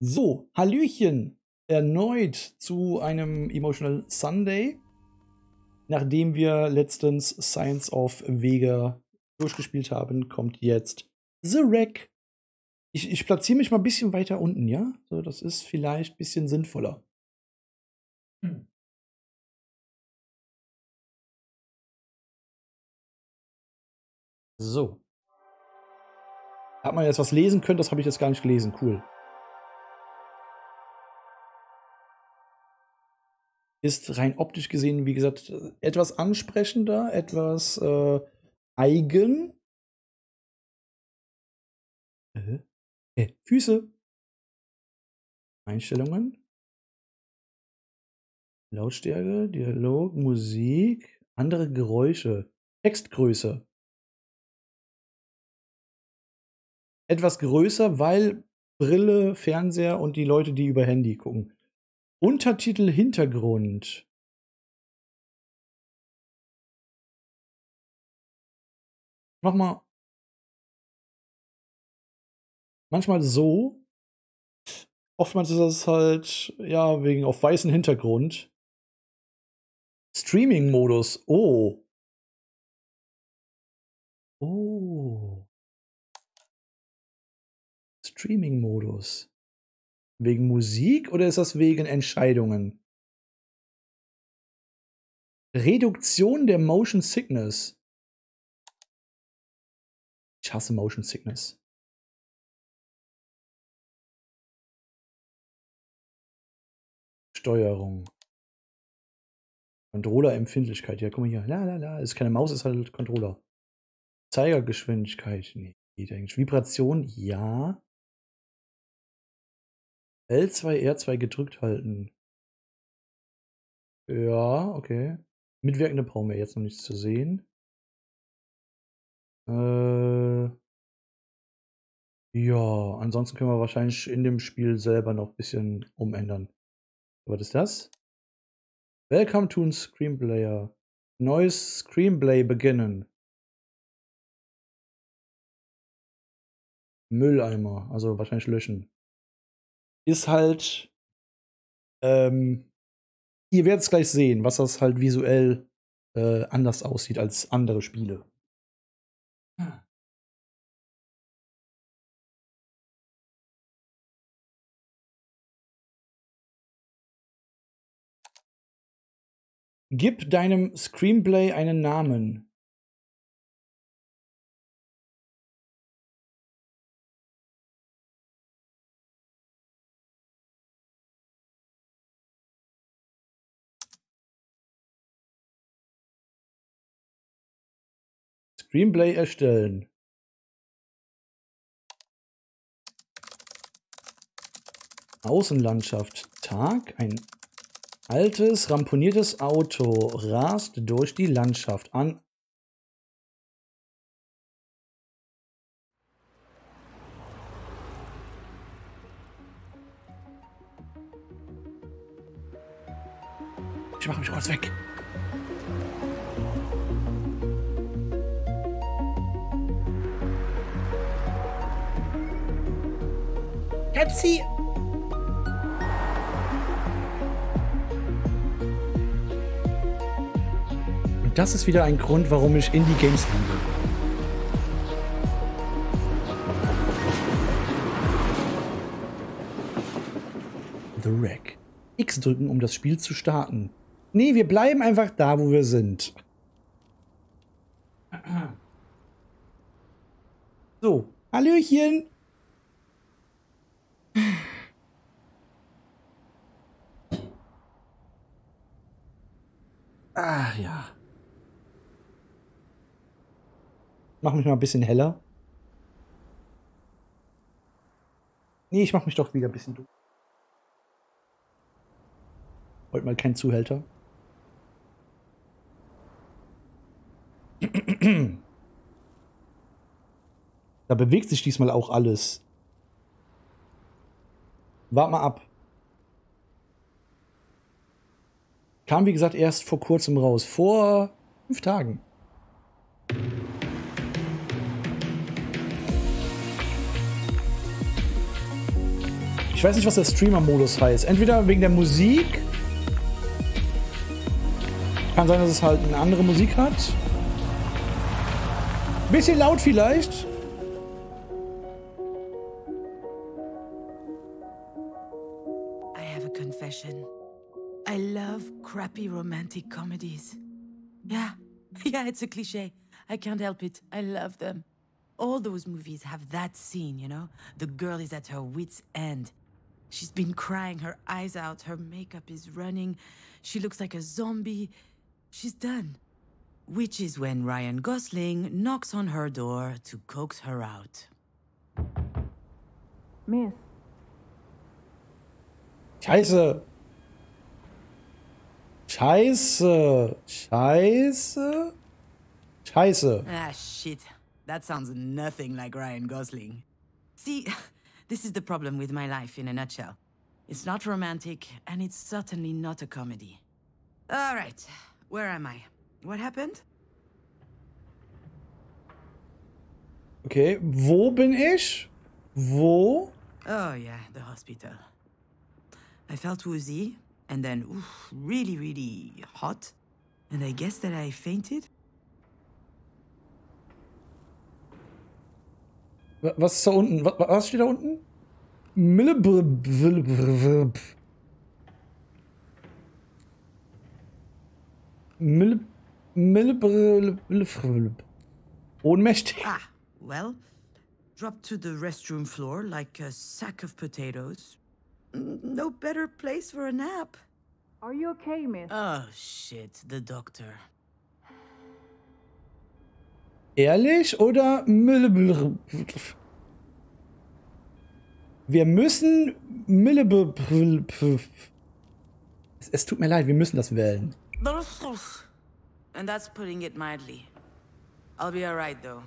So, Hallöchen! Erneut zu einem Emotional Sunday. Nachdem wir letztens Science of Vega durchgespielt haben, kommt jetzt The Wrack. Ich platziere mich mal ein bisschen weiter unten, ja? So, das ist vielleicht ein bisschen sinnvoller. So. Hat man jetzt was lesen können? Das habe ich jetzt gar nicht gelesen. Cool. Ist rein optisch gesehen, wie gesagt, etwas ansprechender, etwas eigen. Füße. Einstellungen. Lautstärke, Dialog, Musik, andere Geräusche. Textgröße. Etwas größer, weil Brille, Fernseher und die Leute, die über Handy gucken. Untertitel, Hintergrund. Nochmal. Manchmal so. Oftmals ist das halt, ja, wegen auf weißen Hintergrund. Streaming-Modus. Oh. Oh. Streaming-Modus. Wegen Musik oder ist das wegen Entscheidungen? Reduktion der Motion Sickness. Ich hasse Motion Sickness. Steuerung. Controller-Empfindlichkeit. Ja, guck mal hier. La. Ist keine Maus, ist halt Controller. Zeigergeschwindigkeit. Nee, geht eigentlich. Vibration. Ja. L2, R2 gedrückt halten. Ja, okay. Mitwirkende brauchen wir jetzt noch nichts zu sehen. Ja, ansonsten können wir wahrscheinlich in dem Spiel selber noch ein bisschen umändern. Was ist das? Welcome to Screenplayer. Neues Screenplay beginnen. Mülleimer, also wahrscheinlich löschen. Ist halt, ihr werdet es gleich sehen, was das halt visuell anders aussieht als andere Spiele. Gib deinem Screenplay einen Namen. Screenplay erstellen. Außenlandschaft. Tag. Ein altes, ramponiertes Auto rast durch die Landschaft an. Ich mache mich kurz weg. Hetzi! Und das ist wieder ein Grund, warum ich Indie-Games liebe. The Wrack. X drücken, um das Spiel zu starten. Nee, wir bleiben einfach da, wo wir sind. So, Hallöchen! Ah, ja. Mach mich mal ein bisschen heller. Nee, ich mach mich doch wieder ein bisschen dunkler. Heute mal kein Zuhälter. Da bewegt sich diesmal auch alles. Wart mal ab. Kam, wie gesagt, erst vor kurzem raus. Vor 5 Tagen. Ich weiß nicht, was der Streamer-Modus heißt. Entweder wegen der Musik. Kann sein, dass es halt eine andere Musik hat. Bisschen laut vielleicht. I have a confession. I love crappy romantic comedies. Yeah, it's a cliché. I can't help it. I love them. All those movies have that scene, you know? The girl is at her wit's end. She's been crying her eyes out. Her makeup is running. She looks like a zombie. She's done. Which is when Ryan Gosling knocks on her door to coax her out. Miss. Scheiße. Scheiße. Scheiße. Scheiße. Ah, shit. That sounds nothing like Ryan Gosling. See, this is the problem with my life in a nutshell. It's not romantic, and it's certainly not a comedy. All right, where am I? What happened? Okay, wo bin ich? Wo? Oh yeah, the hospital. I felt woozy, and then really, really hot. And I guess that I fainted. Was ist da unten? Was steht da unten? Ohnmächtig. Ah, well, dropped to the restroom floor like a sack of potatoes. No better place for a nap. Are you okay, miss? Oh shit, the doctor. Ehrlich oder wir müssen es tut mir leid, wir müssen das wählen. And that's putting it mildly. I'll be alright though.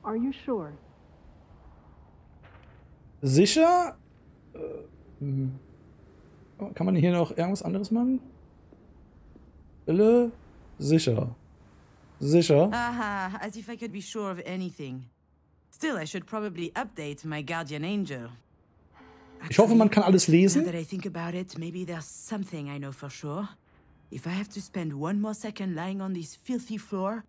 Are you sure? Sicher? Kann man hier noch irgendwas anderes machen? Sicher. Sicher. Aha, as if I could be sure of anything. Still, I should probably update my guardian angel. Ich hoffe, man kann alles Now lesen. that I think about it, maybe there's something I know for sure. If I have to spend one more second lying on this filthy floor.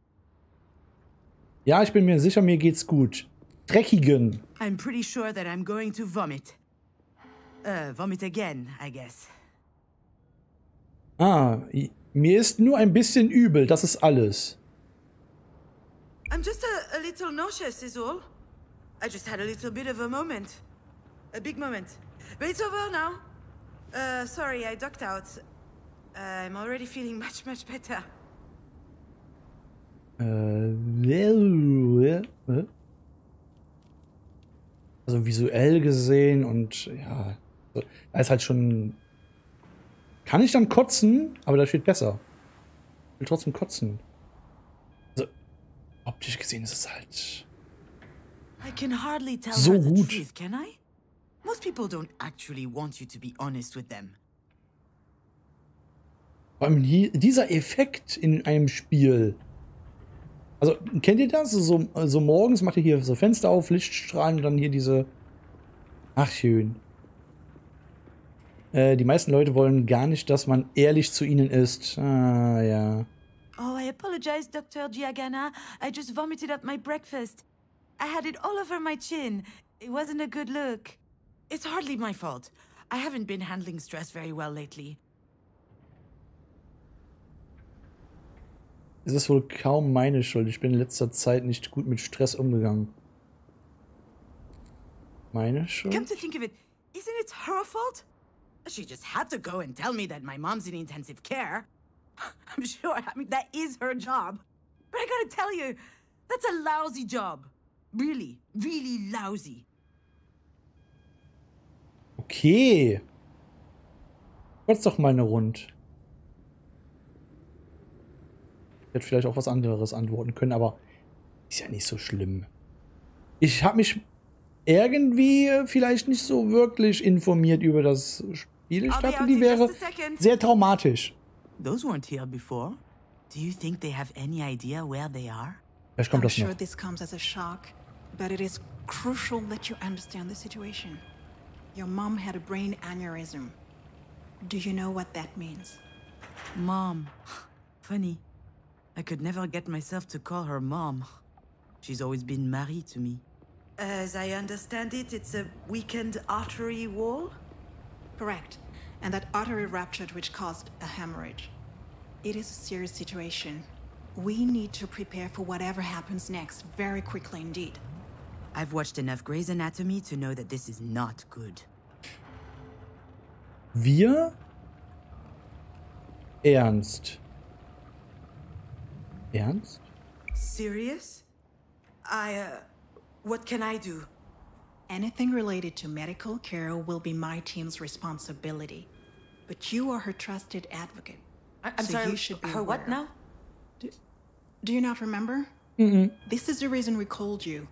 Ja, ich bin mir sicher, mir geht's gut. Dreckigen. I'm pretty sure that I'm going to vomit. Vomit again, I guess. Mir ist nur ein bisschen übel, das ist alles. I'm just a little nauseous, is all. I just had a little bit of a moment. A big moment. But it's over now. Sorry, I ducked out. I'm already feeling much, much better. Also visuell gesehen und ja, da ist halt schon. Kann ich dann kotzen? Aber da steht besser. Ich will trotzdem kotzen. Also optisch gesehen ist es halt I can hardly tell so her the gut. truth, can I? Most people don't actually want you to be honest with them. Vor allem hier, dieser Effekt in einem Spiel. Also, kennt ihr das? So morgens macht ihr hier so Fenster auf, Lichtstrahlen und dann hier diese. Ach, schön. Die meisten Leute wollen gar nicht, dass man ehrlich zu ihnen ist. Ah, ja. Oh, I apologize, Dr. Giagana. I just vomited up my breakfast. I had it all over my chin. It wasn't a good look. It's hardly my fault. I haven't been handling stress very well lately. Es ist wohl kaum meine Schuld. Ich bin in letzter Zeit nicht gut mit Stress umgegangen. Meine Schuld? Come to think of it, isn't it her fault? She just had to go and tell me that my mom's in intensive care. I'm sure, I mean, that is her job. But I gotta tell you, that's a lousy job. Really, really lousy. Okay. Kurz doch mal eine Rund. Ich hätte vielleicht auch was anderes antworten können, aber ist ja nicht so schlimm. Ich habe mich irgendwie vielleicht nicht so wirklich informiert über das Spiel. Ich dachte, die wäre sehr traumatisch. Those weren't here before. Do you think they have any idea where they are? Vielleicht kommt I'm das noch. sure this comes as a shock, but it is crucial that you understand the situation. Your mom had a brain aneurysm. Do you know what that means? Mom. Funny. I could never get myself to call her mom. She's always been Marie to me. As I understand it, it's a weakened artery wall? Correct. And that artery ruptured, which caused a hemorrhage. It is a serious situation. We need to prepare for whatever happens next, very quickly indeed. I've watched enough Grey's Anatomy to know that this is not good. Wir? Ernst. Ernst? Serious? What can I do? Anything related to medical care will be my team's responsibility. But you are her trusted advocate. I'm so sorry, you should be her aware. what now? Do you not remember? Mhm. This is the reason we called you.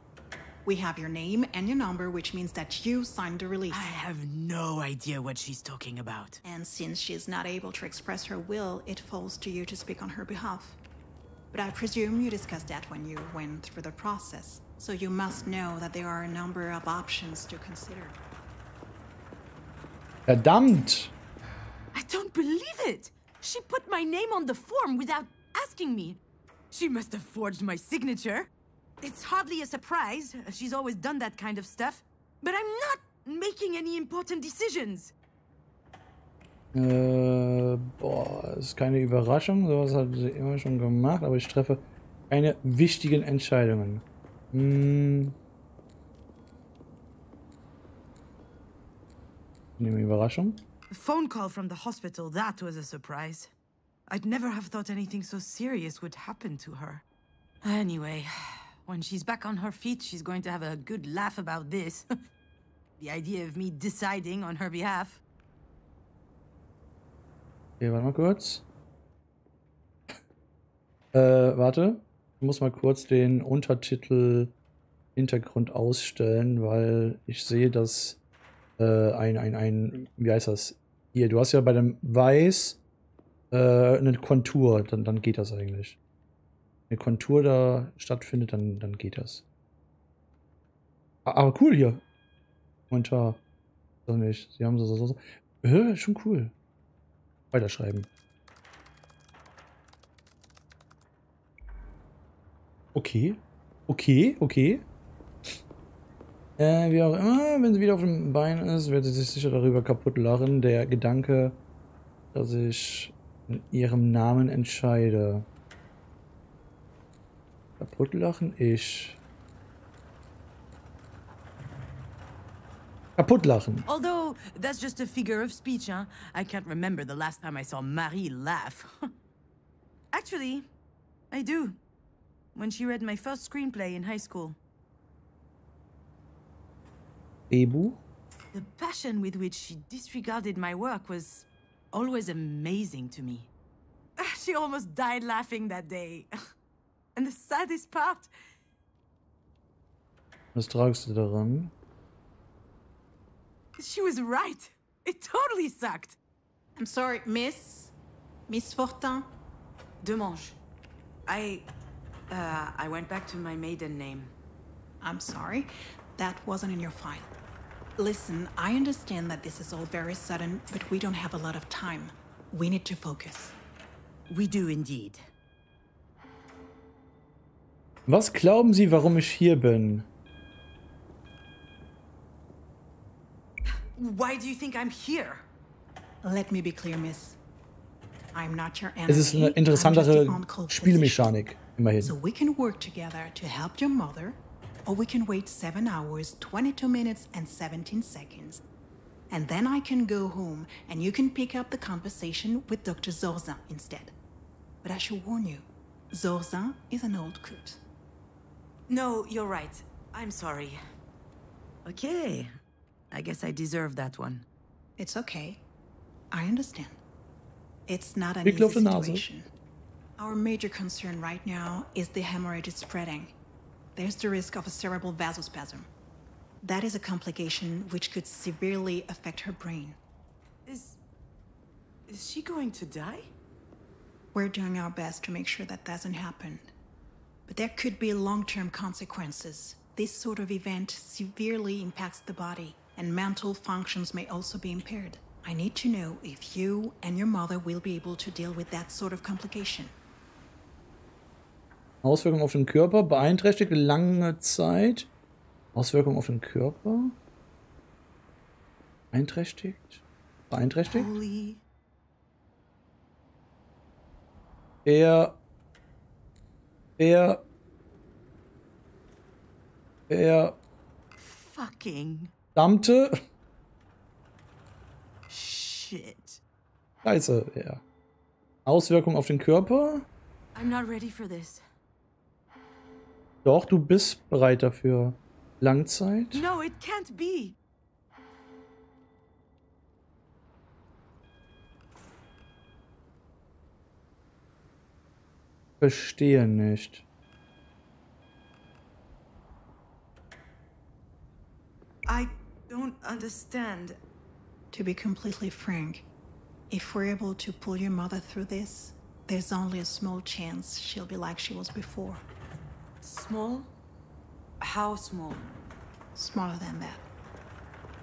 We have your name and your number, which means that you signed the release. I have no idea what she's talking about. And since she is not able to express her will, it falls to you to speak on her behalf. But I presume you discussed that when you went through the process. So you must know that there are a number of options to consider. Verdammt! I don't believe it! She put my name on the form without asking me. She must have forged my signature. It's hardly a surprise. She's always done that kind of stuff. But I'm not making any important decisions. Boah, ist keine Überraschung. Sowas hat sie immer schon gemacht, aber ich treffe keine wichtigen Entscheidungen. Eine Überraschung. A phone call from the hospital, that was a surprise. I'd never have thought anything so serious would happen to her. Anyway, when she's back on her feet, she's going to have a good laugh about this. The idea of me deciding on her behalf. Okay, warte mal kurz. Warte. Ich muss mal kurz den Untertitel Hintergrund ausstellen, weil ich sehe, dass wie heißt das? Hier, du hast ja bei dem Weiß eine Kontur, dann geht das eigentlich. Eine Kontur da stattfindet, dann geht das. Aber cool hier. Kommentar. Das nicht. Sie haben so. Schon cool. Weiterschreiben. Okay. Wie auch immer, wenn sie wieder auf dem Bein ist, wird sie sich sicher darüber kaputt lachen. Der Gedanke, dass ich in ihrem Namen entscheide. Kaputt lachen? Kaputt lachen. Although, that's just a figure of speech, huh? I can't remember the last time I saw Marie laugh. Actually, I do. When she read my first screenplay in high school. Drehbuch? The passion with which she disregarded my work was always amazing to me. She almost died laughing that day. And the saddest part... Was tragst du daran? She was right. It totally sucked. I'm sorry, Miss Fortin? Demange. I went back to my maiden name. I'm sorry, that wasn't in your file. Listen, I understand that this is all very sudden, but we don't have a lot of time. We need to focus. We do indeed. Was glauben Sie, warum ich hier bin? Why do you think I'm here? Let me be clear, Miss. I'm not your enemy. Es ist eine interessantere Spielmechanik, immerhin. So we can work together to help your mother, or we can wait 7 hours, 22 minutes, and 17 seconds. And then I can go home, and you can pick up the conversation with Dr. Zorzin instead. But I should warn you, Zorzin is an old coot. No, you're right. I'm sorry. Okay. I guess I deserve that one. It's okay. I understand. It's not an Big easy love the nozzle. situation. Our major concern right now is the hemorrhage is spreading. There's the risk of a cerebral vasospasm. That is a complication which could severely affect her brain. Is she going to die? We're doing our best to make sure that doesn't happen. But there could be long-term consequences. This sort of event severely impacts the body, and mental functions may also be impaired. I need to know if you and your mother will be able to deal with that sort of complication. Auswirkungen auf den Körper, beeinträchtigt lange Zeit. Auswirkungen auf den Körper? Beeinträchtigt? Beeinträchtigt? Holy. Fucking. Verdammte. Shit. Scheiße, ja. Auswirkungen auf den Körper? I'm not ready for this. Doch, du bist bereit dafür. Langzeit? No, it can't be. Verstehe nicht. I don't understand. To be completely frank, if we're able to pull your mother through this, there's only a small chance she'll be like she was before. Small? How small? Smaller than that.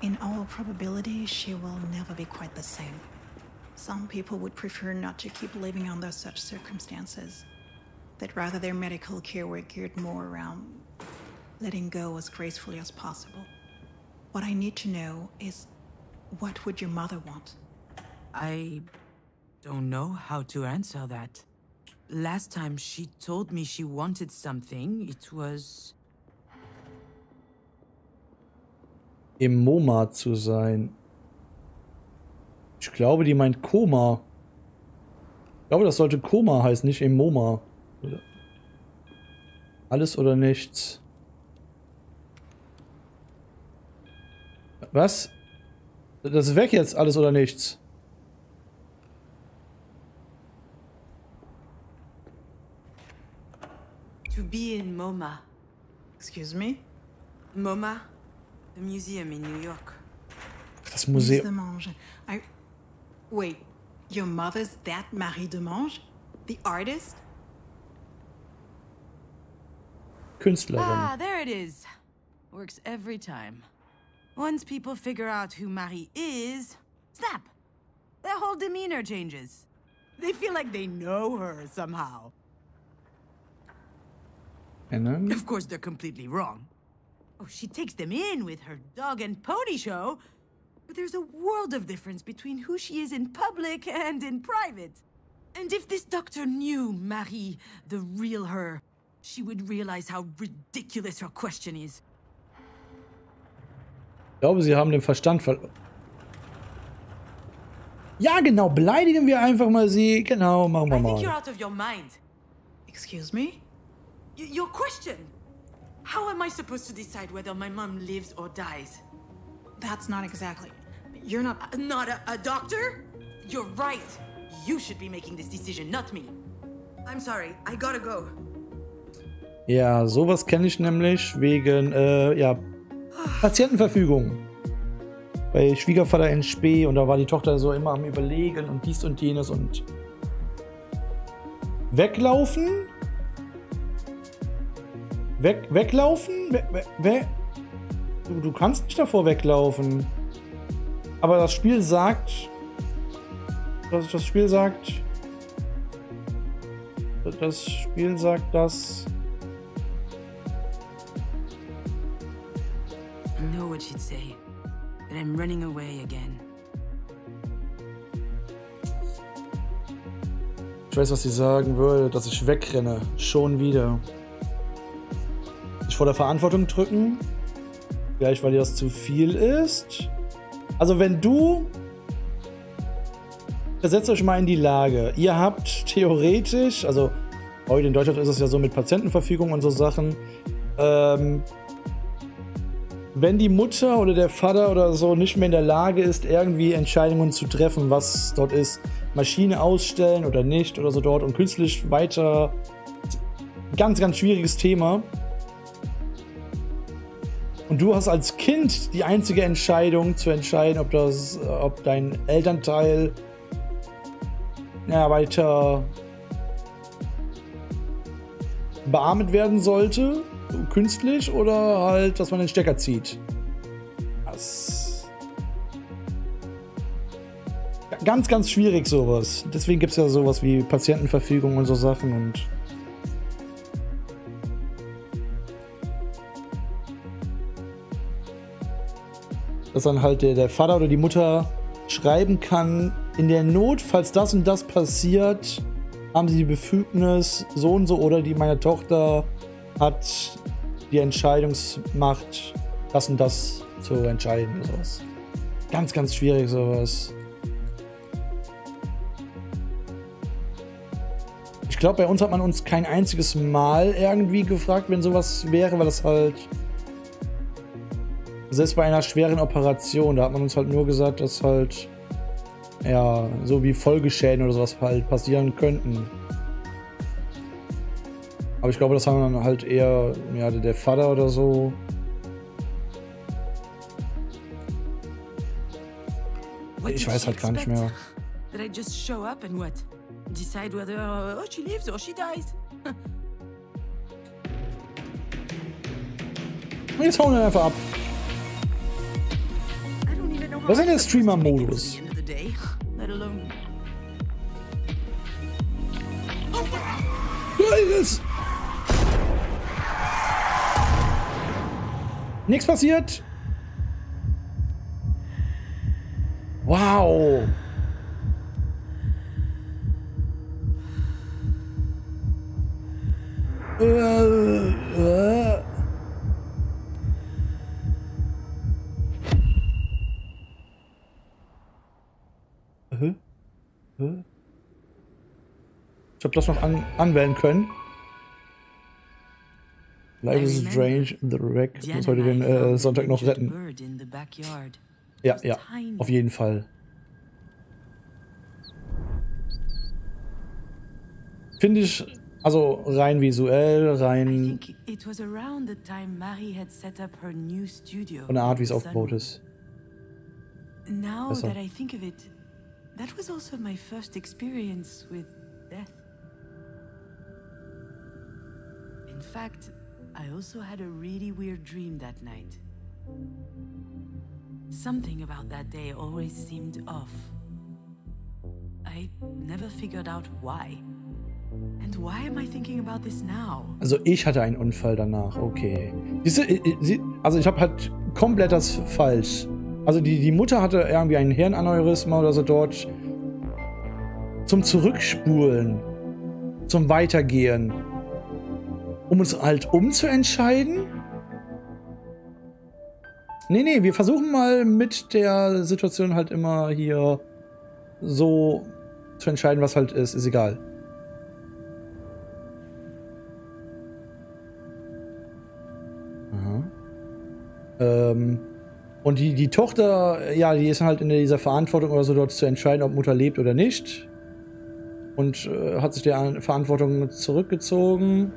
In all probability, she will never be quite the same. Some people would prefer not to keep living under such circumstances. That rather their medical care were geared more around letting go as gracefully as possible. What I need to know is, what would your mother want? I don't know how to answer that. Last time she told me she wanted something, it was... Im MoMA zu sein. Ich glaube, die meint Koma. Ich glaube, das sollte Koma heißen, nicht im MoMA. Alles oder nichts. Was? Das ist weg jetzt, alles oder nichts. To be in MoMA. Excuse me? MoMA? The museum in New York. Das Mise Museum. de Mange. Wait, your mother's that Marie de Mange? The artist? Künstlerin. Ah, there it is. Works every time. Once people figure out who Marie is, snap! Their whole demeanor changes. They feel like they know her somehow. Einen. Of course, they're completely wrong. Oh, she takes them in with her dog and pony show, but there's a world of difference between who she is in public and in private. And if this doctor knew Marie, the real her, she would realize how ridiculous her question is. Ich glaube, sie haben den Verstand verloren. Ja, genau. Beleidigen wir einfach mal sie. Genau, machen wir I think you're mal. out of your mind. Excuse me? Your question. How am I supposed to decide whether my mom lives or dies? That's not exactly. You're not. Not a doctor? You're right. You should be making this decision, not me. I'm sorry, I gotta go. Ja, sowas kenne ich nämlich wegen, ja, Patientenverfügung. Bei Schwiegervater in Spee, und da war die Tochter so immer am Überlegen und dies und jenes und weglaufen? Weglaufen? Du kannst nicht davor weglaufen. Aber das Spiel sagt, dass das Spiel sagt, dass I know what she'd say. That I'm running away again. ich weiß, was sie sagen würde, dass ich wegrenne. Schon wieder. Sich vor der Verantwortung drücken. Vielleicht, weil dir das zu viel ist. Also wenn du... Versetzt euch mal in die Lage. Ihr habt theoretisch, also heute in Deutschland ist es ja so mit Patientenverfügung und so Sachen, wenn die Mutter oder der Vater oder so nicht mehr in der Lage ist, irgendwie Entscheidungen zu treffen, was dort ist, Maschine ausstellen oder nicht oder so dort und künstlich weiter, ganz, ganz schwieriges Thema. Und du hast als Kind die einzige Entscheidung zu entscheiden, ob dein Elternteil weiter bearmt werden sollte, künstlich, oder halt, dass man den Stecker zieht. Das Ganz, ganz schwierig sowas. Deswegen gibt es ja sowas wie Patientenverfügung und so Sachen und dass dann halt der Vater oder die Mutter schreiben kann, in der Not, falls das und das passiert, haben sie die Befugnis, so und so, oder meine Tochter hat die Entscheidungsmacht, das und das zu entscheiden oder sowas. Ganz, ganz schwierig sowas. Ich glaube, bei uns hat man uns kein einziges Mal irgendwie gefragt, wenn sowas wäre, weil das halt selbst bei einer schweren Operation, da hat man uns halt nur gesagt, dass halt ja, so wie Folgeschäden oder sowas halt passieren könnten. Aber ich glaube, das haben dann halt eher ja, der Vater oder so. Ich weiß halt gar nicht mehr. That I just show up and what? Decide whether she lives or she dies. Jetzt hauen wir einfach ab. Was ist denn der Streamer-Modus? Nichts passiert. Wow. Ich habe das noch anwählen können. Life is strange, the Wrack. Ich muss heute den Sonntag noch retten. Ja, ja, auf jeden Fall. Finde ich, also rein visuell, rein von der Art, wie es aufgebaut ist. Now that I think of it, that was also my first experience with death. In fact, I also had a really weird dream that night. Something about that day always seemed off. I never figured out why. And why am I thinking about this now? Also ich hatte einen Unfall danach, okay. Also ich habe halt komplett das falsch. Also die Mutter hatte irgendwie ein Hirnaneurysma oder so dort. Zum Zurückspulen. Zum Weitergehen. Um uns halt umzuentscheiden? Nee, wir versuchen mal mit der Situation halt immer hier so zu entscheiden, was halt ist egal. Aha. Und die Tochter, ja, die ist halt in dieser Verantwortung oder so dort zu entscheiden, ob Mutter lebt oder nicht. Und hat sich der Verantwortung zurückgezogen.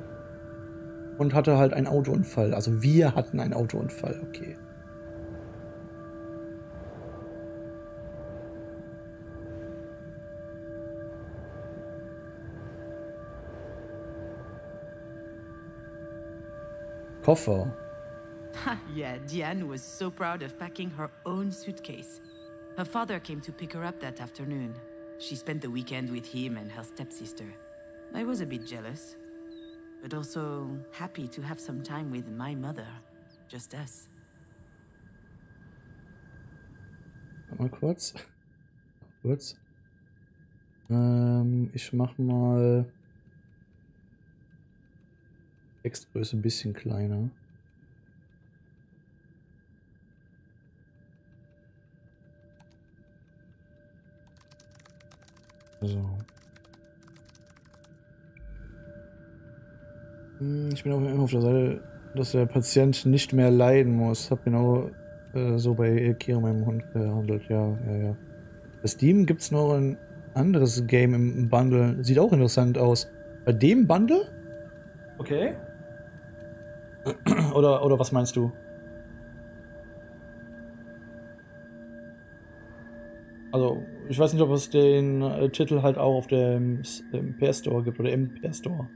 Und hatte halt einen Autounfall. Also wir hatten einen Autounfall, okay. Koffer. Yeah, Diane was so proud of packing her own suitcase. Her father came to pick her up that afternoon. She spent the weekend with him and her stepsister. I was a bit jealous. But also happy to have some time with my mother. Just us. Mal kurz. Ich mach mal Textgröße ein bisschen kleiner. So. Ich bin auch immer auf der Seite, dass der Patient nicht mehr leiden muss. Hab genau so bei Kira, meinem Hund, gehandelt. Ja. Bei Steam gibt es noch ein anderes Game im Bundle. Sieht auch interessant aus. Bei dem Bundle? Okay. Oder was meinst du? Also, ich weiß nicht, ob es den Titel halt auch auf dem PS Store gibt oder im PS Store.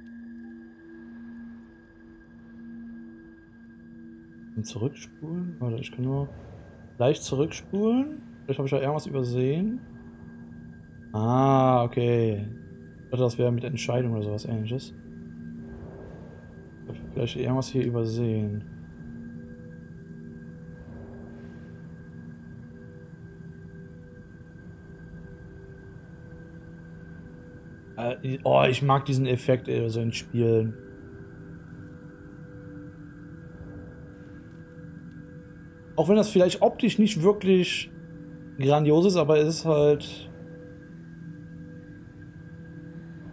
Zurückspulen? Warte, ich kann nur leicht zurückspulen. Vielleicht habe ich da irgendwas übersehen. Ah, okay. Ich dachte, das wäre mit Entscheidung oder sowas Ähnliches. Ich hab vielleicht irgendwas hier übersehen. Oh, ich mag diesen Effekt so in Spielen. Auch wenn das vielleicht optisch nicht wirklich grandios ist, aber es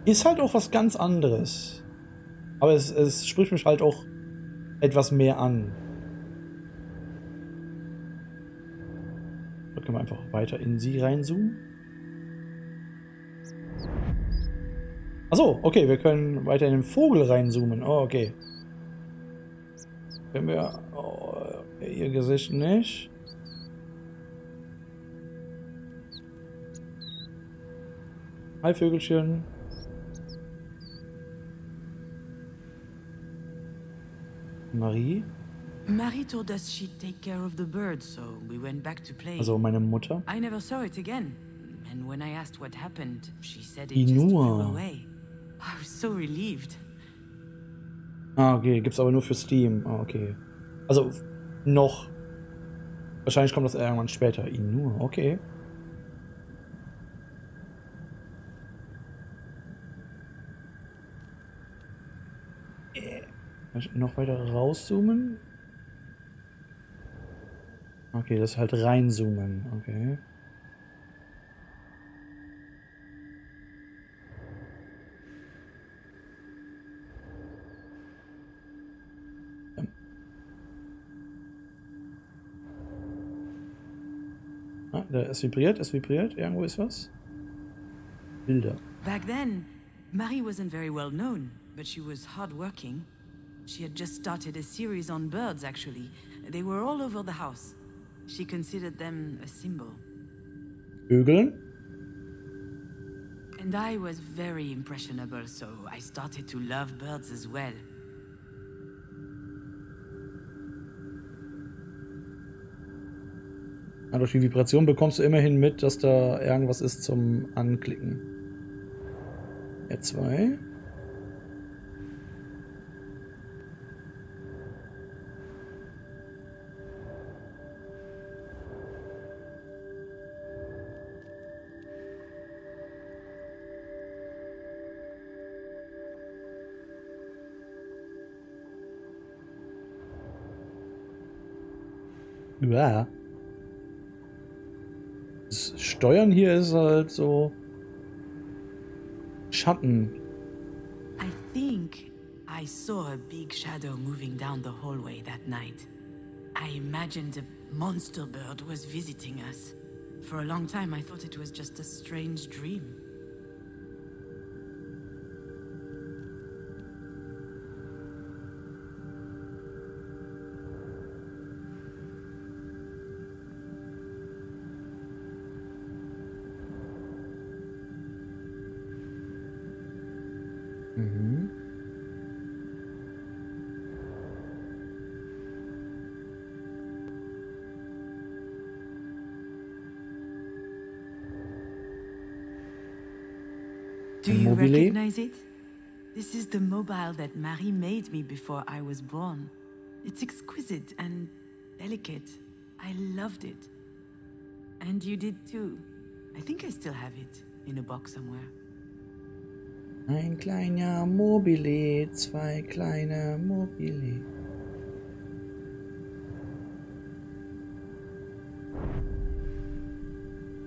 ist halt auch was ganz anderes. Aber es spricht mich halt auch etwas mehr an. Da können wir einfach weiter in sie reinzoomen. Achso, okay, wir können weiter in den Vogel reinzoomen. Oh, okay. Können wir... Oh, okay, ihr Gesicht nicht. Hi, Vögelchen. Marie? Marie told us she'd take care of the bird, so we went back to play. Also meine Mutter. I never saw it again. And when I asked what happened, she said it Die just nur. flew away. I was so relieved. Ah, okay. Gibt's aber nur für Steam. Ah, okay. Also, noch. Wahrscheinlich kommt das irgendwann später. Nur, okay. Noch weiter rauszoomen. Okay, das ist halt reinzoomen. Okay. Ah, es vibriert, es vibriert. Irgendwo ist was. Bilder. Back then, Marie wasn't very well known, but she was hardworking. She had just started a series on birds, actually. They were all over the house. She considered them a symbol. Vögeln? And I was very impressionable, so I started to love birds as well. Ja, durch die Vibration bekommst du immerhin mit, dass da irgendwas ist zum Anklicken. R2. Ja. Das Steuern hier ist halt so Schatten. I think I saw a big shadow moving down the hallway that night. I imagined a monster bird was visiting us. For a long time I thought it was just a strange dream. Mhm. Do you Mobile? recognize it? This is the mobile that Marie made me before I was born. It's exquisite and delicate. I loved it. And you did too. I think I still have it in a box somewhere. Ein kleiner Mobile, zwei kleine Mobile.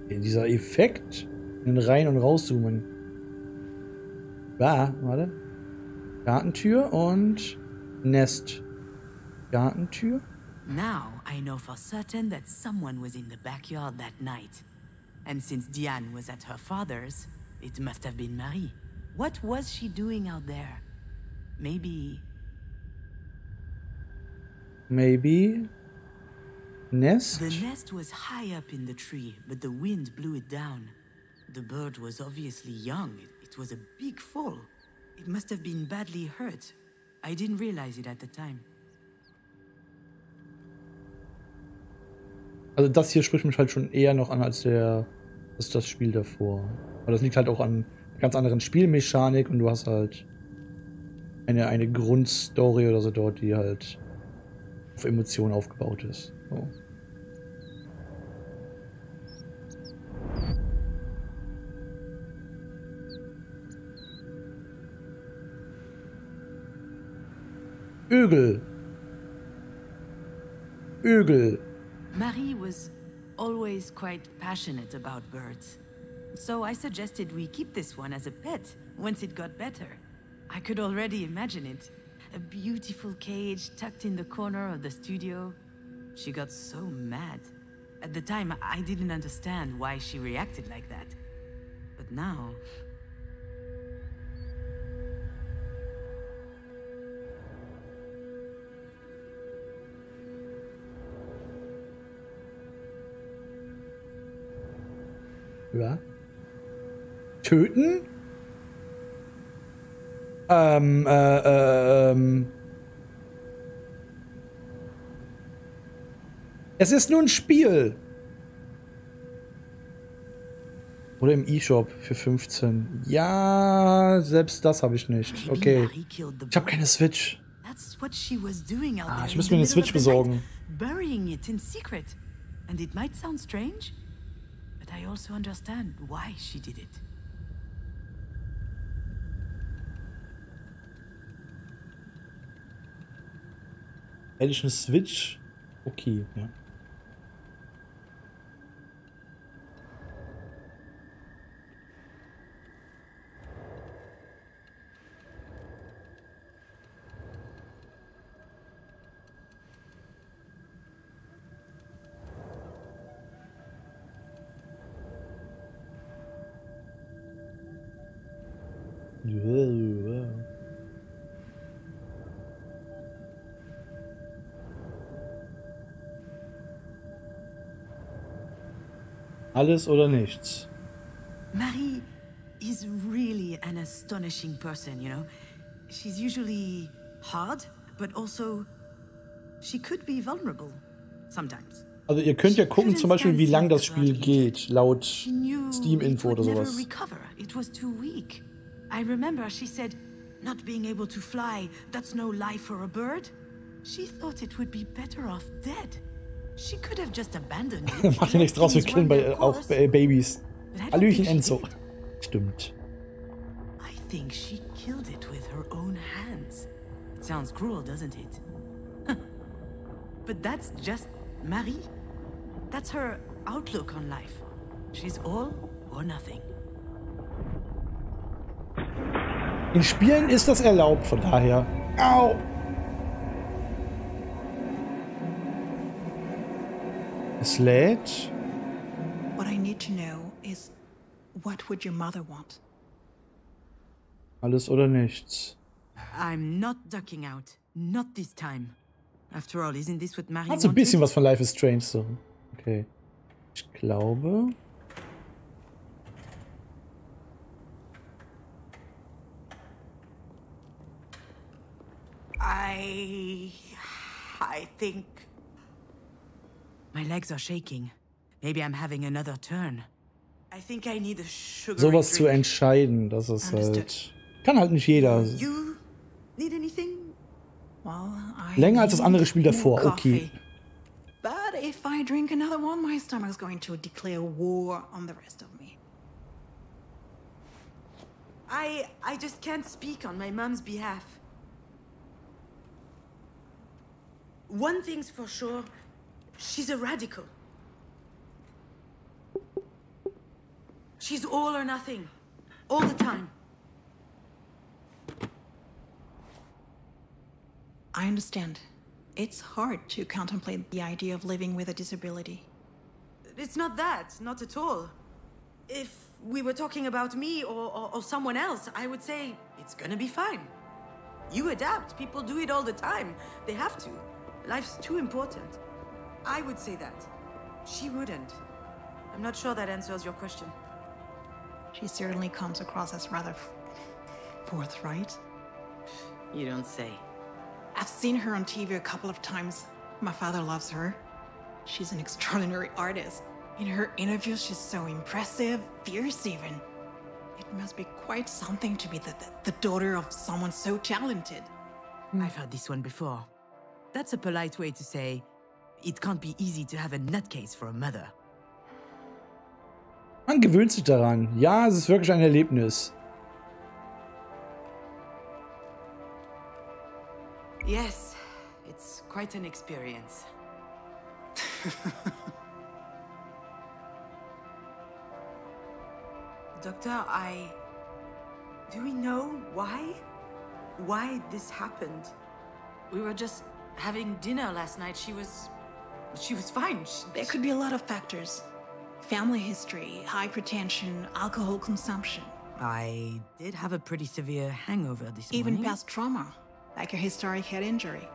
Dieser Effekt in rein und rauszoomen. Warte. Gartentür und Nest. Gartentür. Now I know for certain that someone was in the backyard that night. And since Diane was at her father's, it must have been Marie. What was she doing out there? Maybe Nest. the nest was high up in the tree, but the wind blew it down. The bird was obviously young. It was a big fall. It must have been badly hurt. I didn't realize it at the time. Also das hier spricht mich halt schon eher noch an als das Spiel davor. Aber das liegt halt auch an ganz anderen Spielmechanik und du hast halt eine Grundstory oder so dort, die halt auf Emotionen aufgebaut ist. So. Ögel. Ögel. Marie was always quite passionate about birds. So I suggested we keep this one as a pet once it got better. I could already imagine it. A beautiful cage tucked in the corner of the studio. She got so mad. At the time, I didn't understand why she reacted like that. But now... Ja. Töten? Es ist nur ein Spiel. Oder im E-Shop für 15. Ja, selbst das habe ich nicht. Okay. Ich habe keine Switch. Ich muss mir eine Switch besorgen. Burying it in secret. And it might sound strange, but I also understand why she did it. Hätte ich eine Switch? Okay, ja. Alles oder nichts. Marie is really an astonishing person, you know. She's usually hard, but also she could be vulnerable sometimes. Also ihr könnt ja gucken zum Beispiel, wie lang das Spiel geht, laut Steam-Info oder sowas. It was too weak. I remember she said, not being able to fly, that's no life for a bird. She thought it would be better off dead. She could have just abandoned it. Macht ja nichts draus, wir killen auch Babys. Hallöchen, Enzo. Stimmt. I think she killed it with her own hands. It sounds cruel, doesn't it? But that's just Marie. That's her outlook on life. She's all or nothing. In Spielen ist das erlaubt, von daher. Au! Es lädt. What I need to know is, what would your mother want? Alles oder nichts. I'm not ducking out. Not this time. After all, isn't this what Marie Hat so ein bisschen wanted? was von Life is Strange so. Okay. Ich glaube. I think... My legs are shaking. Maybe I'm having another turn. I think I need a sugary Sowas zu drink. entscheiden, das ist halt. Kann halt nicht jeder. You need anything? Well, Länger als das andere Spiel davor, coffee. okay. But if I drink another one, my stomach's going to declare war on the rest of me. I just can't speak on my mom's behalf. One thing's for sure, she's a radical. She's all or nothing, all the time. I understand. It's hard to contemplate the idea of living with a disability. It's not that, not at all. If we were talking about me or someone else, I would say it's gonna be fine. You adapt, people do it all the time. They have to. Life's too important. I would say that. She wouldn't. I'm not sure that answers your question. She certainly comes across as rather forthright. You don't say. I've seen her on TV a couple of times. My father loves her. She's an extraordinary artist. In her interviews, she's so impressive, fierce even. must be quite something to be the daughter of someone so talented. I've heard this one before. That's a polite way to say, it can't be easy to have a nutcase for a mother. Man gewöhnt sich daran. Ja, es ist wirklich ein Erlebnis. Yes, it's quite an experience. Doctor, do we know why this happened? We were just having dinner last night. She was fine. There could be a lot of factors. Family history, hypertension, alcohol consumption. I did have a pretty severe hangover this morning. Even past trauma, like a historic head injury.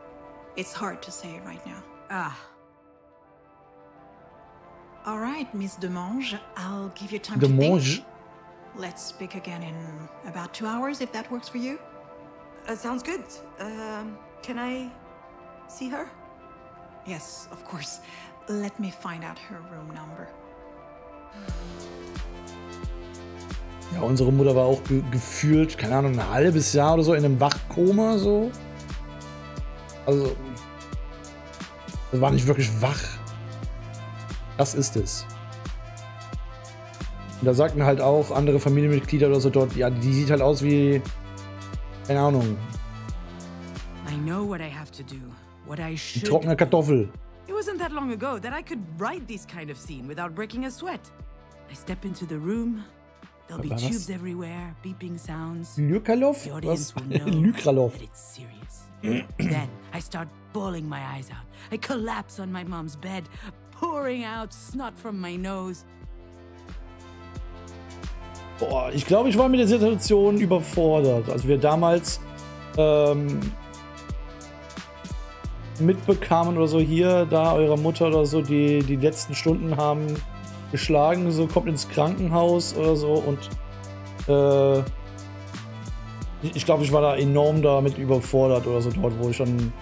It's hard to say right now. Ah. All right, Miss Demange, I'll give you time to think. Demange? Let's speak again in about 2 hours, if that works for you. Sounds good. Can I see her? Yes, of course. Let me find out her room number. Ja, unsere Mutter war auch gefühlt, keine Ahnung, ein halbes Jahr oder so in einem Wachkoma, so. Also, das war nicht wirklich wach. Das ist es. Und da sagten halt auch andere Familienmitglieder oder so dort, ja, die sieht halt aus wie, keine Ahnung, I know what I have to do. What I die should. trockene Kartoffel. It wasn't that long ago that I could write this kind of scene without breaking a sweat. I step into the room. There'll be tubes everywhere, beeping sounds. Lükralow? The audience Was? will know Lükralow. that it's serious. Then I start bawling my eyes out. I collapse on my mom's bed, pouring out snot from my nose. Boah, ich glaube, ich war mit der Situation überfordert. Als wir damals mitbekamen oder so, hier, da eure Mutter oder so, die letzten Stunden haben geschlagen, so, kommt ins Krankenhaus oder so und ich glaube, ich war da enorm damit überfordert oder so, dort, wo ich dann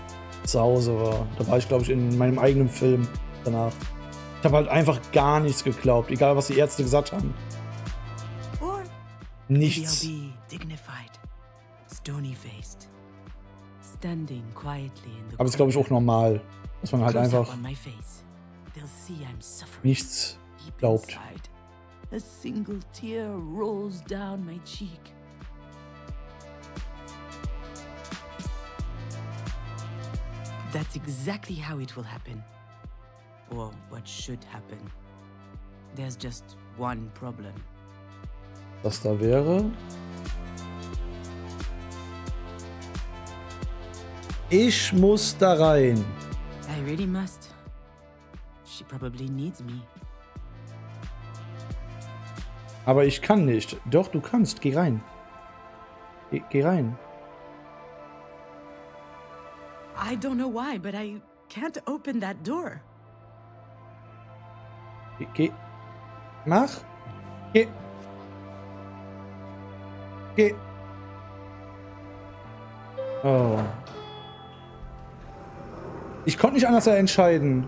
zu Hause war. Da war ich, glaube ich, in meinem eigenen Film danach. Ich habe halt einfach gar nichts geglaubt, egal was die Ärzte gesagt haben. Or Nichts. they'll be dignified, stony-faced, standing quietly in the Aber das ist, glaube ich, auch normal, dass man halt Close up einfach on my face. They'll see I'm suffering nichts deep glaubt. inside. A single tear rolls down my cheek. That's exactly how it will happen. Or what should happen. There's just one problem. Was da wäre? Ich muss da rein. I really must. She probably needs me. Aber ich kann nicht. Doch, du kannst. Geh rein. Geh rein. I don't know why, but I can't open that door. Geh. Mach. Geh. Geh. Oh. Ich konnte nicht anders entscheiden.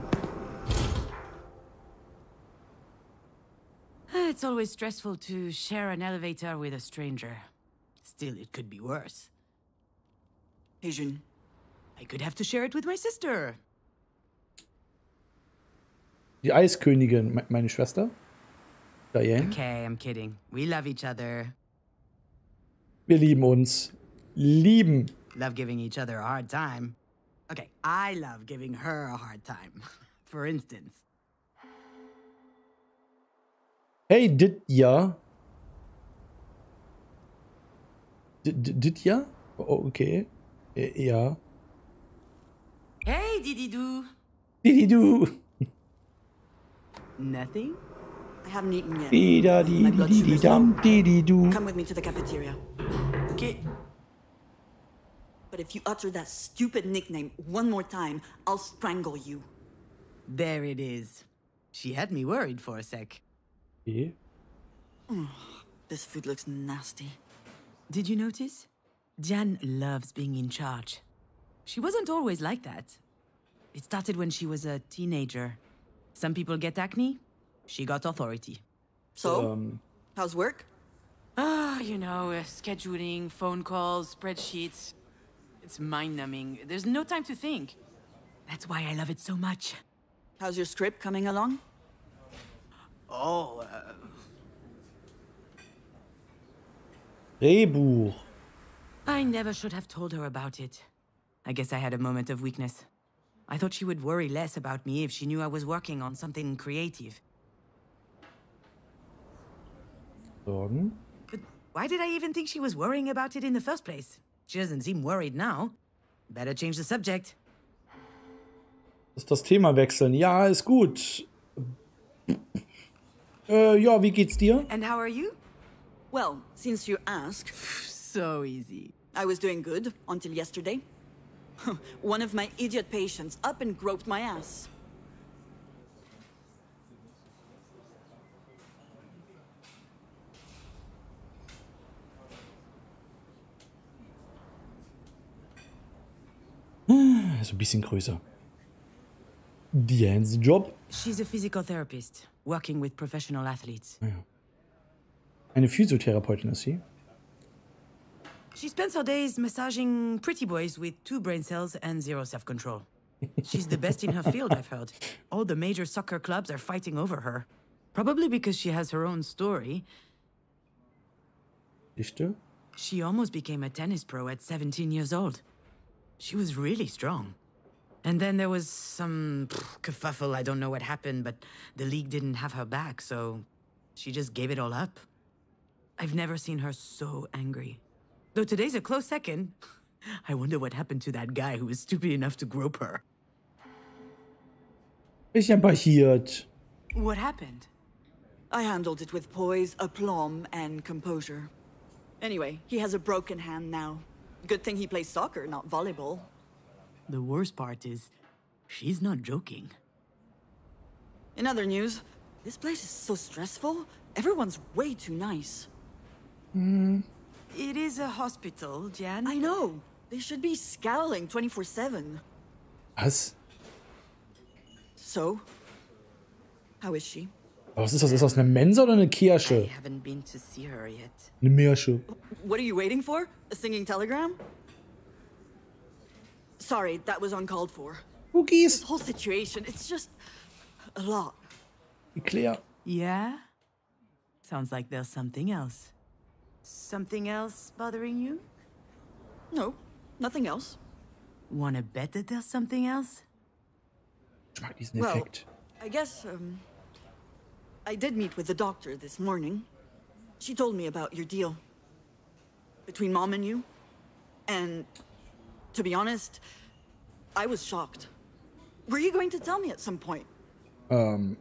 It's always stressful to share an elevator with a stranger. Still, it could be worse. Hey, June. I could have to share it with my sister. Die Eiskönigin, meine Schwester. Diane. Okay, I'm kidding. We love each other. Wir lieben uns. Lieben. Love giving each other a hard time. Okay, I love giving her a hard time. For instance. Hey, dit ja. Dit ja? Oh, okay. Ja. Hey, Didi-Doo. Didi-du. Nothing? I haven't eaten yet. Didi-di, My blood sugar's didi-dum, low. didi-du. Come with me to the cafeteria. Okay. But if you utter that stupid nickname one more time, I'll strangle you. There it is. She had me worried for a sec. Okay. This food looks nasty. Did you notice? Jan loves being in charge. She wasn't always like that. It started when she was a teenager. Some people get acne. She got authority. So, how's work? You know, scheduling, phone calls, spreadsheets. It's mind-numbing. There's no time to think. That's why I love it so much. How's your script coming along? Oh, Drehbuch. I never should have told her about it. I guess I had a moment of weakness. I thought she would worry less about me if she knew I was working on something creative. Sorgen. But why did I even think she was worrying about it in the first place? She doesn't seem worried now. Better change the subject. Das Thema wechseln. Ja, ist gut. Ja, wie geht's dir? And how are you? Well, since you ask, So easy. I was doing good until yesterday. One of my idiot patients up and groped my ass. So ein bisschen größer. Diane's Job. She's a physical therapist, working with professional athletes. Ja. Eine Physiotherapeutin ist sie. She spends her days massaging pretty boys with 2 brain cells and 0 self-control. She's the best in her field, I've heard. All the major soccer clubs are fighting over her. Probably because she has her own story. Geschichte. She almost became a tennis pro at 17 years old. She was really strong. And then there was some kerfuffle, I don't know what happened, but the league didn't have her back, so she just gave it all up. I've never seen her so angry. Though today's a close second. I wonder what happened to that guy who was stupid enough to grope her. Bisschen passiert. What happened? I handled it with poise, aplomb, and composure. Anyway, he has a broken hand now. Good thing he plays soccer, not volleyball. The worst part is, she's not joking. In other news, this place is so stressful. Everyone's way too nice. It is a hospital, Jan. I know. They should be scowling 24/7. Was? So, how is she? Was ist das? Ist das eine Mensa oder eine I Kirche? haven't been to see her yet. Eine Mirsche. What are you waiting for? A singing telegram? Sorry, that was uncalled for. Cookies. This whole situation, it's just a lot. Claire. Yeah? Sounds like there's something else. Something else bothering you? No, nothing else. Wanna bet that there's something else? Ich mag diesen Well, Effekt. I guess, I did meet with the doctor this morning. She told me about your deal. Between Mom and you. And, to be honest, I was shocked. Were you going to tell me at some point? Oh,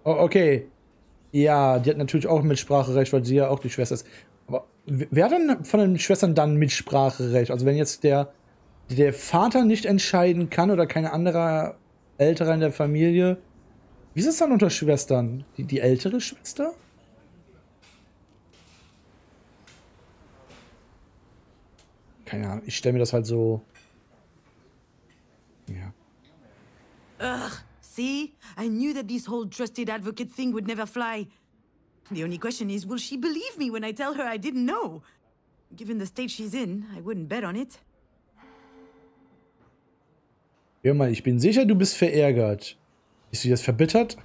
okay. Ja, die hat natürlich auch Mitspracherecht, weil sie ja auch die Schwester ist. Aber wer hat denn von den Schwestern dann Mitspracherecht? Also wenn jetzt der Vater nicht entscheiden kann oder kein anderer Älterer in der Familie, wie ist es dann unter Schwestern? Die ältere Schwester? Keine Ahnung, ich stelle mir das halt so... Ja. Ugh, see? I knew that this whole trusted advocate thing would never fly. The only question is, will she believe me when I tell her I didn't know? Given the state she's in, I wouldn't bet on it. Hör mal, ich bin sicher, du bist verärgert. Bist du jetzt verbittert?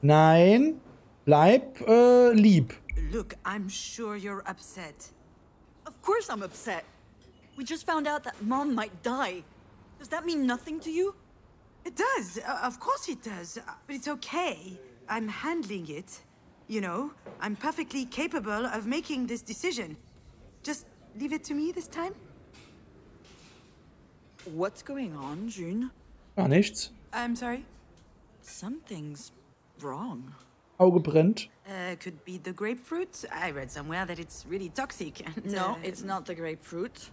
Nein. Bleib lieb. Look, I'm sure you're upset. Of course I'm upset. We just found out that Mom might die. Does that mean nothing to you? It does. Of course it does. But it's okay. I'm handling it. You know, I'm perfectly capable of making this decision. Just leave it to me this time. What's going on, June? Gar nichts. I'm sorry? Something's wrong. Auge brennt. Could be the grapefruit. I read somewhere that it's really toxic. And, No, it's not the grapefruit.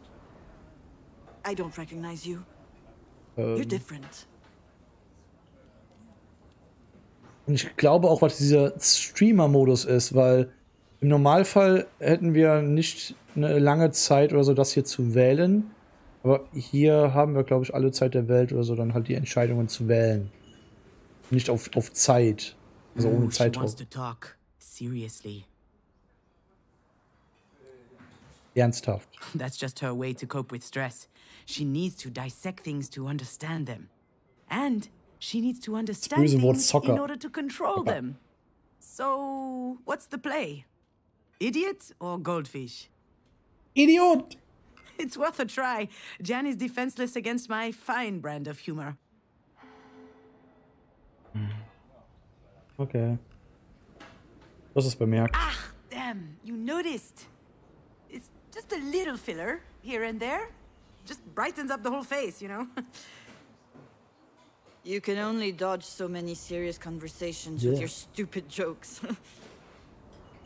I don't recognize you. You're different. Und ich glaube auch, was dieser Streamer-Modus ist, weil im Normalfall hätten wir nicht eine lange Zeit oder so, das hier zu wählen. Aber hier haben wir, glaube ich, alle Zeit der Welt oder so, dann halt die Entscheidungen zu wählen. Nicht auf Zeit. Also ohne she Zeitdruck. wants to talk. Seriously. Ernsthaft. That's just her way to cope with stress. She needs to dissect things to understand them. And she needs to understand böse Wort things Soccer. in order to control them. So, what's the play? Idiot or goldfish? Idiot! It's worth a try. Jan is defenseless against my fine brand of humor. Okay. Das ist bemerkt. Ah, damn, you noticed. It's just a little filler here and there. Just brightens up the whole face, you know? You can only dodge so many serious conversations with your stupid jokes.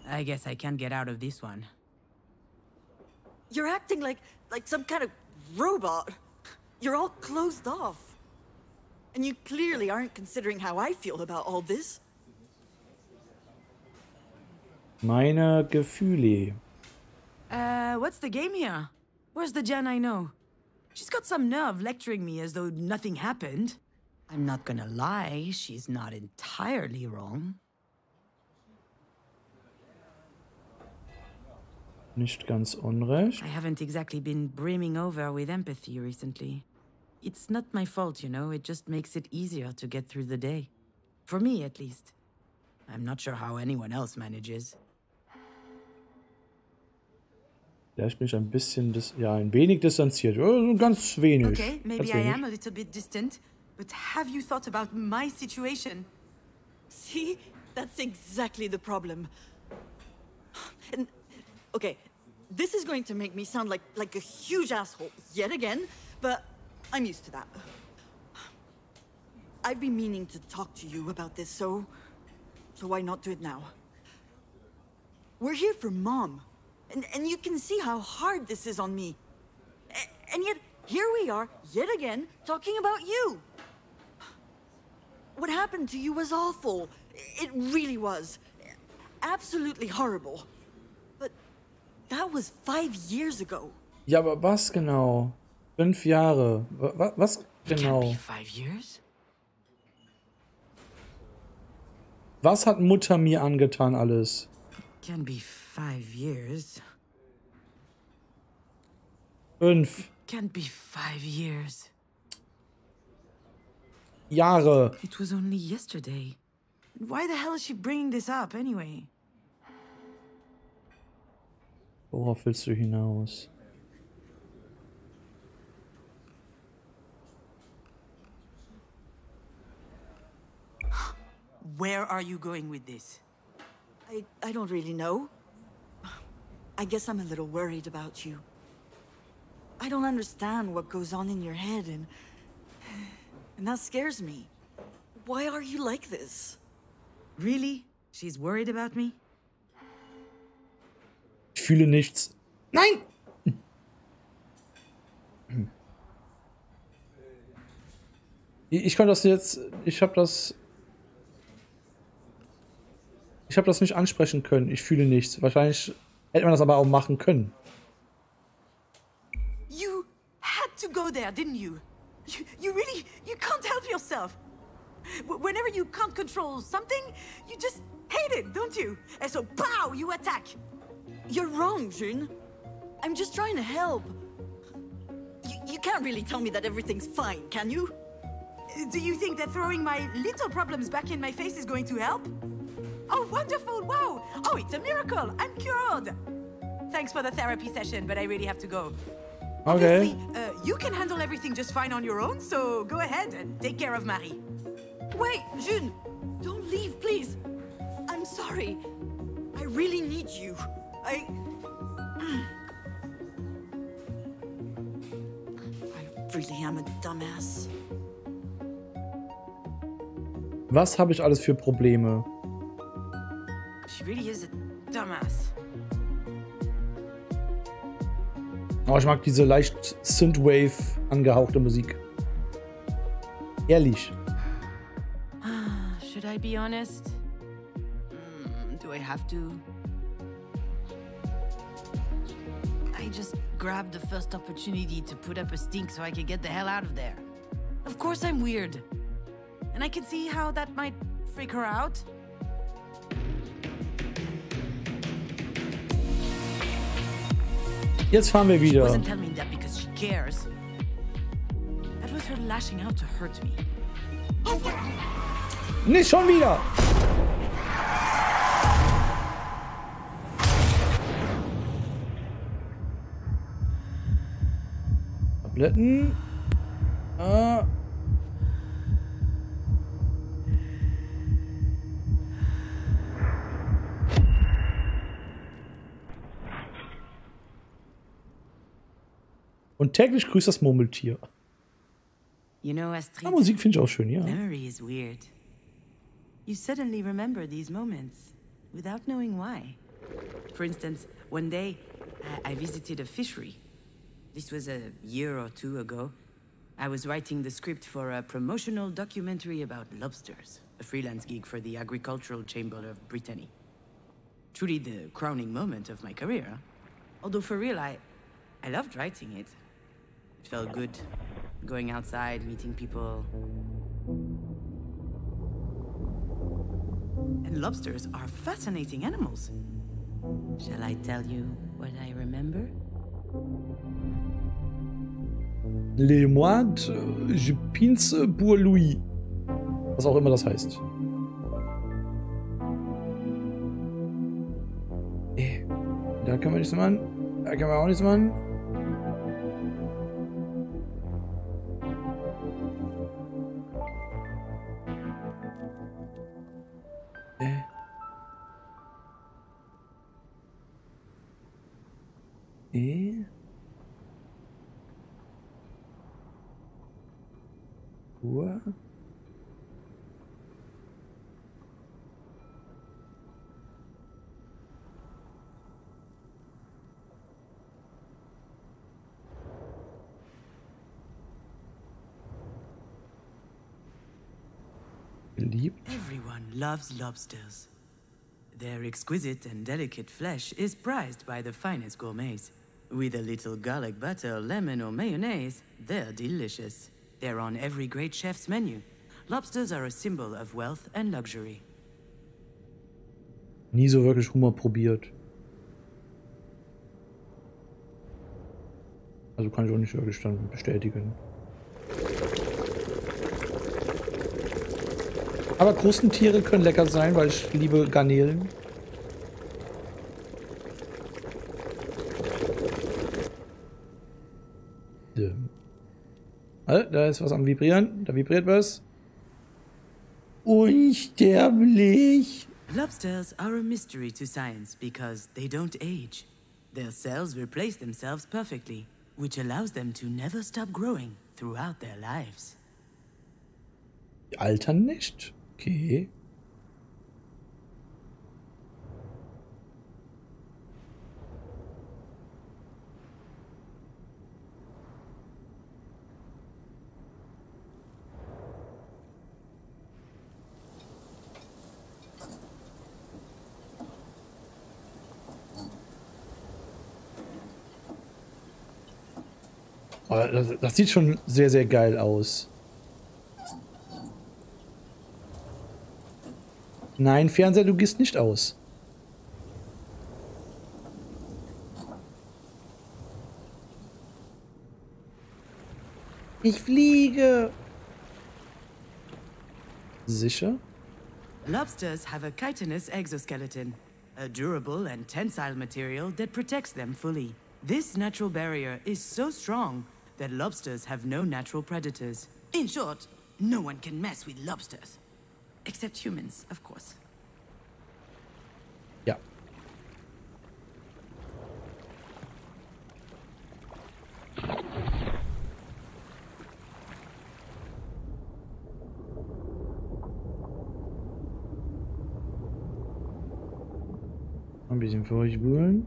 I guess I can't get out of this one. You're acting like some kind of robot. You're all closed off. And you clearly aren't considering how I feel about all this. Meine Gefühle. What's the game here? Where's the Jan I know? She's got some nerve lecturing me as though nothing happened. I'm not gonna lie, she's not entirely wrong. Nicht ganz unrecht. I haven't exactly been brimming over with empathy recently. It's not my fault, you know, it just makes it easier to get through the day. For me, at least. I'm not sure how anyone else manages. Vielleicht bin ich ein bisschen, ein wenig distanziert. Ganz wenig. Okay, maybe ganz I wenig. am a little bit distant, but have you thought about my situation? See? That's exactly the problem. And, okay, this is going to make me sound like a huge asshole yet again, but I'm used to that. I've been meaning to talk to you about this, so why not do it now? We're here for Mom, and you can see how hard this is on me. And yet, here we are, yet again, talking about you. What happened to you was awful. It really was. Absolutely horrible. But that was 5 years ago. Ja, aber was genau? 5 Jahre. Was genau? Can't be 5 years? Was hat Mutter mir angetan alles? Can be 5 years. 5 Can't be 5 years. Jahre. It was only yesterday. Why the hell is she bringing this up anyway? Worauf willst du hinaus? Where are you going with this? I don't really know. I guess I'm a little worried about you. I don't understand what goes on in your head, and that scares me. Why are you like this? Really? She's worried about me? Ich fühle nichts. Nein! Ich kann das jetzt. Ich habe das nicht ansprechen können. Ich fühle nichts. Wahrscheinlich hätte man das aber auch machen können. You had to go there, didn't you? You really, you can't help yourself. Whenever you can't control something, you just hate it, don't you? And so, pow, you attack. You're wrong, June. I'm just trying to help. You can't really tell me that everything's fine, can you? Do you think that throwing my little problems back in my face is going to help? Oh, wonderful, wow. Oh, it's a miracle, I'm cured. Thanks for the therapy session, but I really have to go. Okay. Obviously, you can handle everything just fine on your own, so go ahead and take care of Marie. Wait, June! Don't leave, please! I'm sorry. I really need you. I really am a dumbass. Was habe ich alles für Probleme? She really is a dumbass. Oh, ich mag diese leicht Synthwave angehauchte Musik. Ehrlich. Should I be honest? Do I have to? I just grabbed the first opportunity to put up a stink so I could get the hell out of there. Of course I'm weird. And I can see how that might freak her out. Jetzt fahren wir She wieder. wasn't telling me that because she cares. That was her lashing out to hurt me. Nicht schon wieder! Tabletten. Ah. Und täglich grüßt das Murmeltier. You know, Astrid, Ah, Musik finde ich auch schön, ja. memory is weird. You suddenly remember these moments without knowing why. For instance, one day I visited a fishery. This was a year or two ago. I was writing the script for a promotional documentary about lobsters, a freelance gig for the Agricultural Chamber of Brittany. Truly the crowning moment of my career. Although for real, I loved writing it. It felt good, going outside, meeting people. And lobsters are fascinating animals. Shall I tell you what I remember? Les moines, je pince pour Louis. Was auch immer das heißt. Da können wir nichts machen. Da können wir auch nichts machen. Uhr. Beliebt. Everyone loves lobsters. Their exquisite and delicate flesh is prized by the finest gourmets. With a little garlic butter, lemon, or mayonnaise, they're delicious. They're on every great chef's menu. Lobsters are a symbol of wealth and luxury. Nie so wirklich Hummer probiert. Also kann ich auch nicht wirklich dann bestätigen. Aber Krustentiere können lecker sein, weil ich liebe Garnelen. Da ist was am Vibrieren. Da vibriert was. Unsterblich. Lobsters are a mystery to science because they don't age. Their cells replace themselves perfectly, which allows them to never stop growing throughout their lives. Die altern nicht? Okay. Oh, das sieht schon sehr, sehr geil aus. Nein, Fernseher, du gehst nicht aus. Ich fliege. Sicher? Lobsters have a chitinous exoskeleton, a durable and tensile material that protects them fully. This natural barrier is so strong that lobsters have no natural predators. In short, no one can mess with lobsters. Except humans, of course. Ja. Ein bisschen vorspulen.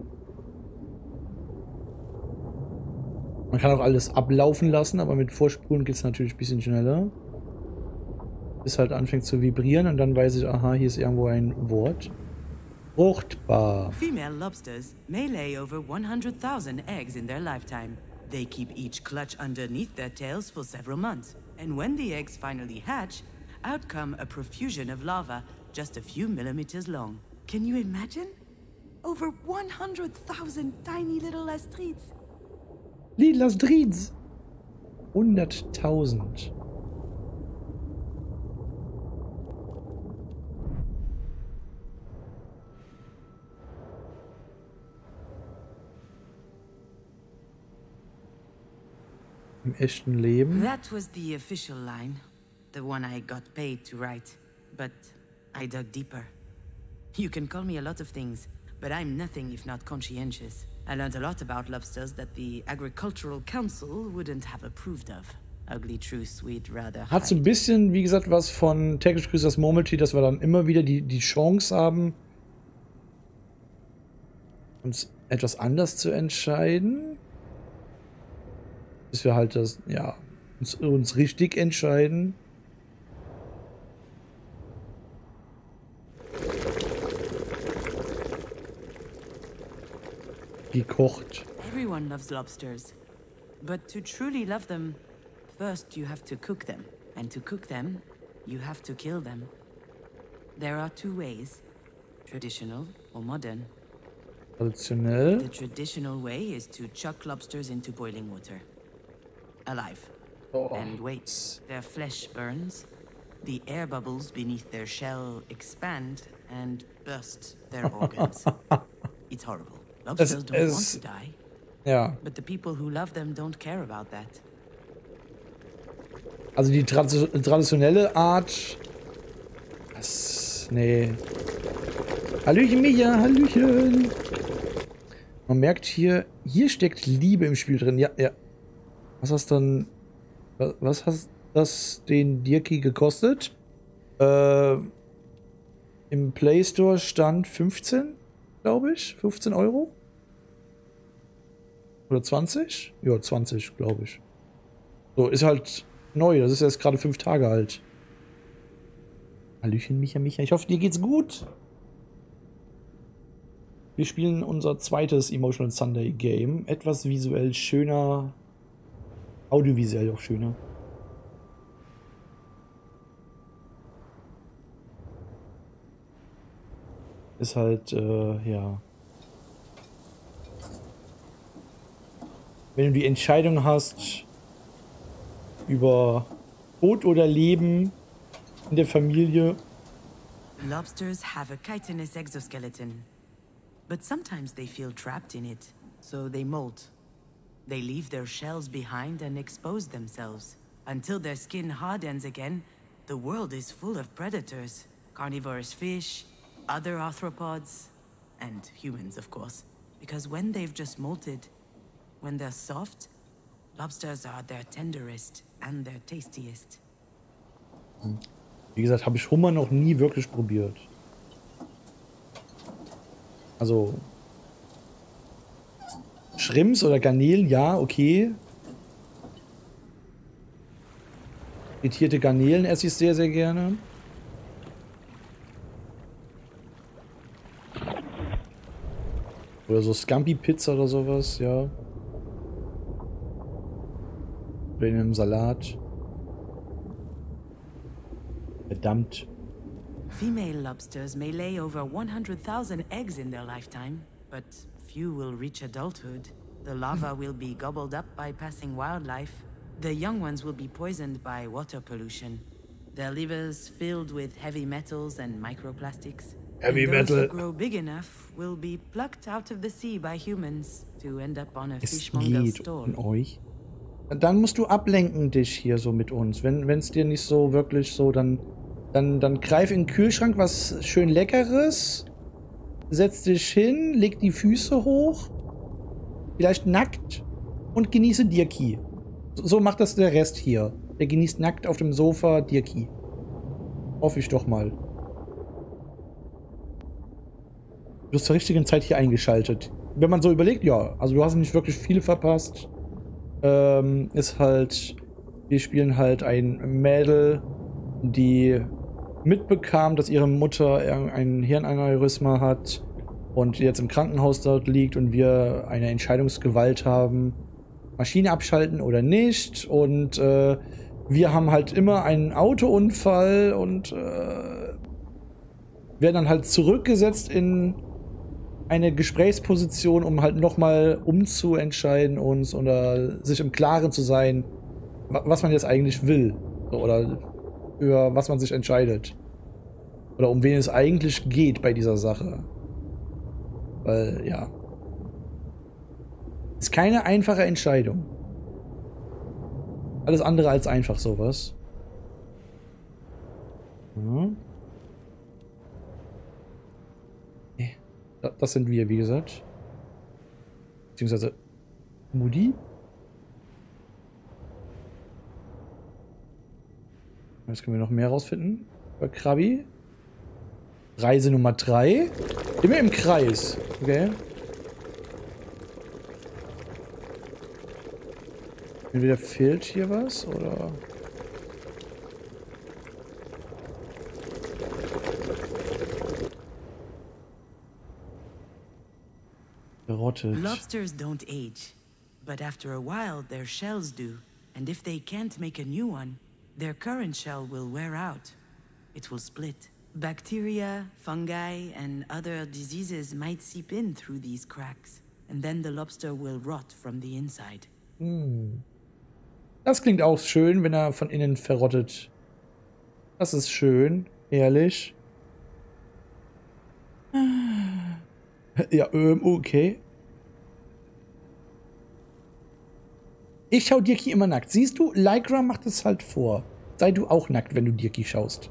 Man kann auch alles ablaufen lassen, aber mit Vorspulen geht es natürlich ein bisschen schneller. Bis halt anfängt zu vibrieren und dann weiß ich, aha, hier ist irgendwo ein Wort. Fruchtbar. Female lobsters may lay over 100,000 eggs in their lifetime. They keep each clutch underneath their tails for several months. And when the eggs finally hatch, out come a profusion of larvae just a few millimeters long. Can you imagine? Over 100,000 tiny little Astrids. Lidlas Drieds. 100.000. Im echten Leben. That was the official line. The one I got paid to write. But I dug deeper. You can call me a lot of things, but I'm nothing if not conscientious. I learned a lot about lobsters that the Agricultural Council wouldn't have approved of. Ugly truths we'd rather Hat so ein hide. bisschen, wie gesagt, was von täglich grüßt das Murmeltier, dass wir dann immer wieder die Chance haben, uns etwas anders zu entscheiden. Bis wir halt das, ja, uns richtig entscheiden. Gekocht. Everyone loves lobsters. But to truly love them, first you have to cook them. And to cook them, you have to kill them. There are two ways. Traditional or modern. Traditionell. The traditional way is to chuck lobsters into boiling water. Alive. Oh. And wait, their flesh burns. The air bubbles beneath their shell expand and burst their organs. It's horrible. Lobsters don't want to die. Ja. But the people who love them don't care about that. Also die traditionelle Art. Nee. Hallöchen, Mia, Hallöchen. Man merkt hier steckt Liebe im Spiel drin. Ja, ja. Was hast das den Dirki gekostet? Im Play Store stand 15, glaube ich. 15 Euro? Oder 20? Ja, 20, glaube ich. So, ist halt neu. Das ist erst gerade 5 Tage alt. Hallöchen, Micha. Ich hoffe, dir geht's gut. Wir spielen unser zweites Emotional Sunday Game. Etwas visuell schöner. Audiovisuell auch schöner. Ist halt, ja. Wenn du die Entscheidung hast über Tod oder Leben in der Familie. Lobsters have a chitinous exoskeleton. But sometimes they feel trapped in it, so they molt. They leave their shells behind and expose themselves. Until their skin hardens again, the world is full of predators. Carnivorous fish, other arthropods, and humans, of course. Because when they've just molted, when they're soft, lobsters are their tenderest and their tastiest. Wie gesagt, habe ich Hummer noch nie wirklich probiert. Also Shrimps oder Garnelen, ja, okay. Frittierte Garnelen esse ich sehr, sehr gerne. Oder so Scampi-Pizza oder sowas, ja. Oder in einem Salat. Verdammt. Female lobsters may lay over 100,000 eggs in their lifetime, but few will reach adulthood. The larvae will be gobbled up by passing wildlife. The young ones will be poisoned by water pollution. Their livers filled with heavy metals and microplastics. Heavy and those metal. who grow big enough will be plucked out of the sea by humans to end up on a Es fishmonger's geht stall. um euch. Dann musst du ablenken dich hier so mit uns. Wenn es dir nicht so wirklich so, dann greif in den Kühlschrank was schön Leckeres. Setz dich hin, leg die Füße hoch. Vielleicht nackt. Und genieße Dirki. So macht das der Rest hier. Der genießt nackt auf dem Sofa Dirki. Hoffe ich doch mal. Du hast zur richtigen Zeit hier eingeschaltet. Wenn man so überlegt, ja. Also du hast nicht wirklich viel verpasst. Ist halt... Wir spielen halt ein Mädel, die mitbekam, dass ihre Mutter ein Hirnaneurysma hat und jetzt im Krankenhaus dort liegt und wir eine Entscheidungsgewalt haben, Maschine abschalten oder nicht. Und wir haben halt immer einen Autounfall und werden dann halt zurückgesetzt in eine Gesprächsposition, um halt nochmal umzuentscheiden uns oder sich im Klaren zu sein, was man jetzt eigentlich will. So, oder über was man sich entscheidet. Oder um wen es eigentlich geht bei dieser Sache. Weil, ja. Ist keine einfache Entscheidung. Alles andere als einfach sowas. Mhm. Das sind wir, wie gesagt. Beziehungsweise Moody. Jetzt können wir noch mehr rausfinden. Bei Krabi. Reise Nummer 3. Immer im Kreis. Okay. Entweder fehlt hier was, oder... Verrottet. Lobsters don't age, but after a while their shells do, and if they can't make a new one, their current shell will wear out. It will split. Bacteria, fungi, and other diseases might seep in through these cracks, and then the lobster will rot from the inside. Das klingt auch schön, wenn er von innen verrottet. Das ist schön, ehrlich. Ja, okay. Ich schau Dirki immer nackt. Siehst du, Lycra macht es halt vor. Sei du auch nackt, wenn du Dirki schaust.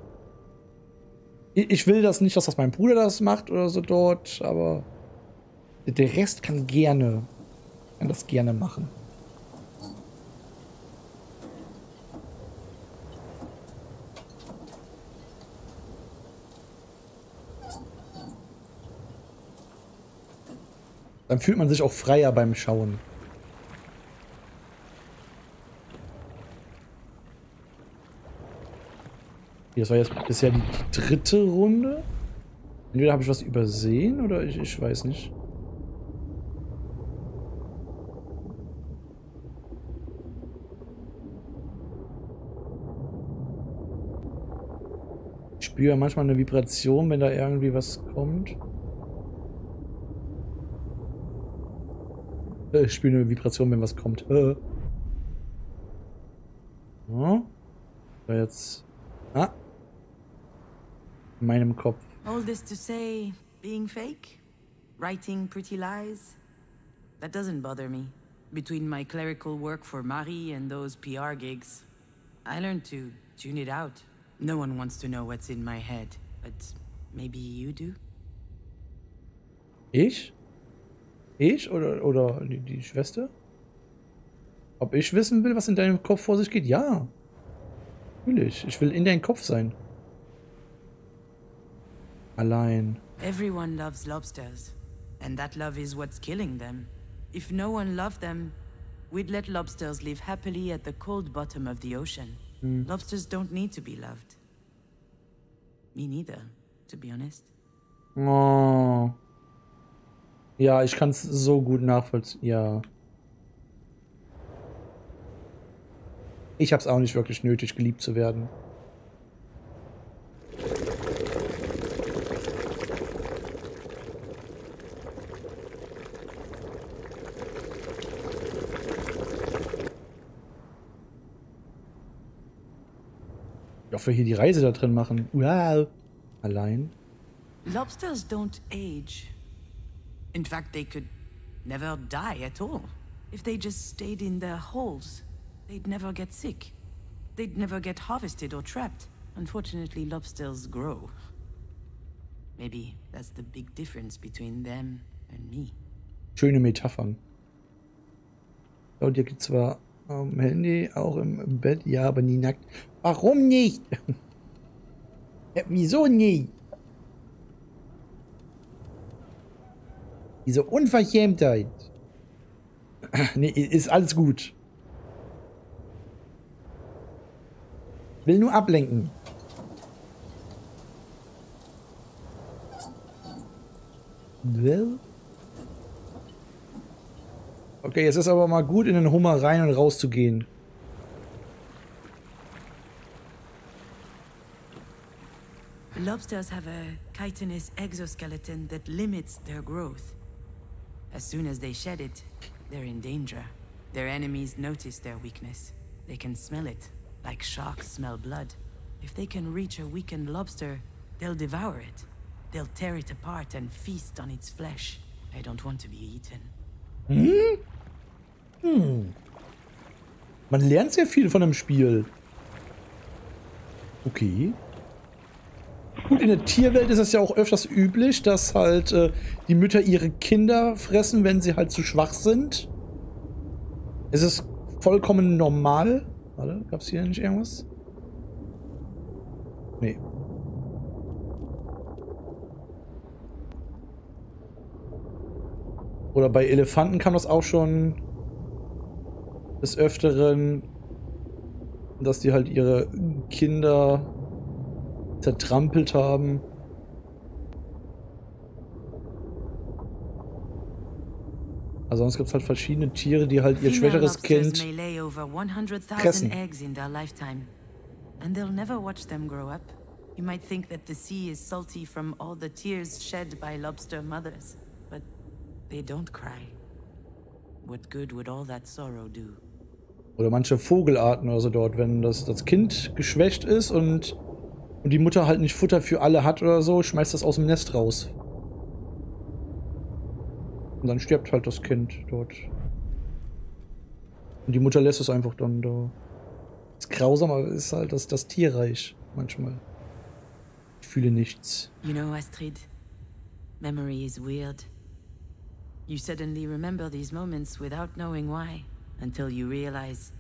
Ich will das nicht, dass mein Bruder das macht oder so dort, aber der Rest kann das gerne machen. Dann fühlt man sich auch freier beim Schauen. Das war jetzt bisher die dritte Runde. Entweder habe ich was übersehen oder ich weiß nicht. Ich spüre manchmal eine Vibration, wenn da irgendwie was kommt. Ich spüre eine Vibration, wenn was kommt. Ja. Jetzt. In meinem Kopf. All this to say, being fake? Writing pretty lies? That doesn't bother me. Between my clerical work for Marie and those PR gigs, I learned to tune it out. No one wants to know what's in my head, but maybe you do? Ich? Ich oder die Schwester? Ob ich wissen will, was in deinem Kopf vor sich geht? Ja. Natürlich. Ich will in deinem Kopf sein. Allein. Everyone loves lobsters, and that love is what's killing them. If no one loved them, we'd let lobsters live happily at the cold bottom of the ocean. Lobsters don't need to be loved. Me neither, to be honest. Oh. Ja, ich kann es so gut nachvollziehen. Ja. Ich hab's auch nicht wirklich nötig, geliebt zu werden. Ich hoffe, hier die Reise da drin machen. Wow. Allein. Lobsters don't age. In fact, they could never die at all. If they just stayed in their holes, they'd never get sick. They'd never get harvested or trapped. Unfortunately, lobsters grow. Maybe that's the big difference between them and me. Schöne Metaphern. Claudia geht zwar am Handy, auch im Bett, ja, aber nie nackt. Warum nicht? Ja, wieso nicht? Diese Unverschämtheit. Nee, ist alles gut. Will nur ablenken. Will? Okay, jetzt ist aber mal gut, in den Hummer rein und raus zu gehen. Lobsters have a chitinous exoskeleton that limits their growth. As soon as they shed it, they're in danger. Their enemies notice their weakness. They can smell it, like sharks smell blood. If they can reach a weakened lobster, they'll devour it. They'll tear it apart and feast on its flesh. I don't want to be eaten. Man lernt sehr viel von dem Spiel. Okay. Gut, in der Tierwelt ist es ja auch öfters üblich, dass halt die Mütter ihre Kinder fressen, wenn sie halt zu schwach sind. Es ist vollkommen normal. Warte, gab's hier nicht irgendwas? Nee. Oder bei Elefanten kam das auch schon des Öfteren, dass die halt ihre Kinder zertrampelt haben. Also sonst gibt es halt verschiedene Tiere, die halt ihr schwächeres Kind fressen. And they'll never watch them grow up. You might think that the sea is salty from all the tears shed by lobster mothers, but they don't cry. What good would all that sorrow do? Oder manche Vogelarten oder so dort, wenn das Kind geschwächt ist und die Mutter halt nicht Futter für alle hat oder so, schmeißt das aus dem Nest raus. Und dann stirbt halt das Kind dort. Und die Mutter lässt es einfach dann da. Das ist grausam, aber ist halt das Tierreich manchmal. Ich fühle nichts. You know, Astrid, memory is weird. You suddenly remember these moments without knowing why, until you realize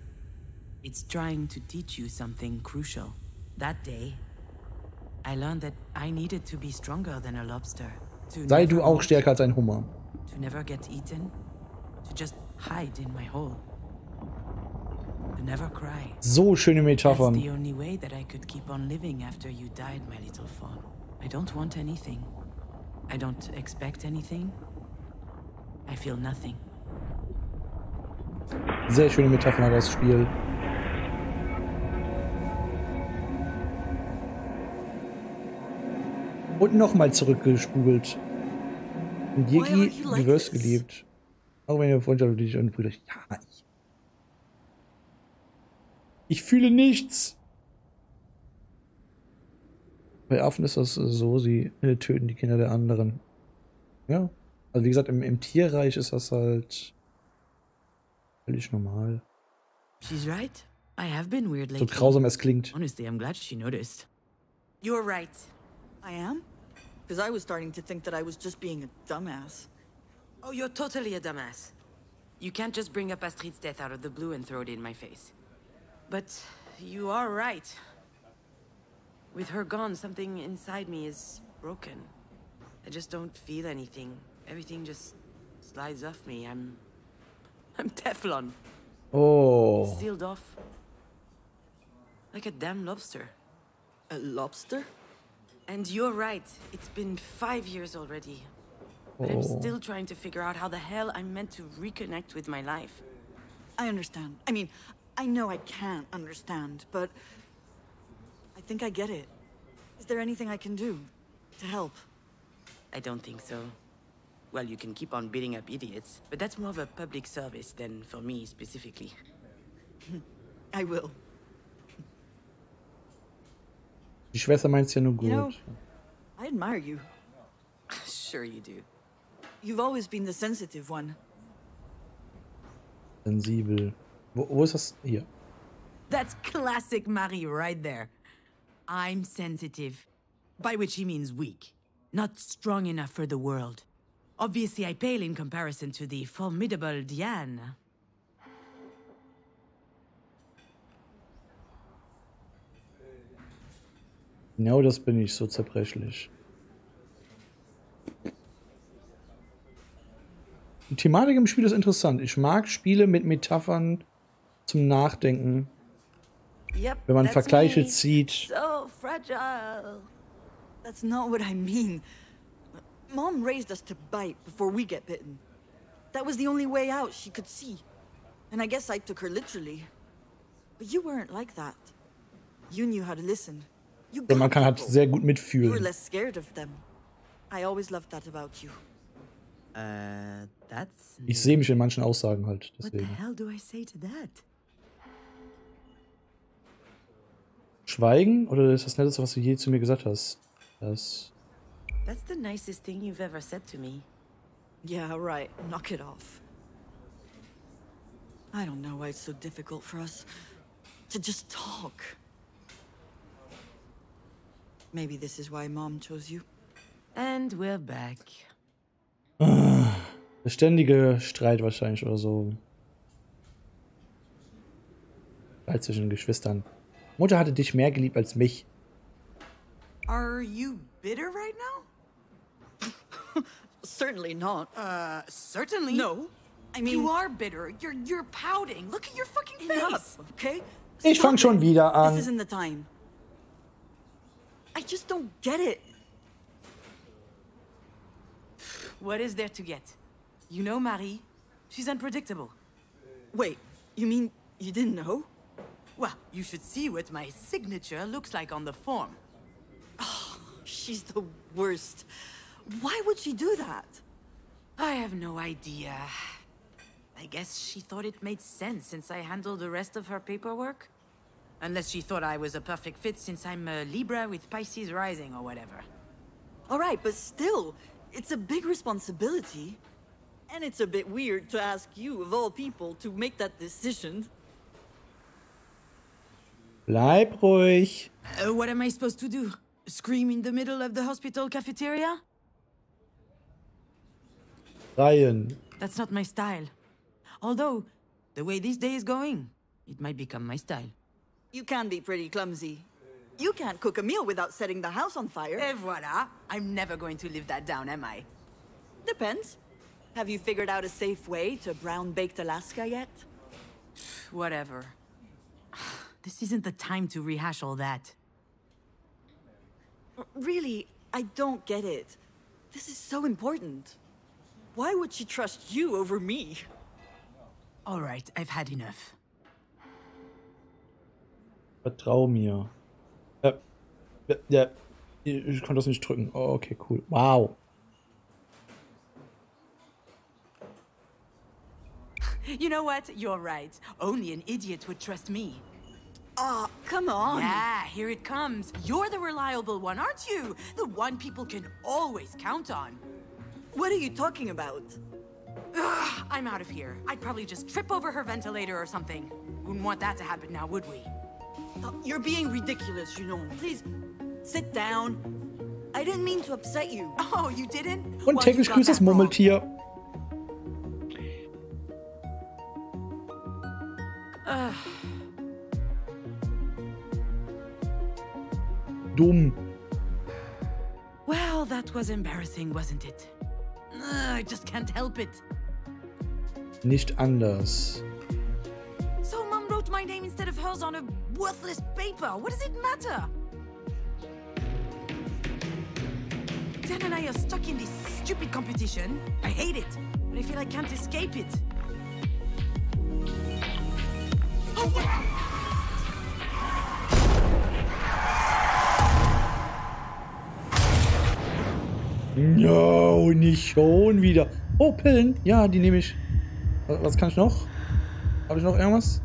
it's trying to teach you something crucial. That day, I learned that I needed to be stronger than a lobster. Sei du auch stärker als ein Hummer. To never get eaten, to just hide in my hole. To never cry. So schöne Metaphern. That's the only way that I could keep on living after you died, my little fawn. I don't want anything. I don't expect anything. I feel nothing. Sehr schöne Metaphern hat das Spiel. Und nochmal zurückgespult. Und Jegi, du wirst geliebt. Auch wenn ihr Freundschaft dich und Brüder. Ja, ich fühle nichts. Bei Affen ist das so, sie töten die Kinder der anderen. Ja. Also wie gesagt, im Tierreich ist das halt völlig normal. She's right. I have been weird lately. So grausam es klingt. Honestly, I'm glad she noticed. You're right. I am? Because I was starting to think that I was just being a dumbass. Oh, you're totally a dumbass. You can't just bring up Astrid's death out of the blue and throw it in my face. But you are right. With her gone, something inside me is broken. I just don't feel anything. Everything just slides off me. I'm Teflon. Oh. Sealed off. Like a damn lobster. A lobster? And you're right. It's been 5 years already. But I'm still trying to figure out how the hell I'm meant to reconnect with my life. I understand. I mean, I know I can't understand, but I think I get it. Is there anything I can do to help? I don't think so. Well, you can keep on beating up idiots, but that's more of a public service than for me specifically. I will. Die Schwester meint's ja nur gut. You know, I admire you. Sure you do. You've always been the sensitive one. Sensibel. Wo ist das? Hier. That's classic Marie right there. I'm sensitive. By which he means weak. Not strong enough for the world. Obviously, I pale in comparison to the formidable Diane. Genau das bin ich, so zerbrechlich. Die Thematik im Spiel ist interessant. Ich mag Spiele mit Metaphern zum Nachdenken. Yep, Wenn man that's Vergleiche me. zieht. So fragile. That's not what I mean. Mom raised us to bite before we get bitten. That was the only way out she could see. And I guess I took her literally. But you weren't like that. You knew how to listen. You Und man got kann halt people. sehr gut You were mitfühlen. less scared of them. I always loved that about you. That's... Ich sehe mich in manchen Aussagen halt, What the deswegen. hell do I say to that? Schweigen? Oder ist das Netteste, was du je zu mir gesagt hast? Das... That's the nicest thing you've ever said to me. Yeah, right. Knock it off. I don't know why it's so difficult for us to just talk. Maybe this is why Mom chose you. And we're back. Der ständige Streit wahrscheinlich oder so. Streit zwischen Geschwistern. Mutter hatte dich mehr geliebt als mich. Are you bitter right now? Certainly not. Certainly. No. I mean, You are bitter. You're pouting. Look at your fucking face. enough, okay? Ich Stop fang schon it. wieder an. This isn't the time. I just don't get it. What is there to get? You know Marie? She's unpredictable. Wait, you mean you didn't know? Well, you should see what my signature looks like on the form. She's the worst. Why would she do that? I have no idea. I guess she thought it made sense since I handled the rest of her paperwork. Unless she thought I was a perfect fit since I'm a Libra with Pisces rising or whatever. All right, but still, it's a big responsibility. And it's a bit weird to ask you, of all people, to make that decision. Bleib ruhig. What am I supposed to do? Scream in the middle of the hospital cafeteria? Reihen. That's not my style. Although, the way this day is going, it might become my style. You can be pretty clumsy. You can't cook a meal without setting the house on fire. Et voilà! I'm never going to live that down, am I? Depends. Have you figured out a safe way to brown-baked Alaska yet? Whatever. This isn't the time to rehash all that. Really, I don't get it. This is so important. Why would she trust you over me? All right, I've had enough. Vertrau mir. Ja, ich konnte das nicht drücken. Oh, okay, cool. Wow. You know what? You're right. Only an idiot would trust me. Aw, come on. Yeah, here it comes. You're the reliable one, aren't you? The one people can always count on. What are you talking about? Ugh, I'm out of here. I'd probably just trip over her ventilator or something. Wouldn't want that to happen now, would we? You're being ridiculous, Junon. Please, sit down. I didn't mean to upset you. Oh, you didn't? Und Well, täglich you got grüßt das that wrong. Murmeltier. Dumm. Well, that was embarrassing, wasn't it? I just can't help it. Nicht anders. So Mom wrote my name instead of hers on a worthless paper. What does it matter? Dan and I are stuck in this stupid competition. I hate it, but I feel I can't escape it. No, nicht schon wieder. Oh, Pillen. Ja, die nehme ich. Was kann ich noch? Habe ich noch irgendwas?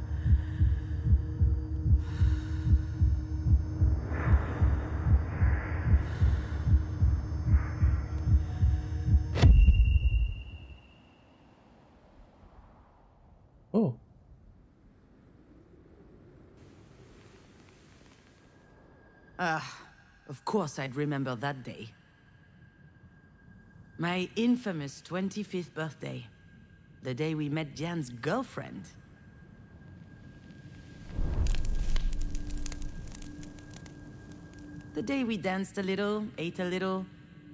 Oh. Of course I'd remember that day. My infamous 25th birthday. The day we met Jan's girlfriend. The day we danced a little, ate a little,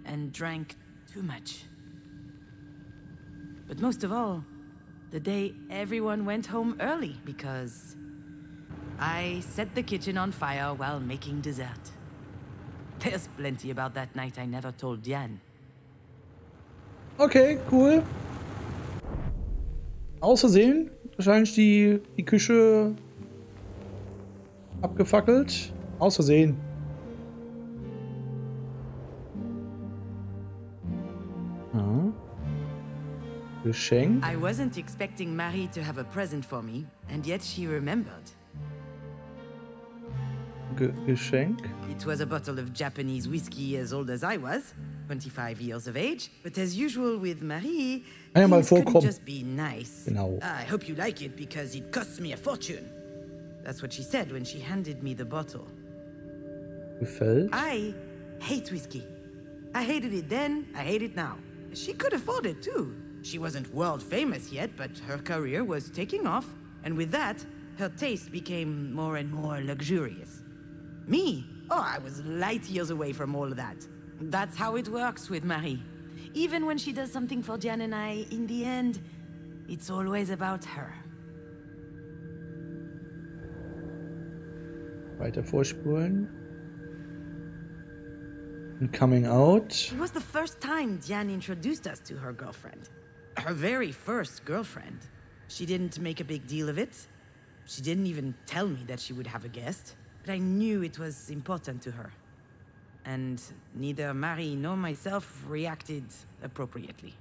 and drank too much. But most of all, the day everyone went home early because I set the kitchen on fire while making dessert. There's plenty about that night I never told Jan. Okay, cool. Aus Versehen wahrscheinlich die Küche abgefackelt. Aus Versehen. Geschenk. I wasn't expecting Marie to have a present for me, and yet she remembered. Geschenk. It was a bottle of Japanese whiskey as old as I was, 25 years of age. But as usual with Marie, Kann ja mal things couldn't vorkommen. just be nice. Genau. I hope you like it because it costs me a fortune. That's what she said when she handed me the bottle. Gefällt. I hate whiskey. I hated it then, I hate it now. She could afford it too. She wasn't world famous yet, but her career was taking off, and with that, her taste became more and more luxurious. Me? Oh, I was light years away from all of that. That's how it works with Marie. Even when she does something for Jan and I, in the end, it's always about her. Weiter vorspulen. And coming out. It was the first time Jan introduced us to her girlfriend. Her very first girlfriend. She didn't make a big deal of it. She didn't even tell me that she would have a guest. But I knew it was important to her. And neither Marie nor myself reacted appropriately.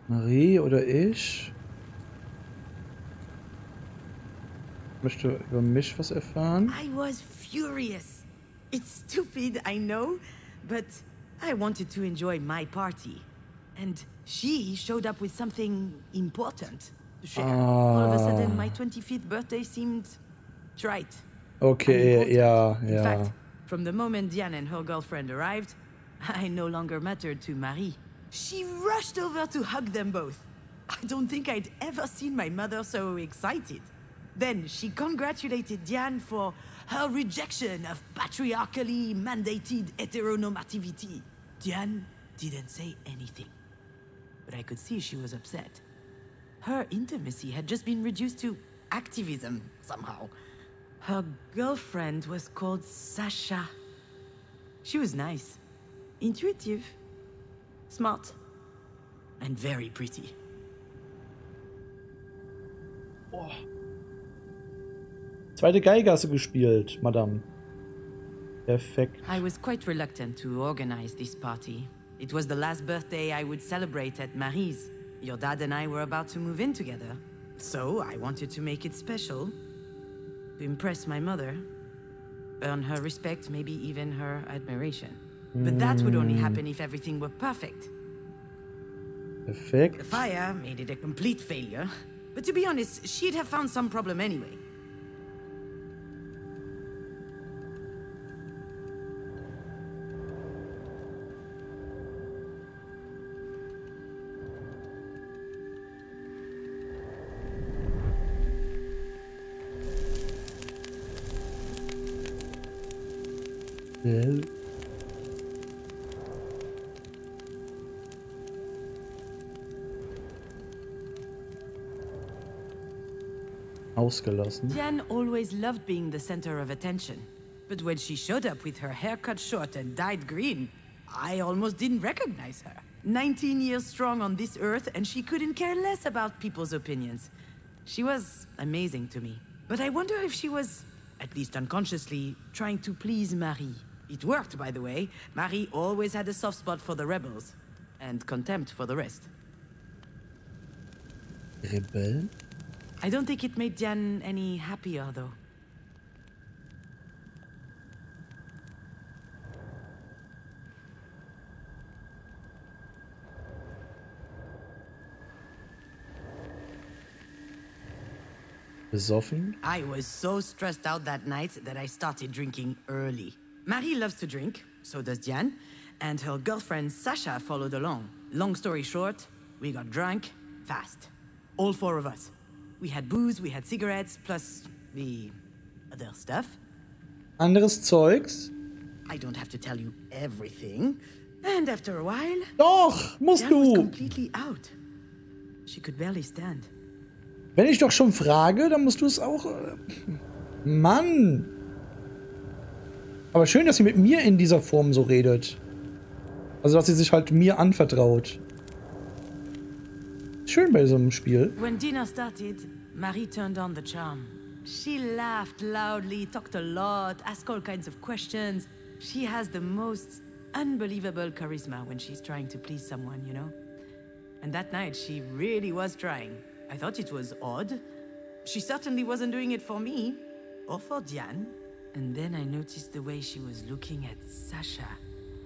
Marie oder ich? Möchte über mich was erfahren? I was furious. It's stupid, I know, but I wanted to enjoy my party. And she showed up with something important to share. All of a sudden, my 25th birthday seemed trite. Okay, ja, In ja. fact, from the moment Diane and her girlfriend arrived, I no longer mattered to Marie. She rushed over to hug them both. I don't think I'd ever seen my mother so excited. Then she congratulated Diane for her rejection of patriarchally mandated heteronormativity. Diane didn't say anything, but I could see she was upset. Her intimacy had just been reduced to activism somehow. Her girlfriend was called Sasha. She was nice, intuitive, smart, and very pretty. Boah. Zweite Geige hast du gespielt, Madame. Perfekt. I was quite reluctant to organize this party. It was the last birthday I would celebrate at Marie's. Your dad and I were about to move in together. So I wanted to make it special. To impress my mother, earn her respect, maybe even her admiration. But that would only happen if everything were perfect. Perfekt. The fire made it a complete failure, but to be honest, she'd have found some problem anyway. Ausgelassen. Jan always loved being the center of attention. But when she showed up with her hair cut short and dyed green, I almost didn't recognize her. 19 years strong on this earth, and she couldn't care less about people's opinions. She was amazing to me. But I wonder if she was, at least unconsciously, trying to please Marie. It worked, by the way. Marie always had a soft spot for the rebels, and contempt for the rest. Rebell? I don't think it made Jan any happier, though. Besoffen? I was so stressed out that night that I started drinking early. Marie loves to drink, so does Jan, and her girlfriend Sasha followed along. Long story short, we got drunk fast. All four of us. We had booze, we had cigarettes, plus the other stuff. Anderes Zeugs? I don't have to tell you everything. And after a while, Doch, musst Jan was du. completely out. She could barely stand. Wenn ich doch schon frage, dann musst du es auch... Mann! Aber schön, dass sie mit mir in dieser Form so redet. Also, dass sie sich halt mir anvertraut. Schön bei so einem Spiel. When dinner started, Marie turned on the charm. She laughed loudly, talked a lot, asked all kinds of questions. She has the most unbelievable charisma when she's trying to please someone, you know? And that night, she really was trying. I thought it was odd. She certainly wasn't doing it for me, or for Diane. And then I noticed the way she was looking at Sasha.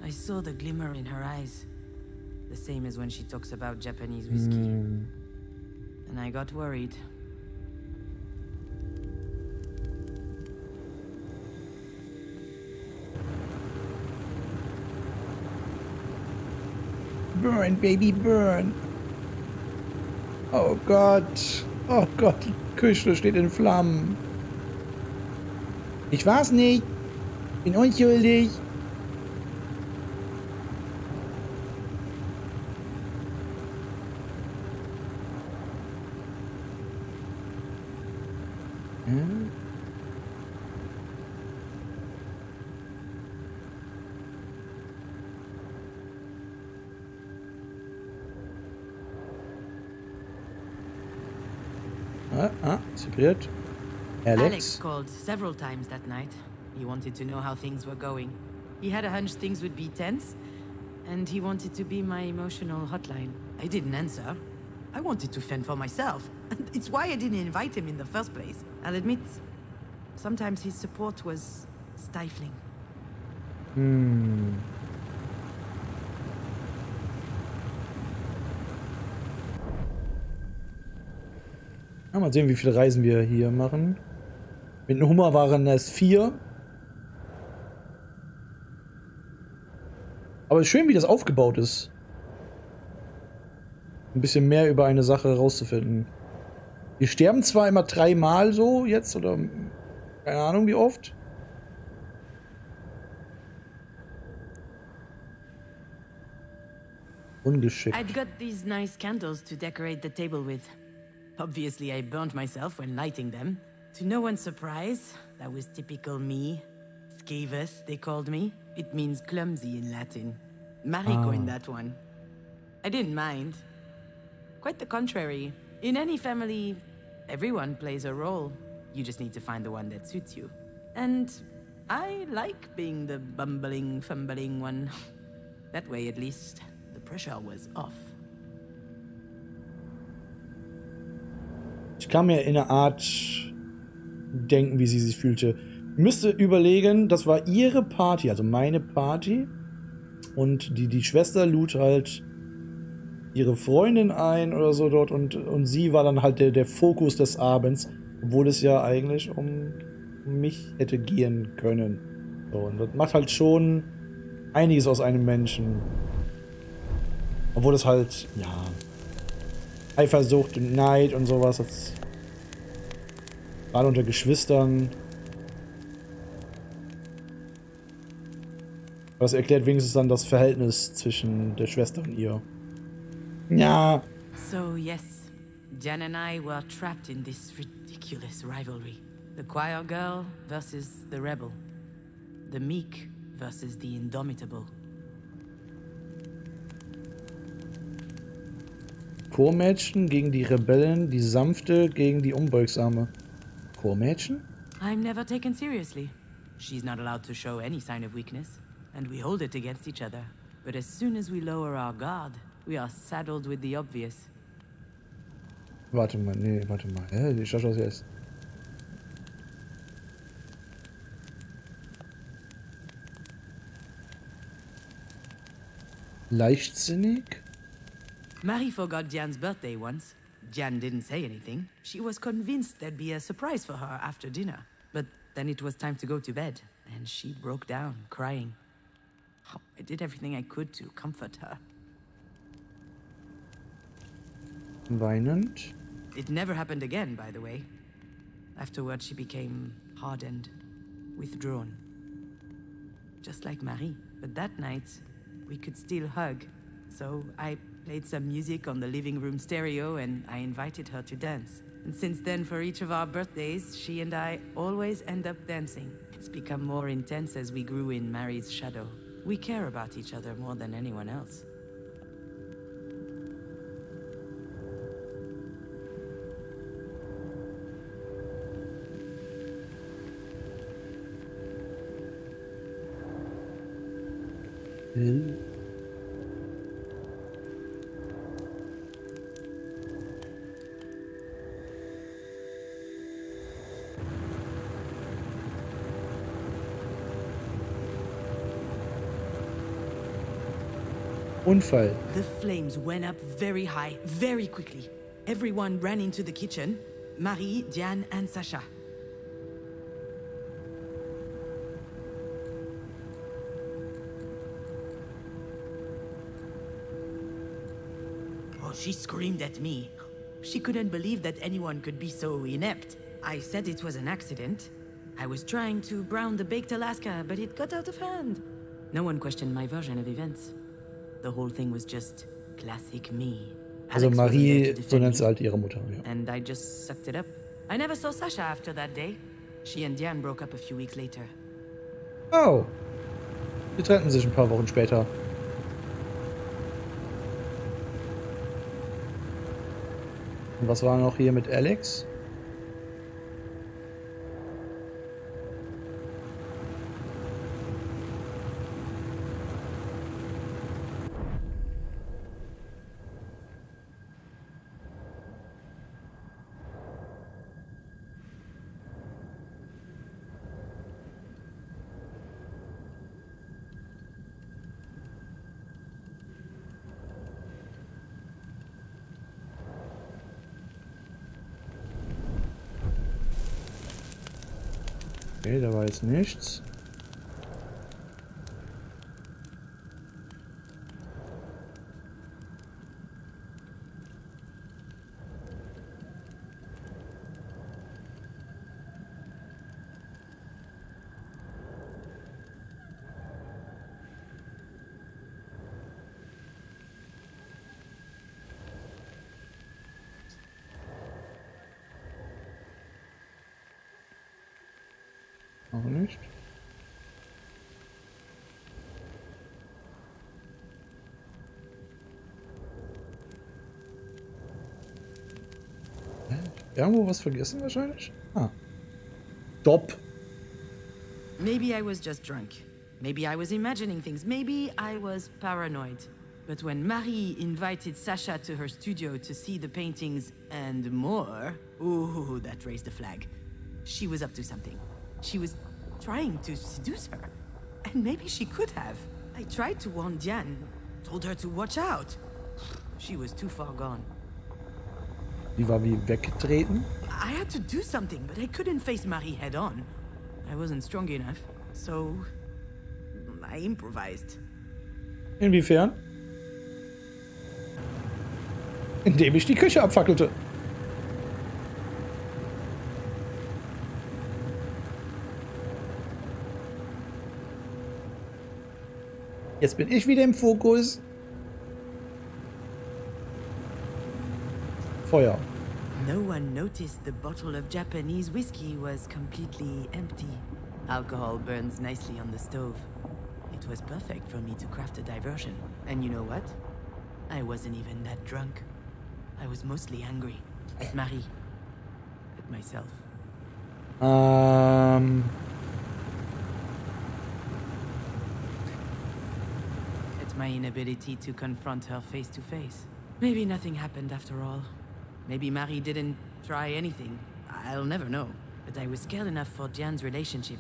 I saw the glimmer in her eyes. The same as when she talks about Japanese whiskey. And I got worried. Burn, Baby, burn. Oh Gott. Oh Gott, die Küche steht in Flammen. Ich war's nicht. Bin unschuldig. Hm? Secret. Alex called several times that night. He wanted to know how things were going. He had a hunch things would be tense, and he wanted to be my emotional hotline. I didn't answer. I wanted to fend for myself. It's why I didn't invite him in the first place. I'll admit, sometimes his support was stifling. Ja, mal sehen, wie viele Reisen wir hier machen. Mit dem Hummer waren es 4. Aber es ist schön, wie das aufgebaut ist. Ein bisschen mehr über eine Sache herauszufinden. Wir sterben zwar immer 3-mal so jetzt, oder keine Ahnung wie oft. Ungeschickt. I'd got these nice candles to decorate the table with. Obviously, I burned myself when lighting them. To no one's surprise, that was typical me. Scaevus, they called me. It means clumsy in Latin. Marie coined that one. I didn't mind. Quite the contrary. In any family, everyone plays a role. You just need to find the one that suits you. And I like being the bumbling, fumbling one. That way, at least, the pressure was off. Ich kann mir in einer Art denken, wie sie sich fühlte. Ich müsste überlegen, das war ihre Party, also meine Party. Und die Schwester lud halt ihre Freundin ein oder so dort. Und sie war dann halt der Fokus des Abends. Obwohl es ja eigentlich um mich hätte gehen können. So, und das macht halt schon einiges aus einem Menschen. Obwohl es halt, ja, Eifersucht und Neid und sowas. Das, gerade unter Geschwistern. Das erklärt wenigstens dann das Verhältnis zwischen der Schwester und ihr. Ja. So yes, Jan and I were trapped in this ridiculous rivalry. The choir girl versus the rebel. The meek versus the indomitable. Chormädchen gegen die Rebellen, die sanfte gegen die unbeugsame. Chormädchen? I'm never taken seriously. She's not allowed to show any sign of weakness, and we hold it against each other. But as soon as we lower our guard, we are saddled with the obvious. Warte mal, nee, warte mal. Hä? Ich schau das jetzt. Leichtsinnig? Marie forgot Jan's birthday once. Jan didn't say anything. She was convinced there'd be a surprise for her after dinner. But then it was time to go to bed, and she broke down, crying. Oh, I did everything I could to comfort her. Weinend? It never happened again, by the way. Afterward, she became hardened, withdrawn. Just like Marie. But that night, we could still hug. So I played some music on the living room stereo and I invited her to dance. And since then, for each of our birthdays, she and I always end up dancing. It's become more intense as we grew in Marie's shadow. We care about each other more than anyone else. Unfall. The flames went up very high, very quickly. Everyone ran into the kitchen. Marie, Diane, and Sasha. Oh, she screamed at me. She couldn't believe that anyone could be so inept. I said it was an accident. I was trying to brown the baked Alaska, but it got out of hand. No one questioned my version of events. The whole thing was just classic me. Also Alex wasn't there Marie, to defend so nennt sie me, halt ihre Mutter. Ja. and I just sucked it up. I never saw Sasha after that day. She and Diane broke up a few weeks later. Oh. Sie trennten sich ein paar Wochen später. Und was war noch hier mit Alex? Okay, da war jetzt nichts. Auch nicht. Irgendwo was vergessen wahrscheinlich? Ah. Stopp. Maybe I was just drunk. Maybe I was imagining things. Maybe I was paranoid. But when Marie invited Sasha to her studio to see the paintings and more, ooh, that raised a flag. She was up to something. She was trying to seduce her. And maybe she could have. I tried to warn Diane, told her to watch out. She was too far gone. Die war wie weggetreten. I had to do something, but I couldn't face Marie head on. I wasn't strong enough, so I improvised. Inwiefern? Indem ich die Küche abfackelte. Jetzt bin ich wieder im Fokus. Feuer. No one noticed the bottle of Japanese whiskey was completely empty. Alcohol burns nicely on the stove. It was perfect for me to craft a diversion. And you know what? I wasn't even that drunk. I was mostly angry. At Marie. At myself. At my inability to confront her face to face. Maybe nothing happened after all. Maybe Marie didn't try anything. I'll never know. But I was scared enough for Diane's relationship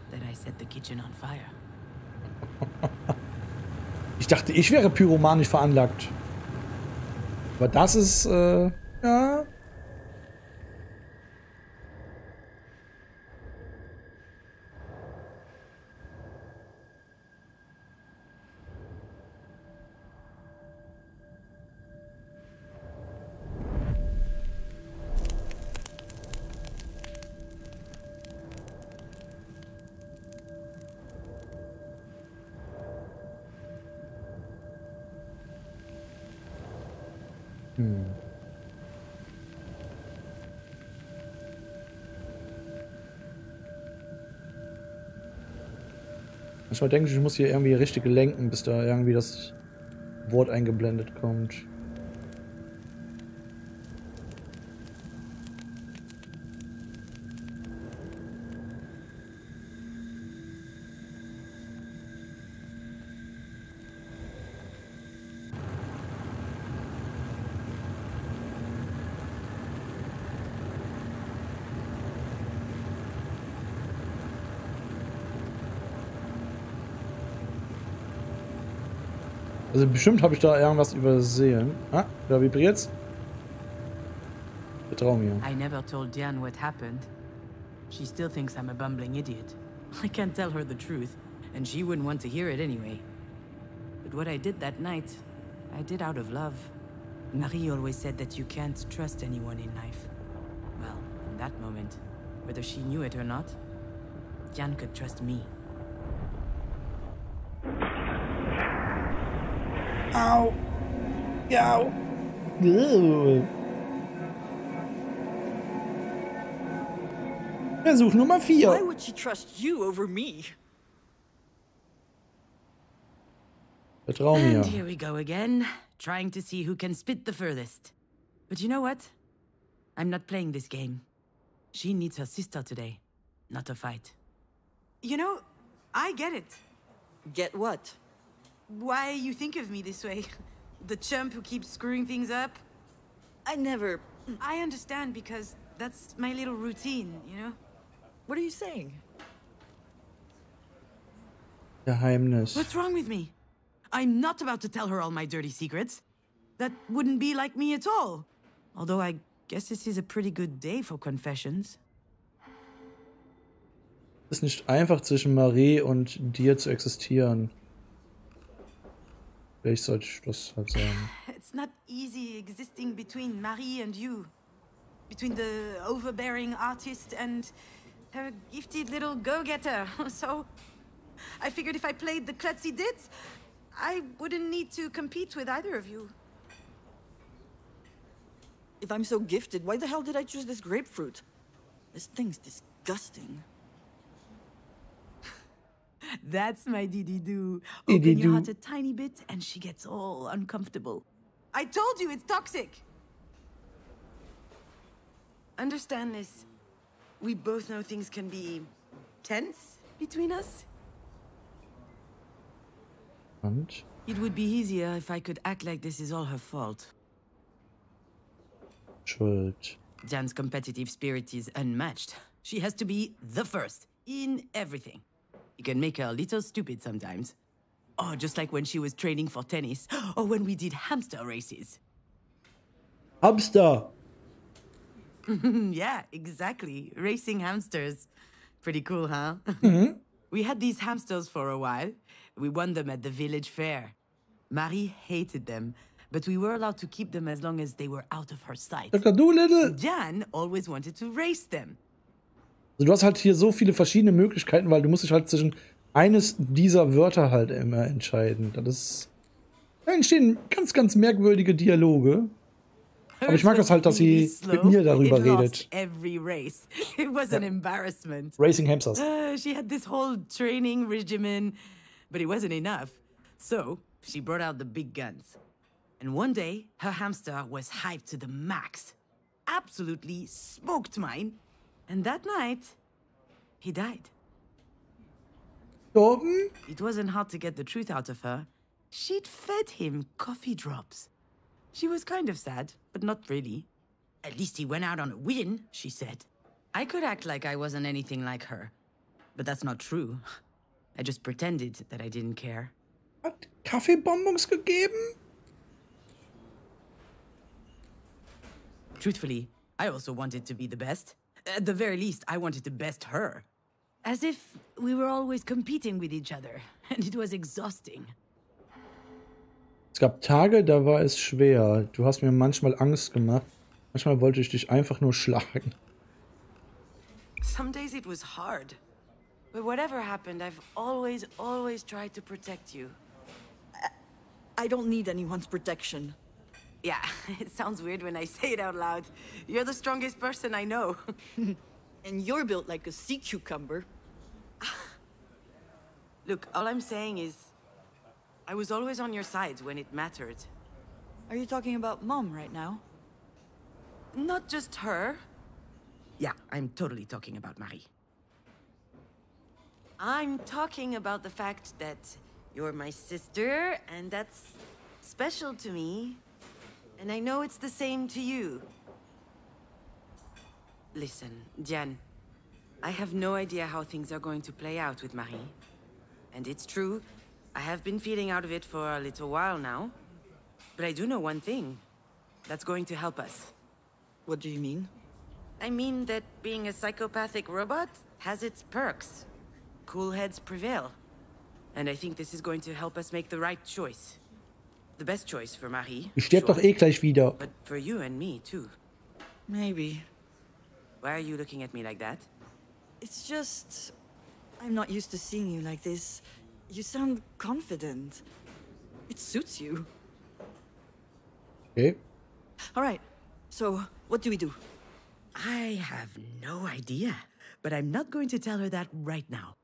that I set the kitchen on fire. Ich dachte, ich wäre pyromanisch veranlagt. Aber das ist, ja. Manchmal denke ich muss hier irgendwie richtig lenken, bis da irgendwie das Wort eingeblendet kommt. Also bestimmt habe ich da irgendwas übersehen. Ah, da vibriert's. Vertrau mir. I never told Diane what happened. She still thinks I'm a bumbling idiot. I can't tell her the truth, and she wouldn't want to hear it anyway. But what I did that night, I did out of love. Marie always said that you can't trust anyone in life. Well, in that moment, whether she knew it or not, Diane could trust me. Au! Ja! Versuch Nummer 4. Why would she trust you over me? Vertrau mir. And here we go again, trying to see who can spit the furthest. But you know what? I'm not playing this game. She needs her sister today, not a fight. You know, I get it. Get what? Why you think of me this way. The chump who keeps screwing things up. I never... I understand because that's my little routine, you know? What are you saying? Geheimnis. What's wrong with me? I'm not about to tell her all my dirty secrets. That wouldn't be like me at all. Although I guess this is a pretty good day for confessions. Es ist nicht einfach zwischen Marie und dir zu existieren. Vielleicht sollte ich das halt sagen. It's not easy existing between Marie and you. Between the overbearing artist and her gifted little go-getter. So I figured if I played the klutzy ditz, I wouldn't need to compete with either of you. If I'm so gifted, why the hell did I choose this grapefruit? This thing's disgusting. That's my Didi-Doo. Didi-Doo. Open your heart a tiny bit and she gets all uncomfortable. I told you it's toxic. Understand this. We both know things can be tense between us. Und? It would be easier if I could act like this is all her fault. Schuld. Jan's competitive spirit is unmatched. She has to be the first in everything. You can make her a little stupid sometimes. Oh, just like when she was training for tennis, or when we did hamster races. Hamster! Yeah, exactly. Racing hamsters. Pretty cool, huh? We had these hamsters for a while. We won them at the village fair. Marie hated them, but we were allowed to keep them as long as they were out of her sight. Dr. Doolittle! Jan always wanted to race them. Also du hast halt hier so viele verschiedene Möglichkeiten, weil du musst dich halt zwischen eines dieser Wörter halt immer entscheiden. Das ist... Da entstehen ganz, ganz merkwürdige Dialoge. Aber ich mag das halt, dass sie mit mir darüber redet. Every race. It was an embarrassment. Racing Hamsters. She had this whole training regimen, but it wasn't enough. So she brought out the big guns. And one day, her hamster was hyped to the max. Absolutely smoked mine. And that night, he died. Torben? It wasn't hard to get the truth out of her. She'd fed him coffee drops. She was kind of sad, but not really. At least he went out on a win, she said. I could act like I wasn't anything like her. But that's not true. I just pretended that I didn't care. Hat Kaffeebonbons gegeben? Truthfully, I also wanted to be the best. At the very least, I wanted to best her. As if we were always competing with each other, and it was exhausting. Es gab Tage, da war es schwer. Du hast mir manchmal Angst gemacht. Manchmal wollte ich dich einfach nur schlagen. Some days it was hard. But whatever happened, I've always tried to protect you. I don't need anyone's protection. Yeah, it sounds weird when I say it out loud. You're the strongest person I know. And you're built like a sea cucumber. Look, all I'm saying is, I was always on your side when it mattered. Are you talking about Mom right now? Not just her. Yeah, I'm totally talking about Marie. I'm talking about the fact that you're my sister, and that's special to me. And I know it's the same to you. Listen, Diane, I have no idea how things are going to play out with Marie. And it's true, I have been feeling out of it for a little while now. But I do know one thing that's going to help us. What do you mean? I mean that being a psychopathic robot has its perks. Cool heads prevail. And I think this is going to help us make the right choice. The best choice for Marie. Ich sterb doch eh gleich wieder. But for you and me, too. Maybe. Why are you looking at me like that? It's just... I'm not used to seeing you like this. You sound confident. It suits you. Okay. All right. So, what do we do? I have no idea. But I'm not going to tell her that right now.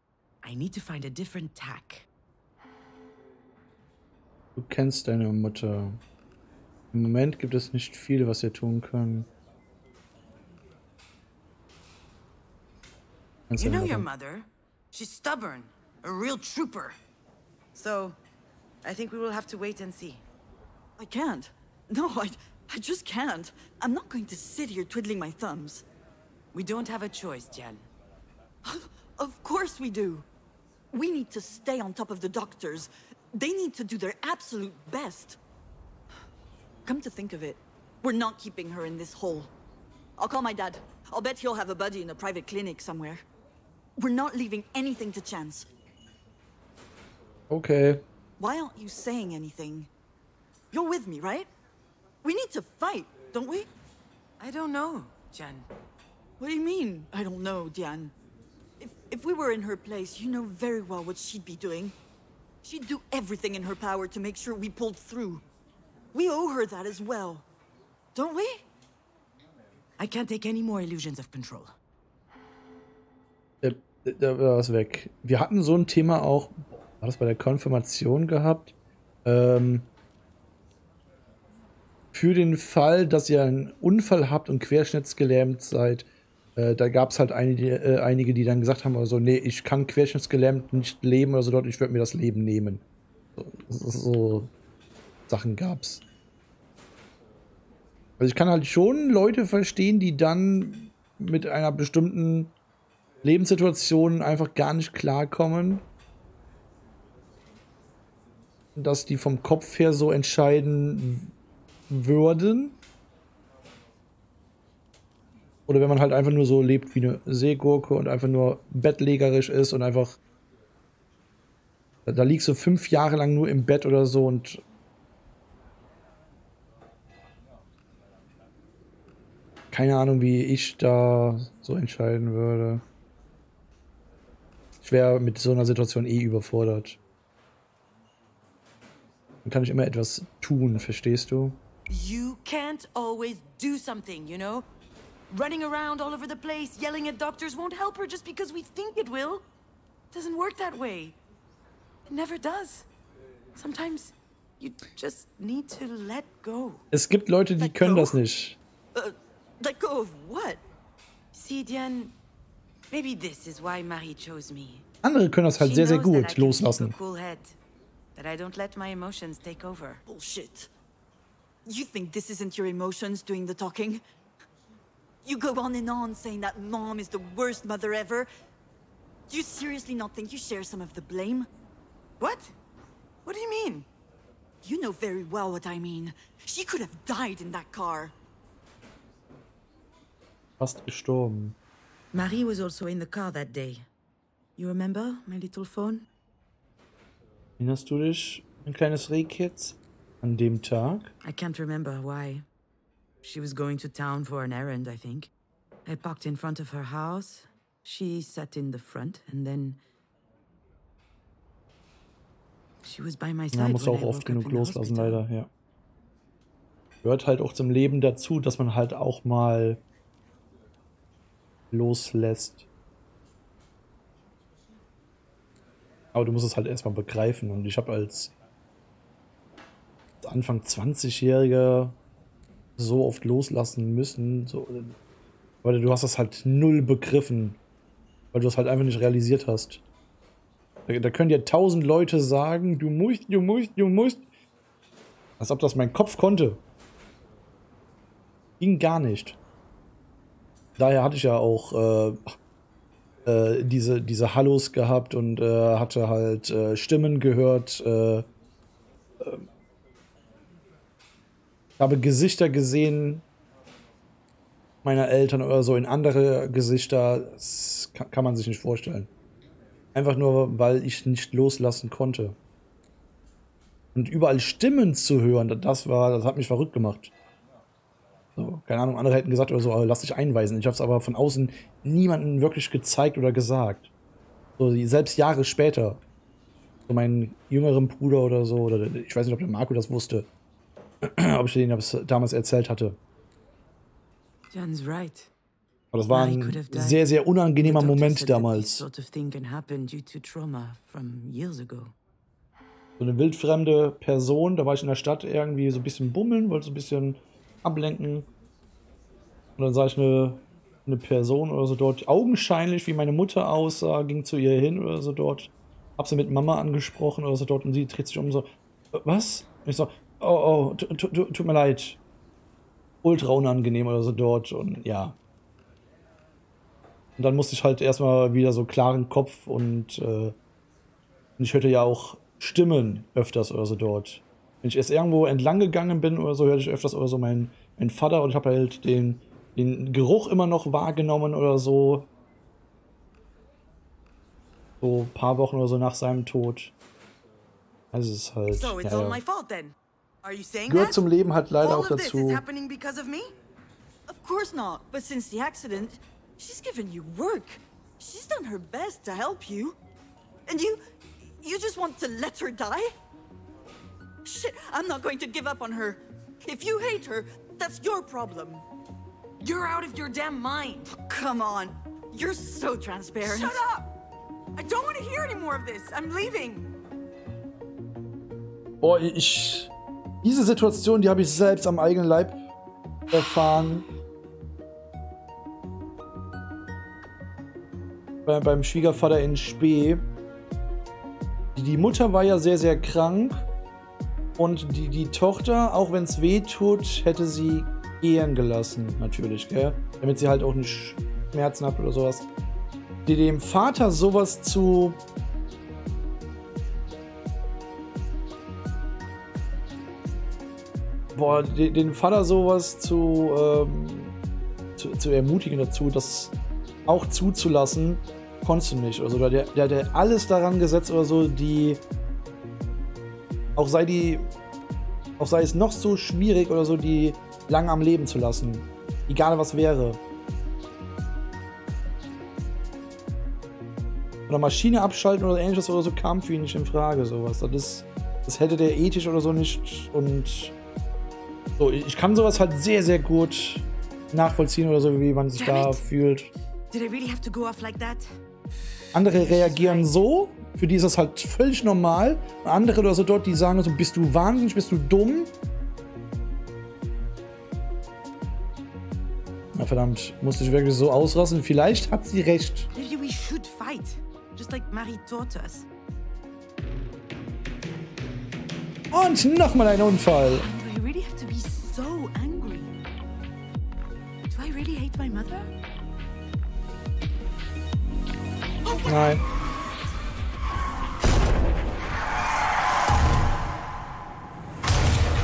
I need to find a different tack. Du kennst deine Mutter. Im Moment gibt es nicht viel, was wir tun können. You know your mother. She's stubborn. A real trooper. So, I think we will have to wait and see. I can't. No, I just can't. I'm not going to sit here twiddling my thumbs. We don't have a choice, Jan. Of course we do. We need to stay on top of the doctors. They need to do their absolute best. Come to think of it, we're not keeping her in this hole. I'll call my dad. I'll bet he'll have a buddy in a private clinic somewhere. We're not leaving anything to chance. Okay. Why aren't you saying anything? You're with me, right? We need to fight, don't we? I don't know, Jan. What do you mean, I don't know, Diane? If we were in her place, you know very well what she'd be doing. She'd do everything in her power to make sure we pulled through. We owe her that as well. Don't we? I can't take any more illusions of control. Da war es weg. Wir hatten so ein Thema auch, war das bei der Konfirmation gehabt? Für den Fall, dass ihr einen Unfall habt und querschnittsgelähmt seid, da gab es halt einige, die dann gesagt haben, also, nee, ich kann querschnittsgelähmt nicht leben oder so dort, ich würde mir das Leben nehmen. So Sachen gab's. Also ich kann halt schon Leute verstehen, die dann mit einer bestimmten Lebenssituation einfach gar nicht klarkommen. Dass die vom Kopf her so entscheiden würden. Oder wenn man halt einfach nur so lebt wie eine Seegurke und einfach nur bettlägerisch ist und einfach... Da liegst du 5 Jahre lang nur im Bett oder so und... Keine Ahnung, wie ich da so entscheiden würde. Ich wäre mit so einer Situation eh überfordert. Dann kann ich immer etwas tun, verstehst du? You can't always do something, you know? Running around all over the place, yelling at doctors won't help her just because we think it will. It doesn't work that way. It never does. Sometimes you just need to let go. Es gibt Leute, die können das nicht. Let go of what? See, Diane, maybe this is why Marie chose me. Andere können das halt sehr, sehr gut loslassen. Cool head, that I don't let my emotions take over. Bullshit. You think this isn't your emotions doing the talking? You go on and on saying that Mom is the worst mother ever. Do you seriously not think you share some of the blame? What? What do you mean? You know very well what I mean. She could have died in that car. Fast gestorben. Marie was also in the car that day. You remember, my little phone? Erinnerst du dich, ein kleines Rehkitz, an dem Tag? I can't remember why. She was going to town for an errand, I think. I parked in front of her house. She sat in the front, and then she was by my Man side. muss auch oft genug loslassen, leider, ja. Gehört halt auch zum Leben dazu, dass man halt auch mal loslässt. Aber du musst es halt erstmal begreifen. Und ich habe als Anfang 20-Jähriger so oft loslassen müssen. So, weil du hast das halt null begriffen. Weil du es halt einfach nicht realisiert hast. Da können dir 1000 Leute sagen, du musst. Als ob das mein Kopf konnte. Ging gar nicht. Daher hatte ich ja auch diese Hallos gehabt und hatte halt Stimmen gehört. Ich habe Gesichter gesehen meiner Eltern oder so in andere Gesichter. Das kann man sich nicht vorstellen. Einfach nur, weil ich nicht loslassen konnte. Und überall Stimmen zu hören, das hat mich verrückt gemacht. So, keine Ahnung, andere hätten gesagt oder so, lass dich einweisen. Ich habe es aber von außen niemandem wirklich gezeigt oder gesagt. So, selbst Jahre später. So meinen jüngeren Bruder oder so, oder ich weiß nicht, ob der Marco das wusste. Ob ich denen das damals erzählt hatte. John's right. Aber das war ein sehr, sehr unangenehmer Moment damals. So eine wildfremde Person, da war ich in der Stadt irgendwie so ein bisschen bummeln, wollte so ein bisschen ablenken. Und dann sah ich eine Person oder so dort, augenscheinlich wie meine Mutter aussah, ging zu ihr hin oder so dort. Hab sie mit Mama angesprochen oder so dort und sie dreht sich um so, was? Und ich so, oh, tut mir leid. Ultra unangenehm oder so dort und ja. Und dann musste ich halt erstmal wieder so klaren Kopf und ich hörte ja auch Stimmen öfters oder so dort. Wenn ich erst irgendwo entlang gegangen bin oder so, hörte ich öfters oder so meinen Vater und ich habe halt den Geruch immer noch wahrgenommen oder so. So ein paar Wochen oder so nach seinem Tod. Also es ist halt. So, it's all my fault then. Are you saying gehört that? zum Leben halt leider All auch of this is dazu. happening because of me? Of course not. But since the accident, she's given you work. She's done her best to help you. And you just want to let her die? Shit, I'm not going to give up on her. If you hate her, that's your problem. You're out of your damn mind. Come on. You're so transparent. Shut up! I don't want to hear any more of this. I'm leaving. Boah, diese Situation, die habe ich selbst am eigenen Leib erfahren. Beim Schwiegervater in Spee. Die Mutter war ja sehr, sehr krank. Und die Tochter, auch wenn es weh tut, hätte sie gehen gelassen, natürlich, gell? Damit sie halt auch nicht Schmerzen hat oder sowas. Dem Vater sowas zu... Boah, den Vater sowas zu ermutigen dazu, das auch zuzulassen, konntest du nicht. Also der hat alles daran gesetzt oder so, auch sei es noch so schwierig oder so, die lange am Leben zu lassen. Egal was wäre. Oder Maschine abschalten oder ähnliches oder so kam für ihn nicht in Frage, sowas. Das hätte der ethisch oder so nicht und so, ich kann sowas halt sehr, sehr gut nachvollziehen oder so, wie man sich da fühlt. Andere reagieren so, für die ist das halt völlig normal. Und andere oder so dort, die sagen so, bist du wahnsinnig, bist du dumm? Na verdammt, musste ich wirklich so ausrasten. Vielleicht hat sie recht. Maybe we should fight, just like Marie taught us. Und nochmal ein Unfall. Do I really have to be so angry? Do I really hate my mother? Nein.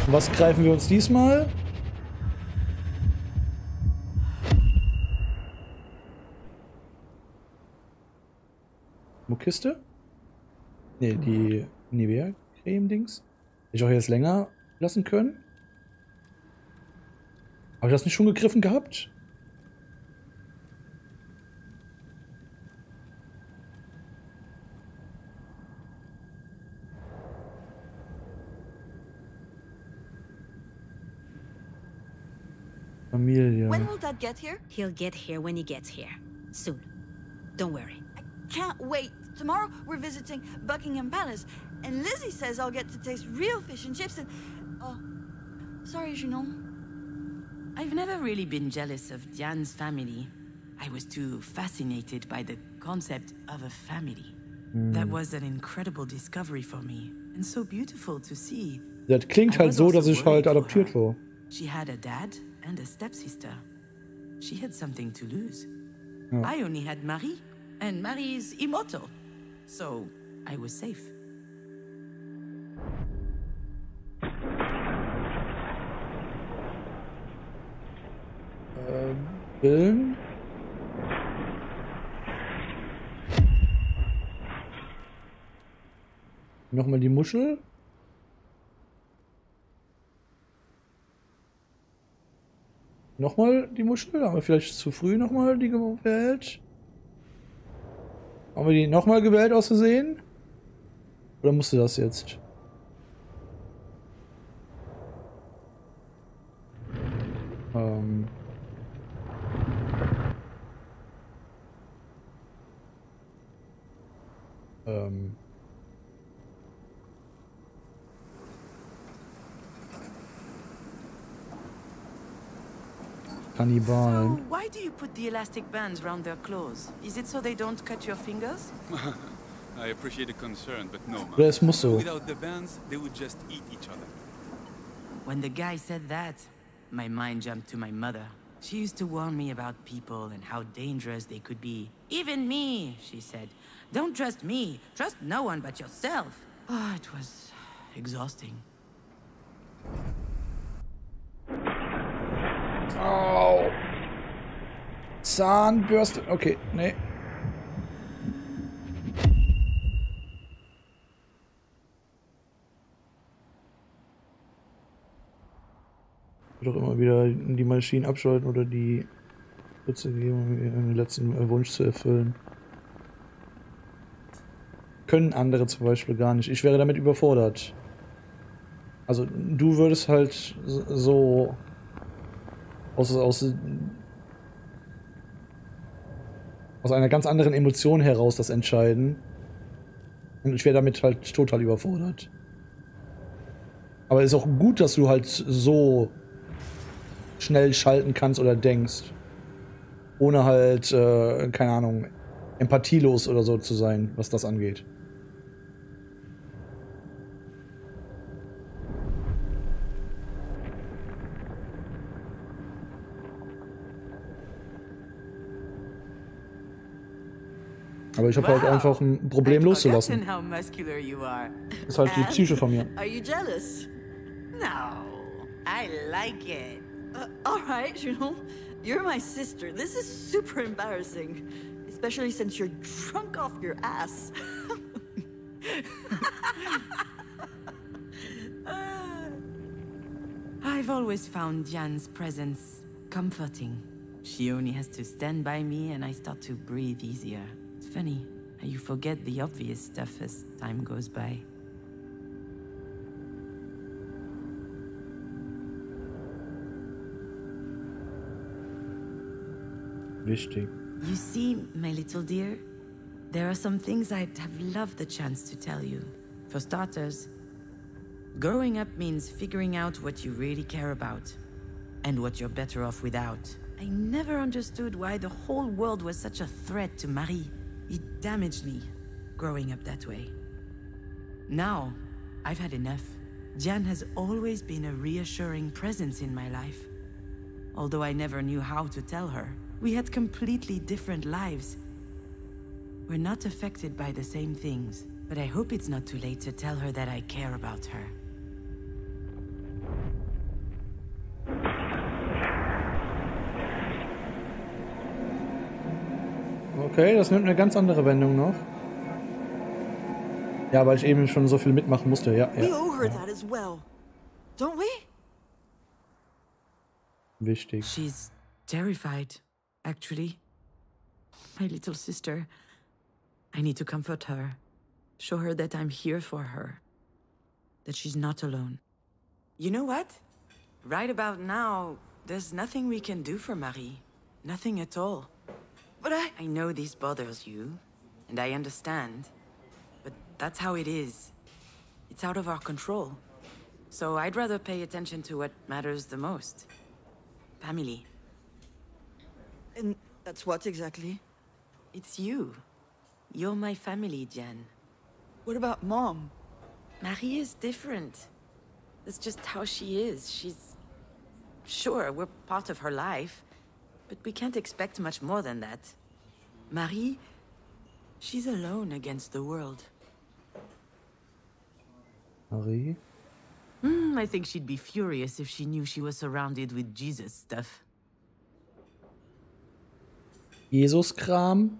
Was greifen wir uns diesmal? Kiste? Ne, die Nivea-Creme-Dings. Hätte ich auch jetzt länger lassen können. Habe ich das nicht schon gegriffen gehabt? Familie. When will Dad get here? He'll get here when he gets here. Soon. Don't worry. I can't wait. Tomorrow we're visiting Buckingham Palace, and Lizzie says I'll get to taste real fish and chips and... Oh, sorry, Junon. I've never really been jealous of Diane's family. I was too fascinated by the concept of a family. That was an incredible discovery for me, and so beautiful to see. Das klingt halt so, dass ich halt adoptiert war. She had a dad and a stepsister. She had something to lose. Ja. I only had Marie. And Marie's immortal. So I was safe. Film. Nochmal die Muschel. Nochmal die Muschel? Haben wir vielleicht zu früh nochmal die gewählt? Haben wir die nochmal gewählt aus Versehen? Oder musste das jetzt? Kannibalen. So, why do you put the elastic bands around their claws? Is it so they don't cut your fingers? I appreciate the concern, but no, Oder es muss so. without the bands, they would just eat each other. When the guy said that, my mind jumped to my mother. She used to warn me about people and how dangerous they could be. Even me, she said. Don't trust me. Trust no one but yourself. Oh, it was exhausting. Au. Zahnbürste. Okay, nee. Doch immer wieder die Maschinen abschalten oder die Ritze geben, um ihren letzten Wunsch zu erfüllen. Können andere zum Beispiel gar nicht. Ich wäre damit überfordert. Also du würdest halt so aus einer ganz anderen Emotion heraus das entscheiden. Und ich wäre damit halt total überfordert. Aber es ist auch gut, dass du halt so schnell schalten kannst oder denkst. Ohne halt, keine Ahnung, empathielos oder so zu sein, was das angeht. Aber ich habe halt einfach ein Problem loszulassen. Das ist halt die Psyche von mir. Are you jealous? No, I like it. All right, Junon. You're my sister. This is super embarrassing. Especially since you're drunk off your ass. I've always found Jan's presence comforting. She only has to stand by me and I start to breathe easier. It's funny how you forget the obvious stuff as time goes by. Wichtig. You see, my little dear, there are some things I'd have loved the chance to tell you. For starters, growing up means figuring out what you really care about and what you're better off without. I never understood why the whole world was such a threat to Marie. It damaged me, growing up that way. Now, I've had enough. Jan has always been a reassuring presence in my life. Although I never knew how to tell her. We had completely different lives. We're not affected by the same things, but I hope it's not too late to tell her that I care about her. Okay, das nimmt eine ganz andere Wendung noch. Ja, weil ich eben schon so viel mitmachen musste. Ja, We owe her that as well, don't we? Wichtig. She's terrified, actually. My little sister. I need to comfort her. Show her that I'm here for her. That she's not alone. You know what? Right about now, there's nothing we can do for Marie. Nothing at all. But I know this bothers you, and I understand. But that's how it is. It's out of our control. So I'd rather pay attention to what matters the most. Family. And that's what exactly? It's you. You're my family, Jan. What about Mom? Marie is different. That's just how she is. She's... Sure, we're part of her life, but we can't expect much more than that. Marie She's alone against the world. Marie? I think she'd be furious if she knew she was surrounded with Jesus stuff. Jesus-Kram?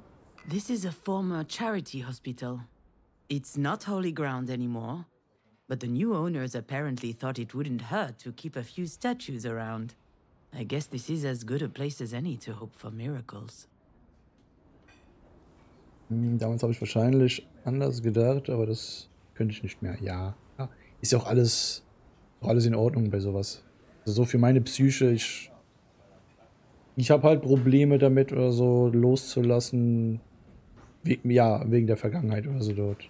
This is a former charity hospital. It's not holy ground anymore, but the new owners apparently thought it wouldn't hurt to keep a few statues around. I guess this is as good a place as any to hope for miracles. Damals habe ich wahrscheinlich anders gedacht, aber das könnte ich nicht mehr. Ja, ist ja auch alles in Ordnung bei sowas. Also so für meine Psyche, ich habe halt Probleme damit oder so loszulassen, wegen der Vergangenheit oder so dort.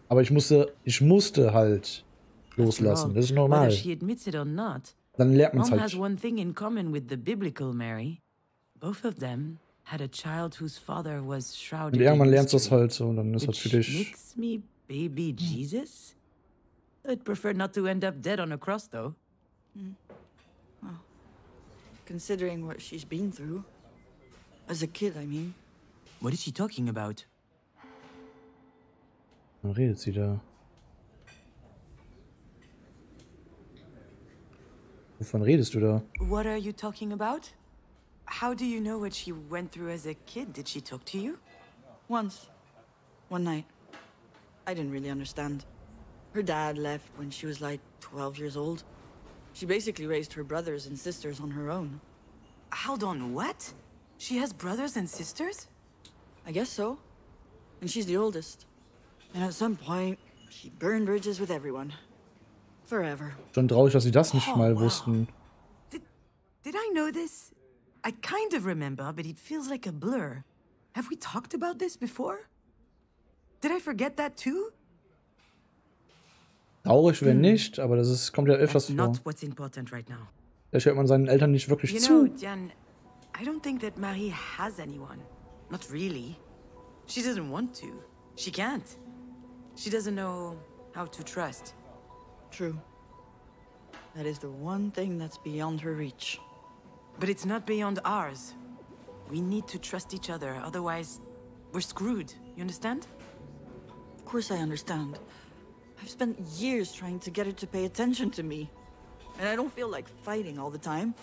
Aber ich musste halt loslassen. Das ist normal. Dann lernt man es halt. Mom has one thing in common with the biblical Mary. Both of them had a child whose father was shrouded Und irgendwann lernst du es halt so und dann ist das für dich. Makes me baby Jesus? I'd prefer not to end up dead on a cross, though. Well, considering what she's been through. As a kid, I mean. What is she talking about? Dann redet sie da. Wovon redest du da? What are you talking about? How do you know what she went through as a kid? Did she talk to you? Once. One night. I didn't really understand. Her dad left when she was like 12 years old. She basically raised her brothers and sisters on her own. Hold on, what? She has brothers and sisters? I guess so. And she's the oldest. And at some point, she burned bridges with everyone. Forever. Schon traurig, dass sie das nicht mal wussten. Did I know this? I kind of remember, but it feels like a blur. Have we talked about this before? Did I forget that too? Traurig, wenn nicht, aber das kommt ja öfters vor. Not what's important right now. Da hört man seinen Eltern nicht wirklich zu. You know, Jan, I don't think that Marie has anyone. Not really. She doesn't want to. She can't. She doesn't know how to trust. True. That is the one thing that's beyond her reach. But it's not beyond ours. We need to trust each other, otherwise we're screwed. You understand? Of course I understand. I've spent years trying to get her to pay attention to me. And I don't feel like fighting all the time.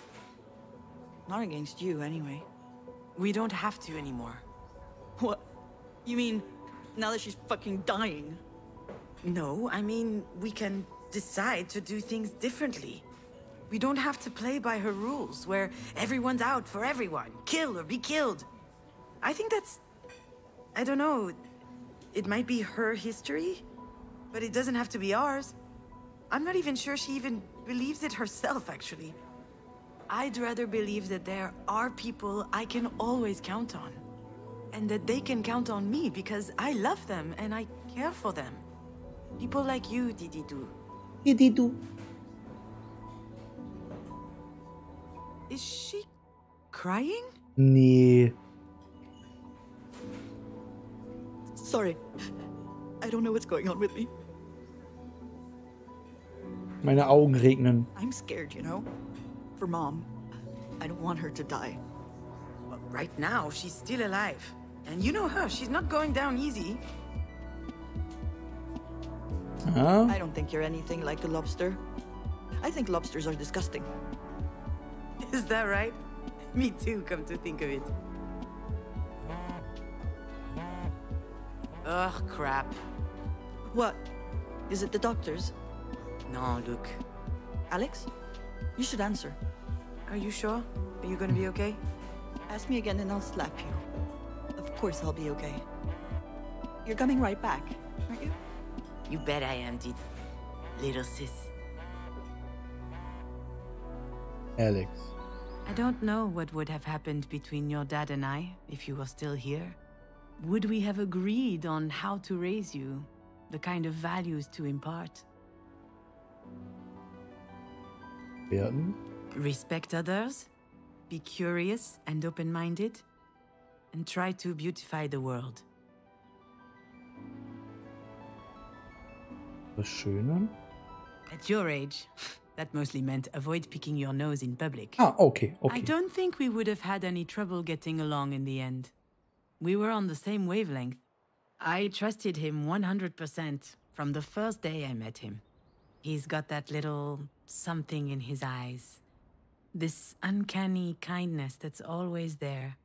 Not against you, anyway. We don't have to anymore. What? You mean, now that she's fucking dying? No, I mean, we can decide to do things differently. We don't have to play by her rules, where everyone's out for everyone. Kill or be killed. I think that's... I don't know. It might be her history, but it doesn't have to be ours. I'm not even sure she even believes it herself, actually. I'd rather believe that there are people I can always count on. And that they can count on me because I love them and I care for them. People like you, Dididu. Dididu. Is she crying? Nee. Sorry. I don't know what's going on with me. Meine Augen regnen. I'm scared, you know? For Mom. I don't want her to die. Well, right now, she's still alive. And you know her, she's not going down easy. Ah. I don't think you're anything like a lobster. I think lobsters are disgusting. Is that right? Me too, come to think of it. Ugh, crap. What? Is it the doctors? No, look. Alex? You should answer. Are you sure? Are you gonna be okay? Ask me again and I'll slap you. Of course I'll be okay. You're coming right back, aren't you? You bet I am, Did. Little sis. Alex. I don't know what would have happened between your dad and I if you were still here. Would we have agreed on how to raise you? The kind of values to impart? Werden. Respect others, be curious and open-minded, and try to beautify the world. Verschönern? At your age, that mostly meant avoid picking your nose in public. Ah, okay, I don't think we would have had any trouble getting along in the end. We were on the same wavelength. I trusted him 100% from the first day I met him. He's got that little something in his eyes. This uncanny kindness that's always there.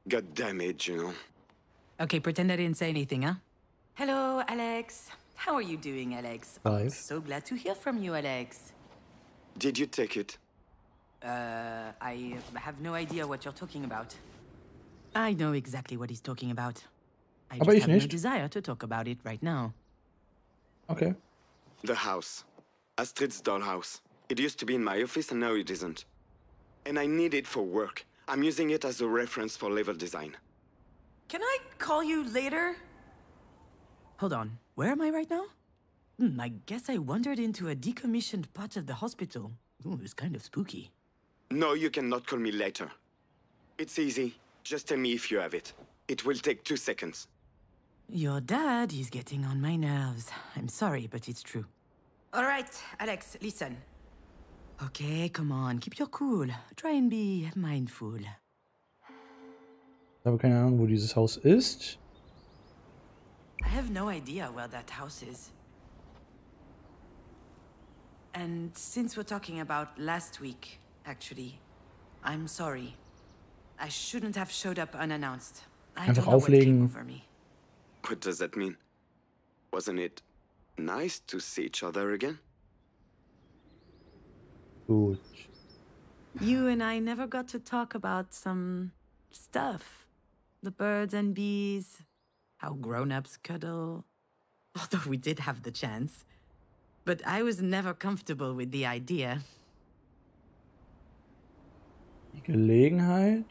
God damn it, Junon. Okay, pretend I didn't say anything, huh? Hello, Alex. How are you doing, Alex? I'm Five. so glad to hear from you, Alex. Did you take it? I have no idea what you're talking about. I know exactly what he's talking about. I Aber just ich have no nicht. desire to talk about it right now. Okay. The house. Astrid's dollhouse. It used to be in my office and now it isn't. And I need it for work. I'm using it as a reference for level design. Can I call you later? Hold on. Where am I right now? I guess I wandered into a decommissioned part of the hospital. Ooh, it's kind of spooky. No, you cannot call me later. It's easy. Just tell me if you have it. It will take 2 seconds. Your dad is getting on my nerves. I'm sorry, but it's true. All right, Alex, listen. Okay, come on, keep your cool. Try and be mindful. Ich habe keine Ahnung, wo dieses Haus ist. I have no idea where that house is. And since we're talking about last week, actually, I'm sorry. I shouldn't have showed up unannounced. I Einfach don't know what came auflegen. over me. What does that mean? Wasn't it nice to see each other again? Gut. You and I never got to talk about some stuff. The birds and bees, how grown-ups cuddle. Although we did have the chance. But I was never comfortable with the idea. Die Gelegenheit.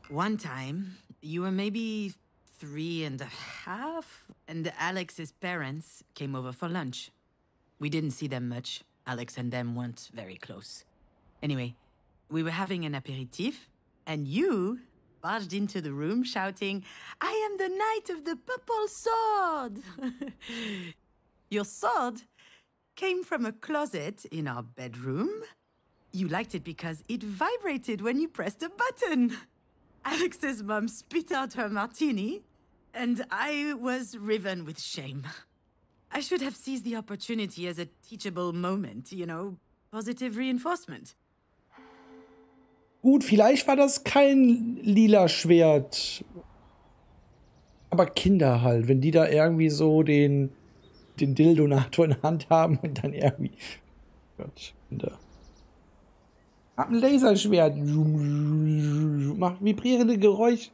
One time, you were maybe 3.5, and Alex's parents came over for lunch. We didn't see them much. Alex and them weren't very close. Anyway, we were having an aperitif, and you barged into the room shouting, "I am the knight of the purple sword!" Your sword came from a closet in our bedroom. You liked it because it vibrated when you pressed a button. Alex's mom spit out her martini, and I was riven with shame. I should have seized the opportunity as a teachable moment, you know, positive reinforcement. Gut, vielleicht war das kein lila Schwert. Aber Kinder halt, wenn die da irgendwie so den Dildonator in der Hand haben und dann irgendwie. Gott, Kinder. Hab ein Laserschwert. Macht vibrierende Geräusche.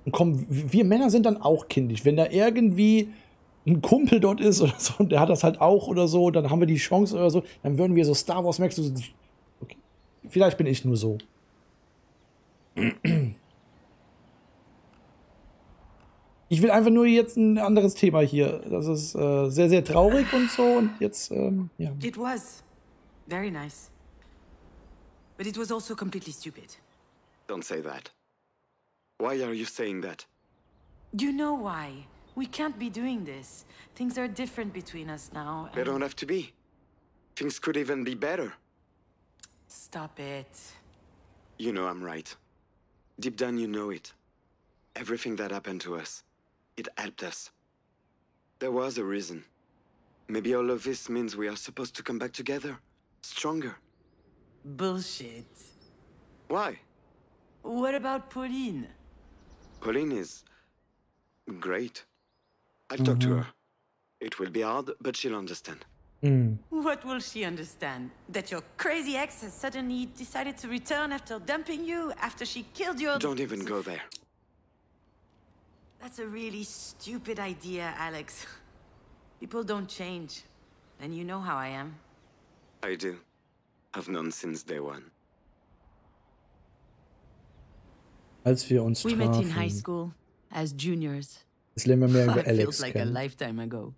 Und komm, wir Männer sind dann auch kindisch. Wenn da irgendwie ein Kumpel dort ist oder so, und der hat das halt auch oder so, dann haben wir die Chance oder so, dann würden wir so Star Wars Max so. Okay. Vielleicht bin ich nur so. Ich will einfach nur jetzt ein anderes Thema hier. Das ist sehr, sehr traurig und so. Und jetzt, ja. It was very nice. But it was also completely stupid. Don't say that. Why are you saying that? You know why? We can't be doing this. Things are different between us now. They don't have to be. Things could even be better. Stop it. You know I'm right. Deep down you know it. Everything that happened to us, it helped us. There was a reason. Maybe all of this means we are supposed to come back together. Stronger. Bullshit. Why? What about Pauline? Pauline is great. I'll talk to her. It will be hard, but she'll understand. What will she understand? That your crazy ex has suddenly decided to return after dumping you, after she killed your... Don't even go there. That's a really stupid idea, Alex. People don't change. And you know how I am. I do. I've known since day one. Als wir uns We met in high trafen. school, as juniors. Jetzt lernen wir mehr über It Alex feels like a kennen. lifetime ago.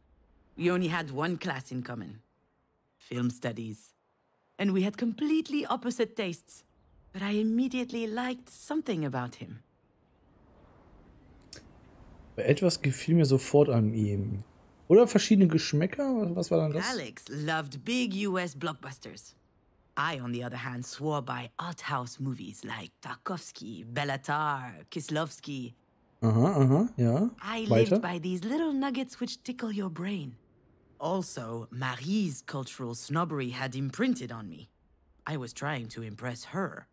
We only had one class in common. Film studies. And we had completely opposite tastes. But I immediately liked something about him. Etwas gefiel mir sofort an ihm. Oder verschiedene Geschmäcker? Was war dann das? Alex loved big US blockbusters. I, on the other hand, swore by art house movies like Tarkovsky, Bellatar, Kieslowski. Ja. I Weiter. lived by these little nuggets which tickle your brain. Also, Marie's cultural snobbery had imprinted on me. I was trying to impress her.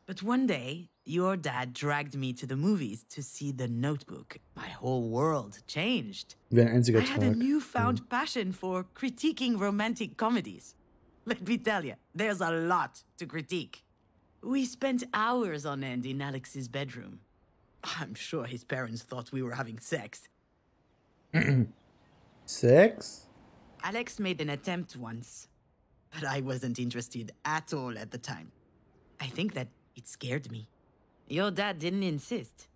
But one day, your dad dragged me to the movies to see The Notebook. My whole world changed. Wie ein einziger I had a Tag. newfound passion for critiquing romantic comedies. Let me tell you, there's a lot to critique. We spent hours on end in Alex's bedroom. I'm sure his parents thought we were having sex. Sex? Alex made an attempt once, but I wasn't interested at all at the time. I think that it scared me. Your dad didn't insist.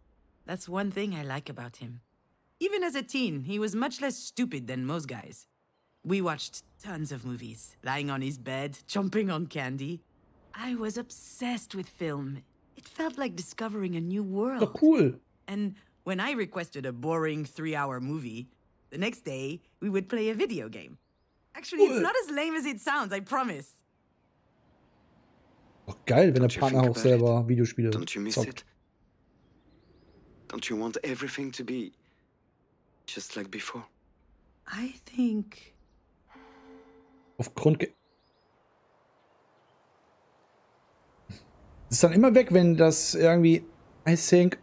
That's one thing I like about him. Even as a teen, he was much less stupid than most guys. We watched tons of movies, lying on his bed, chomping on candy. I was obsessed with film. It felt like discovering a new world. Doch cool. And when I requested a boring 3-hour movie, the next day we would play a video game. Actually, Cool. it's not as lame as it sounds, I promise. Doch geil, wenn der Don't you Partner think auch about selber Videospiele Don't you miss zockt. it? Don't you want everything to be just like before? I think... Aufgrund. Das ist dann immer weg, wenn das irgendwie. I think.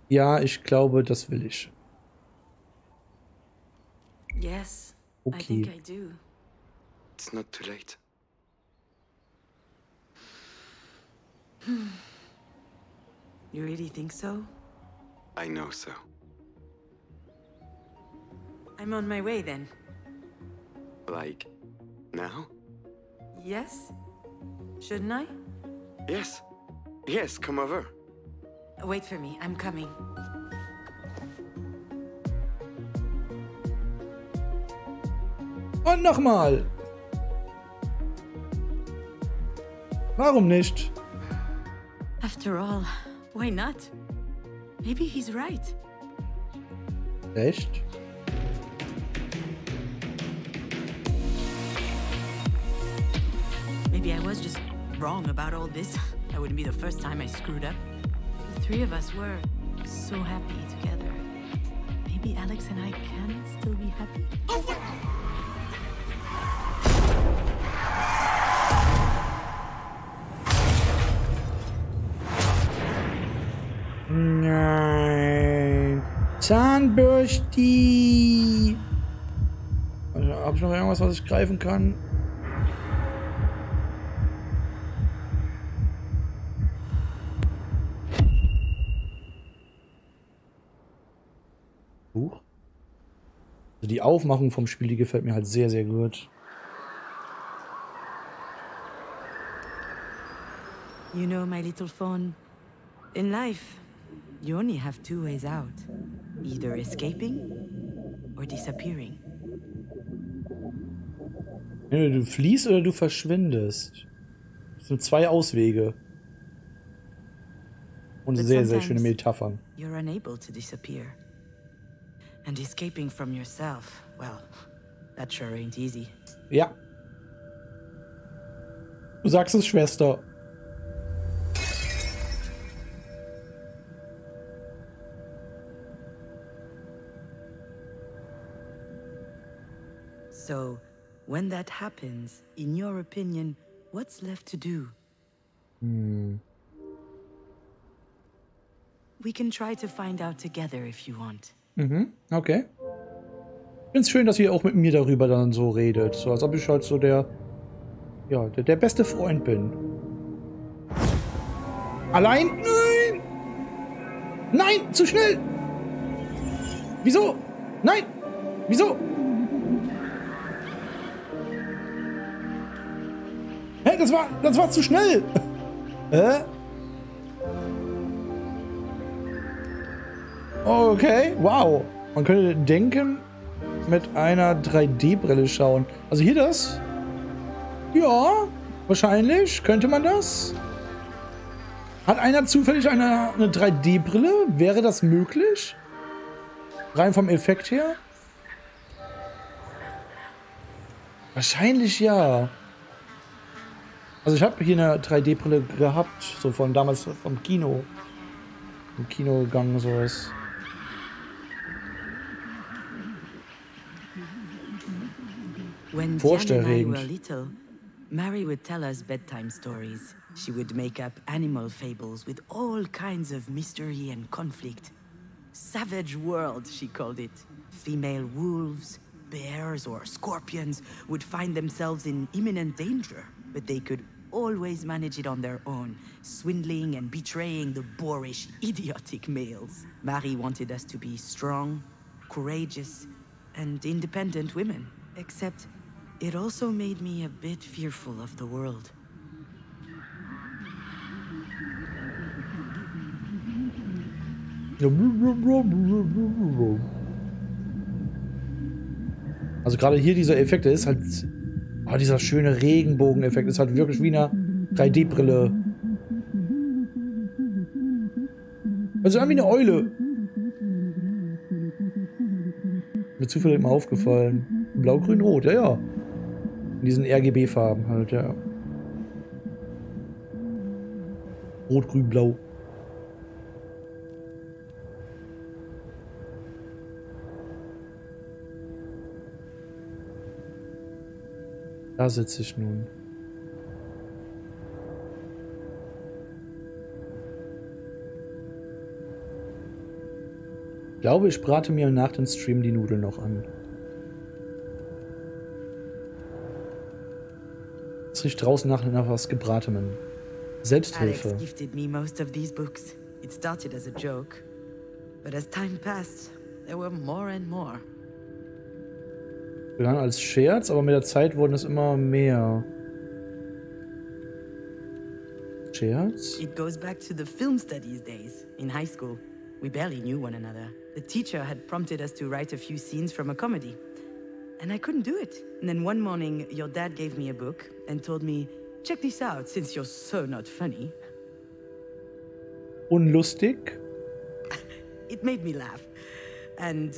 Ja, ich glaube, das will ich. Yes, I Okay. think I do. It's not too late. You really think so? I know so. I'm on my way then. Like, now? Yes? Shouldn't I? Yes. Yes, come over. Wait for me, I'm coming. Und nochmal. Warum nicht? After all, why not? Maybe he's right. Echt? Maybe I was just wrong about all this. That wouldn't be the first time I screwed up. The three of us were so happy together. Maybe Alex and I can still be happy? Nein. Zahnbürsti. Also, hab ich noch irgendwas, was ich greifen kann? Buch? Also die Aufmachung vom Spiel, die gefällt mir halt sehr, sehr gut. You know, my little phone, in life, you only have two ways out. Either escaping or disappearing. Entweder du fliehst oder du verschwindest. Das sind zwei Auswege. Und But sehr, sehr schöne sometimes Metaphern. You're unable to disappear. And escaping from yourself, well, that sure ain't easy. Ja. Du sagst es, Schwester. So, when that happens, in your opinion, what's left to do? We can try to find out together if you want. Mhm, okay. Ich find's schön, dass ihr auch mit mir darüber dann so redet. So als ob ich halt so der beste Freund bin. Allein? Nein! Nein! Zu schnell! Wieso? Nein! Wieso? Hä? Das war zu schnell! Okay, wow. Man könnte denken, mit einer 3D-Brille schauen. Also hier das? Ja, wahrscheinlich könnte man das. Hat einer zufällig eine 3D-Brille? Wäre das möglich? Rein vom Effekt her? Wahrscheinlich ja. Also ich habe hier eine 3D-Brille gehabt, so von damals vom Kino. Im Kino gegangen, sowas. When Jan and I were little, Mary would tell us bedtime stories. She would make up animal fables with all kinds of mystery and conflict. Savage world, she called it. Female wolves, bears, or scorpions would find themselves in imminent danger, but they could always manage it on their own, swindling and betraying the boorish, idiotic males. Mary wanted us to be strong, courageous, and independent women. Except, it also made me a bit fearful of the world. Also gerade hier dieser Effekt, der ist halt... Oh, dieser schöne Regenbogeneffekt ist halt wirklich wie eine 3D-Brille. Also irgendwie eine Eule. Mir zufällig mal aufgefallen. Blau, grün, rot, ja, ja. In diesen RGB-Farben halt, ja. Rot, grün, blau. Da sitze ich nun. Ich glaube, ich brate mir nach dem Stream die Nudeln noch an. Es riecht draußen nach was Gebratenem. Selbsthilfe. Alex gifted me most of these books. It started as a joke, but as time passed, there were more and more. Begann als Scherz, aber mit der Zeit wurden es immer mehr. Scherz? It goes back to the film studies days in high school. We barely knew one another. The teacher had prompted us to write a few scenes from a comedy, and I couldn't do it. And then one morning, your dad gave me a book and told me, "Check this out, since you're so not funny." Unlustig? It made me laugh. And,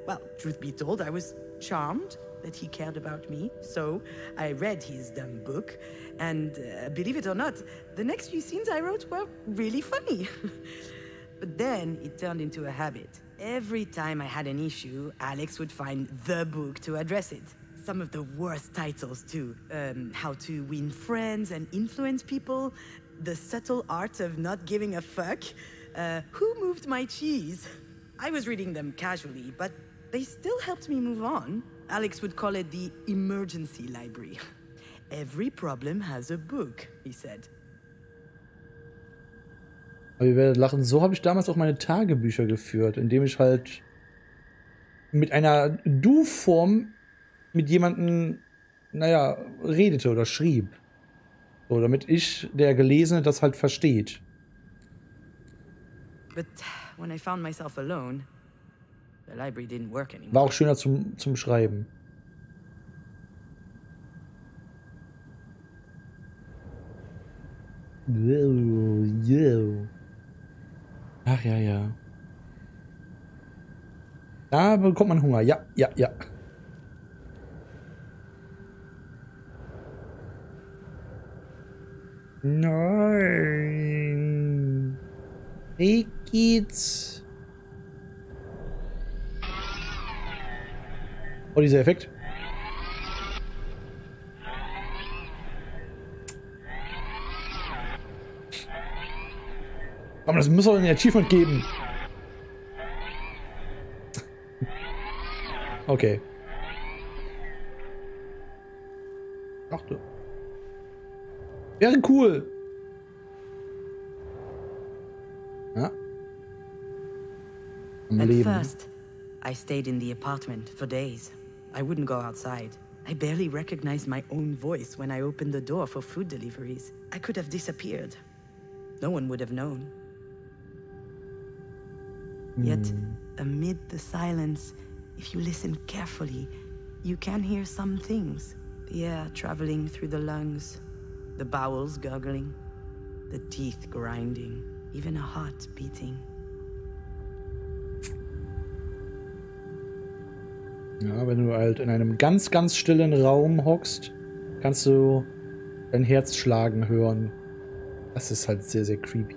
well, truth be told, I was charmed that he cared about me. So I read his dumb book, and believe it or not, the next few scenes I wrote were really funny. But then it turned into a habit. Every time I had an issue, Alex would find the book to address it. Some of the worst titles too. How to Win Friends and Influence People, The Subtle Art of Not Giving a Fuck, Who Moved My Cheese? I was reading them casually, but they still helped me move on. Alex would call it the emergency library. Every problem has a book, he said. Aber ihr werdet lachen, so habe ich damals auch meine Tagebücher geführt, indem ich halt mit einer Du-Form mit jemandem, naja, redete oder schrieb. So, damit ich, der Gelesene, das halt versteht. But when I found myself alone, the library didn't work anymore. War auch schöner zum Schreiben. Ach ja, ja. Da bekommt man Hunger. Ja, ja, ja. Nein. Wie geht's? Oh, dieser Effekt. Aber das muss doch ein Achievement geben. Okay. Ach du. Wäre cool. Ja. Am At Leben. first, I stayed in the apartment for days. I wouldn't go outside. I barely recognized my own voice when I opened the door for food deliveries. I could have disappeared. No one would have known. Yet, amid the silence, if you listen carefully, you can hear some things. The air traveling through the lungs, the bowels gurgling, the teeth grinding, even a heart beating. Ja, wenn du halt in einem ganz, ganz stillen Raum hockst, kannst du dein Herz schlagen hören. Das ist halt sehr, sehr creepy.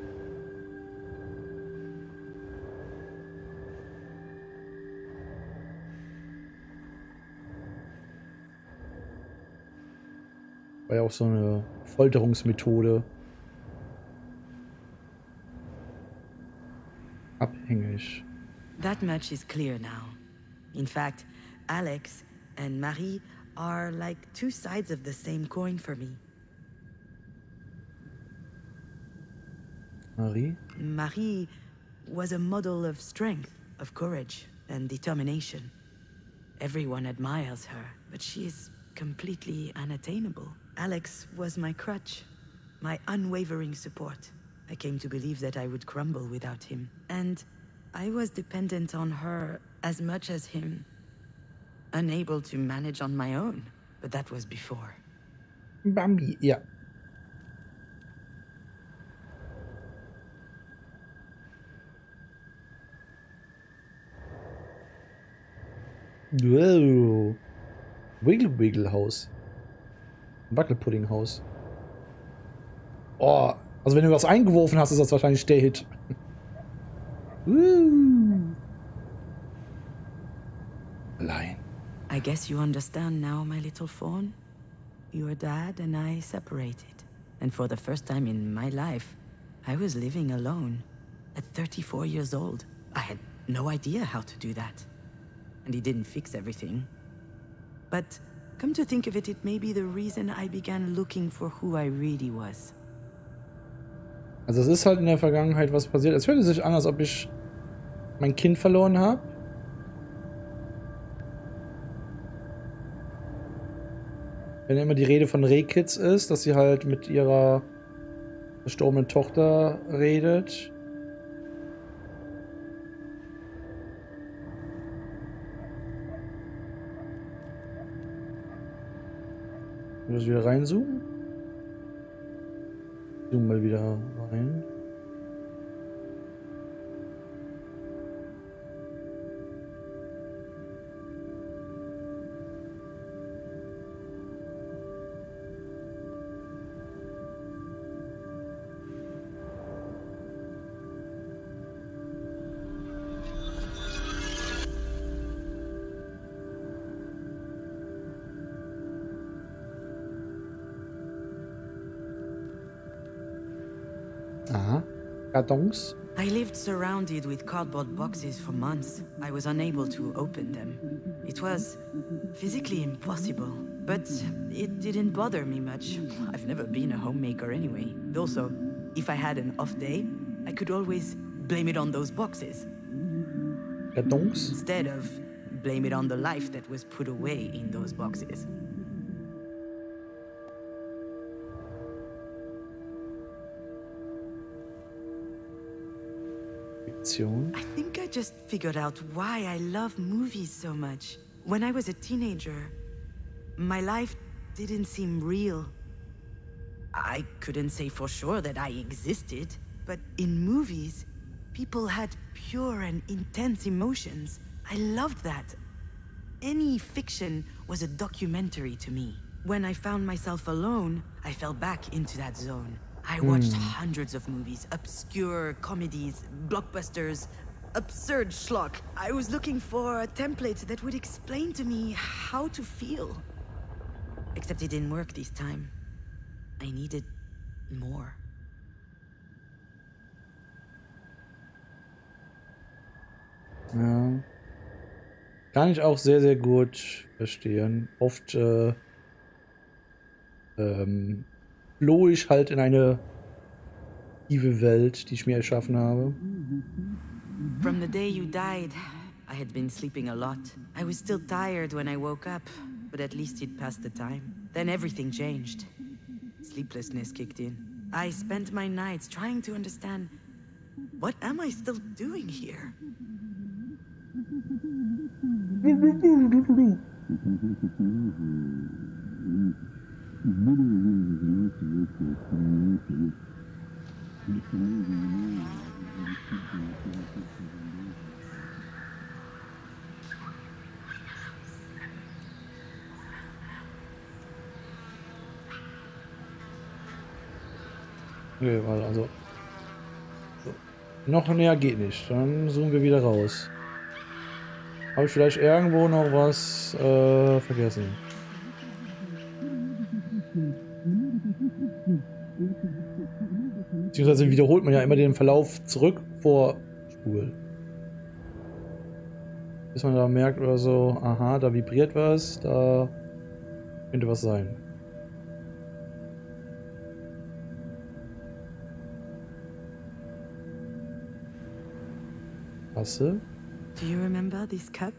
War ja auch so eine Folterungsmethode. Abhängig. That much is clear now. In fact, Alex and Marie are like two sides of the same coin for me. Marie? Marie was a model of strength, of courage, and determination. Everyone admires her, but she is completely unattainable. Alex was my crutch, my unwavering support. I came to believe that I would crumble without him. And I was dependent on her as much as him. Unable to manage on my own, but that was before. Bambi, ja. Wow. Wiggle-Wiggle-Haus. Wackelpudding-Haus. Oh, also wenn du was eingeworfen hast, ist das wahrscheinlich der Hit. Allein. I guess you understand now, my little fawn. Your dad and I separated. And for the first time in my life, I was living alone. At 34 years old, I had no idea how to do that. And he didn't fix everything. But come to think of it, it may be the reason I began looking for who I really was. Also es ist halt in der Vergangenheit was passiert. Es hört sich an, als ob ich mein Kind verloren habe. Wenn immer die Rede von Rehkids ist, dass sie halt mit ihrer verstorbenen Tochter redet. Ich muss wieder reinzoomen. Zoom mal wieder rein. Aha. Kartons. I lived surrounded with cardboard boxes for months. I was unable to open them. It was physically impossible, but it didn't bother me much. I've never been a homemaker anyway. Also, if I had an off day, I could always blame it on those boxes. Kartons. Instead of blame it on the life that was put away in those boxes. Fiktion. I think I just figured out why I love movies so much. When I was a teenager, my life didn't seem real. I couldn't say for sure that I existed, but in movies, people had pure and intense emotions. I loved that. Any fiction was a documentary to me. When I found myself alone, I fell back into that zone. I watched hundreds of movies, obscure comedies, blockbusters, absurd schlock. I was looking for a template that would explain to me how to feel. Except it didn't work this time. I needed more. Ja. Kann ich auch sehr, sehr gut verstehen. Oft floh ich halt in eine tiefe Welt, die ich mir erschaffen habe. From the day you died, I had been sleeping a lot. I was still tired when I woke up, but at least it passed the time. Then everything changed. Sleeplessness kicked in. I spent my nights trying to understand, what am I still doing here? Okay, also. So. Noch näher geht nicht. Dann zoomen wir wieder raus. Habe ich vielleicht irgendwo noch was vergessen? Beziehungsweise wiederholt man ja immer den Verlauf zurück vor Spul. Bis man da merkt oder so, aha, da vibriert was, da könnte was sein. Tasse. Do you remember this cup?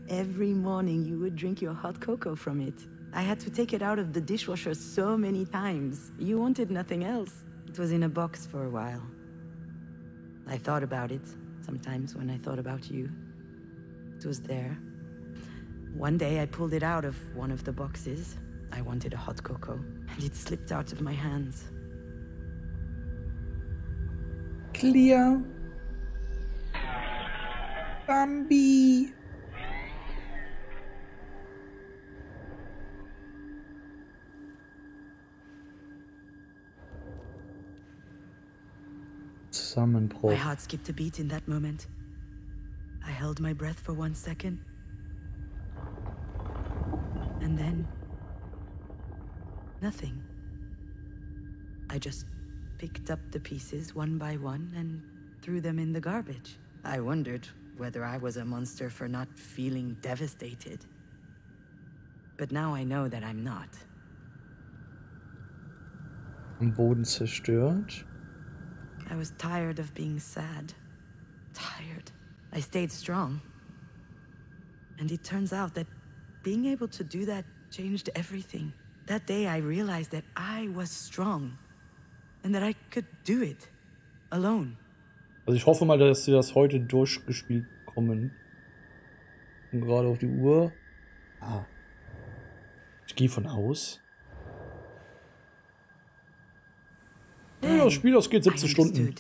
Every morning you would drink your hot cocoa from it. I had to take it out of the dishwasher so many times. You wanted nothing else. It was in a box for a while. I thought about it sometimes when I thought about you. It was there. One day I pulled it out of one of the boxes. I wanted a hot cocoa, and it slipped out of my hands. Clear. Bambi. Zusammenbruch. My heart skipped a beat in that moment. I held my breath for 1 second. And then... nothing. I just picked up the pieces one by one and threw them in the garbage. I wondered whether I was a monster for not feeling devastated. But now I know that I'm not. Am Boden zerstört. I was tired of being sad. Tired. I stayed strong. And it turns out that being able to do that changed everything. That day I realized that I was strong. And that I could do it. Alone. Also ich hoffe mal, dass sie das heute durchgespielt bekommen. Und gerade auf die Uhr. Ah. Ich gehe von aus. Ja, das Spiel, das geht 17 Stunden.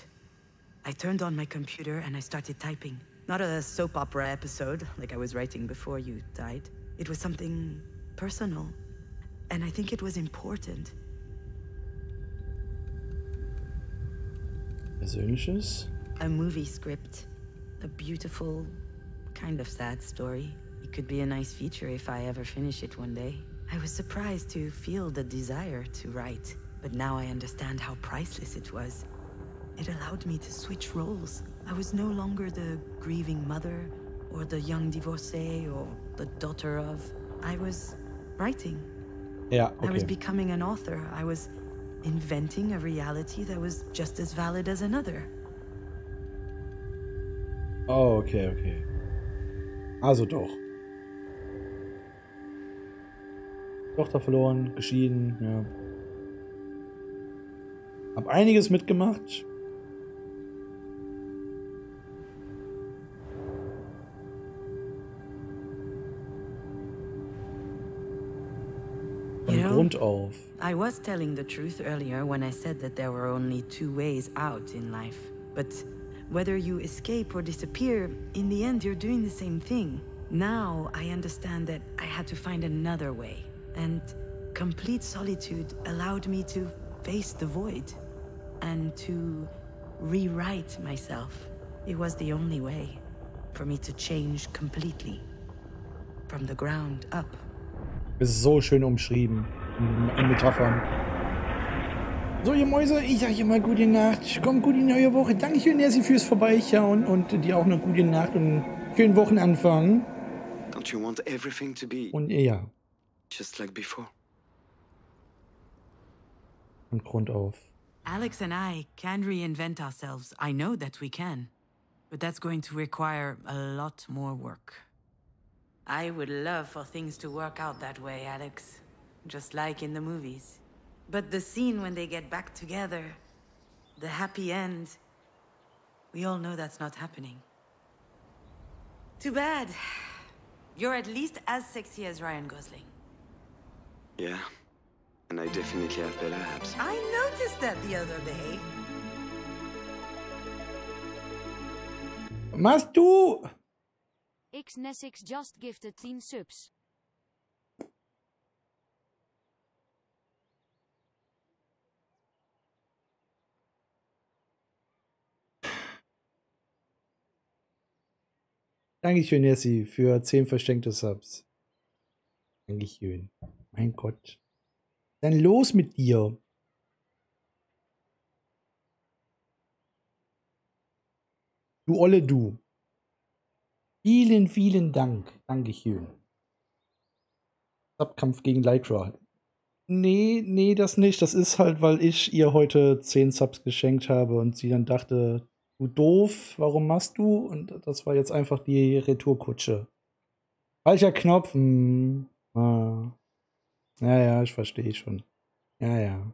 I turned on my computer and I started typing. Not a soap opera episode like I was writing before you died. It was something personal. And I think it was important. Persönliches? A movie script. A beautiful, kind of sad story. It could be a nice feature if I ever finish it one day. I was surprised to feel the desire to write, but now I understand how priceless it was. It allowed me to switch roles. I was no longer the grieving mother, or the young divorcee, or the daughter of. I was writing. Ja, okay. I was becoming an author. I was inventing a reality that was just as valid as another. Oh, okay. Also doch. Tochter verloren, geschieden, ja. Hab einiges mitgemacht. Von Grund auf. I was telling the truth earlier when I said that there were only 2 ways out in life. But whether you escape or disappear, in the end you're doing the same thing. Now I understand that I had to find another way. And complete solitude allowed me to face the void. And to rewrite myself. It was the only way for me to change completely. From the ground up. Es ist so schön umschrieben. In Metaphern. So, ihr Mäuse, ich sage immer gute Nacht. Kommt gut in die neue Woche. Dankeschön, Nessie, fürs Vorbeischauen. Und dir auch eine gute Nacht und einen schönen Wochenanfang. Don't you want everything to be Und ja. just like before? Von Grund auf. Alex and I can reinvent ourselves. I know that we can. But that's going to require a lot more work. I would love for things to work out that way, Alex. Just like in the movies. But the scene when they get back together, the happy end, we all know that's not happening. Too bad. You're at least as sexy as Ryan Gosling. Yeah, and I definitely have better abs. I noticed that the other day. Machst du? Xnesix just gifted 10 subs. Dankeschön, Jessie, für 10 verschenkte Subs. Dankeschön. Mein Gott. Dann los mit dir. Du Olle, du. Vielen, vielen Dank. Dankeschön. Subkampf gegen Lycra. Nee, das nicht. Das ist halt, weil ich ihr heute 10 Subs geschenkt habe und sie dann dachte, du doof, warum machst du? Und das war jetzt einfach die Retourkutsche. Falscher Knopf. Ah. Ja, ich verstehe schon. Ja.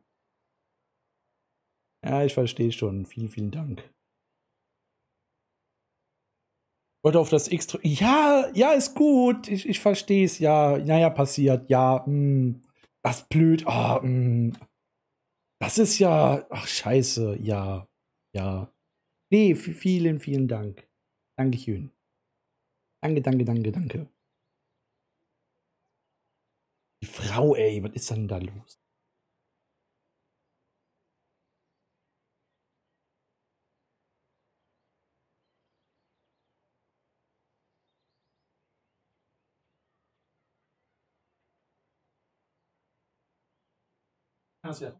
Ja, ich verstehe schon. Vielen, vielen Dank. Wollte auf das X drücken. Ja, ist gut. Ich verstehe es. Ja, naja, passiert. Ja, das ist blöd. Das ist ja. Ach, scheiße. Ja. Nee, vielen, vielen Dank. Dankeschön. Danke. Die Frau, ey, was ist denn da los? Ja.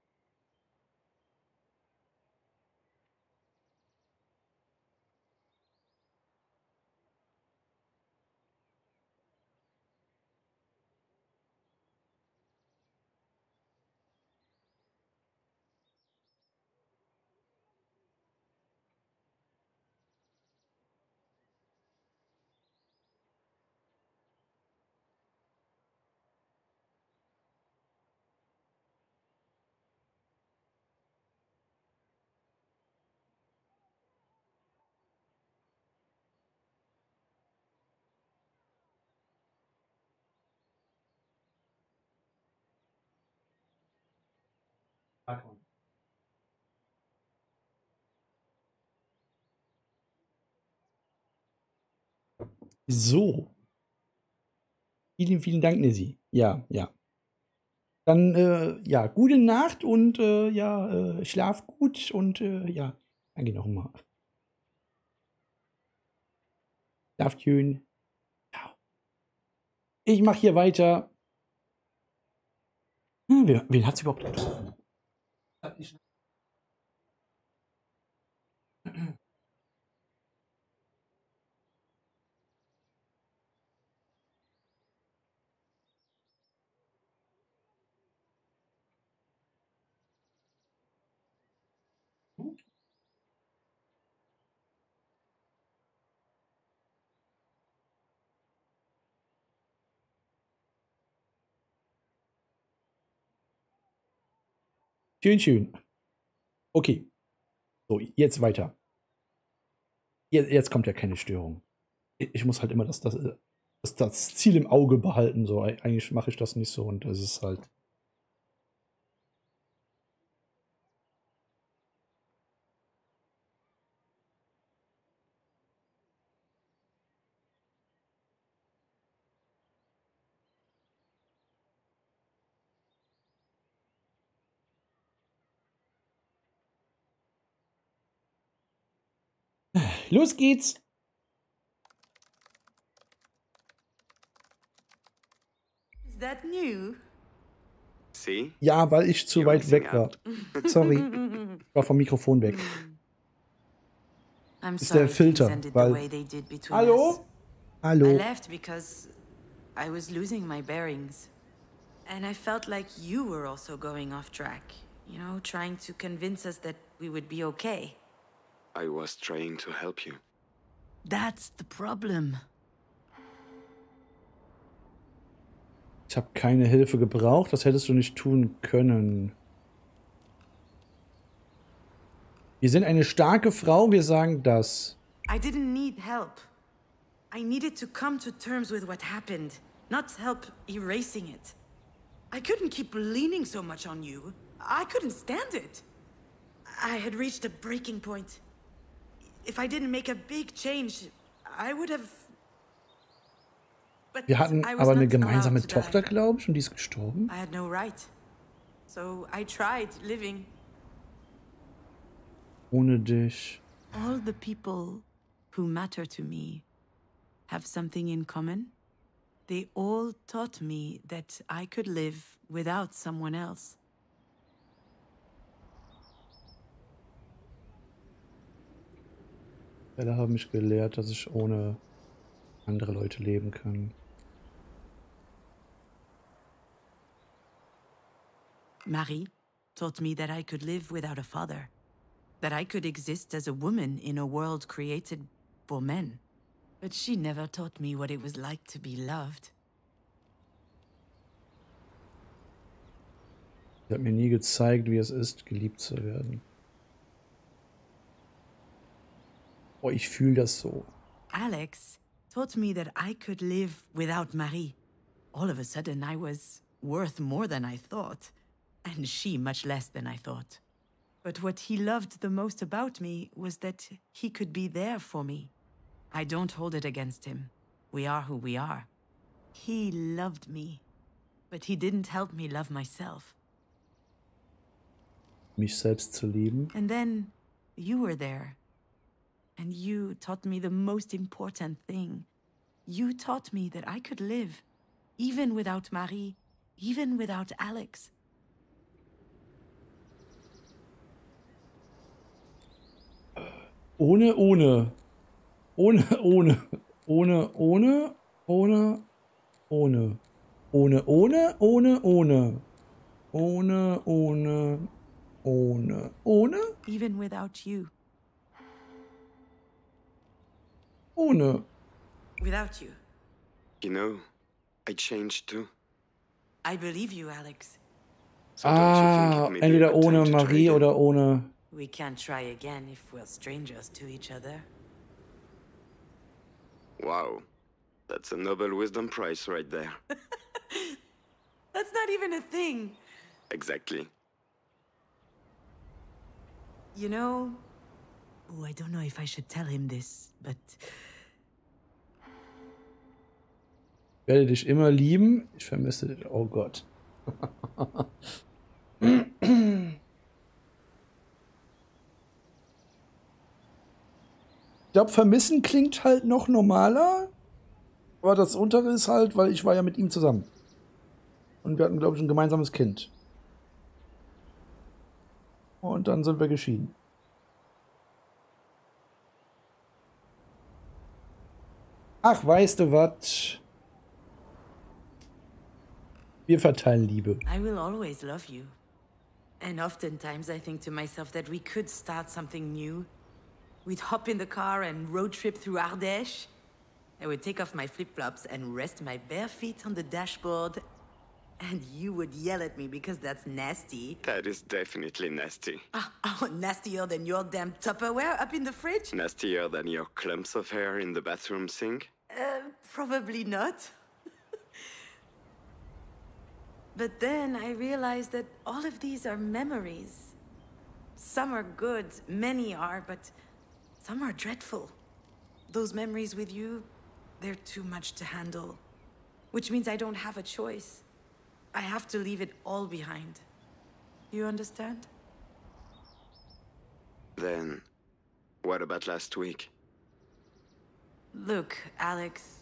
So. Vielen, vielen Dank, Nizzy. Ja. Dann, ja, gute Nacht und schlaf gut und ja, danke nochmal. Schlaf schön. Ja. Ich mache hier weiter. Wen hat sie überhaupt getroffen? Schön. Okay. So, jetzt weiter. Jetzt kommt ja keine Störung. Ich muss halt immer das Ziel im Auge behalten. So, eigentlich mache ich das nicht so und es ist halt. Los geht's! Is that new? See? Ja, weil ich zu You're weit missing weg war. out. Sorry. Ich war vom Mikrofon weg. I'm Ist der sorry things Filter, ended the weil. way they did between us. Hallo? I Hallo? left because I was losing my bearings. And I felt like you were also going off track. You know, trying to convince us that we would be okay. I was trying to help you. That's the problem. Ich habe keine Hilfe gebraucht, das hättest du nicht tun können. Wir sind eine starke Frau, wir sagen das. I didn't need help. I needed to come to terms with what happened, not help erasing it. I couldn't keep leaning so much on you. I couldn't stand it. I had reached a breaking point. If I didn't make a big change, I would have... But Wir hatten I was aber eine not gemeinsame allowed to Tochter, die. glaube ich, und die ist gestorben. I had no right. So I tried living. Ohne dich. All the people who matter to me have something in common. They all taught me that I could live without someone else. Alle haben mich gelehrt, dass ich ohne andere Leute leben kann. Marie taught me that I could live without a father, that I could exist as a woman in a world created for men. But she never taught me what it was like to be loved. Sie hat mir nie gezeigt, wie es ist, geliebt zu werden. Oh, ich fühle das so. Alex taught me that I could live without Marie. All of a sudden, I was worth more than I thought, and she much less than I thought. But what he loved the most about me was that he could be there for me. I don't hold it against him. We are who we are. He loved me, but he didn't help me love myself. Mich selbst zu lieben. And then you were there. And you taught me the most important thing. You taught me that I could live, even without Marie, even without Alex. Ohne. Ohne. Ohne. Ohne. Ohne. Ohne. Ohne. Ohne. Ohne. Even without you. Ohne. Without you. You know, I changed too. I believe you, Alex. So don't you think it may be a Entweder good ohne time to try Marie again? oder ohne. We can't try again if we're strangers to each other. Wow, that's a Nobel Wisdom Prize right there. That's not even a thing. Exactly. You know... Oh, I don't know if I should tell him this, but... Ich werde dich immer lieben. Ich vermisse dich. Oh Gott. Ich glaube, vermissen klingt halt noch normaler. Aber das untere ist halt, weil ich war ja mit ihm zusammen. Und wir hatten, glaube ich, ein gemeinsames Kind. Und dann sind wir geschieden. Ach, weißt du was? Wir verteilen Liebe. I will always love you. And oftentimes I think to myself that we could start something new. We'd hop in the car and road trip through Ardèche. I would take off my flip-flops and rest my bare feet on the dashboard. And you would yell at me because that's nasty. That is definitely nasty. Oh, nastier than your damn Tupperware up in the fridge? Nastier than your clumps of hair in the bathroom sink? Probably not. But then I realized that all of these are memories. Some are good, many are, but some are dreadful. Those memories with you, they're too much to handle. Which means I don't have a choice. I have to leave it all behind. You understand? Then, what about last week? Look, Alex,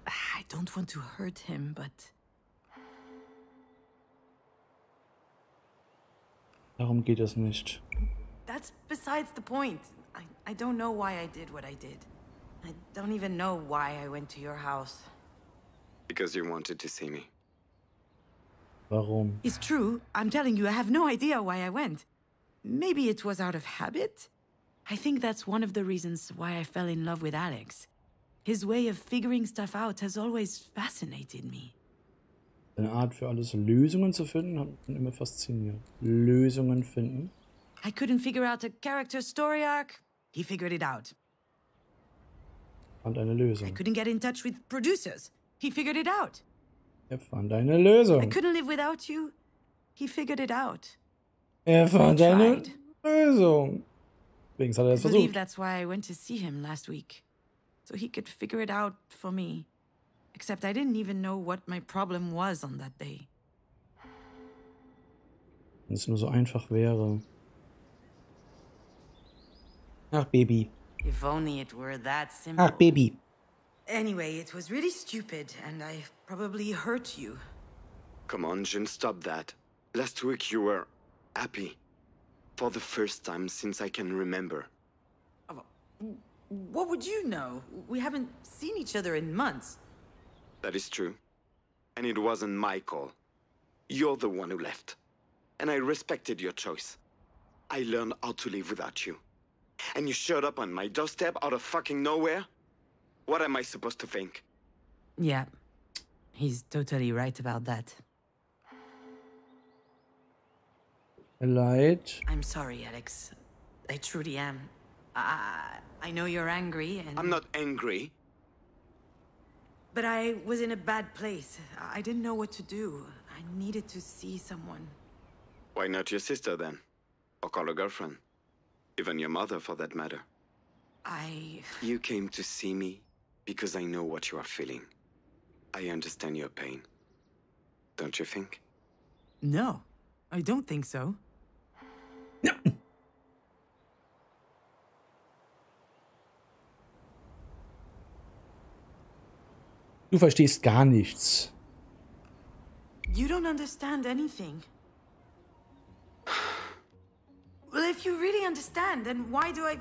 I don't want to hurt him, but... Darum geht es nicht. That's besides the point. I don't know why I did what I did. I don't even know why I went to your house. Because you wanted to see me. Warum? It's true. I'm telling you, I have no idea why I went. Maybe it was out of habit? I think that's one of the reasons why I fell in love with Alex. His way of figuring stuff out has always fascinated me. Eine Art für alles Lösungen zu finden, hat mich immer fasziniert. Lösungen finden. I couldn't figure out a character's story arc. He figured it out. Fand eine I Lösung. couldn't get in touch with producers. He figured it out. Er fand eine I Lösung. couldn't live without you. He figured it out. Er fand eine tried. Lösung. Deswegen hat er I es believe versucht. that's why I went to see him last week. So he could figure it out for me. Except I didn't even know what my problem was on that day. Wenn es nur so einfach wäre. Ach, Baby. If only it were that simple. Ach, Baby. Anyway, it was really stupid, and I probably hurt you. Come on, Jin, stop that. Last week you were happy. For the first time since I can remember. What would you know? We haven't seen each other in months. That is true. And it wasn't my call. You're the one who left. And I respected your choice. I learned how to live without you. And you showed up on my doorstep out of fucking nowhere? What am I supposed to think? Yeah, he's totally right about that. Leid. I'm sorry, Alex. I truly am. I know you're angry and... I'm not angry. But I was in a bad place. I didn't know what to do. I needed to see someone. Why not your sister then? Or call a girlfriend? Even your mother, for that matter. You came to see me because I know what you are feeling. I understand your pain. Don't you think? No, I don't think so. Du verstehst gar nichts. You don't understand anything. Well, if you really understand, then why do I...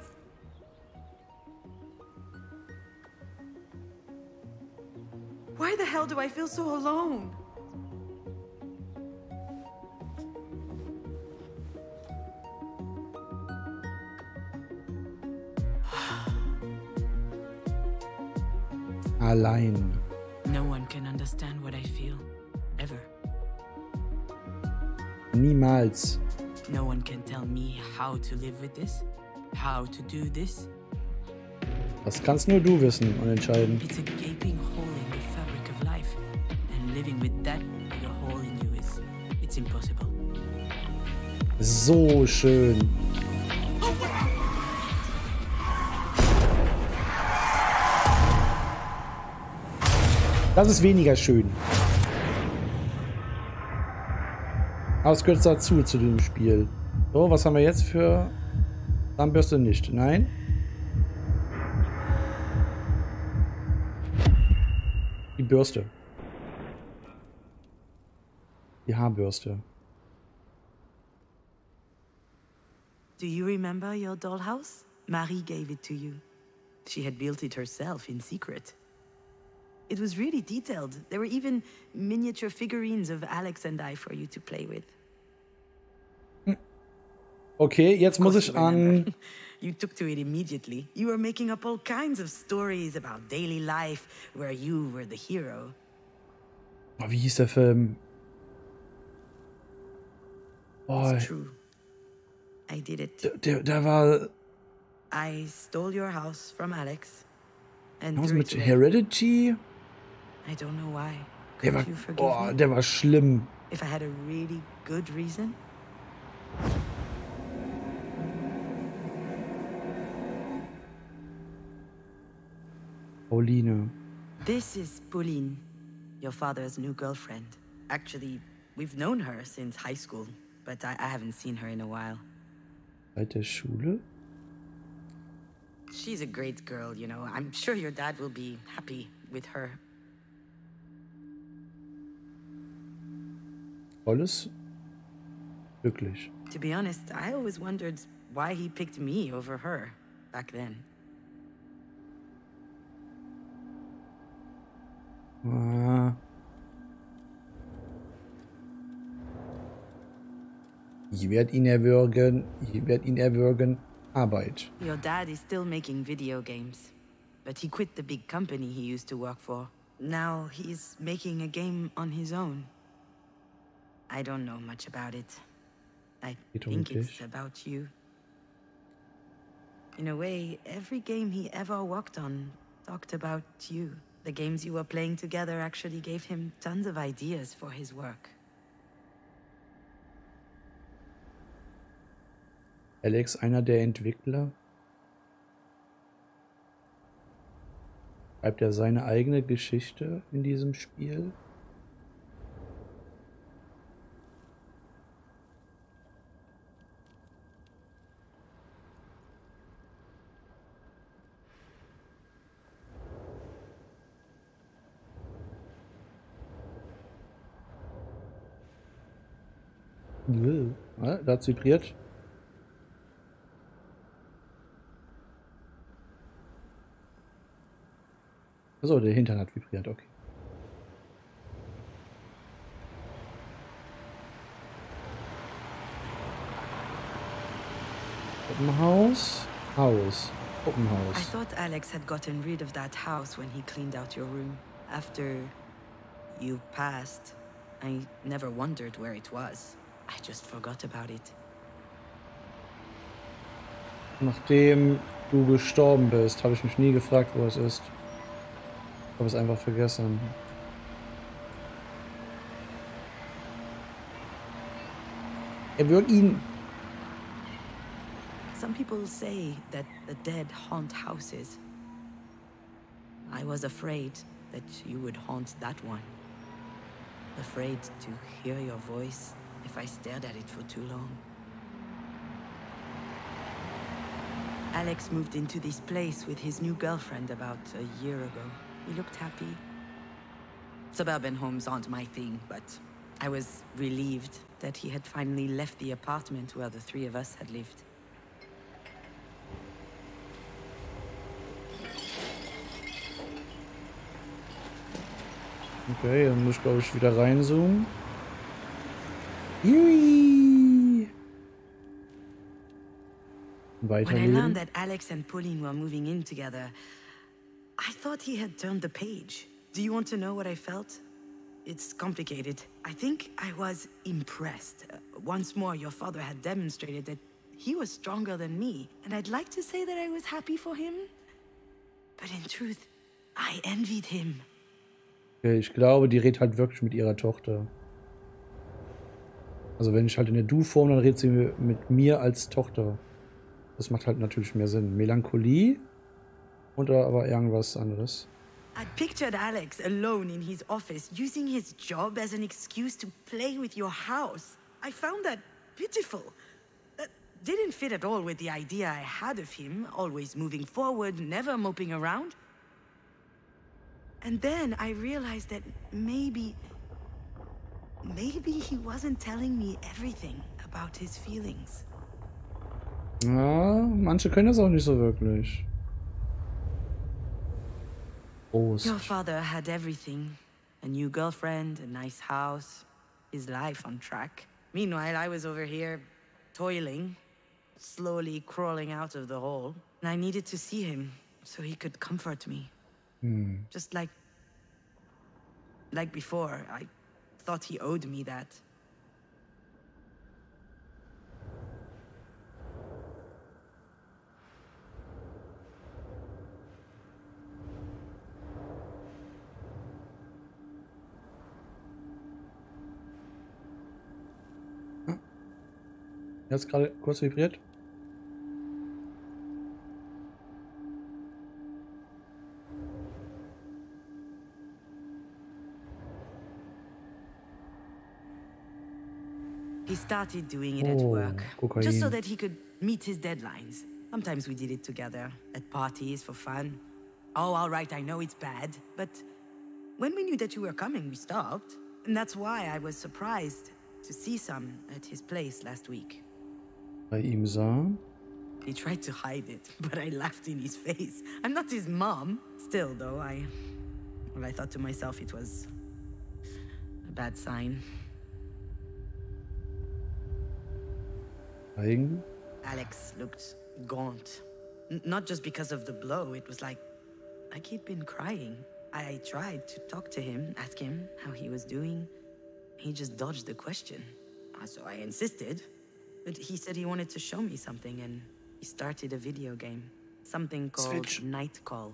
Why the hell do I feel so alone? Allein. No one can understand what I feel, ever. Niemals. No one can tell me how to live with this, how to do this. Das kannst nur du wissen und entscheiden. It's a gaping hole in the fabric of life, and living with that big a hole in you it's impossible. So schön. Das ist weniger schön. Aber es gehört dazu, zu dem Spiel. So, was haben wir jetzt für... Zahnbürste nicht. Nein. Die Bürste. Die Haarbürste. Do you remember your dollhouse? Marie gave it to you. She had built it herself in secret. It was really detailed. There were even miniature figurines of Alex and I for you to play with. Okay, jetzt muss ich an... You took to it immediately. You were making up all kinds of stories about daily life where you were the hero. Oh, wie hieß der Film? Oh, it's true. I did it. Der war... I stole your house from Alex. And Was mit Heredity? I don't know why. Der war, oh, der war schlimm. If I had a really good reason. Pauline. This is Pauline, your father's new girlfriend. Actually, we've known her since high school, but I haven't seen her in a while. Seit der Schule? She's a great girl, you know. I'm sure your dad will be happy with her. Alles glücklich. To be honest, I always wondered why he picked me over her back then. Ich werde ihn erwürgen. Ich werde ihn erwürgen. Arbeit. Your dad is still making video games, but he quit the big company he used to work for. Now he's making a game on his own. I don't know much about it. I think it's about you. In a way, every game he ever worked on talked about you. The games you were playing together actually gave him tons of ideas for his work. Alex, einer der Entwickler? Schreibt er seine eigene Geschichte in diesem Spiel? Da hat's vibriert. Achso, der Hintern hat vibriert, okay. Puppenhaus. Haus. Puppenhaus. I thought Alex had gotten rid of that house when he cleaned out your room. After you passed, I never wondered where it was. I just forgot about it. Nachdem du gestorben bist, habe ich mich nie gefragt, wo es ist. Ich habe es einfach vergessen. Er wird ihn. Some people say that the dead haunt houses. I was afraid that you would haunt that one. Afraid to hear your voice if I stared at it for too long. Alex moved into this place with his new girlfriend about a year ago. He looked happy. Suburban homes aren't my thing, but I was relieved that he had finally left the apartment where the three of us had lived. Okay, dann muss ich, glaube ich, wieder reinzoomen. When I learned that Alex and Pauline were moving in together, I thought he had turned the page. Do you want to know what I felt? It's complicated. I think I was impressed. Once more, your father had demonstrated that he was stronger than me, and I'd like to say that I was happy for him. But in truth, I envied him. Okay, ich glaube, die redet halt wirklich mit ihrer Tochter. Also wenn ich halt in der Du-Form, dann redet sie mit mir als Tochter. Das macht halt natürlich mehr Sinn. Melancholie oder aber irgendwas anderes. I pictured Alex alone in his office, using his job as an excuse to play with your house. I found that pitiful. That didn't fit at all with the idea I had of him, always moving forward, never moping around. And then I realized that maybe he wasn't telling me everything about his feelings. Ja, manche können das auch nicht so wirklich. Prost. Your father had everything. A new girlfriend, a nice house, his life on track. Meanwhile, I was over here, toiling, slowly crawling out of the hole. And I needed to see him, so he could comfort me. Just like before, I thought he owed me that. Jetzt gerade kurz vibriert. He started doing it at work, cocaine. just so that he could meet his deadlines. Sometimes we did it together, at parties for fun. Oh, all right, I know it's bad, but when we knew that you were coming, we stopped. And that's why I was surprised to see some at his place last week. Bei ihm sah. He tried to hide it, but I laughed in his face. I'm not his mom. Still, though, I thought to myself it was a bad sign. Eigen. Alex looked gaunt. Not just because of the blow, it was like he'd been crying. I tried to talk to him, ask him how he was doing. He just dodged the question. So I insisted, but he said he wanted to show me something, and he started a video game. Something called Night Call.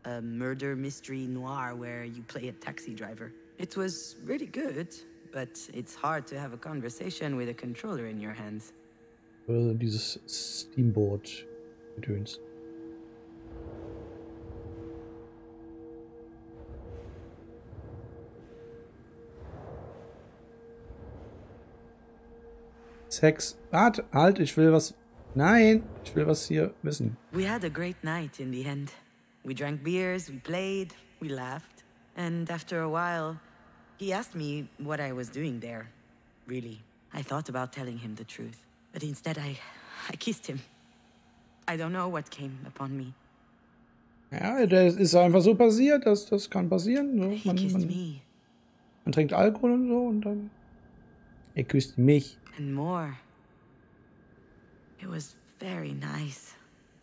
A murder mystery noir where you play a taxi driver. It was really good, but it's hard to have a conversation with a controller in your hands. Dieses Steamboat-Gedöns. Sex. Halt, ich will was. Nein, ich will was hier wissen. We had a great night in the end. We drank beers, we played, we laughed. And after a while, he asked me what I was doing there. Really. I thought about telling him the truth, but instead I kissed him. I don't know what came upon me. Ja, das ist einfach so passiert, das kann passieren. So, He kissed me. man trinkt Alkohol und so und dann... Er küsst mich. And more. It was very nice.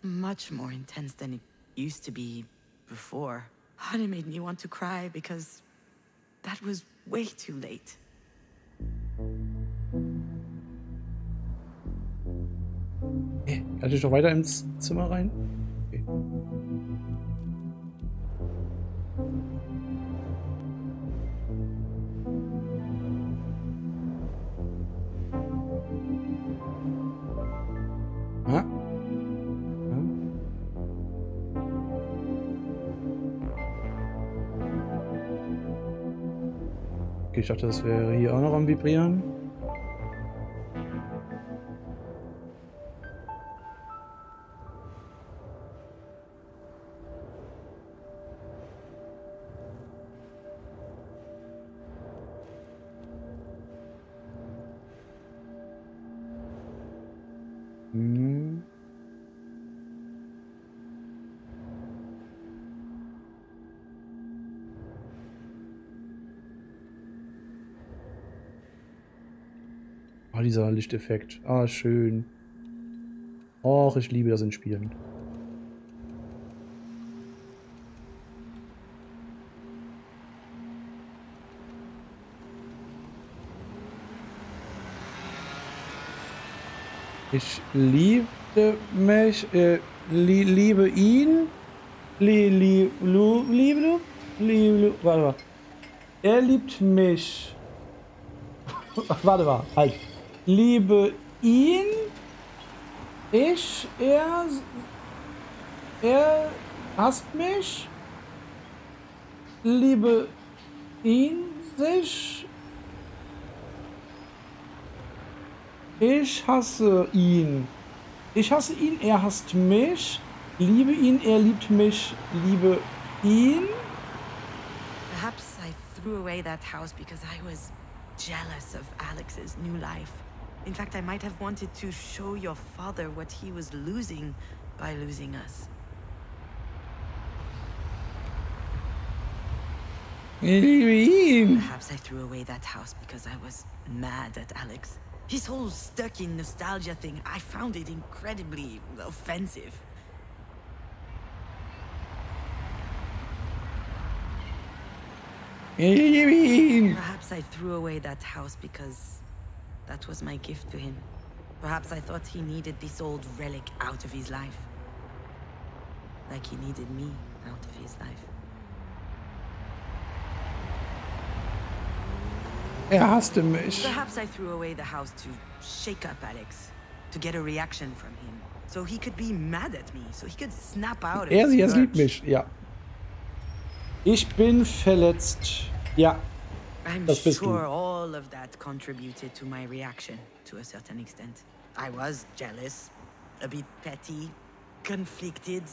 Much more intense than it used to be before. And it made me want to cry because that was way too late. Kann ich doch weiter ins Zimmer rein? Okay. Ah. Okay, ich dachte, das wäre hier auch noch am Vibrieren. Ah, dieser Lichteffekt. Ah, schön. Och, ich liebe das in Spielen. Ich liebe mich, liebe ihn, warte mal. Er liebt mich. Warte mal, halt. Liebe ihn, er hasst mich. Liebe ihn, sich. Ich hasse ihn. Ich hasse ihn, er hasst mich. Liebe ihn, er liebt mich. Liebe ihn. Perhaps I threw away that house because I was jealous of Alex's new life. In fact, I might have wanted to show your father what he was losing by losing us. Perhaps I threw away that house because I was mad at Alex. His whole stuck in nostalgia thing, I found it incredibly offensive. Perhaps I threw away that house because that was my gift to him. Perhaps I thought he needed this old relic out of his life. Like he needed me out of his life. Er hasste mich. Perhaps I threw away the house to shake up Alex, to get a reaction from him, so he could be mad at me, so he could snap out of his Er liebt mich, ja. Ich bin verletzt. Ja. I'm Das bist sure du. all of that contributed to my reaction, to a certain extent. I was jealous, a bit petty, conflicted,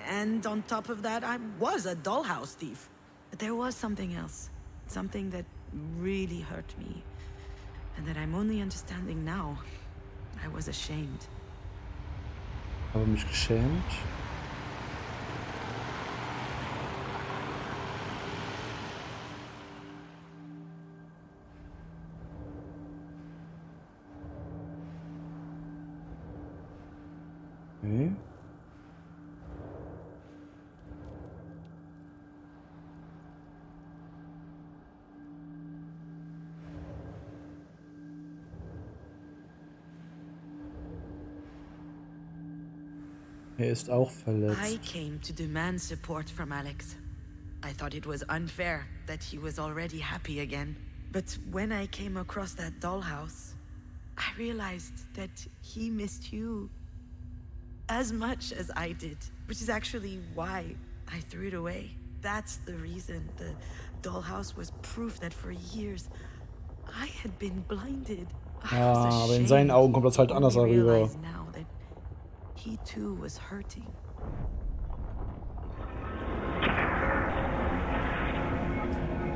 and on top of that, I was a dollhouse thief. But there was something else, something that really hurt me, and that I'm only understanding now. I was ashamed. Habe mich geschämt. Okay. Er ist auch verletzt. I came to demand support from Alex. I thought it was unfair that he was already happy again. But when I came across that dollhouse, I realized that he missed you as much as I did, which is actually why I threw it away. That's the reason. The dollhouse was proof that for years I had been blinded. Ja, aber in seinen Augen kommt das halt anders herüber. He too was hurting.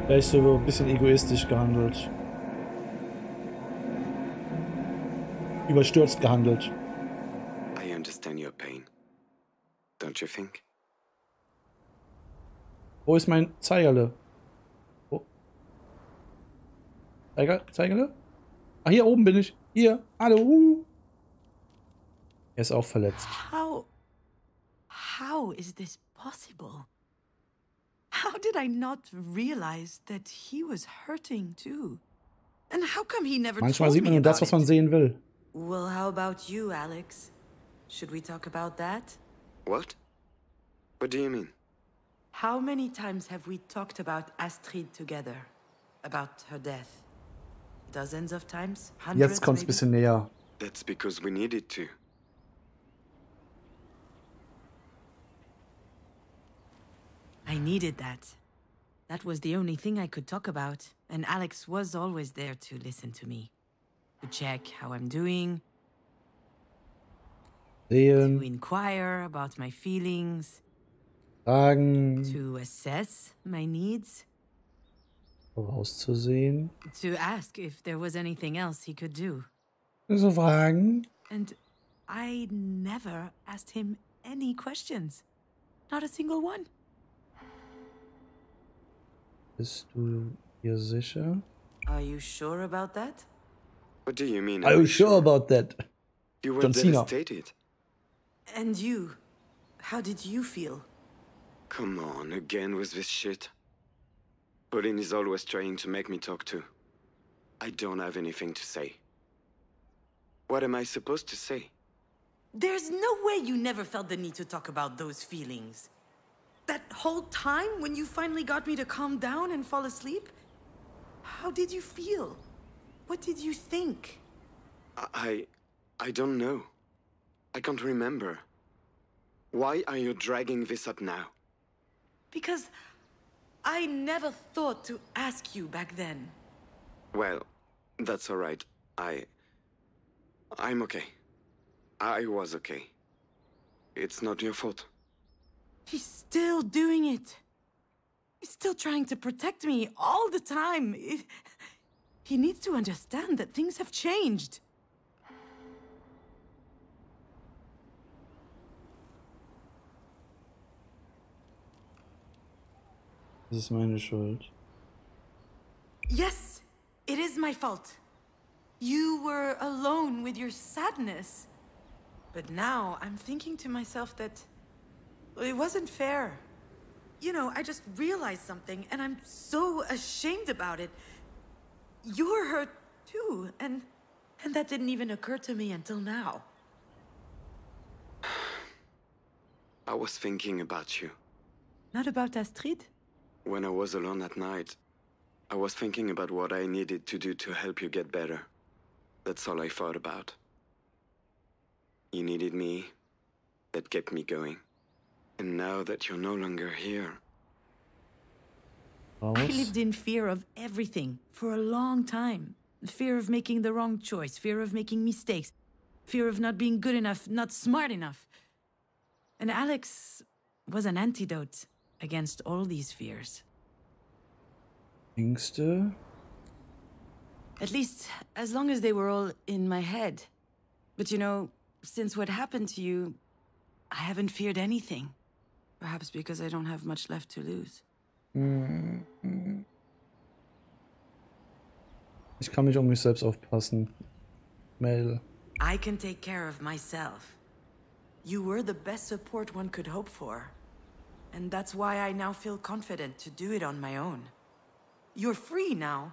Vielleicht so ein bisschen egoistisch gehandelt. überstürzt gehandelt. I understand your pain. Don't you think? Wo ist mein Zeigerle? Oh. Zeigerle? Ah, hier oben bin ich. Hier. Hallo. Er ist auch verletzt. How is this possible? How did I not realize that he was hurting too? And how come he never Manchmal told sieht man me nur das, about was man it? sehen will. Well, how about you, Alex? Should we talk about that? What? What do you mean? How many times have we talked about Astrid together? About her death? Dozens of times? Hundreds, Jetzt kommt's ein maybe? bisschen näher. That's because we needed to. I needed that. That was the only thing I could talk about, and Alex was always there to listen to me. To check how I'm doing, to Sehen, inquire about my feelings, fragen, to assess my needs, vorauszusehen. to ask if there was anything else he could do. So fragen. And I never asked him any questions. Not a single one. Bist du dir sicher? Are you sure about that? What do you mean? Are you sure about that? You were John Cena. devastated. And you? How did you feel? Come on, again with this shit. Pauline is always trying to make me talk to. I don't have anything to say. What am I supposed to say? There's no way you never felt the need to talk about those feelings. That whole time when you finally got me to calm down and fall asleep? How did you feel? What did you think? I don't know. I can't remember. Why are you dragging this up now? Because I never thought to ask you back then. Well, that's all right. I'm okay. I was okay. It's not your fault. He's still doing it. He's still trying to protect me all the time. He needs to understand that things have changed. Das ist meine Schuld. Yes, it is my fault. You were alone with your sadness. But now I'm thinking to myself that it wasn't fair. You know, I just realized something and I'm so ashamed about it. You're hurt too, and that didn't even occur to me until now. I was thinking about you. Not about Astrid? When I was alone at night, I was thinking about what I needed to do to help you get better. That's all I thought about. You needed me. That kept me going. And now that you're no longer here... I lived in fear of everything for a long time. Fear of making the wrong choice, fear of making mistakes, fear of not being good enough, not smart enough. And Alex was an antidote against all these fears. Ängste? At least, as long as they were all in my head. But you know, since what happened to you, I haven't feared anything. Perhaps because I don't have much left to lose. Ich kann mich mich selbst aufpassen. Mail. I can take care of myself. You were the best support one could hope for. And that's why I now feel confident to do it on my own. You're free now.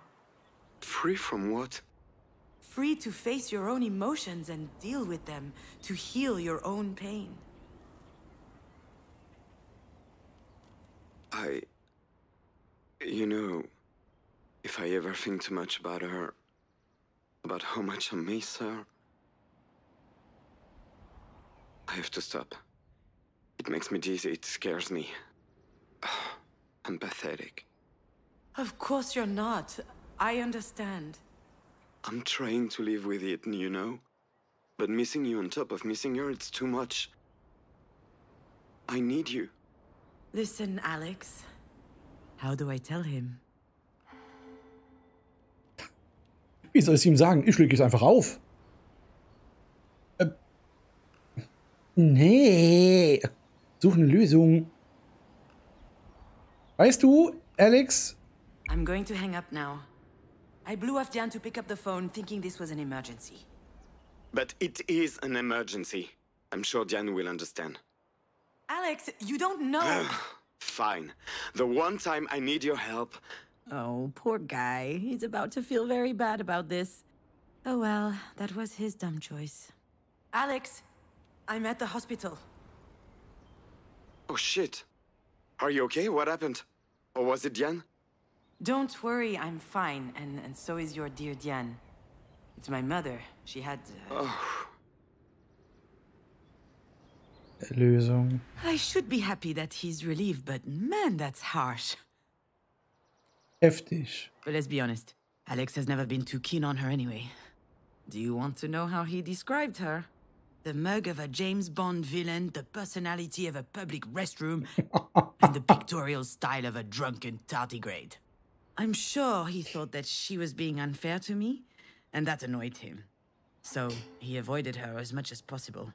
Free from what? Free to face your own emotions and deal with them, to heal your own pain. You know, if I ever think too much about her, about how much I miss her, I have to stop. It makes me dizzy, it scares me. I'm pathetic. Of course you're not. I understand. I'm trying to live with it, you know? But missing you on top of missing her, it's too much. I need you. Listen, Alex. How do I tell him? Wie soll ich ihm sagen? Ich lege es einfach auf. Nee. Such eine Lösung. Weißt du, Alex? I'm going to hang up now. I blew off Jan to pick up the phone, thinking this was an emergency. But it is an emergency. I'm sure Jan will understand. Alex, you don't know. Fine. The one time I need your help. Oh, poor guy. He's about to feel very bad about this. Oh well, that was his dumb choice. Alex, I'm at the hospital. Oh shit. Are you okay? What happened? Or was it Jan? Don't worry, I'm fine, and so is your dear Diane. It's my mother. She had... Lösung. I should be happy that he's relieved, but man, that's harsh. Heftig. But let's be honest, Alex has never been too keen on her anyway. Do you want to know how he described her? The mug of a James Bond villain, the personality of a public restroom, and the pictorial style of a drunken tardigrade. I'm sure he thought that she was being unfair to me, and that annoyed him. So he avoided her as much as possible.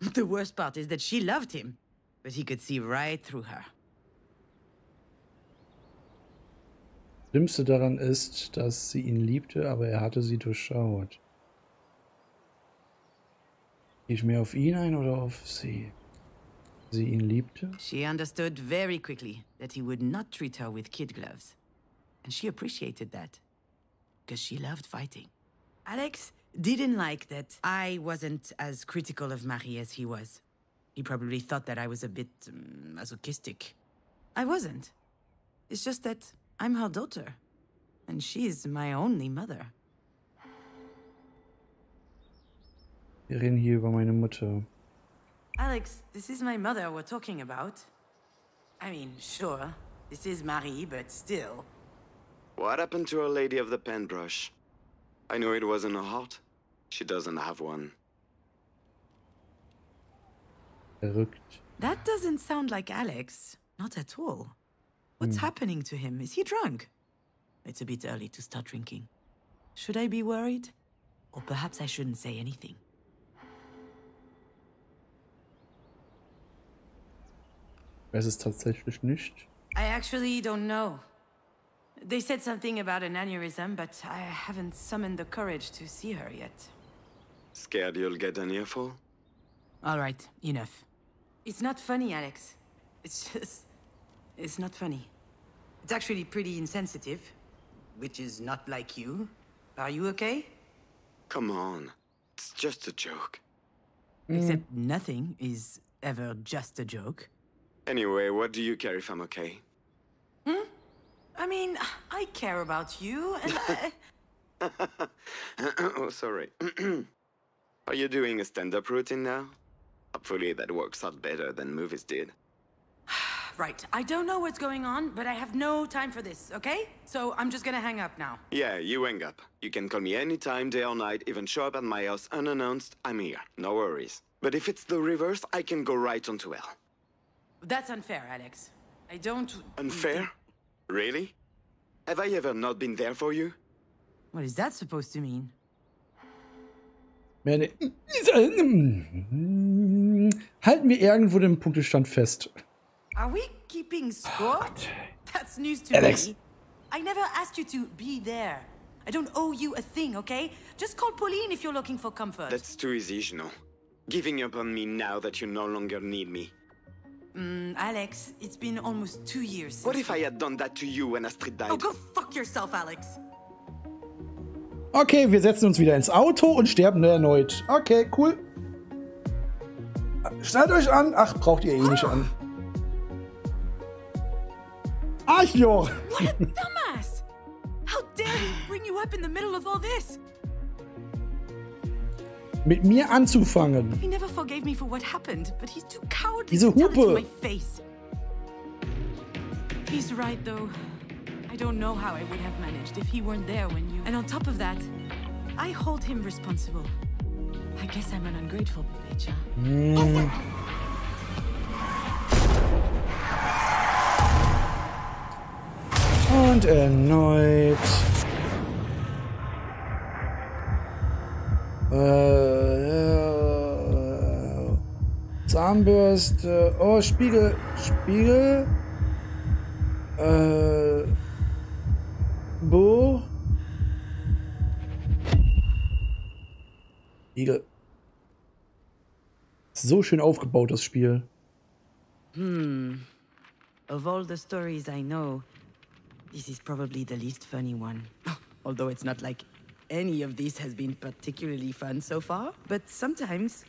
The worst part is that she loved him, but he could see right through her. Das Schlimmste daran ist, dass sie ihn liebte, aber er hatte sie durchschaut. Gehe ich mehr auf ihn ein oder auf sie? Sie ihn liebte? She understood very quickly that he would not treat her with kid gloves. And she appreciated that, because she loved fighting. Alex didn't like that I wasn't as critical of Marie as he was. He probably thought that I was a bit masochistic. I wasn't. It's just that I'm her daughter, and she's my only mother. Wir reden hier über meine Mutter. Alex, this is my mother we're talking about. I mean, sure, this is Marie, but still. What happened to Our Lady of the Paintbrush? I know it wasn't her heart. She doesn't have one. Verrückt. That doesn't sound like Alex. Not at all. What's happening to him? Is he drunk? It's a bit early to start drinking. Should I be worried? Or perhaps I shouldn't say anything. Ich weiß es tatsächlich nicht. I actually don't know. They said something about an aneurysm, but I haven't summoned the courage to see her yet. Scared you'll get an earful? All right, enough. It's not funny, Alex. It's not funny. It's actually pretty insensitive, which is not like you. Are you okay? Come on. It's just a joke. Except nothing is ever just a joke. Anyway, what do you care if I'm okay? I mean, I care about you, and Oh, sorry. Are you doing a stand-up routine now? Hopefully that works out better than movies did. Right, I don't know what's going on, but I have no time for this, okay? So I'm just gonna hang up now. Yeah, you hang up. You can call me anytime, day or night, even show up at my house unannounced. I'm here, no worries. But if it's the reverse, I can go right onto hell. That's unfair, Alex. I don't... Unfair? Really? Have I ever not been there for you? What is that supposed to mean? Halten wir irgendwo den Punktestand fest. Are we keeping score? Gott. That's news to Alex. me. I never asked you to be there. I don't owe you a thing, okay? Just call Pauline if you're looking for comfort. That's too easy, Junon. Giving up on me now that you no longer need me. Alex, it's been almost 2 years since... What if I had done that to you when Astrid died? Oh, go fuck yourself, Alex. Okay, wir setzen uns wieder ins Auto und sterben erneut. Okay, cool. Schnallt euch an. Ach, braucht ihr eh nicht an. Arschloch! What a dumbass! How dare he bring you up in the middle of all this? Mit mir anzufangen. He never forgave me for what happened, but he's too cowardly Diese to tell it to Hupe. my face. He's right, though. I don't know how I would have managed if he weren't there when you... And on top of that, I hold him responsible. I guess I'm an ungrateful bitch, huh? Und erneut. Zahnbürste. Oh, Spiegel. Spiegel. Buch. Spiegel. So schön aufgebaut, das Spiel. Of all the stories I know, this is probably the least funny one. Although it's not like any of these has been particularly fun so far. But sometimes,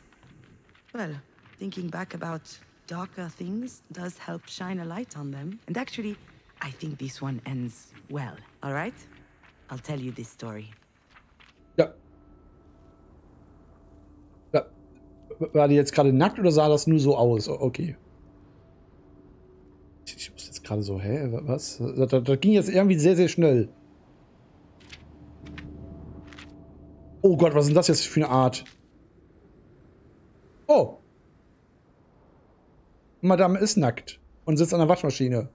well, thinking back about darker things does help shine a light on them. And actually, I think this one ends well, all right? I'll tell you this story. Ja. Ja. War die jetzt gerade nackt oder sah das nur so aus? Okay. Ich muss jetzt gerade so, hä? Was? Das ging jetzt irgendwie sehr, sehr schnell. Oh Gott, was ist denn das jetzt für eine Art? Oh. Madame ist nackt und sitzt an der Waschmaschine.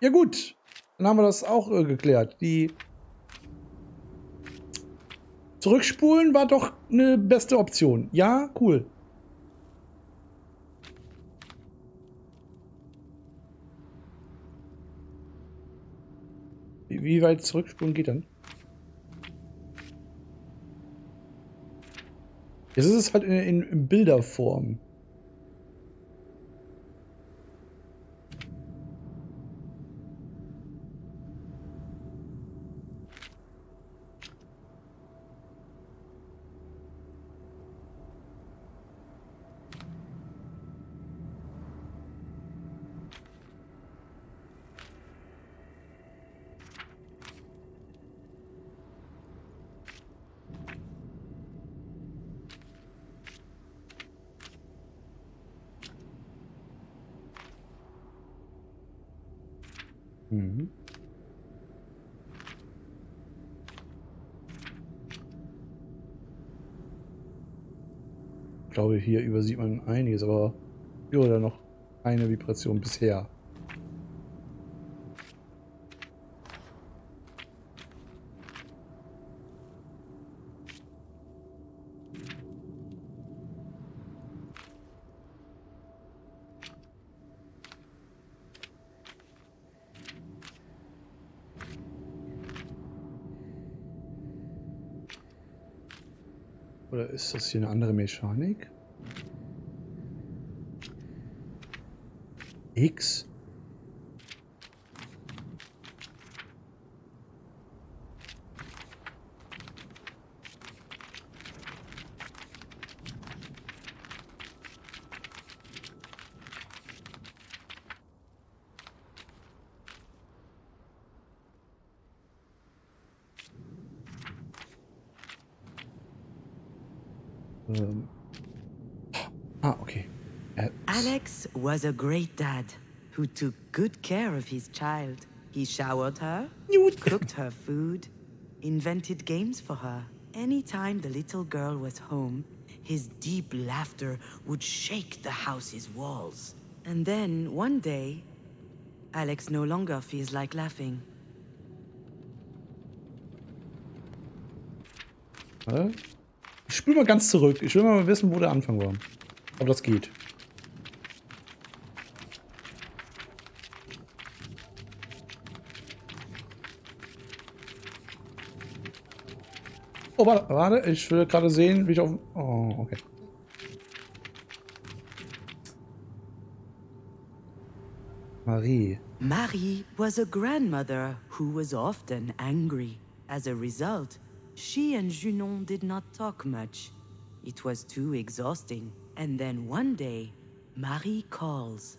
Ja gut, dann haben wir das auch geklärt. Die Zurückspulen war doch eine beste Option. Ja, cool. Wie weit zurückspulen geht dann? Jetzt ist es halt in Bilderform. Mhm. Ich glaube, hier übersieht man einiges, aber hier oder noch eine Vibration bisher. Oder ist das hier eine andere Mechanik? X? Okay. Alex was a great dad who took good care of his child. He showered her, cooked her food, invented games for her. Anytime the little girl was home, his deep laughter would shake the house's walls. And then, one day, Alex no longer feels like laughing. Ich spule mal ganz zurück. Ich will mal wissen, wo der Anfang war. Ob das geht. Oh, warte. Ich will gerade sehen, wie ich auf... Oh, okay. Marie was a grandmother who was often angry. As a result, she and Junon did not talk much. It was too exhausting. And then one day, Marie calls.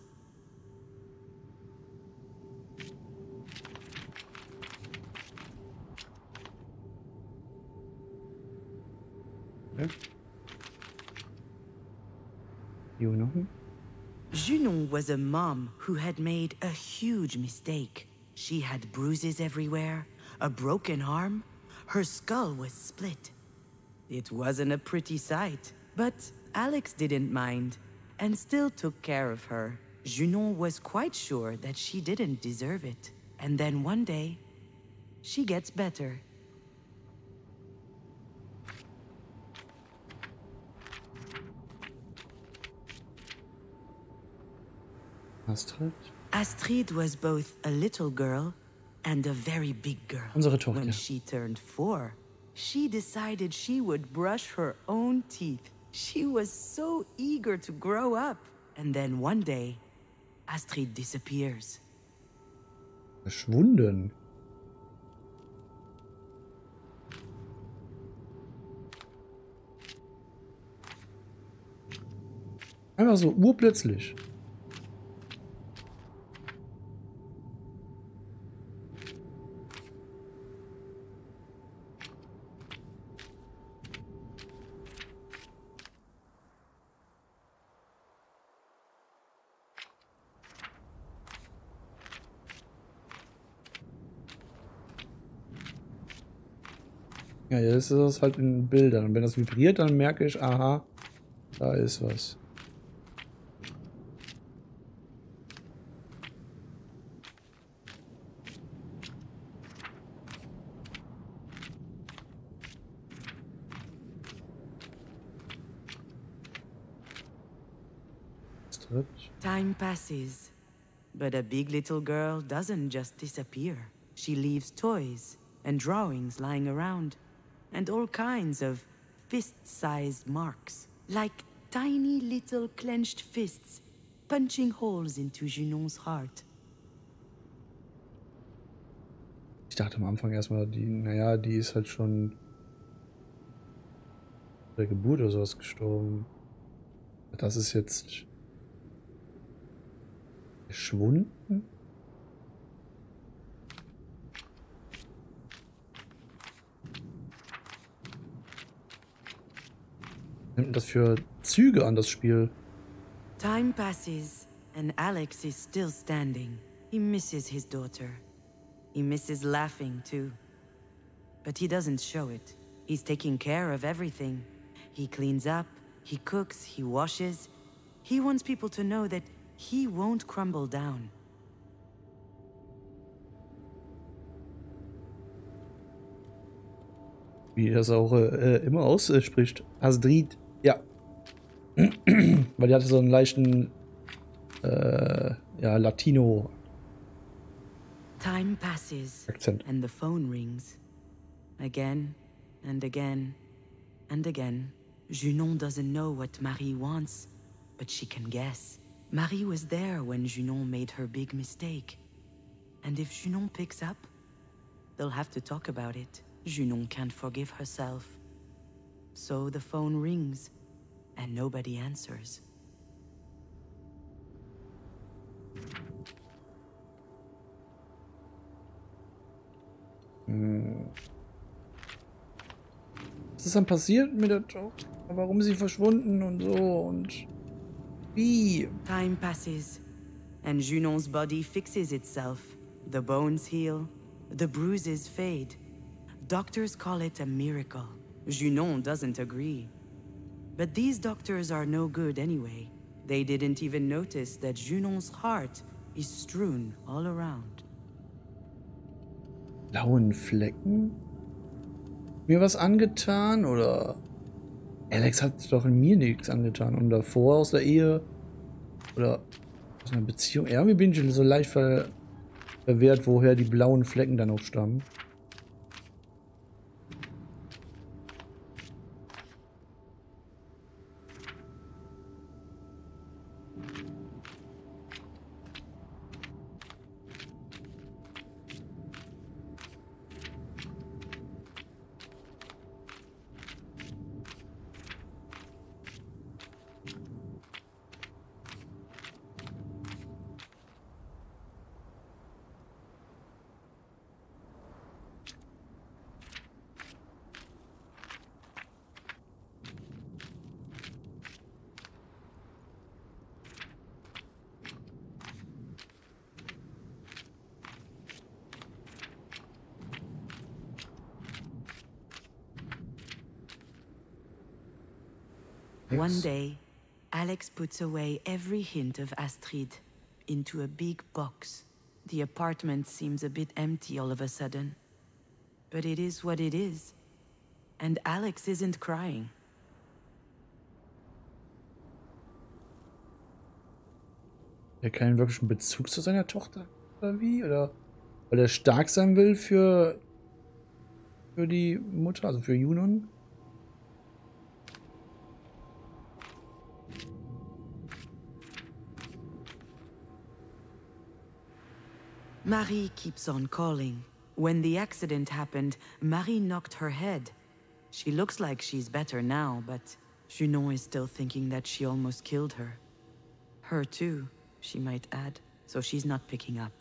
Okay. Junon? Junon was a mom who had made a huge mistake. She had bruises everywhere, a broken arm, her skull was split. It wasn't a pretty sight, but Alex didn't mind and still took care of her. Junon was quite sure that she didn't deserve it. And then one day, she gets better. Astrid? Astrid was both a little girl and a very big girl. Unsere Tochter. When she turned 4, she decided she would brush her own teeth. She was so eager to grow up. And then one day, Astrid disappears. Verschwunden. Einfach so urplötzlich. Ja, jetzt ist das halt in Bildern. Und wenn das vibriert, dann merke ich, aha, da ist was. Time passes, but a big little girl doesn't just disappear. She leaves toys and drawings lying around, and all kinds of fist-sized marks, like tiny little clenched fists punching holes into Junons heart. Ich dachte am Anfang erstmal, die ist halt schon bei der Geburt oder sowas gestorben. Das ist jetzt verschwunden? Nimmt das für Züge an, das Spiel? Time passes, and Alex is still standing. He misses his daughter. He misses laughing, too. But he doesn't show it. He's taking care of everything. He cleans up, he cooks, he washes. He wants people to know that he won't crumble down. Wie das auch immer ausspricht. Astrid. Ja. Weil die hatte so einen leichten Latino Time passes, Akzent. and the phone rings. Again, and again, and again. Junon doesn't know what Marie wants, but she can guess. Marie was there when Junon made her big mistake. And if Junon picks up, they'll have to talk about it. Junon can't forgive herself. So the phone rings, and nobody answers. Was ist dann passiert mit der Tochter? Warum ist sie verschwunden und so und wie? Time passes, and Junon's body fixes itself. The bones heal, the bruises fade. Doctors call it a miracle. Junon doesn't agree. But these doctors are no good anyway. They didn't even notice that Junon's heart is strewn all around. Blauen Flecken? Mir was angetan oder? Alex hat doch in mir nichts angetan. Und davor aus der Ehe oder aus einer Beziehung. Irgendwie bin ich so leicht verwehrt, woher die blauen Flecken dann auch stammen. One day, Alex puts away every hint of Astrid into a big box. The apartment seems a bit empty all of a sudden. But it is what it is. And Alex isn't crying. Er keinen wirklichen Bezug zu seiner Tochter oder wie? Oder weil er stark sein will für die Mutter, also für Junon? Marie keeps on calling. When the accident happened, Marie knocked her head. She looks like she's better now, but Junon is still thinking that she almost killed her. Her too, she might add, so she's not picking up.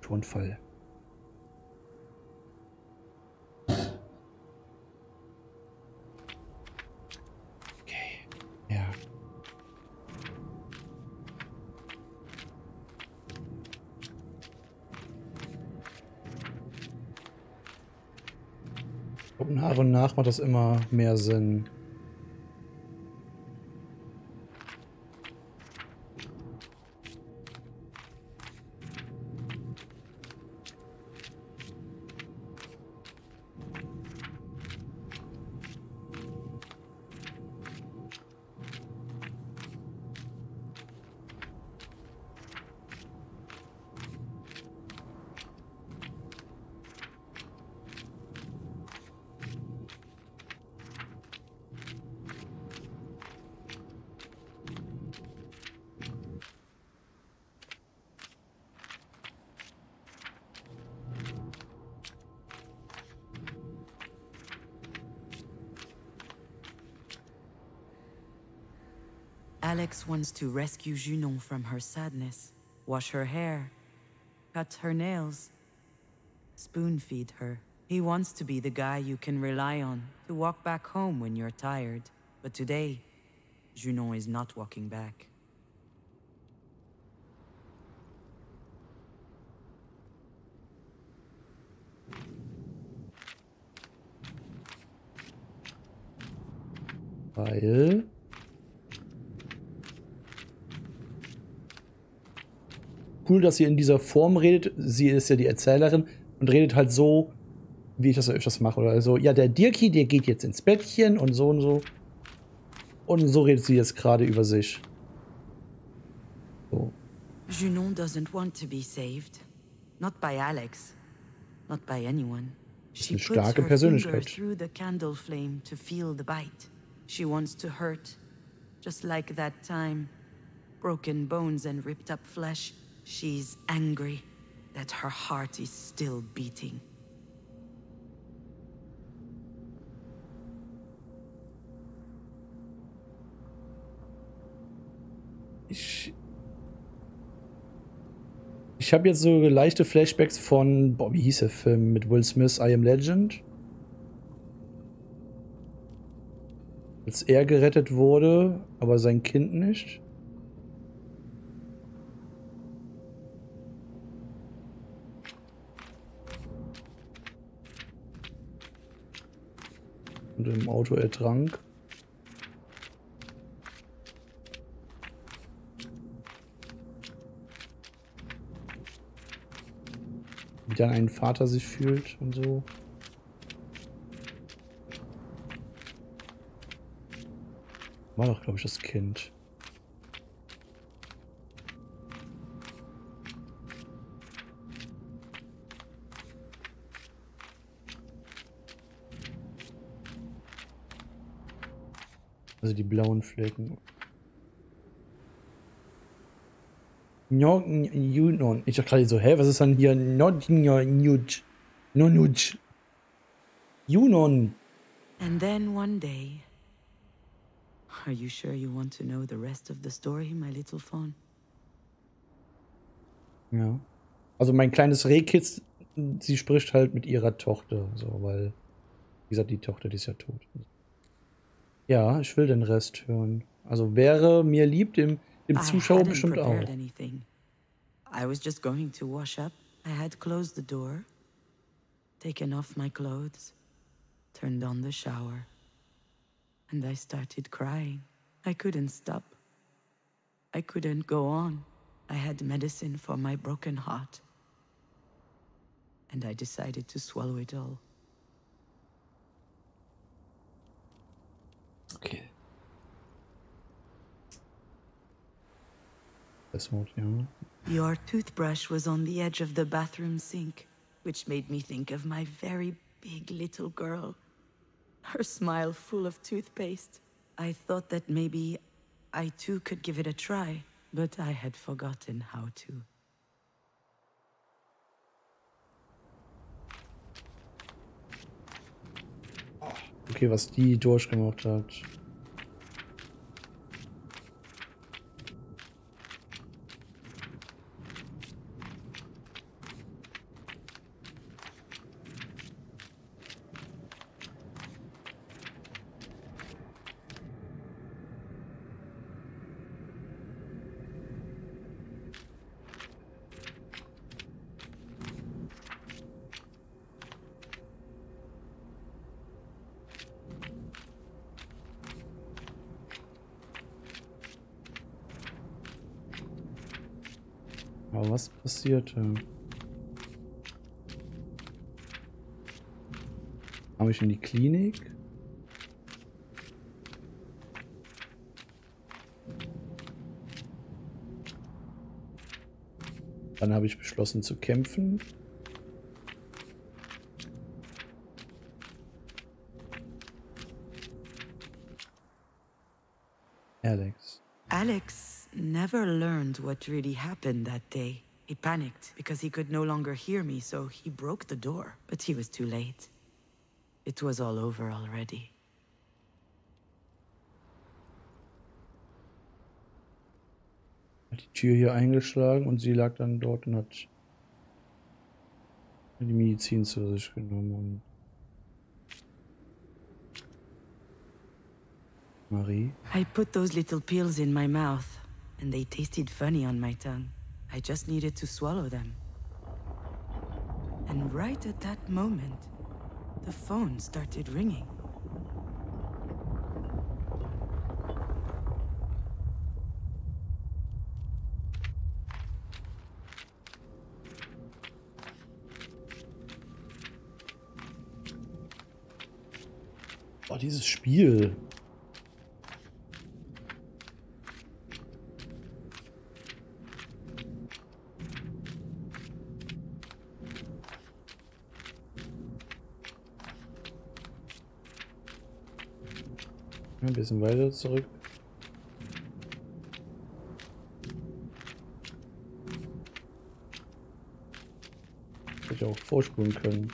Tonfall. Okay. Ja. Und nach und nach macht das immer mehr Sinn. Alex wants to rescue Junon from her sadness, wash her hair, cut her nails, spoon-feed her. He wants to be the guy you can rely on, to walk back home when you're tired. But today, Junon is not walking back. Weil... Cool, dass sie in dieser Form redet. Sie ist ja die Erzählerin und redet halt so, wie ich das ja öfters mache. Oder also, ja, der Dirki, der geht jetzt ins Bettchen und so und so. Und so redet sie jetzt gerade über sich. So. Junon doesn't want to be saved. Not by Alex. Not by anyone. She puts starke her Persönlichkeit. finger through the candle flame to feel the bite. She wants to hurt. Just like that time. Broken bones and ripped up flesh. She's angry that her heart is still beating. Ich habe jetzt so leichte Flashbacks von, boah, wie hieß der Film mit Will Smith, I Am Legend? Als er gerettet wurde, aber sein Kind nicht. Und im Auto ertrank. Wie dann ein Vater sich fühlt und so. War doch, glaube ich, das Kind. Also die blauen Flecken. Junon. Ich dachte gerade so, hä, was ist dann hier? Junon. And then one day... Are you sure you want to know the rest of the story, my little fawn? Ja. Also mein kleines Rehkitz, sie spricht halt mit ihrer Tochter, so, weil, wie gesagt, die Tochter, die ist ja tot. Ja, ich will den Rest hören. Also wäre mir lieb, dem Zuschauer bestimmt auch. Anything. I was just going to wash up. I had closed the door, taken off my clothes. turned on the shower, and I started crying. I couldn't stop. I couldn't go on. I had medicine for my broken heart, and I decided to swallow it all. Okay. Das Wort, ja. Your toothbrush was on the edge of the bathroom sink, which made me think of my very big little girl. Her smile full of toothpaste. I thought that maybe I too could give it a try, but I had forgotten how to. Okay, was die durchgemacht hat. Aber was passierte? Kam ich in die Klinik? Dann habe ich beschlossen zu kämpfen. Alex never learned what really happened that day. He panicked because he could no longer hear me, so he broke the door. But he was too late. It was all over already. Hat die Tür hier eingeschlagen und sie lag dann dort und hat die Medizin zu sich genommen. Und Marie? I put those little pills in my mouth, and they tasted funny on my tongue. I just needed to swallow them. And right at that moment, the phone started ringing. Oh, dieses Spiel. Ein bisschen weiter zurück. Hätte ich auch vorspulen können.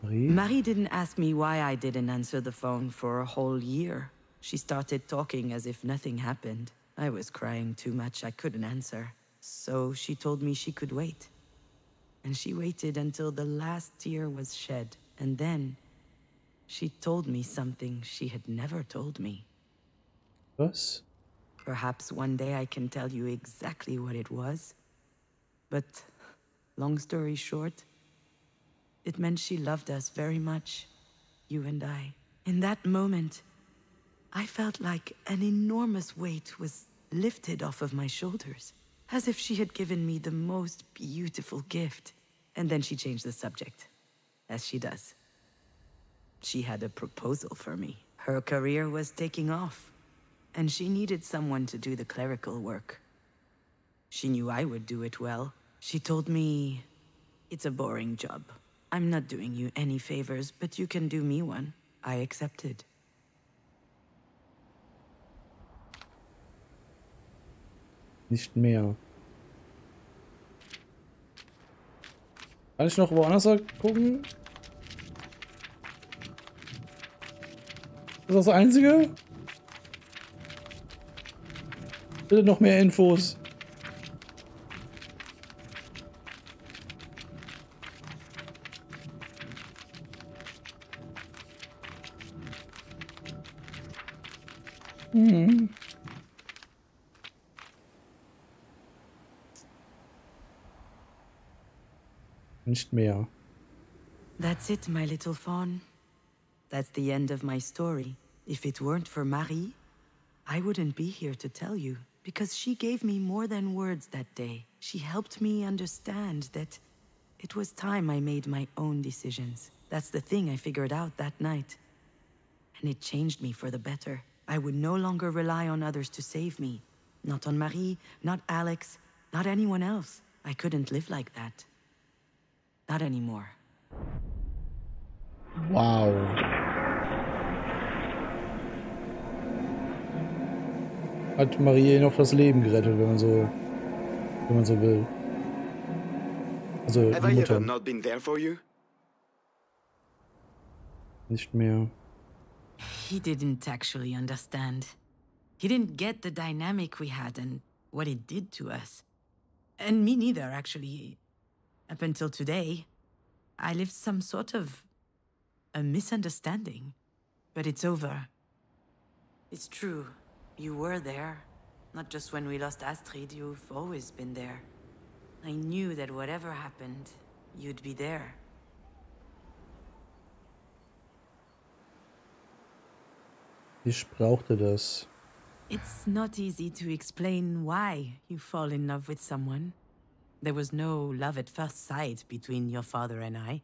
Marie didn't ask me why I didn't answer the phone for a whole year. She started talking as if nothing happened. I was crying too much, I couldn't answer. So she told me she could wait. And she waited until the last tear was shed. And then she told me something she had never told me. Was? Perhaps one day I can tell you exactly what it was. But long story short, it meant she loved us very much, you and I. In that moment, I felt like an enormous weight was lifted off of my shoulders, as if she had given me the most beautiful gift. And then she changed the subject, as she does. She had a proposal for me. Her career was taking off, and she needed someone to do the clerical work. She knew I would do it well. She told me, "It's a boring job. I'm not doing you any favors, but you can do me one." I accepted. Nicht mehr. Kann ich noch woanders gucken? Ist das Einzige? Bitte noch mehr Infos. Mhm. Nicht mehr. That's it, my little fawn. That's the end of my story. If it weren't for Marie, I wouldn't be here to tell you, because she gave me more than words that day. She helped me understand that it was time I made my own decisions. That's the thing I figured out that night. And it changed me for the better. I would no longer rely on others to save me. Not on Marie, not Alex, not anyone else. I couldn't live like that. Not anymore. Wow. Hat Marie noch das Leben gerettet, wenn man so will. Also Have die I Mutter. ever not been there for you? Nicht mehr. He didn't actually understand. He didn't get the dynamic we had and what it did to us. And me neither, actually. Up until today, I lived some sort of a misunderstanding. But it's over. It's true. You were there. Not just when we lost Astrid, you've always been there. I knew that whatever happened, you'd be there. Ich brauchte das. It's not easy to explain why you fall in love with someone. There was no love at first sight between your father and I.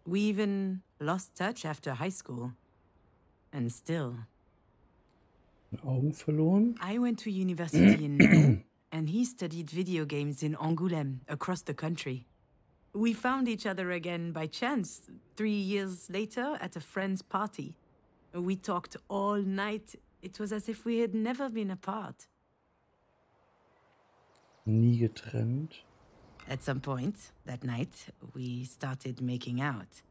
We even lost touch after high school. And still. Augen verloren? I went to university in Lyon, and he studied video games in Angoulême, across the country. We found each other again by chance, 3 years later at a friend's party. We talked all night. It was as if we had never been apart. Nie getrennt. At some point that night, we started making out.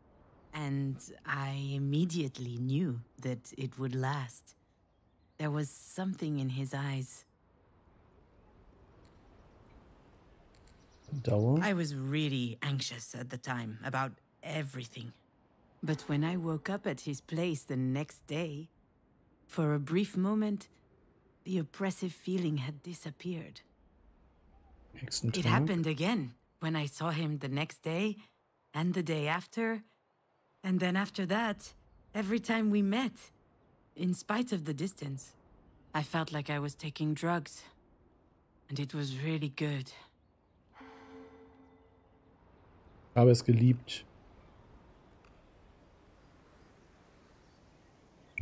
And I immediately knew that it would last. There was something in his eyes. Dauer. I was really anxious at the time about everything. But when I woke up at his place the next day, for a brief moment, the oppressive feeling had disappeared. Nächsten It Tag. happened again when I saw him the next day, and the day after, and then after that, every time we met, in spite of the distance. I felt like I was taking drugs, and it was really good. Habe es geliebt.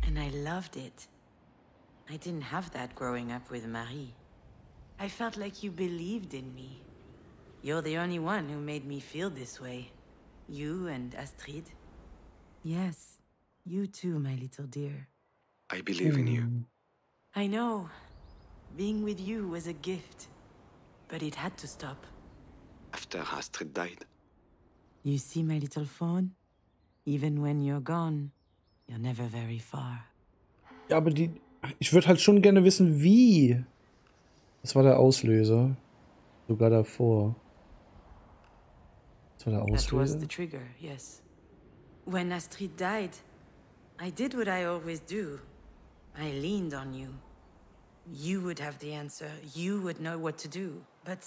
And I loved it. I didn't have that growing up with Marie. I felt like you believed in me. You're the only one who made me feel this way. You and Astrid. Yes, you too, my little dear. I believe in you. I know. Being with you was a gift. But it had to stop. After Astrid died. You see, my little fawn? Even when you're gone, you're never very far. Ja, aber ich würde halt schon gerne wissen, wie. Das war der Auslöser. Sogar davor. Das war der That was Auslöser. the trigger, yes. When Astrid died, I did what I always do. I leaned on you. You would have the answer. You would know what to do. But...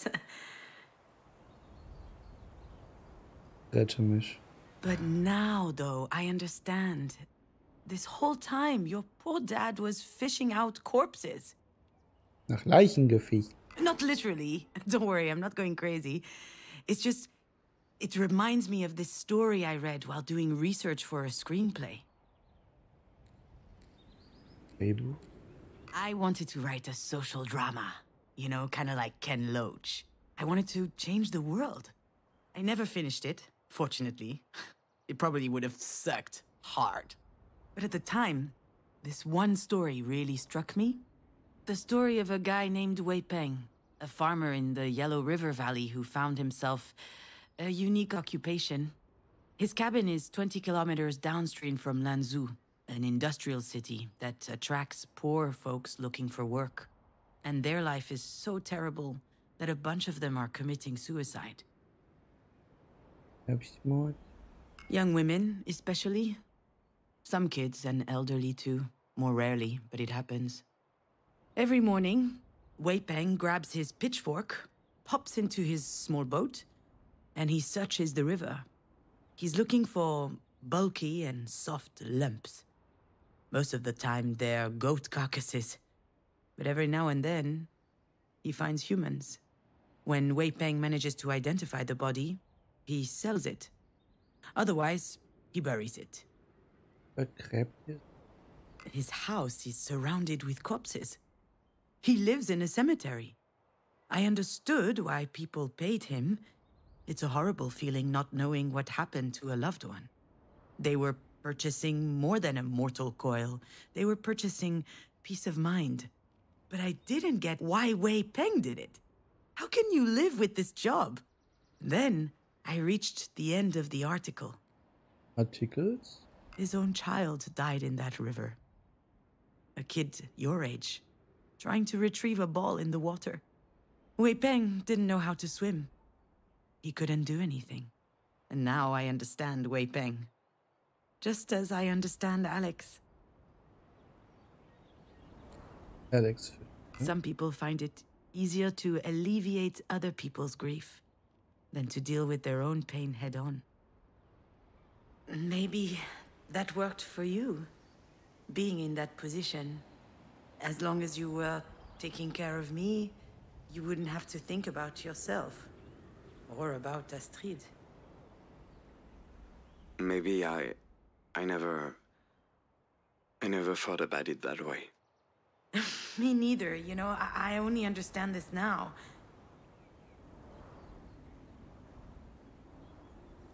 Rette mich. But now, though, I understand. This whole time, your poor dad was fishing out corpses. Nach Leichengeficht. Not literally. Don't worry, I'm not going crazy. It's just... It reminds me of this story I read while doing research for a screenplay. Drehbuch. I wanted to write a social drama. You know, kind of like Ken Loach. I wanted to change the world. I never finished it, fortunately. It probably would have sucked hard. But at the time, this one story really struck me. The story of a guy named Wei Peng, a farmer in the Yellow River Valley who found himself a unique occupation. His cabin is 20 kilometers downstream from Lanzhou, an industrial city that attracts poor folks looking for work. And their life is so terrible that a bunch of them are committing suicide. Selbstmord. Young women, especially. Some kids and elderly too. More rarely, but it happens. Every morning, Wei Peng grabs his pitchfork, pops into his small boat, and he searches the river. He's looking for bulky and soft lumps. Most of the time, they're goat carcasses. But every now and then, he finds humans. When Wei Peng manages to identify the body, he sells it. Otherwise, he buries it. Vergräbt es. His house is surrounded with corpses. He lives in a cemetery. I understood why people paid him. It's a horrible feeling not knowing what happened to a loved one. They were purchasing more than a mortal coil. They were purchasing peace of mind. But I didn't get why Wei Peng did it. How can you live with this job? Then I reached the end of the article. Articles? His own child died in that river. A kid your age, trying to retrieve a ball in the water. Wei Peng didn't know how to swim. He couldn't do anything. And now I understand Wei Peng. Just as I understand Alex. Alex. Some people find it easier to alleviate other people's grief than to deal with their own pain head on. Maybe that worked for you, being in that position. As long as you were taking care of me, you wouldn't have to think about yourself or about Astrid. Maybe I never thought about it that way. Me neither, you know, I only understand this now.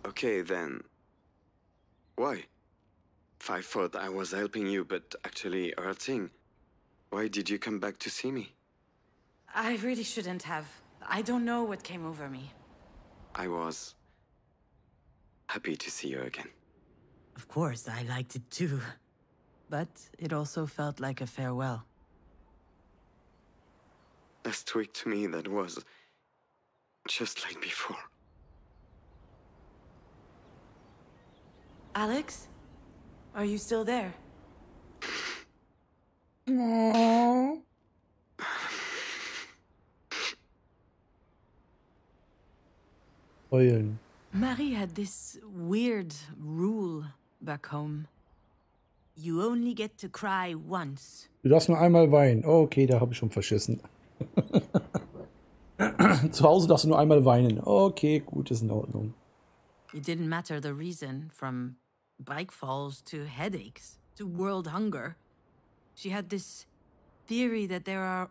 Okay, then. Why? If I thought I was helping you, but actually hurting, why did you come back to see me? I really shouldn't have. I don't know what came over me. I was happy to see you again. Of course, I liked it too. But it also felt like a farewell. Last week to me, that was just like before. Alex? Are you still there? Aww. Heulen. Marie had this weird rule back home. You only get to cry once. Du darfst nur einmal weinen. Oh, okay, da habe ich schon verschissen. Zu Hause darfst du nur einmal weinen. Okay, gut, ist in Ordnung. It didn't matter the reason, from bike falls to headaches to world hunger. She had this theory that there are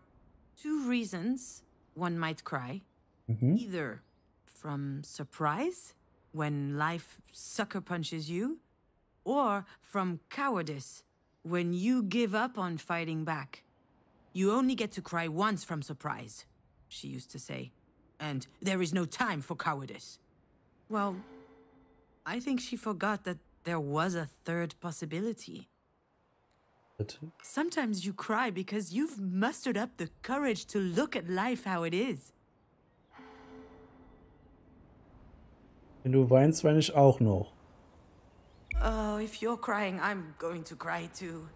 two reasons one might cry. Either from surprise, when life sucker punches you, or from cowardice, when you give up on fighting back. You only get to cry once from surprise, she used to say. And there is no time for cowardice. Well, I think she forgot that there was a third possibility. Sometimes you cry because you've mustered up the courage to look at life how it is. Wenn du weinst, weine ich auch noch. Oh, if you're crying, I'm going to cry too.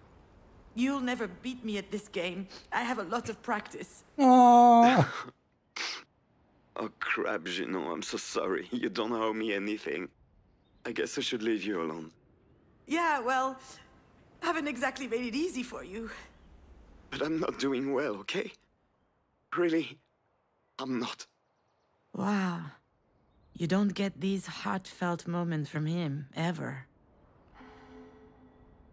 You'll never beat me at this game. I have a lot of practice. Oh, Oh crap, Junon, I'm so sorry. You don't owe me anything. I guess I should leave you alone. Yeah, well, haven't exactly made it easy for you. But I'm not doing well, okay? Really, I'm not. Wow. You don't get these heartfelt moments from him, ever.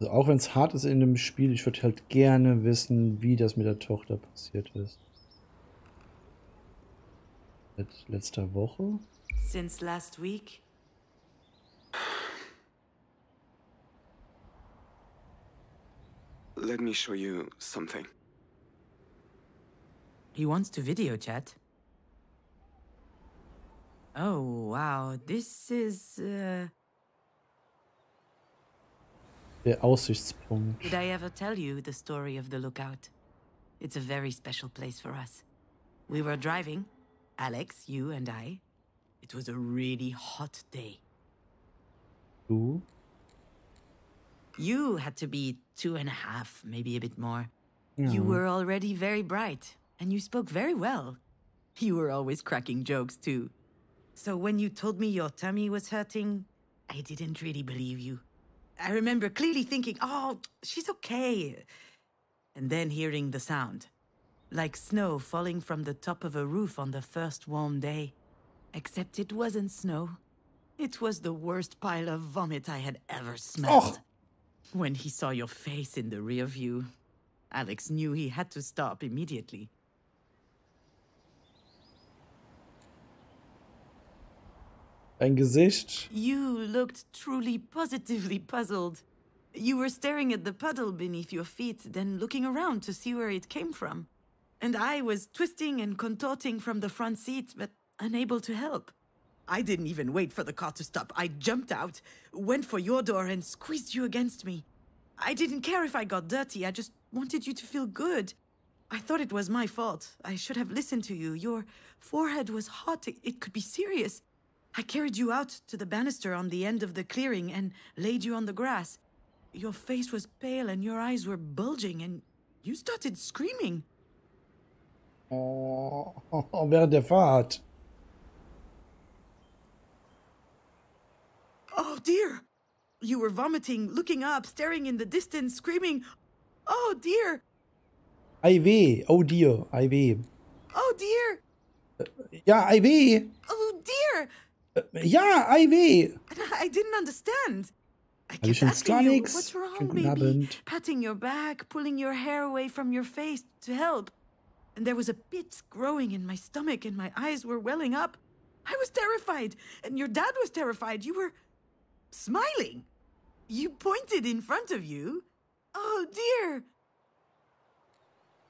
also auch wenn es hart ist in dem Spiel, ich würde halt gerne wissen, wie das mit der Tochter passiert ist. Seit letzter Woche? Since last week? Let me show you something. He wants to video chat. Oh, wow. This is, Der Aussichtspunkt. Did I ever tell you the story of the lookout? It's a very special place for us. We were driving, Alex, you and I. It was a really hot day. Du? You had to be 2.5, maybe a bit more. You were already very bright, and you spoke very well. You were always cracking jokes, too. So when you told me your tummy was hurting, I didn't really believe you. I remember clearly thinking, oh, she's okay. And then hearing the sound, like snow falling from the top of a roof on the first warm day. Except it wasn't snow. It was the worst pile of vomit I had ever smelled. When he saw your face in the rear view, Alex knew he had to stop immediately. Dein Gesicht. You looked truly positively puzzled. You were staring at the puddle beneath your feet, then looking around to see where it came from. And I was twisting and contorting from the front seat, but unable to help. I didn't even wait for the car to stop. I jumped out, went for your door, and squeezed you against me. I didn't care if I got dirty. I just wanted you to feel good. I thought it was my fault. I should have listened to you. Your forehead was hot. It could be serious. I carried you out to the banister on the end of the clearing and laid you on the grass. Your face was pale and your eyes were bulging, and you started screaming. Oh, während der Fahrt. Oh, dear. You were vomiting, looking up, staring in the distance, screaming, oh, dear. Ei weh. Oh dear. Ei weh. Oh, dear. Ja, ei weh. Oh, dear. Ja, ei weh. I didn't understand. I kept Hallöchen, asking you, Starnix. what's wrong, Guten baby? Abend. Patting your back, pulling your hair away from your face to help. And there was a pit growing in my stomach and my eyes were welling up. I was terrified, and your dad was terrified. You were smiling. You pointed in front of you. Oh, dear.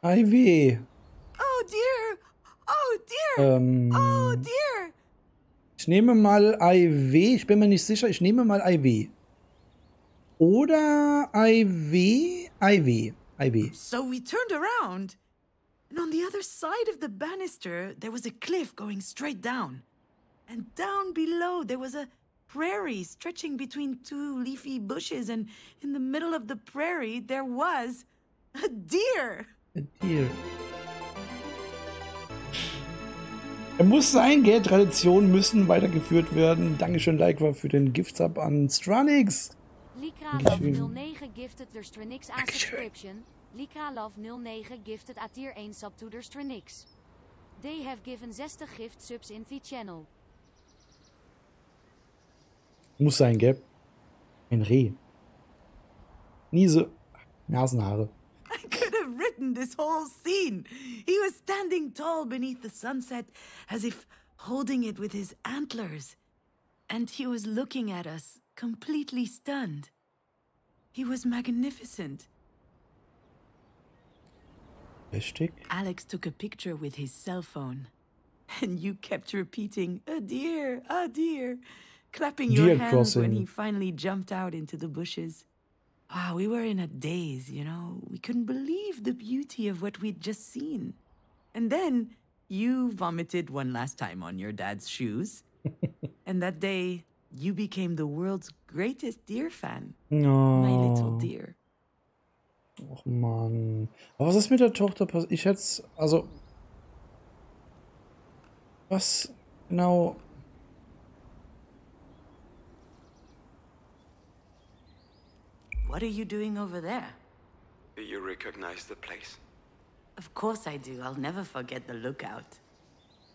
Ei weh. Oh, dear. Oh, dear. Oh, dear. Ich nehme mal Ei weh. Ich bin mir nicht sicher. Ich nehme mal Ei weh. Oder Ei weh. Ei weh. Ei weh. So we turned around. And on the other side of the banister, there was a cliff going straight down. And down below, there was a prairie stretching between two leafy bushes. And in the middle of the prairie, there was a deer. A deer. Er muss sein, gell? Traditionen müssen weitergeführt werden. Dankeschön, Like für den Gift-Sub an Stranix. Likra Love 09 gifted der Stranix aan subscription. Likra Love 09 gifted a tier 1 sub to der Stranix. They have given 60 gift subs in the channel. Muss sein, gell? Ein Reh. Niese. Nasenhaare. I could have written this whole scene. He was standing tall beneath the sunset, as if holding it with his antlers. And he was looking at us, completely stunned. He was magnificent. Richtig. Alex took a picture with his cell phone. And you kept repeating, a deer, clapping your hands when he finally jumped out into the bushes. Wow, we were in a daze, you know. We couldn't believe the beauty of what we'd just seen. And then you vomited one last time on your dad's shoes. And that day, you became the world's greatest deer fan. No. My little deer. Och Mann. Aber was ist mit der Tochter passiert? Ich hätte also. Was genau. What are you doing over there? Do you recognize the place? Of course I do. I'll never forget the lookout.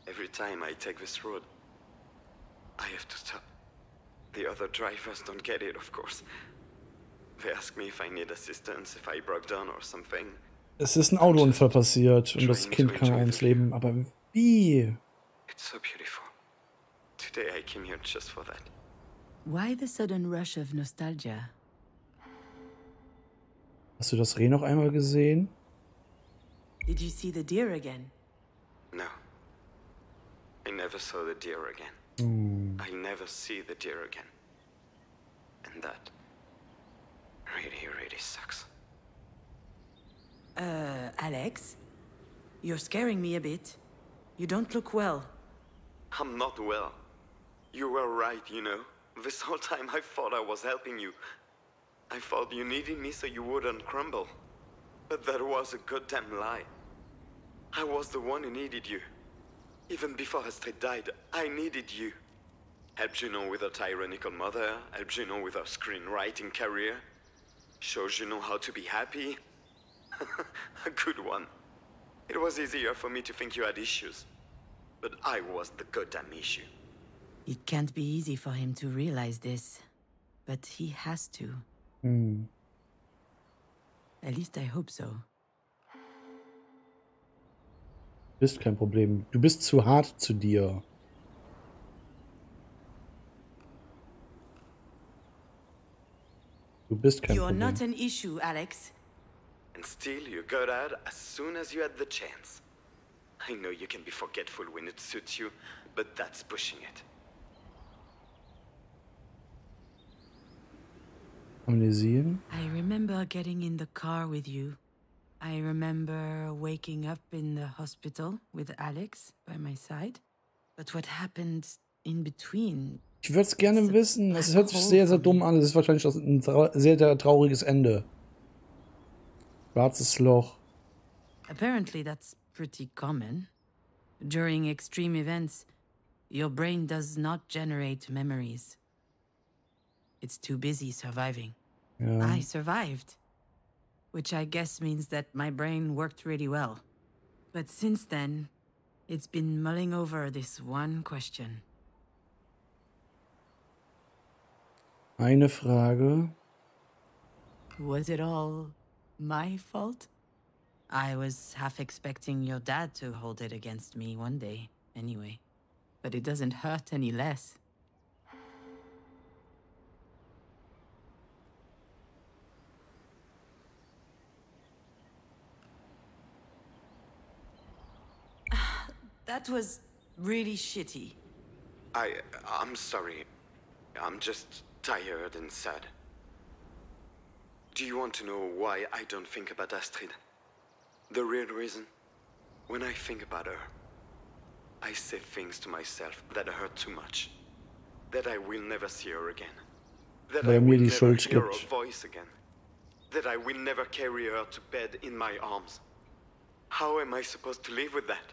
Every time I take this road, I have to stop. The other drivers don't get it, of course. They ask me if I need assistance, if I broke down or something. Es ist ein Autounfall passiert und das Kind kann ums Leben. Aber wie? It's so beautiful. Today I came here just for that. Why the sudden rush of nostalgia? Hast du das Reh noch einmal gesehen? Did you see the deer again? No. I never saw the deer again. I never see the deer again. And that really, really sucks. Alex? You're scaring me a bit. You don't look well. I'm not well. You were right, you know. This whole time I thought I was helping you. I thought you needed me so you wouldn't crumble. But that was a goddamn lie. I was the one who needed you. Even before Astrid died, I needed you. Helped Junon with her tyrannical mother, helped Junon with her screenwriting career. Showed Junon how to be happy. A good one. It was easier for me to think you had issues. But I was the goddamn issue. It can't be easy for him to realize this, but he has to. At least I hope so. Du bist kein Problem. Du bist zu hart zu dir. Du bist kein You're Problem. not an issue, Alex. And still, you got out as soon as you had the chance. I know you can be forgetful when it suits you, but that's pushing it. Amnesien? I remember getting in the car with you. I remember waking up in the hospital with Alex by my side. But what happened in between? Ich würde es gerne wissen. Es hört sich sehr, sehr dumm an. Es ist wahrscheinlich ein sehr, sehr trauriges Ende. Schwarzes Loch. Apparently that's pretty common. During extreme events, your brain does not generate memories. It's too busy surviving. Ja. I survived, which I guess means that my brain worked really well. But since then, it's been mulling over this one question. Eine Frage. Was it all my fault? I was half expecting your dad to hold it against me one day, anyway. But it doesn't hurt any less. That was really shitty. I'm sorry. I'm just tired and sad. Do you want to know why I don't think about Astrid? The real reason? When I think about her, I say things to myself that hurt too much. That I will never see her again. That I will never hear her voice again. That I will never carry her to bed in my arms. How am I supposed to live with that?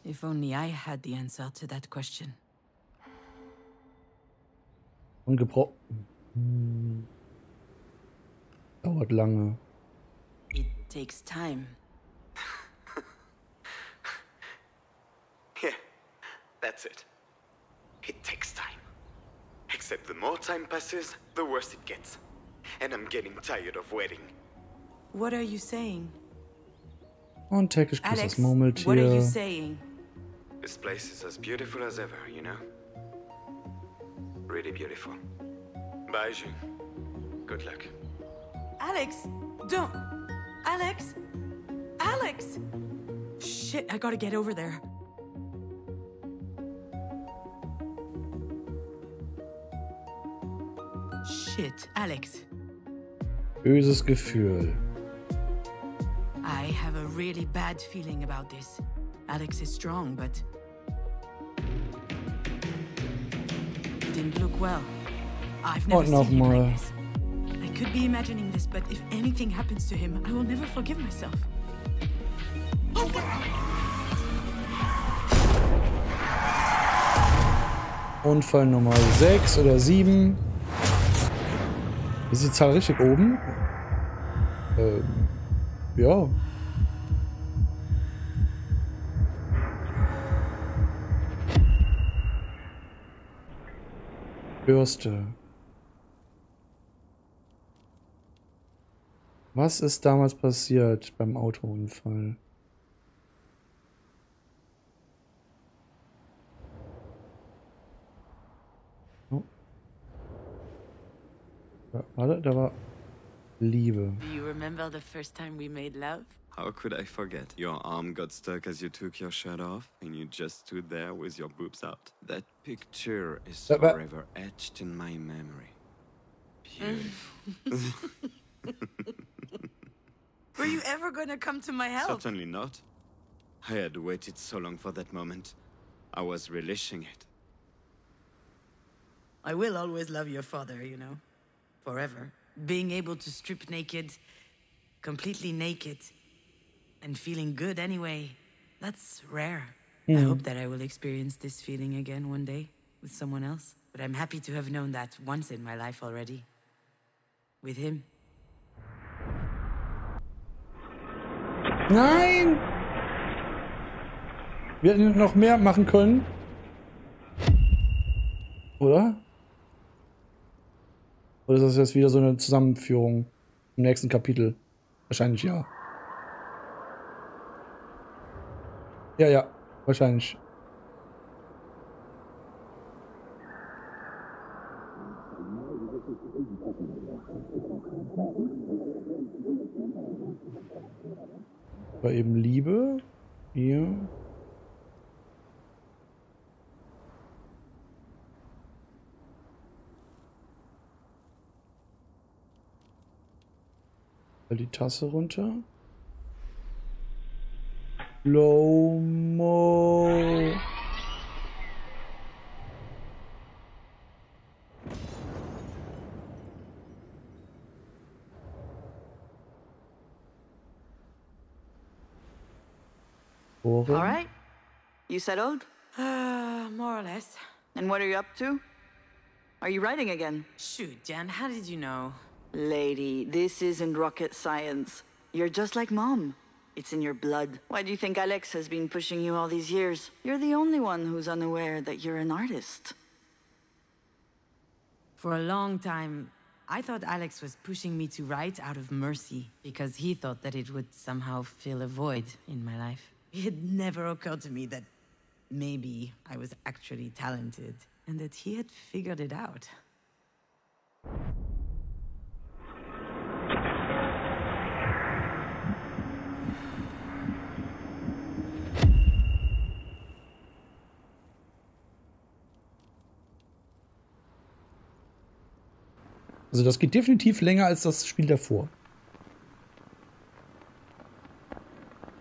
If only I had the answer to that question. Dauert lange. It takes time. Yeah, that's it. It takes time. Except the more time passes, the worse it gets. And I'm getting tired of waiting. What are you saying? Und täglich grüßt Alex, das Murmeltier. what are you saying? This place is as beautiful as ever, you know? Really beautiful. Bye, June. Good luck. Alex, don't. Alex? Alex! Shit, I gotta get over there. Shit, Alex. Böses Gefühl. I have a really bad feeling about this. Alex is strong, but it didn't look well. I've never seen him like this. I could be imagining this, but if anything happens to him, I will never forgive myself. Unfall Nummer 6 oder 7. Ist die Zahl richtig oben? Ja. Bürste. Was ist damals passiert beim Autounfall? Oh. Warte, da war Liebe. Do you remember the first time we made love? How could I forget? Your arm got stuck as you took your shirt off, and you just stood there with your boobs out. That picture is forever etched in my memory. Beautiful. Were you ever gonna come to my help? Certainly not. I had waited so long for that moment. I was relishing it. I will always love your father, you know. Forever. Being able to strip naked, completely naked, and feeling good anyway. That's rare. I hope that I will experience this feeling again one day with someone else. But I'm happy to have known that once in my life already. With him. Nein! Wir hätten noch mehr machen können. Oder? Oder ist das jetzt wieder so eine Zusammenführung im nächsten Kapitel? Wahrscheinlich ja. Ja, wahrscheinlich. War eben Liebe. Hier. Die Tasse runter. Slow-mo. All right. You settled? More or less. And what are you up to? Are you writing again? Shoot, Jan, how did you know? Lady, this isn't rocket science. You're just like Mom. It's in your blood. Why do you think Alex has been pushing you all these years? You're the only one who's unaware that you're an artist. For a long time, I thought Alex was pushing me to write out of mercy, because he thought that it would somehow fill a void in my life. It had never occurred to me that maybe I was actually talented, and that he had figured it out. Also das geht definitiv länger als das Spiel davor.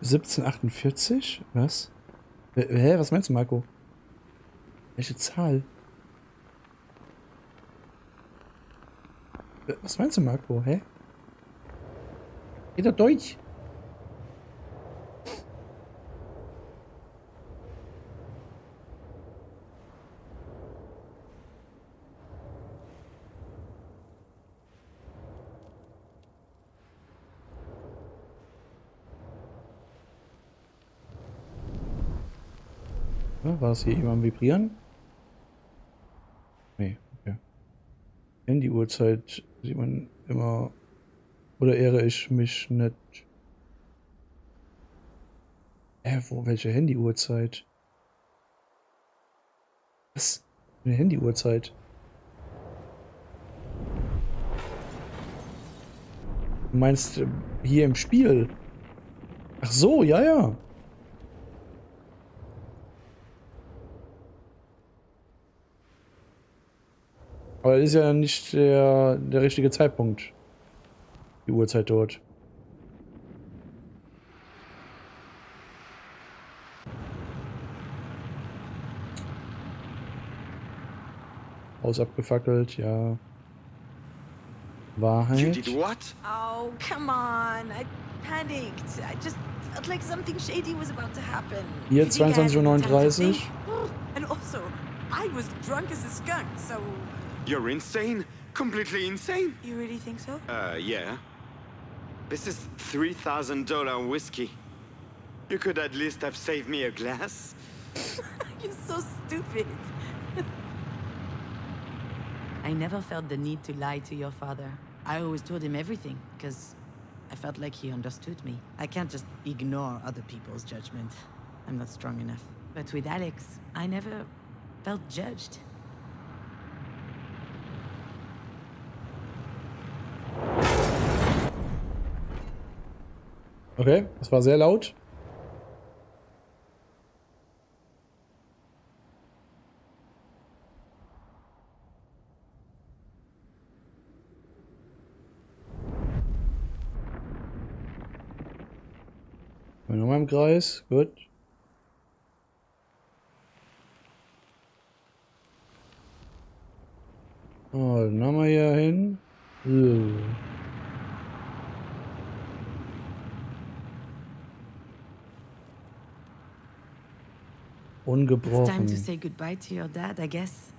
1748? Was? Hä? Was meinst du, Marco? Welche Zahl? Was meinst du, Marco? Hä? Geht doch durch. War es hier immer am Vibrieren? Nee, okay. Handy-Uhrzeit sieht man immer. Oder irre ich mich nicht? Welche Handy-Uhrzeit? Was? Eine Handy-Uhrzeit? Du meinst hier im Spiel? Ach so, ja. Aber das ist ja nicht der richtige Zeitpunkt. Die Uhrzeit dort. Haus abgefackelt, ja. Wahrheit. You did what? Oh, come on. I panicked. I just felt like something shady was about to happen. Hier 22:39 Uhr. And also, I was drunk as a skunk, so... You're insane? Completely insane? You really think so? Yeah. This is $3,000 whiskey. You could at least have saved me a glass. You're so stupid. I never felt the need to lie to your father. I always told him everything, because I felt like he understood me. I can't just ignore other people's judgment. I'm not strong enough. But with Alex, I never felt judged. Okay, das war sehr laut. Nochmal im Kreis, gut. Oh, dann haben wir hier hin. Ungebrochen. It's time to say goodbye to your dad, I guess.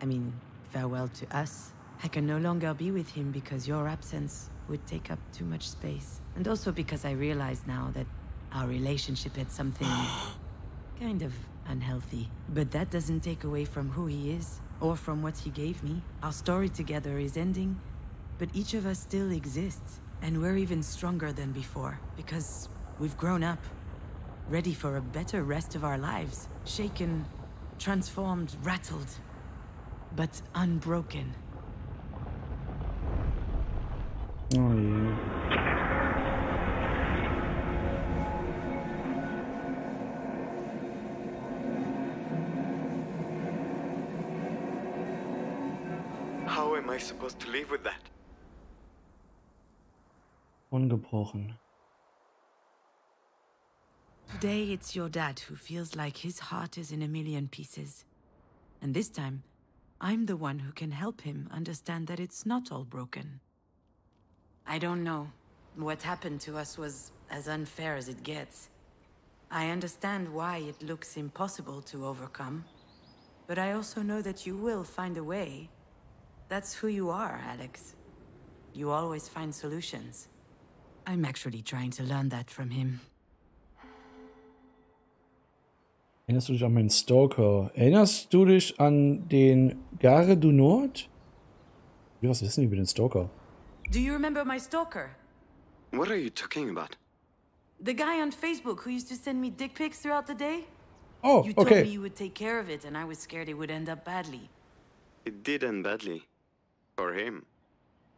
I mean, farewell to us. I can no longer be with him because your absence would take up too much space. And also because I realize now that our relationship had something kind of unhealthy. But that doesn't take away from who he is, or from what he gave me. Our story together is ending, but each of us still exists. And we're even stronger than before, because we've grown up, ready for a better rest of our lives. Shaken, transformed, rattled, but unbroken. Oh je. How am I supposed to live with that? Ungebrochen. Today it's your dad who feels like his heart is in a million pieces. And this time, I'm the one who can help him understand that it's not all broken. I don't know. What happened to us was as unfair as it gets. I understand why it looks impossible to overcome. But I also know that you will find a way. That's who you are, Alex. You always find solutions. I'm actually trying to learn that from him. Erinnerst du dich an meinen Stalker? Erinnerst du dich an den Gare du Nord? Was wissen wir über den Stalker? Do you remember my stalker? What are you talking about? The guy on Facebook who used to send me dick pics throughout the day? Oh, You told okay. me you would take care of it, and I was scared it would end up badly. It did end badly. For him.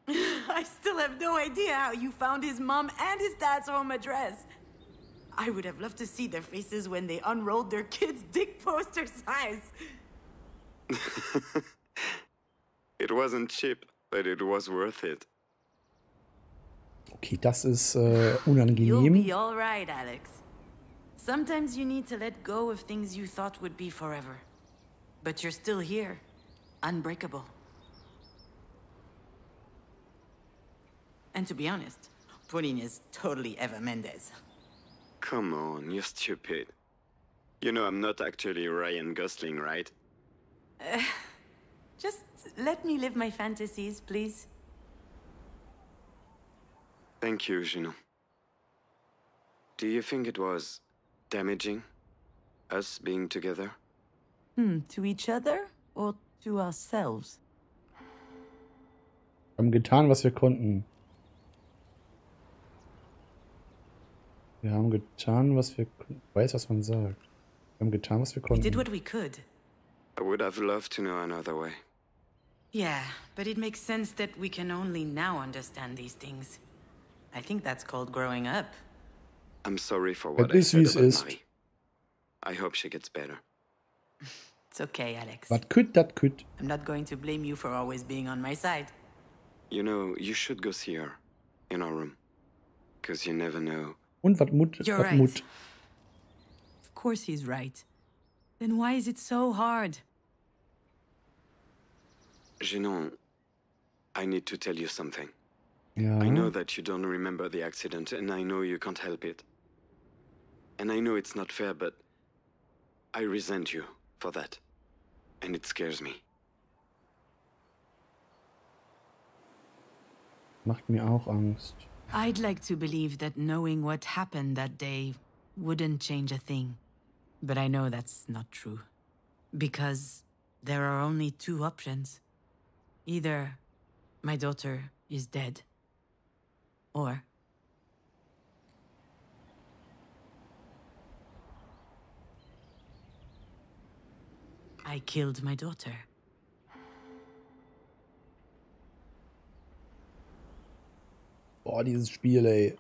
I still have no idea how you found his mom and his dad's home address. I would have loved to see their faces when they unrolled their kids' dick poster size. It wasn't cheap, but it was worth it. Okay, das ist You'll unangenehm. be all right, Alex. Sometimes you need to let go of things you thought would be forever. But you're still here, unbreakable. And to be honest, Pauline is totally Eva Mendes. Come on, you're stupid. You know I'm not actually Ryan Gosling, right? Just let me live my fantasies, please. Thank you, Junon. Do you think it was damaging, us being together? To each other or to ourselves? Wir haben getan, was wir konnten. Wir haben getan, was wir konnten. Ich weiß, was man sagt. Wir haben getan, was wir We did konnten. what we could. I would have loved to know another way. Yeah, but it makes sense that we can only now understand these things. I think that's called growing up. I'm sorry for what Es I ist, said wie es about ist. Marie. I hope she gets better. It's okay, Alex. Was kütt, das kütt. I'm not going to blame you for always being on my side. You know, you should go see her in our room. Because you never know. Und was Mut, You're was right. Mut. Of course he's right. Then why is it so hard? Junon, I need to tell you something. Ja. I know that you don't remember the accident, and I know you can't help it. And I know it's not fair, but I resent you for that. And it scares me. Macht mir auch Angst. I'd like to believe that knowing what happened that day wouldn't change a thing. But I know that's not true. Because there are only two options. Either my daughter is dead, or I killed my daughter. Boah, dieses Spiel, ey.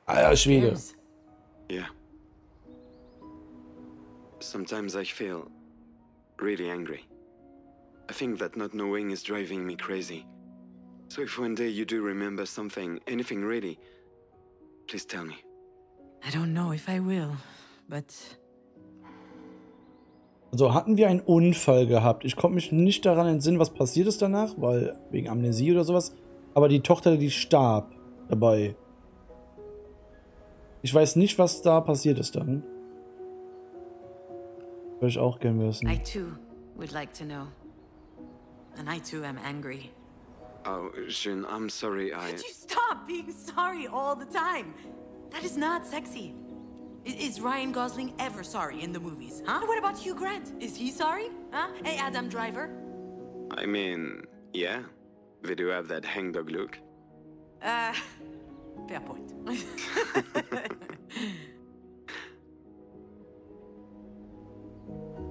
Alter Schwede. Cares? Yeah. Sometimes I feel really angry. I think that not knowing is driving me crazy. So if one day you do remember something, anything really, please tell me. I don't know if I will, but Also hatten wir einen Unfall gehabt. Ich konnte mich nicht daran entsinnen, was passiert ist danach, weil wegen Amnesie oder sowas. Aber die Tochter, die starb dabei. Ich weiß nicht, was da passiert ist dann. Würde ich auch gern wissen. I too would like to know. And I too am angry. Oh, June, I'm sorry, Could you stop being sorry all the time? That is not sexy. Is Ryan Gosling ever sorry in the movies? Huh? What about Hugh Grant? Is he sorry? Huh? Hey, Adam Driver? I mean, yeah. They do have that hangdog look. Fair point.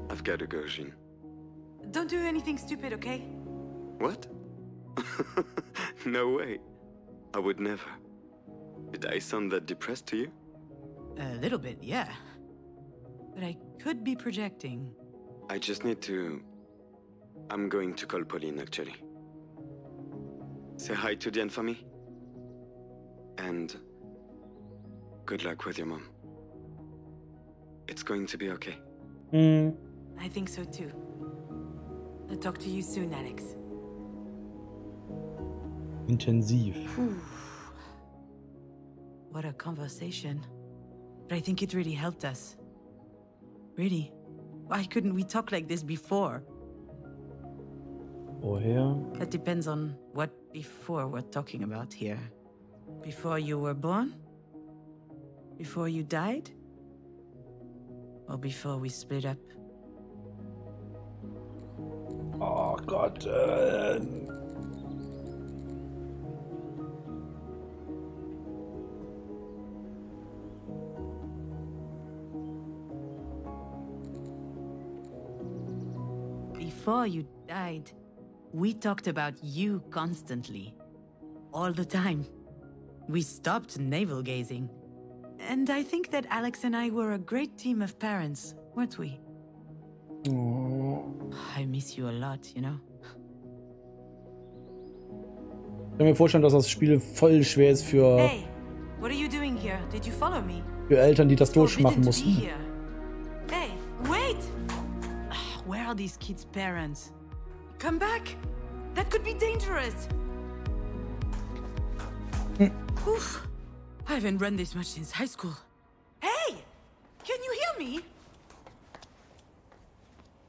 I've got to go, June. Don't do anything stupid, okay? What? No way. I would never. Did I sound that depressed to you? A little bit, yeah. But I could be projecting. I just need to... I'm going to call Pauline, actually. Say hi to Diane for me. And... good luck with your mom. It's going to be okay. I think so too. I'll talk to you soon, Alex. Intensiv. What a conversation. But I think it really helped us. Really? Why couldn't we talk like this before? Woher? That depends on what before we're talking about here. Before you were born? Before you died? Or before we split up? Oh Gott. Before you died, we talked about you constantly. All the time. We stopped navel-gazing. And I think that Alex and I were a great team of parents, weren't we? Oh. I miss you a lot, you know? Ich kann mir vorstellen, dass das Spiel voll schwer ist für, Hey, what are you doing here? Did you follow me? für Eltern, die das durchmachen Forbidden to mussten. be here. Hey, wait! Where are these kids' parents? Come back! That could be dangerous! Oof. I haven't run this much since high school. Hey! Can you hear me?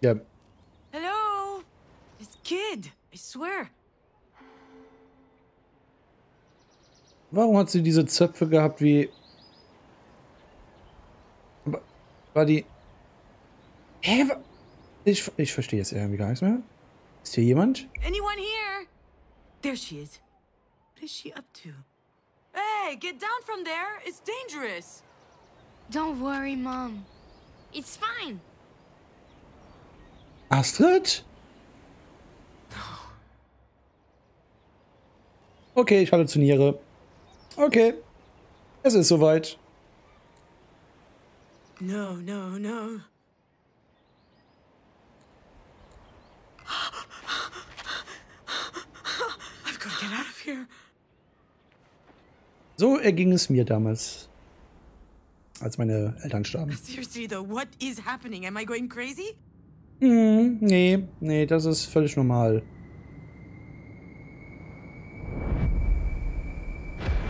Ja. Hello? This kid, I swear. Warum hat sie diese Zöpfe gehabt wie... War die... Hä? Ich verstehe jetzt irgendwie gar nichts mehr. Ist hier jemand? Anyone here? There she is. What is she up to? Hey, get down from there. It's dangerous. Don't worry, Mom. It's fine. Astrid? Okay, ich halluziniere. Okay. Es ist soweit. No, no, no. I've got to get out of here. So erging es mir damals, als meine Eltern starben. Seriously though, what is happening? Am I going crazy? Nee, das ist völlig normal.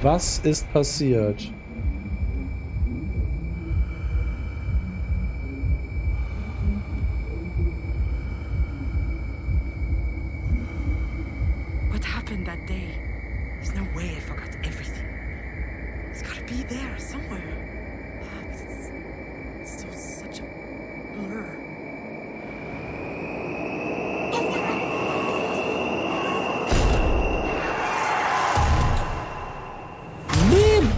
Was ist passiert? What happened that day? There's no way I forgot everything. It's gotta be there somewhere. It's still such a blur. Leben!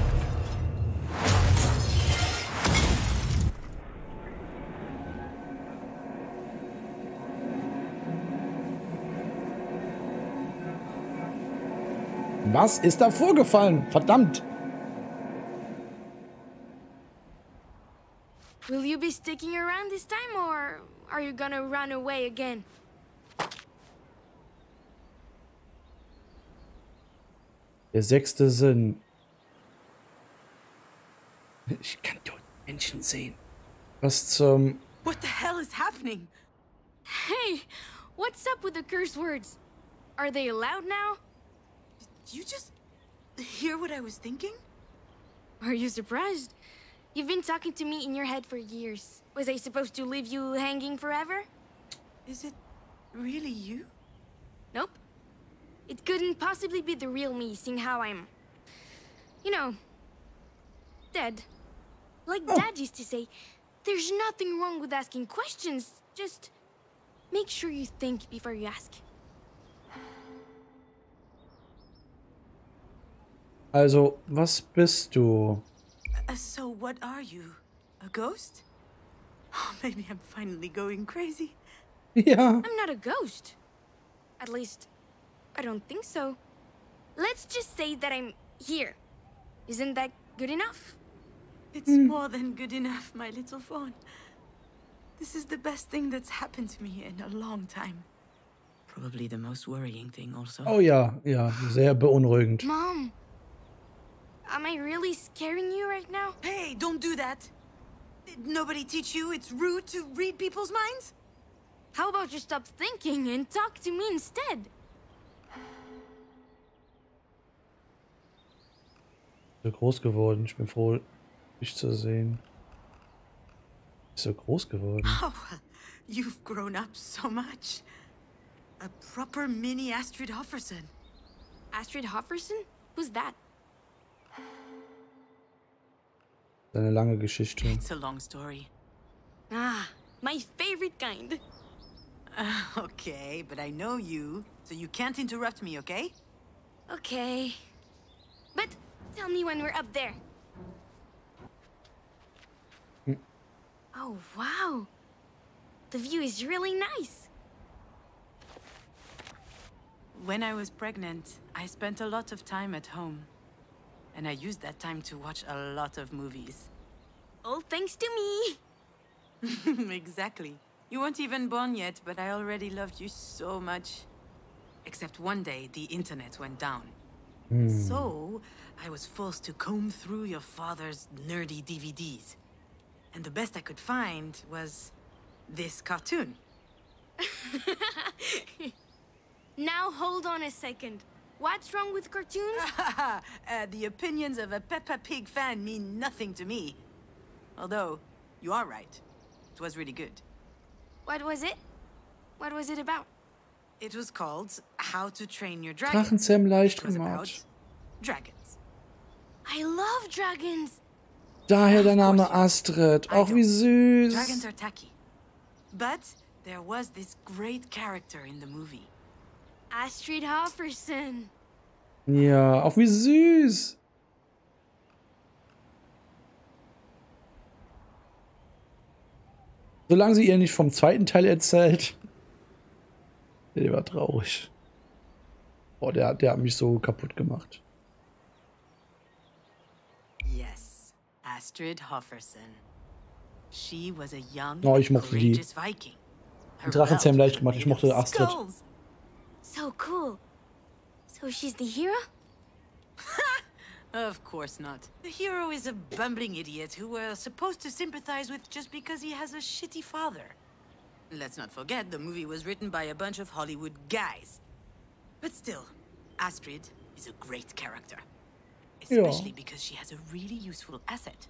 Was ist da vorgefallen? Verdammt! Will you be sticking around this time, or are you gonna run away again? Der sechste Sinn. Ich kann dort Menschen sehen. Was zum... What the hell is happening? Hey, what's up with the curse words? Are they allowed now? Did you just hear what I was thinking? Are you surprised? You've been talking to me in your head for years, Was I supposed to leave you hanging forever? Is it really you? Nope. It couldn't possibly be the real me, seeing how I'm, you know, dead. Like Dad used to say, there's nothing wrong with asking questions. Just make sure you think before you ask. Also, was bist du? So what are you? A ghost? Oh, maybe I'm finally going crazy. Ja. I'm not a ghost. At least, I don't think so. Let's just say that I'm here. Isn't that good enough? It's more than good enough, my little fawn. This is the best thing that's happened to me in a long time. Probably the most worrying thing also. Oh ja, ja, sehr beunruhigend. Mom, am I really scaring you right now? Hey, don't do that. Did nobody teach you it's rude to read people's minds? How about you stop thinking and talk to me instead? So groß geworden. Ich bin froh, dich zu sehen. Ist so groß geworden. Oh, you've grown up so much. A proper mini Astrid Hofferson. Astrid Hofferson? Who's that? Eine lange Geschichte. It's a long story. Ah, my favorite kind. Okay, but I know you, so you can't interrupt me, okay? Okay. But tell me when we're up there. Oh, wow. The view is really nice. When I was pregnant, I spent a lot of time at home. And I used that time to watch a lot of movies. All thanks to me. Exactly. You weren't even born yet, but I already loved you so much. Except one day, the internet went down. So, I was forced to comb through your father's nerdy DVDs. And the best I could find was this cartoon. Now hold on a second. What's wrong with cartoons? The opinions of a Peppa Pig fan mean nothing to me. Although, you are right. It was really good. What was it? What was it about? It was called How to Train Your Dragon. Drachenzähm leicht It was about gemacht. dragons. I love dragons. Daher der Name Astrid. Auch wie süß. Dragons are tacky. But there was this great character in the movie. Astrid Hofferson. Ja, auch wie süß. Solange sie ihr nicht vom zweiten Teil erzählt. Der war traurig. Boah, der hat mich so kaputt gemacht. Yes, Astrid Hofferson. She was a young, Oh, ich mochte die. courageous Viking. Her Drachenzähm belt leicht gemacht. was Ich made mochte of Astrid. skulls. So cool. So she's the hero? Of course not. The hero is a bumbling idiot who we're supposed to sympathize with just because he has a shitty father. Let's not forget, the movie was written by a bunch of Hollywood guys. But still, Astrid is a great character. Especially because she has a really useful asset.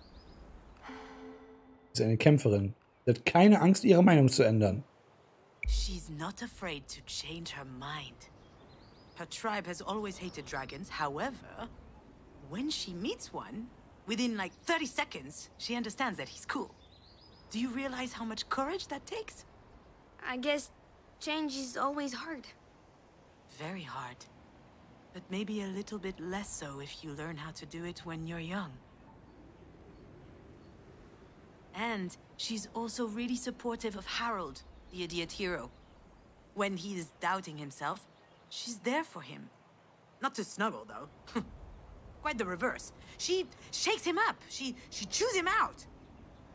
Sie ist eine Kämpferin. Sie hat keine Angst, ihre Meinung zu ändern. She's not afraid to change her mind. Her tribe has always hated dragons, however, when she meets one, within like 30 seconds, she understands that he's cool. Do you realize how much courage that takes? I guess change is always hard. Very hard. But maybe a little bit less so if you learn how to do it when you're young. And she's also really supportive of Harold, the idiot hero. When he's doubting himself, she's there for him. Not to snuggle, though. Quite the reverse. She shakes him up. She chews him out.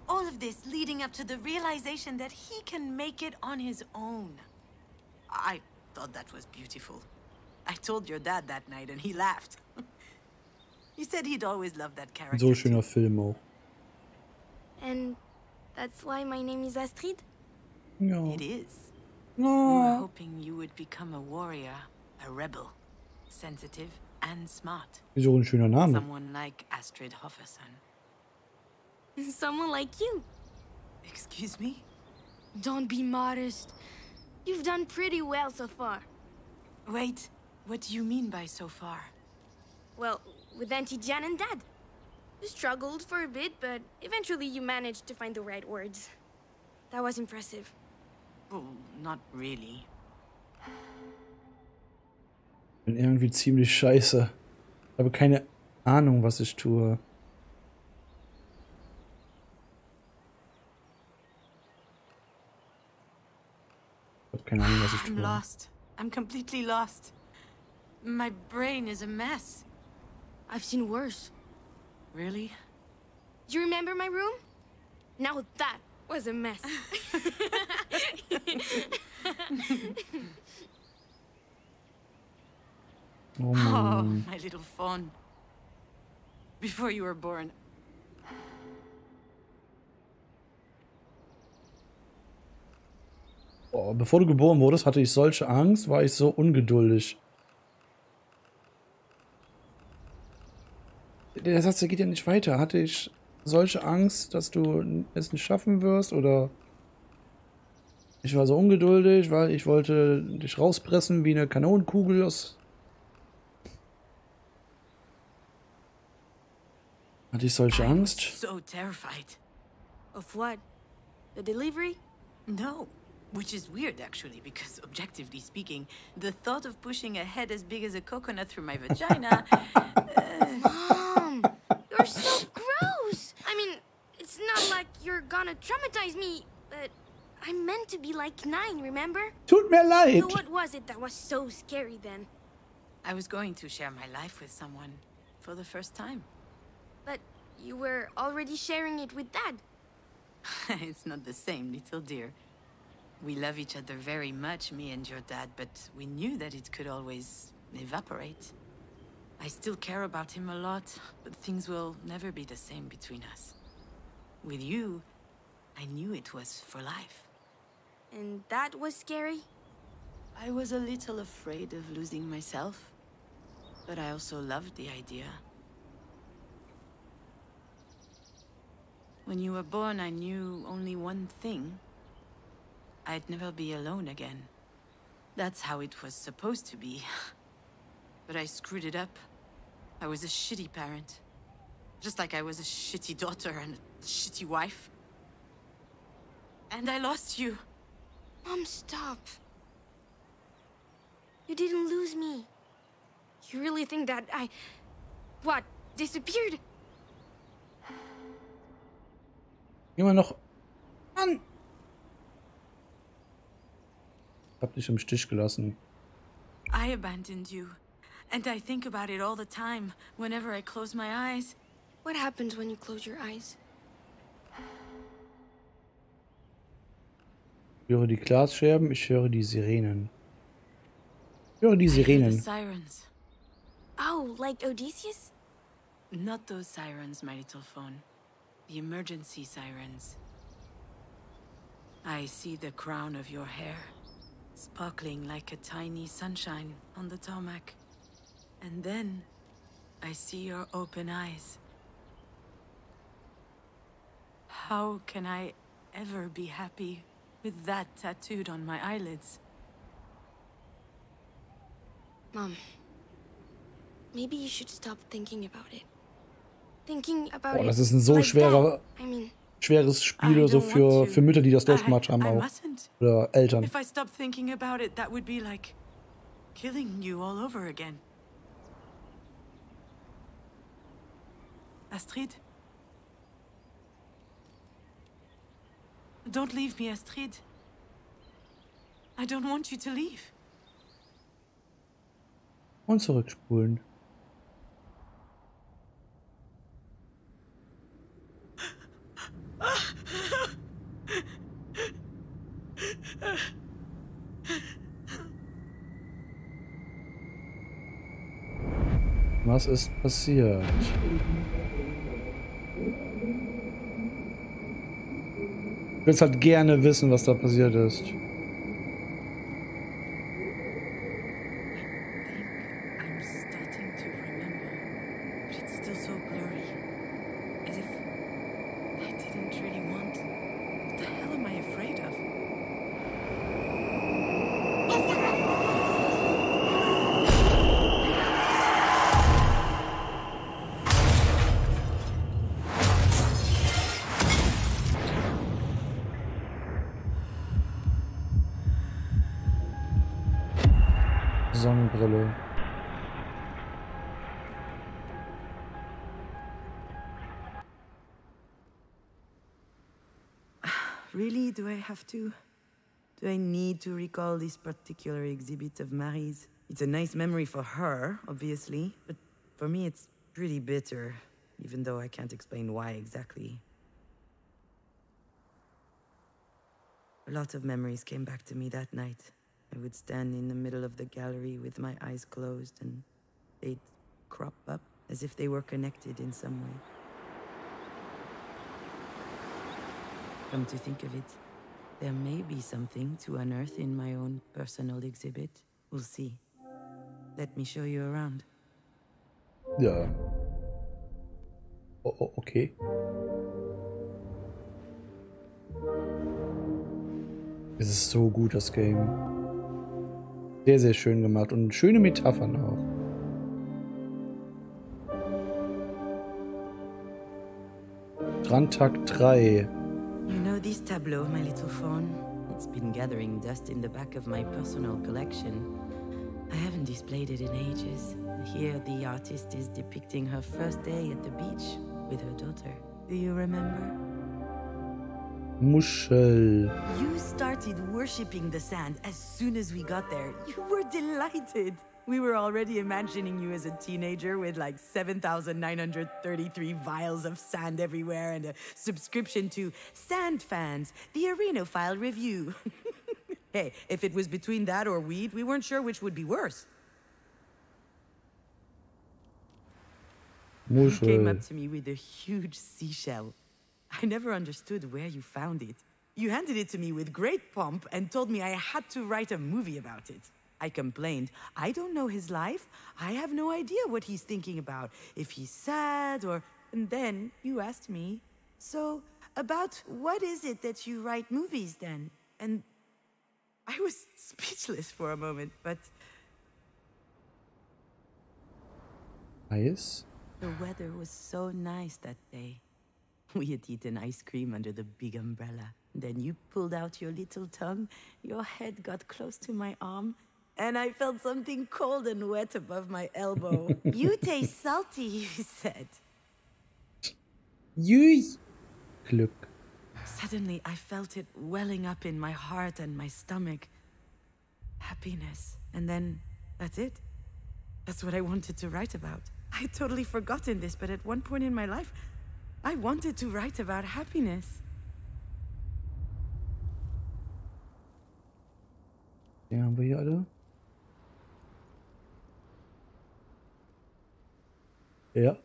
All of this leading up to the realization that he can make it on his own. I thought that was beautiful. I told your dad that night and he laughed. He said he'd always loved that character. So schöner Film auch. And that's why my name is Astrid? Ja. It is. We were hoping you would become a warrior, a rebel, sensitive and smart. Wieso ein schöner Name? Someone like Astrid Hofferson. Someone like you. Excuse me? Don't be modest. You've done pretty well so far. Wait, what do you mean by so far? Well, with Auntie Jan and Dad. You struggled for a bit, but eventually you managed to find the right words. That was impressive. Oh, not really. Bin irgendwie ziemlich scheiße. Ich habe keine Ahnung, was ich tue. Ich habe keine Ahnung, was ich tue. I'm lost. I'm completely lost. My brain is a mess. I've seen worse. Really? Do you remember my room? Now that was a mess. Oh, Oh, Mann. my little fawn. Before you were born. Oh, bevor du geboren wurdest, hatte ich solche Angst, war ich so ungeduldig. Der Satz, der geht ja nicht weiter. Hatte ich solche Angst, dass du es nicht schaffen wirst? Oder ich war so ungeduldig, weil ich wollte dich rauspressen wie eine Kanonenkugel aus... Hatte ich solche Angst? So terrified. Of what? The delivery? No. Which is weird, actually, because objectively speaking, the thought of pushing a head as big as a coconut through my vagina... Mom, you're so gross. I mean, it's not like you're gonna traumatize me, but I meant to be like 9, remember? Tut mir leid. So what was it that was so scary then? I was going to share my life with someone for the first time. But you were already sharing it with Dad. It's not the same, little dear. We love each other very much, me and your dad, but we knew that it could always evaporate. I still care about him a lot, but things will never be the same between us. With you, I knew it was for life. And that was scary? I was a little afraid of losing myself, but I also loved the idea. When you were born, I knew only one thing. I'd never be alone again. That's how it was supposed to be. But I screwed it up. I was a shitty parent. Just like I was a shitty daughter and a shitty wife. And I lost you. Mom, stop. You didn't lose me. You really think that I... what? Disappeared? Immer noch... Mann! Ich hab dich im Stich gelassen. I abandoned you. And I think about it all the time, whenever I close my eyes. What happens when you close your eyes? Ich höre die Glasscherben, ich höre die Sirenen. Ich höre die I hear the Sirenen. sirens. Oh, like Odysseus? Not those sirens, my little phone. The emergency sirens. I see the crown of your hair, sparkling like a tiny sunshine on the tarmac. And then, I see your open eyes. How can I ever be happy with that tattooed on my eyelids? Mom, maybe you should stop thinking about it. Thinking about Boah, das it ist ein so like schweres Spiel, so für Mütter, die das durchgemacht haben I auch. mustn't. Oder Eltern. If I stop thinking about it, that would be like killing you all over again. Astrid? Don't leave me, Astrid. I don't want you to leave. Und zurückspulen. Was ist passiert? Ich würde halt gerne wissen, was da passiert ist. I'm starting to remember, but it's still so blurry. As if I didn't really want, but Sonnenbrille. Really? Do I need to recall this particular exhibit of Marie's? It's a nice memory for her, obviously, but for me it's pretty bitter, even though I can't explain why exactly. A lot of memories came back to me that night. I would stand in the middle of the gallery with my eyes closed, and they'd crop up as if they were connected in some way. Come to think of it, there may be something to unearth in my own personal exhibit. We'll see. Let me show you around. Ja. Okay. Es ist so gut, das Game. Sehr, sehr schön gemacht und schöne Metaphern auch. Strandtag 3. You know this tableau, my little fawn? It's been gathering dust in the back of my personal collection. I haven't displayed it in ages. Here the artist is depicting her first day at the beach with her daughter. Do you remember? Muschel. You started worshipping the sand as soon as we got there. You were delighted. We were already imagining you as a teenager with like 7,933 vials of sand everywhere and a subscription to Sand Fans, the Arenophile Review. Hey, if it was between that or weed, we weren't sure which would be worse. You came up to me with a huge seashell. I never understood where you found it. You handed it to me with great pomp and told me I had to write a movie about it. I complained. I don't know his life. I have no idea what he's thinking about. If he's sad or... And then you asked me, so about what is it that you write movies then? And I was speechless for a moment, but... Nice. The weather was so nice that day. We had eaten ice cream under the big umbrella. Then you pulled out your little tongue, your head got close to my arm, and I felt something cold and wet above my elbow. You taste salty, you said. Jui. Glück. Suddenly, I felt it welling up in my heart and my stomach. Happiness. And then, that's it. That's what I wanted to write about. I had totally forgotten this, but at one point in my life, I wanted to write about happiness. Den haben wir hier alle. Ja.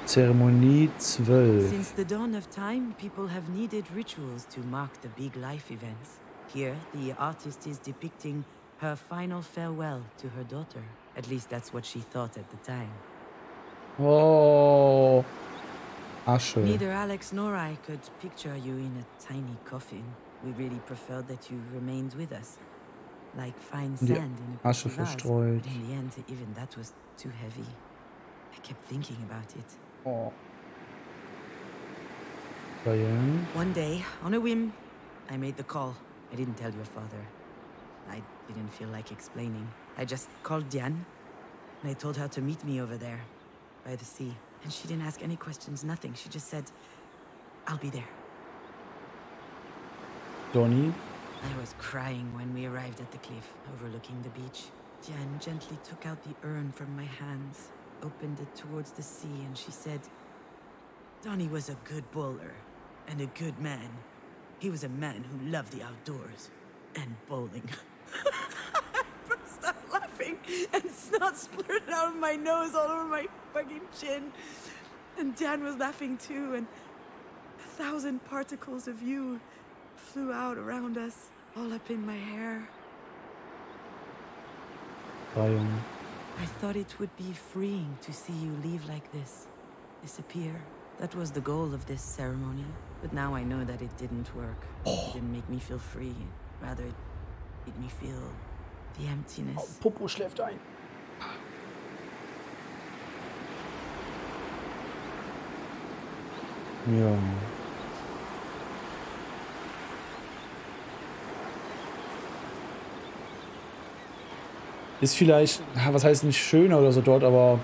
Zeremonie 12. Since the dawn of time, people have needed rituals to mark the big life events. Here, the artist is depicting her final farewell to her daughter. At least that's what she thought at the time. Oh. Asche. Neither Alex nor I could picture you in a tiny coffin. We really preferred that you remained with us. Like fine sand in a Asche pretty vase. verstreut. But in the end, even that was too heavy. I kept thinking about it. Oh. Diane. One day, on a whim, I made the call. I didn't tell your father. I didn't feel like explaining. I just called Diane, and I told her to meet me over there, by the sea. And she didn't ask any questions, nothing. She just said, I'll be there. Donnie. I was crying when we arrived at the cliff, overlooking the beach. Diane gently took out the urn from my hands, opened it towards the sea, and she said, Donnie was a good bowler and a good man. He was a man who loved the outdoors and bowling. I burst out laughing and snot splurted out of my nose all over my fucking chin. And Dan was laughing too, and 1,000 particles of you flew out around us, all up in my hair. I thought it would be freeing to see you leave like this, disappear, That was the goal of this ceremony, but now I know that it didn't work. It didn't make me feel free. Rather, it made me feel the emptiness. Oh, Popo schläft ein. Ja. Ist vielleicht, was heißt nicht schöner oder so dort, aber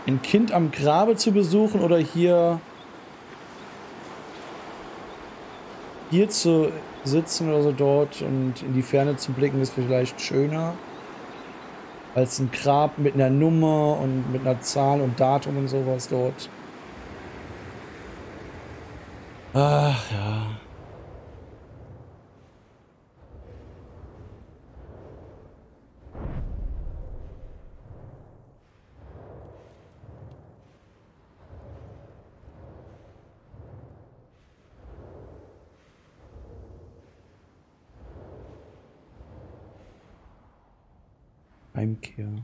ein Kind am Grabe zu besuchen oder hier zu sitzen oder so dort und in die Ferne zu blicken, ist vielleicht schöner als ein Grab mit einer Nummer und mit einer Zahl und Datum und sowas dort. Ach ja. Heimkehr.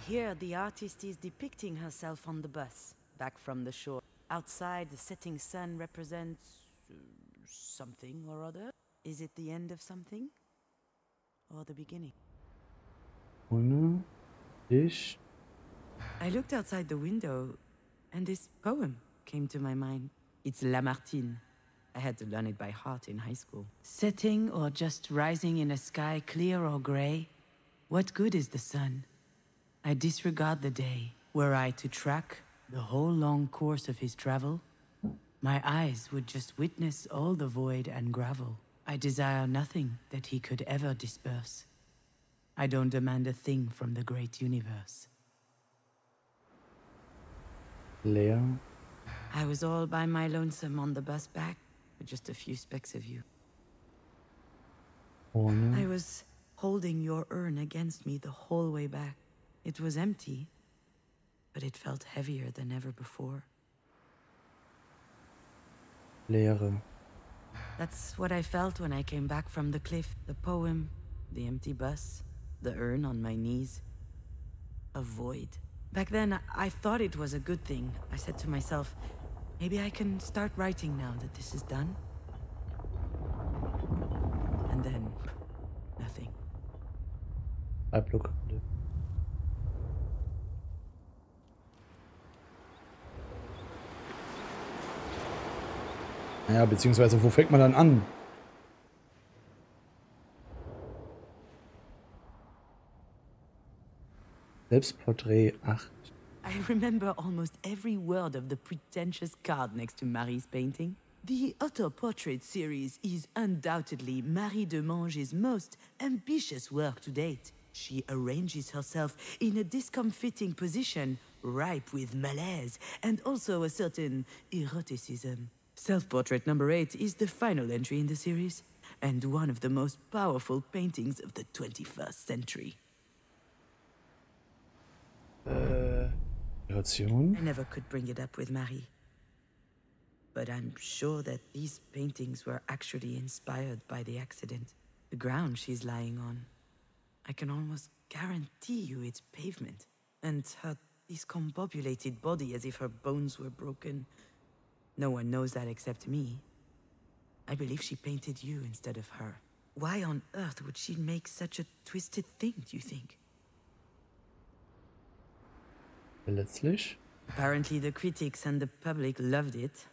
Here, the artist is depicting herself on the bus, back from the shore. Outside, the setting sun represents something or other. Is it the end of something? Or the beginning? Ohne dich. I looked outside the window, and this poem came to my mind. It's Lamartine. I had to learn it by heart in high school. Setting or just rising in a sky clear or gray, what good is the sun? I disregard the day. Were I to track the whole long course of his travel, my eyes would just witness all the void and gravel. I desire nothing that he could ever disperse. I don't demand a thing from the great universe. Leer. I was all by my lonesome on the bus back, with just a few specks of you. Ohne. I was holding your urn against me the whole way back. It was empty, but it felt heavier than ever before. Leere. That's what I felt when I came back from the cliff. The poem, the empty bus, the urn on my knees. A void. Back then, I thought it was a good thing. I said to myself, maybe I can start writing now that this is done. And then, nothing. Halbblockade. Naja, beziehungsweise, wo fängt man dann an? Selbstporträt 8. I remember almost every word of the pretentious card next to Marie's painting. The auto-portrait series is undoubtedly Marie de Mange's most ambitious work to date. She arranges herself in a discomfiting position, ripe with malaise, and also a certain eroticism. Self-portrait number 8 is the final entry in the series, and one of the most powerful paintings of the 21st century. I never could bring it up with Marie. But I'm sure that these paintings were actually inspired by the accident. The ground she's lying on. I can almost guarantee you it's pavement. And her discombobulated body as if her bones were broken. No one knows that except me. I believe she painted you instead of her. Why on earth would she make such a twisted thing, do you think? Letztlich. Apparently the critics and the public loved it.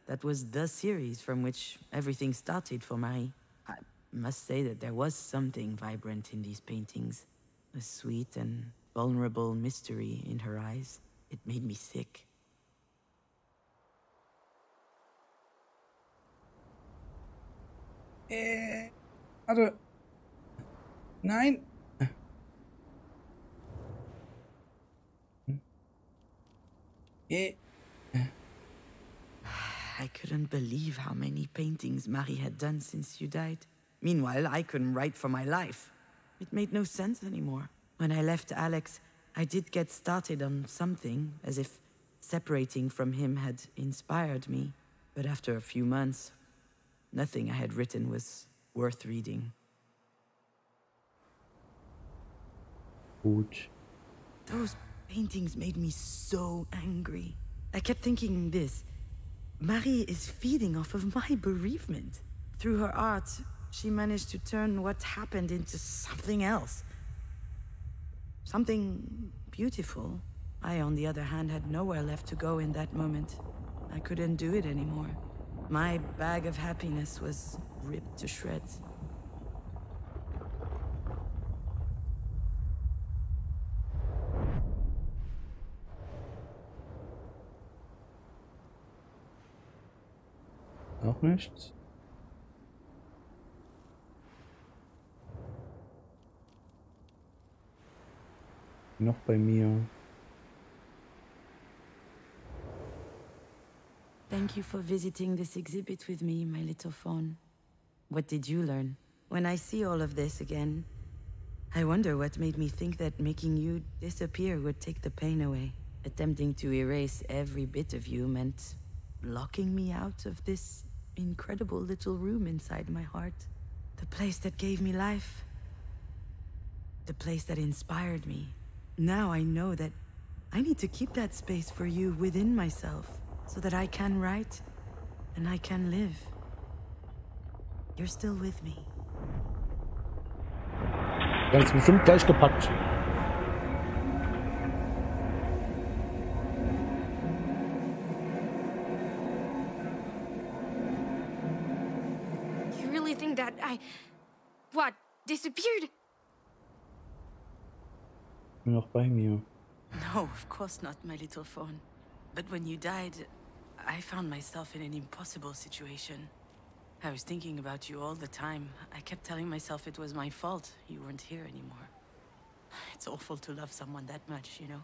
That was the series from which everything started for Marie. I must say that there was something vibrant in these paintings. A sweet and vulnerable mystery in her eyes. It made me sick. Warte. Nein. I couldn't believe how many paintings Marie had done since you died. Meanwhile, I couldn't write for my life. It made no sense anymore. When I left Alex, I did get started on something, as if separating from him had inspired me. But after a few months, nothing I had written was worth reading. Gut. Those paintings made me so angry. I kept thinking this. Marie is feeding off of my bereavement. Through her art, she managed to turn what happened into something else. Something beautiful. I, on the other hand, had nowhere left to go in that moment. I couldn't do it anymore. My bag of happiness was ripped to shreds. Auch nichts. Noch bei mir. Thank you for visiting this exhibit with me, my little fawn. What did you learn? When I see all of this again, I wonder what made me think that making you disappear would take the pain away. Attempting to erase every bit of you meant locking me out of this incredible little room inside my heart. The place that gave me life. The place that inspired me. Now I know that I need to keep that space for you within myself, so that I can write and I can live. You're still with me. Ganz bestimmt gleich gepackt. You really think that what, disappeared? Noch bei mir. No, of course not, my little fawn. But when you died, I found myself in an impossible situation. I was thinking about you all the time. I kept telling myself it was my fault you weren't here anymore. It's awful to love someone that much, you know?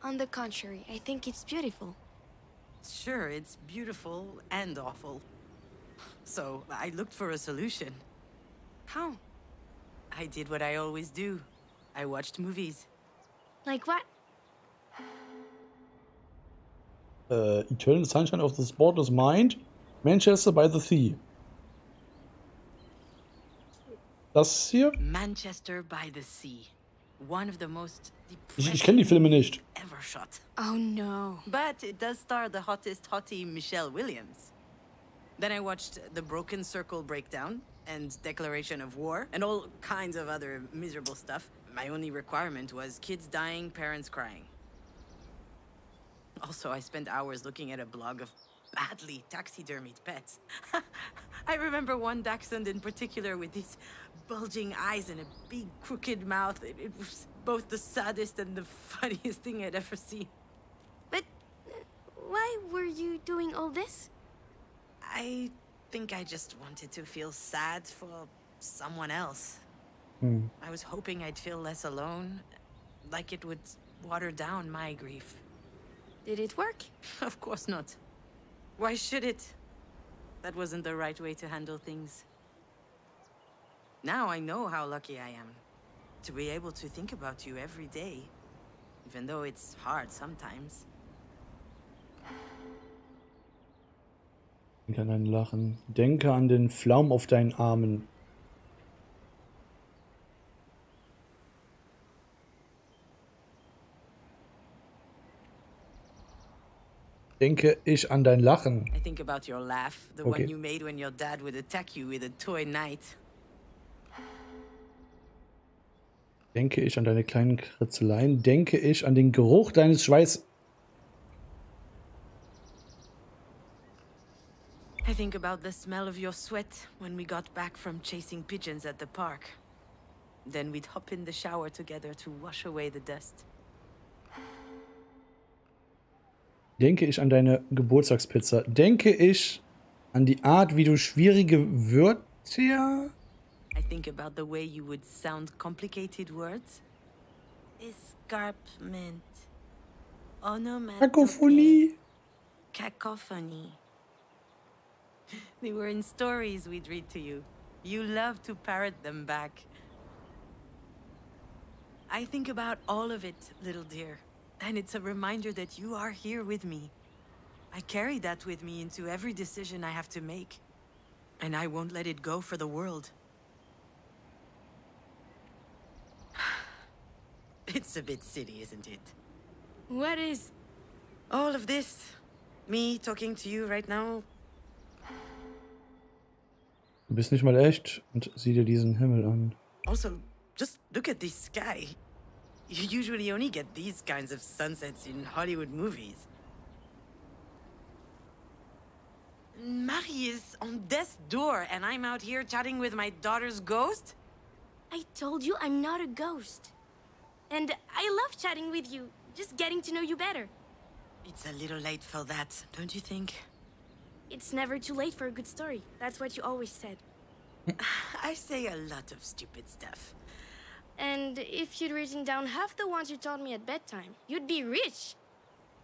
On the contrary, I think it's beautiful. Sure, it's beautiful and awful. So, I looked for a solution. How? I did what I always do. I watched movies. Like what? Eternal Sunshine of the Spotless Mind, Manchester by the Sea. Das hier? Manchester by the Sea. One of the most Ich kenne die Filme nicht. ever shot. Oh no. But it does star the hottest hottie Michelle Williams. Then I watched The Broken Circle Breakdown and Declaration of War and all kinds of other miserable stuff. My only requirement was kids dying, parents crying. Also, I spent hours looking at a blog of badly taxidermied pets. I remember one dachshund in particular with these bulging eyes and a big crooked mouth. It was both the saddest and the funniest thing I'd ever seen. But why were you doing all this? I think I just wanted to feel sad for someone else. I was hoping I'd feel less alone, like it would water down my grief. Did it work? Of course not. Why should it? That wasn't the right way to handle things. Now I know how lucky I am to be able to think about you every day, even though it's hard sometimes. Denke an dein Lachen. Denke an den Flaum auf deinen Armen. Denke ich an dein Lachen. I think about your laugh, the Okay. one you made when your dad would attack you with a toy knight. Denke ich an deine kleinen Kritzeleien. Denke ich an den Geruch deines Schweiß. I think about the smell of your sweat when we got back from chasing pigeons at the park. Then we'd hop in the shower together to wash away the dust. Denke ich an deine Geburtstagspizza. Denke ich an die Art, wie du schwierige Wörter... I think about the way you would sound complicated words. Escarpment. Onomatopoeia. Kakophonie. Cacophony. They were in stories we'd read to you. You loved to parrot them back. I think about all of it, little dear. And it's a reminder that you are here with me. I carry that with me into every decision I have to make. And I won't let it go for the world. It's a bit silly, isn't it? What is? All of this. Me talking to you right now? Du bist nicht mal echt und sieh dir diesen Himmel an. Also, just look at this sky. You usually only get these kinds of sunsets in Hollywood movies. Marie is on death's door, and I'm out here chatting with my daughter's ghost? I told you I'm not a ghost. And I love chatting with you, just getting to know you better. It's a little late for that, don't you think? It's never too late for a good story. That's what you always said. I say a lot of stupid stuff. And if you'd written down half the ones you taught me at bedtime, you'd be rich.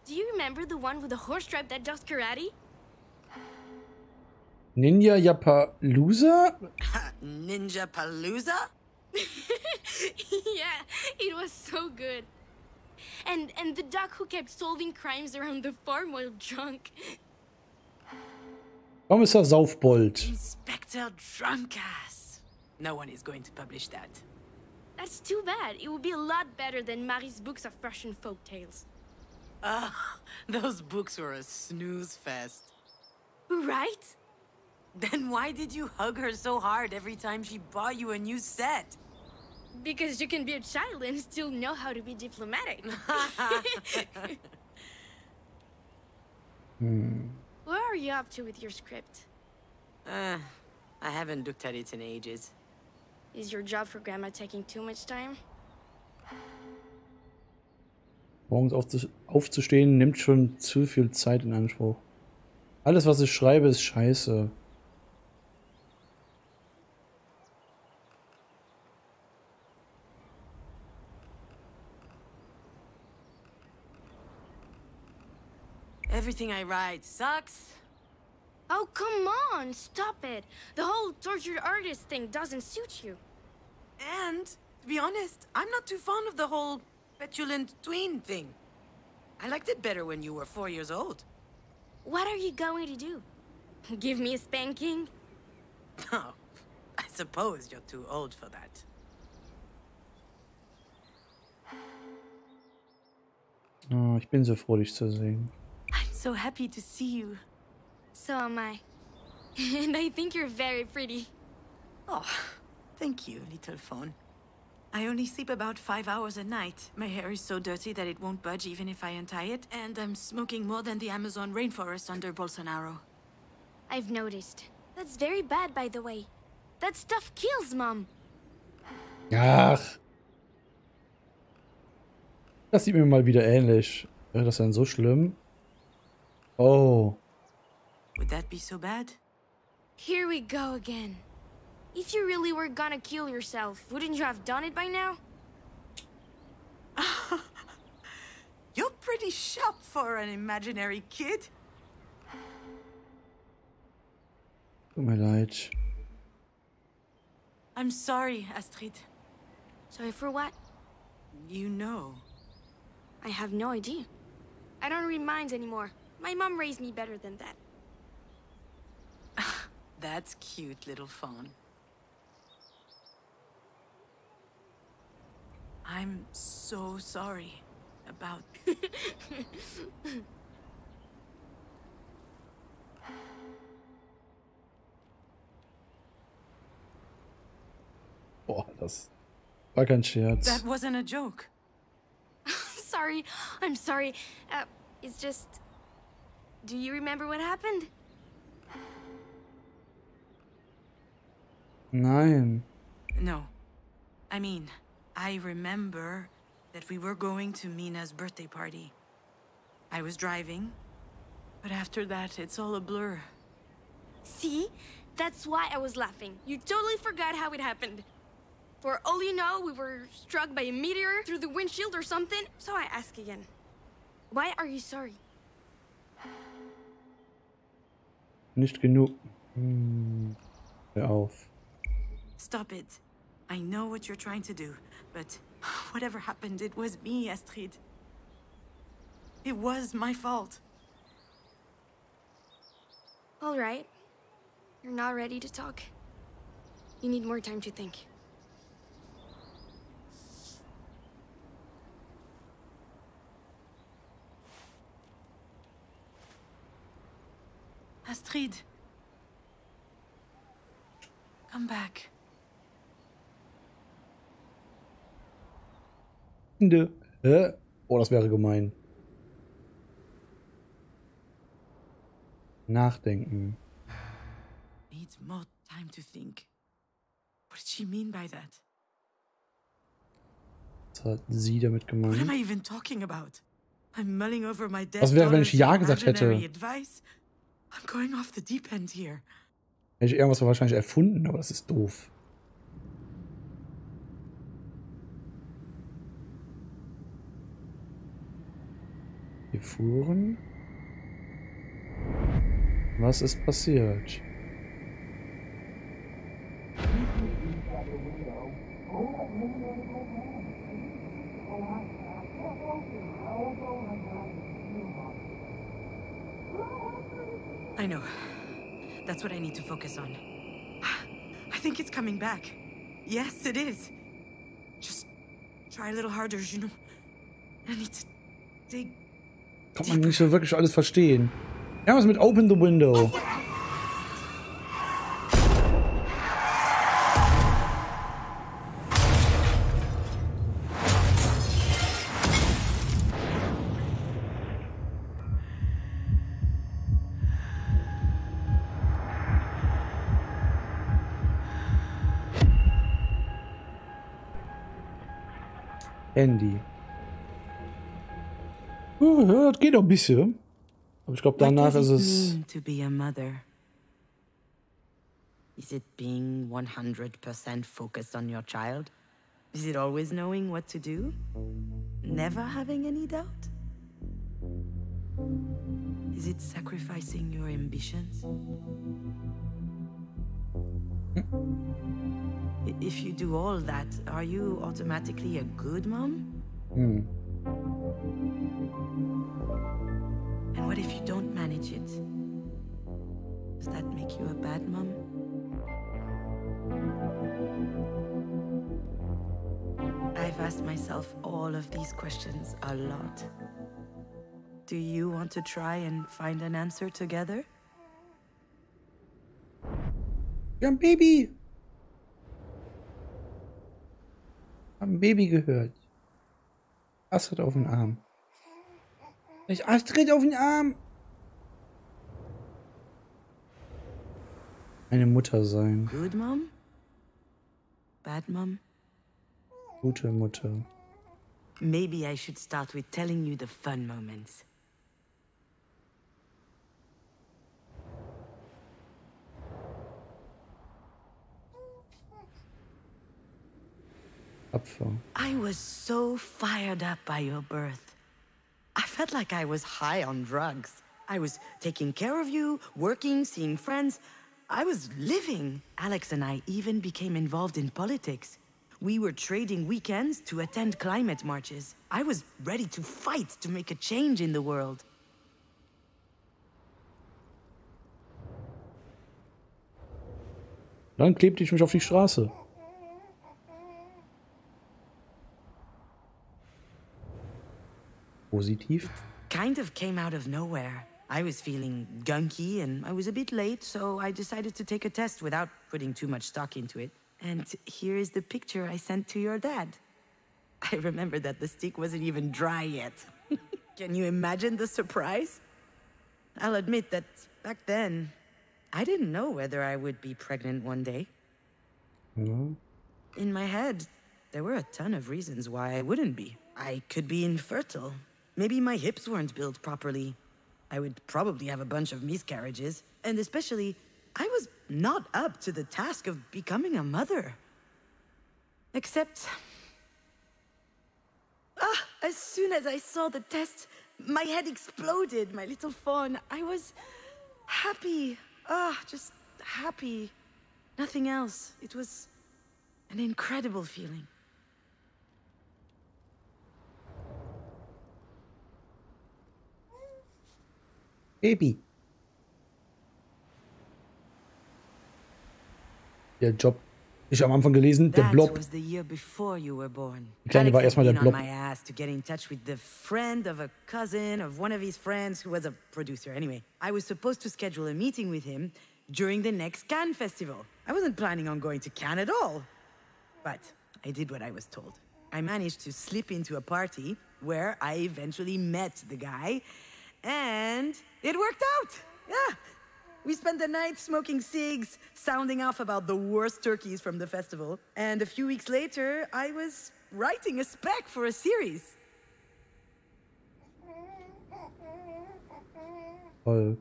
Do you remember the one with the horse tribe that does karate? Ninja Yapalooza? Ninja Palooza? Yeah, it was so good. And the duck who kept solving crimes around the farm while drunk. Warum ist er Saufbold? Inspector Drunkass. No one is going to publish that. That's too bad. It would be a lot better than Marie's books of Russian folk tales. Ugh, those books were a snooze fest. Right? Then why did you hug her so hard every time she bought you a new set? Because you can be a child and still know how to be diplomatic. Where are you up to with your script? I haven't looked at it in ages. Is your job for Grandma taking too much time? Morgens aufzustehen nimmt schon zu viel Zeit in Anspruch. Alles, was ich schreibe, ist scheiße. Everything I write sucks. Oh, come on! Stop it! The whole tortured artist thing doesn't suit you. And, to be honest, I'm not too fond of the whole petulant tween thing. I liked it better when you were 4 years old. What are you going to do? Give me a spanking? Oh, I suppose you're too old for that. Oh, ich bin so froh, dich zu sehen. I'm so happy to see you. So am I. And I think you're very pretty. Oh, thank you, little phone. I only sleep about 5 hours a night. My hair is so dirty that it won't budge even if I untie it. And I'm smoking more than the Amazon rainforest under Bolsonaro. I've noticed. That's very bad, by the way. That stuff kills, Mom. Ach. Das sieht mir mal wieder ähnlich. Wäre das denn so schlimm? Oh. Would that be so bad? Here we go again. If you really were gonna kill yourself, wouldn't you have done it by now? You're pretty sharp for an imaginary kid. Tut mir leid. I'm sorry, Astrid. Sorry for what? You know. I have no idea. I don't read minds anymore. My mom raised me better than that. That's cute, little fawn. I'm so sorry about... Boah, das war kein Scherz. That wasn't a joke. Sorry, I'm sorry. It's just... Do you remember what happened? Nein. No. I mean, I remember that we were going to Mina's birthday party. I was driving, but after that, it's all a blur. See? That's why I was laughing. You totally forgot how it happened. For all you know, we were struck by a meteor through the windshield or something. So I ask again. Why are you sorry? Nicht genug. Hör auf. Stop it. I know what you're trying to do, but whatever happened, it was me, Astrid. It was my fault. All right. You're not ready to talk. You need more time to think. Astrid. Come back. Hä? Oh, das wäre gemein. Nachdenken. Need more time to think. What did she mean by that? Was hat sie damit What am gemeint? I even talking about? I'm mulling over my dead Was wäre, wenn ich daughter's Ja gesagt hätte? imaginary advice. I'm going off the deep end here. Hätte ich irgendwas wahrscheinlich erfunden, aber das ist doof. Wir fuhren. Was ist passiert? I know. That's what I need to focus on. I think it's coming back. Yes, it is. Just try a little harder, Junon. I need to dig. Kann man nicht so wirklich alles verstehen. Ja, was mit Open the Window? Handy. Ja, das geht noch ein bisschen. Aber ich glaube, danach ist es. To be a mother. Is it being 100% focused on your child? Is it always knowing what to do? Never having any doubt? Is it sacrificing your ambitions? If you do all that, are you automatically a good mom? And what if you don't manage it? Does that make you a bad mom? I've asked myself all of these questions a lot. Do you want to try and find an answer together? Wir haben Baby. Haben Baby gehört. Astrid auf den Arm. Ich Astrid auf den Arm. Eine Mutter sein. Good mom? Bad mom? Gute Mutter. Maybe I should start with telling you the fun moments. Abfahr. I was so fired up by your birth. I felt like I was high on drugs. I was taking care of you, working, seeing friends. I was living. Alex and I even became involved in politics. We were trading weekends to attend climate marches. I was ready to fight to make a change in the world. Dann klebte ich mich auf die Straße. Positiv. Kind of came out of nowhere. I was feeling gunky and I was a bit late, so I decided to take a test without putting too much stock into it. And here is the picture I sent to your dad. I remember that the stick wasn't even dry yet. Can you imagine the surprise? I'll admit that back then, I didn't know whether I would be pregnant one day. Ja. In my head, there were a ton of reasons why I wouldn't be. I could be infertile. Maybe my hips weren't built properly. I would probably have a bunch of miscarriages. And especially, I was not up to the task of becoming a mother. Except... as soon as I saw the test, my head exploded, my little fawn. I was happy. Just happy. Nothing else. It was an incredible feeling. Baby. Der Job Ich habe am Anfang gelesen, der That Blob. was the year before you were born. Die Kleine war Alex erstmal had der been on Blob. my ass to get in touch with the friend of a cousin of one of his friends who was a producer. Anyway, I was supposed to schedule a meeting with him during the next Cannes festival. I wasn't planning on going to Cannes at all. But I did what I was told. I managed to slip into a party where I eventually met the guy, and it worked out. Yeah. We spent the night smoking cigs, sounding off about the worst turkeys from the festival. And a few weeks later, I was writing a spec for a series. Volk.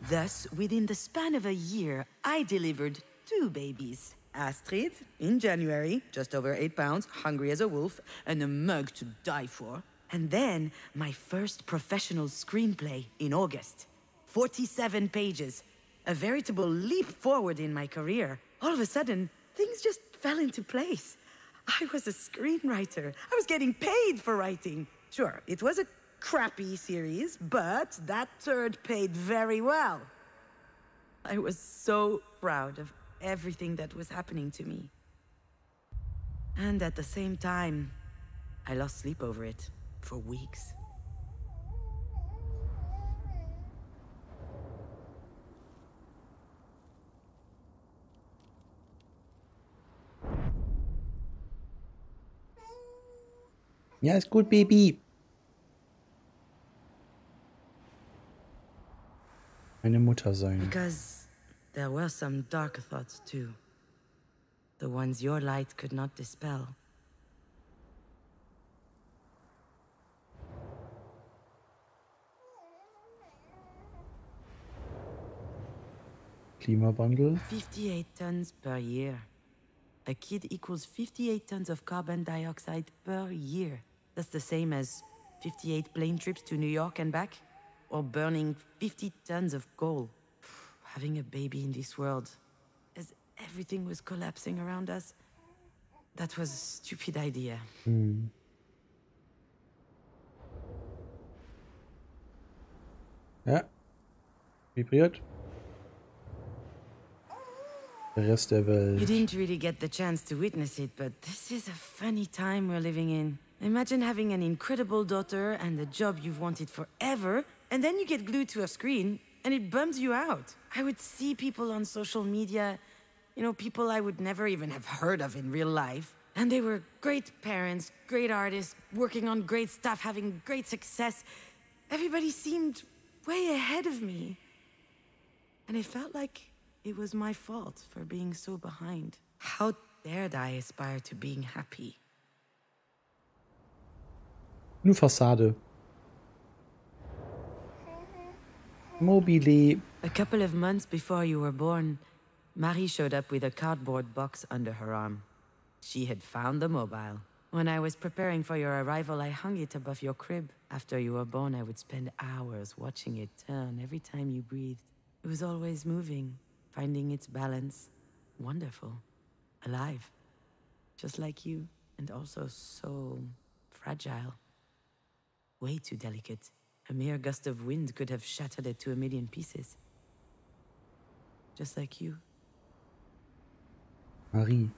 Thus, within the span of a year, I delivered 2 babies. Astrid, in January, just over 8 pounds, hungry as a wolf, and a mug to die for. And then, my first professional screenplay in August. 47 pages. A veritable leap forward in my career. All of a sudden, things just fell into place. I was a screenwriter. I was getting paid for writing. Sure, it was a crappy series, but that turd paid very well. I was so proud of everything that was happening to me. And at the same time, I lost sleep over it. For weeks. Ja, ist gut, Baby. Eine Mutter sein. Because there were some dark thoughts too. The ones your light could not dispel. Klimawandel. 58 tons per year. A kid equals 58 tons of carbon dioxide per year. That's the same as 58 plane trips to New York and back, or burning 50 tons of coal. Having a baby in this world, as everything was collapsing around us, that was a stupid idea. Ja. Vibriert. Der Rest der Welt. You didn't really get the chance to witness it, but this is a funny time we're living in. Imagine having an incredible daughter and a job you've wanted forever, and then you get glued to a screen, and it bums you out. I would see people on social media, you know, people I would never even have heard of in real life. And they were great parents, great artists, working on great stuff, having great success. Everybody seemed way ahead of me. And it felt like it was my fault for being so behind. How dared I aspire to being happy? Nur Fassade. Mobile. A couple of months before you were born, Marie showed up with a cardboard box under her arm. She had found the mobile. When I was preparing for your arrival, I hung it above your crib. After you were born, I would spend hours watching it turn every time you breathed. It was always moving, finding its balance. Wonderful. Alive. Just like you, and also so fragile. Way too delicate. A mere gust of wind could have shattered it to a million pieces. Just like you. Marie.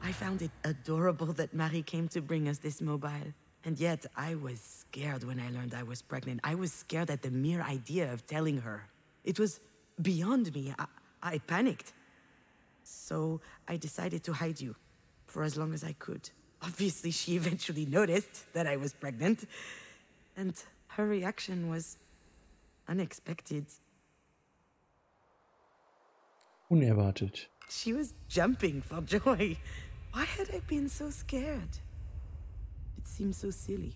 I found it adorable that Marie came to bring us this mobile. And yet, I was scared when I learned I was pregnant. I was scared at the mere idea of telling her. It was beyond me. I panicked. So I decided to hide you for as long as I could. Obviously, she eventually noticed that I was pregnant. And her reaction was unexpected. Unerwartet. She was jumping for joy. Why had I been so scared? It seemed so silly.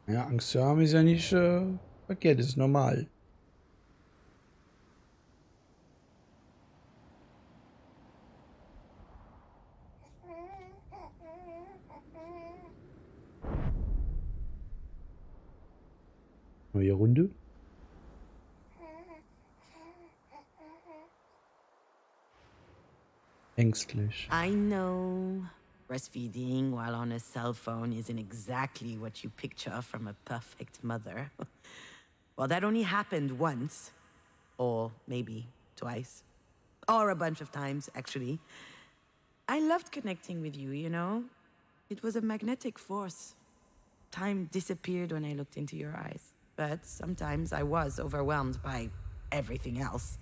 Ja, Angst zu haben ist ja nicht verkehrt, ist normal. Neue Runde. Ängstlich. I know. Breastfeeding while on a cell phone isn't exactly what you picture from a perfect mother. Well, that only happened once. Or maybe twice. Or a bunch of times, actually. I loved connecting with you, you know? It was a magnetic force. Time disappeared when I looked into your eyes. But sometimes I was overwhelmed by everything else.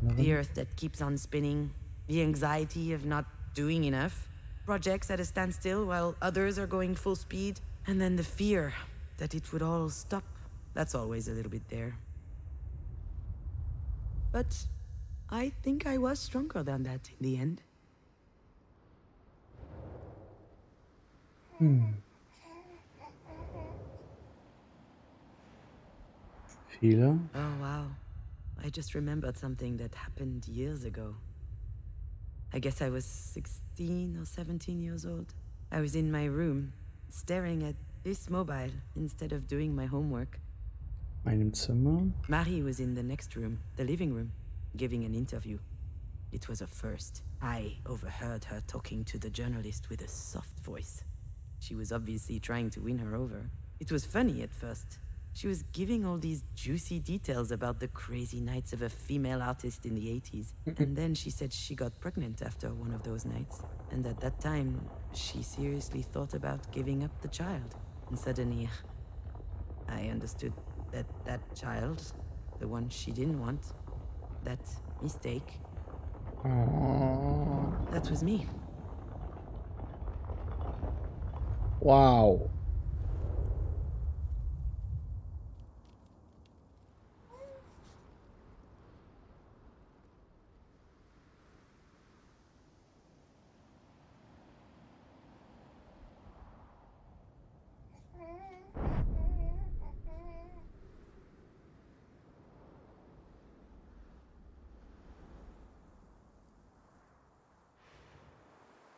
The earth that keeps on spinning, the anxiety of not doing enough, projects at a standstill while others are going full speed, and then the fear that it would all stop. That's always a little bit there. But I think I was stronger than that in the end. Viele? Oh, wow. I just remembered something that happened years ago. I guess I was 16 or 17 years old. I was in my room, staring at this mobile instead of doing my homework. Einem Zimmer? Marie was in the next room, the living room, giving an interview. It was a first. I overheard her talking to the journalist with a soft voice. She was obviously trying to win her over. It was funny at first. She was giving all these juicy details about the crazy nights of a female artist in the 80s. And then she said she got pregnant after one of those nights. And at that time, she seriously thought about giving up the child. And suddenly, I understood that that child, the one she didn't want, that mistake, that was me. Wow.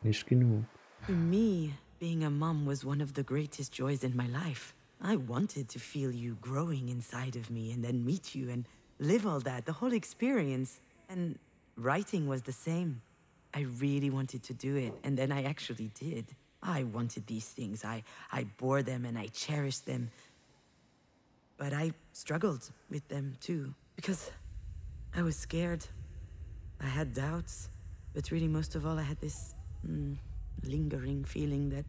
Nicht genug. To me, being a mom was one of the greatest joys in my life. I wanted to feel you growing inside of me and then meet you and live all that, the whole experience. And writing was the same. I really wanted to do it, and then I actually did. I wanted these things. I bore them and I cherished them. But I struggled with them too, because I was scared. I had doubts, but really most of all I had this lingering feeling that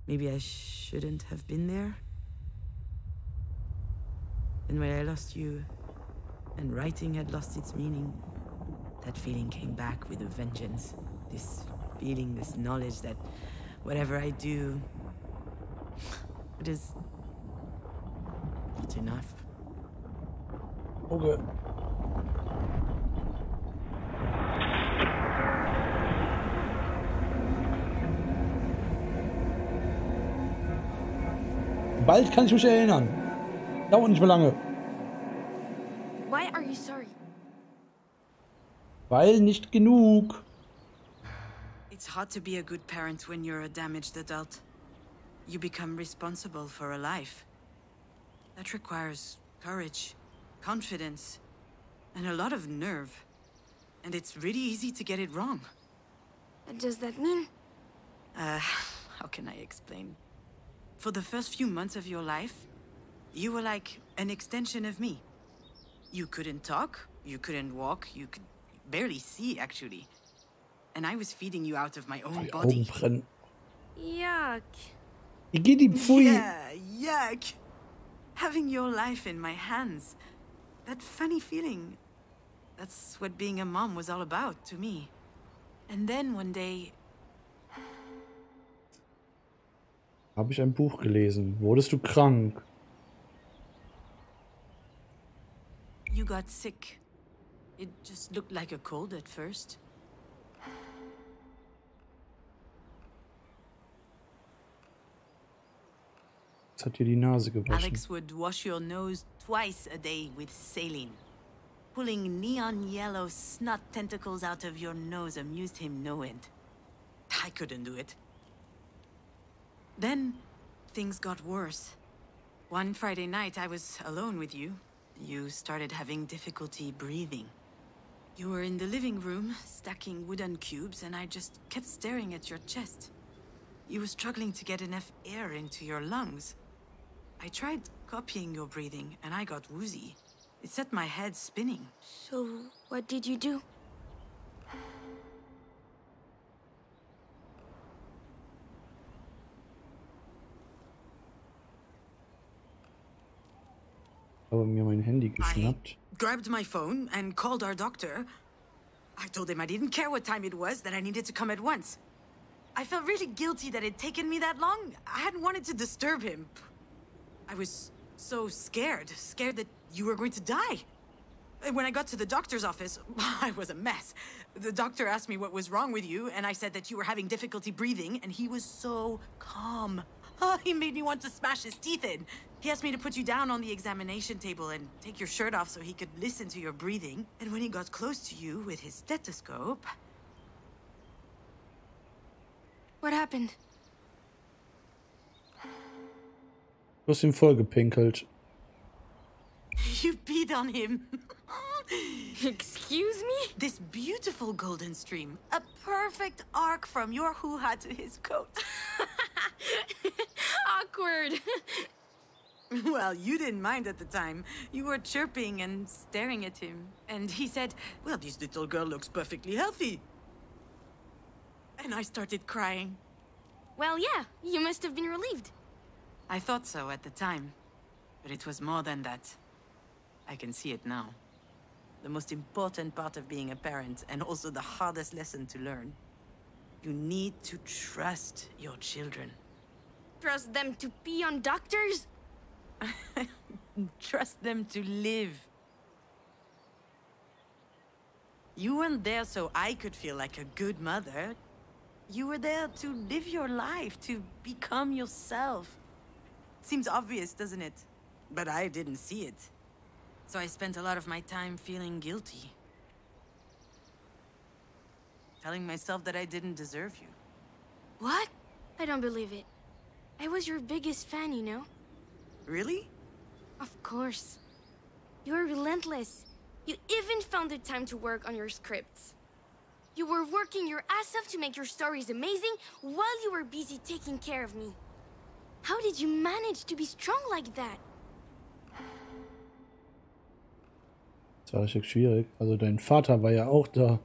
maybe I shouldn't have been there. And when I lost you, and writing had lost its meaning, that feeling came back with a vengeance. This feeling, this knowledge that whatever I do, it is not enough. Okay. Bald kann ich mich erinnern. Dauert nicht mehr lange. Why are you sorry? Weil nicht genug. It's hard to be a good parent when you're a damaged adult. You become responsible for a life. That requires courage, confidence, and a lot of nerve. And it's really easy to get it wrong. What does that mean? How can I explain? For the first few months of your life, you were like an extension of me. You couldn't talk, you couldn't walk, you could barely see, actually. And I was feeding you out of my own body. Yuck. Yeah, yuck. Having your life in my hands. That funny feeling. That's what being a mom was all about to me. And then one day... Habe ich ein Buch gelesen. Wurdest du krank? You got sick. It just looked like a cold at first. Jetzt hat dir die Nase gewaschen. Alex would wash your nose twice a day with saline. Pulling neon yellow snot tentacles out of your nose amused him no end. I couldn't do it. Then, things got worse. One Friday night, I was alone with you. You started having difficulty breathing. You were in the living room, stacking wooden cubes, and I just kept staring at your chest. You were struggling to get enough air into your lungs. I tried copying your breathing, and I got woozy. It set my head spinning. So, what did you do? habe mir mein Handy geschnappt. I grabbed my phone and called our doctor. I told him I didn't care what time it was, that I needed to come at once. I felt really guilty that it'd taken me that long. I hadn't wanted to disturb him. I was so scared that you were going to die. And when I got to the doctor's office, I was a mess. The doctor asked me what was wrong with you, and I said that you were having difficulty breathing, and he was so calm. He made me want to smash his teeth in. He asked me to put you down on the examination table and take your shirt off so he could listen to your breathing. And when he got close to you with his stethoscope... What happened? Du hast ihm vollgepinkelt. You peed on him. Excuse me? This beautiful golden stream. A perfect arc from your hoo-ha to his coat. Awkward. Well, you didn't mind at the time. You were chirping and staring at him. And he said, well, this little girl looks perfectly healthy. And I started crying. Well, yeah, you must have been relieved. I thought so at the time. But it was more than that. I can see it now. The most important part of being a parent, and also the hardest lesson to learn. You need to trust your children. Trust them to pee on doctors? Trust them to live. You weren't there so I could feel like a good mother. You were there to live your life, to become yourself. Seems obvious, doesn't it? But I didn't see it. So I spent a lot of my time feeling guilty. Telling myself that I didn't deserve you. What? I don't believe it. I was your biggest fan, you know? Really? Of course. You were relentless. You even found the time to work on your scripts. You were working your ass off to make your stories amazing while you were busy taking care of me. How did you manage to be strong like that? Das war richtig schwierig. Also dein Vater war ja auch da.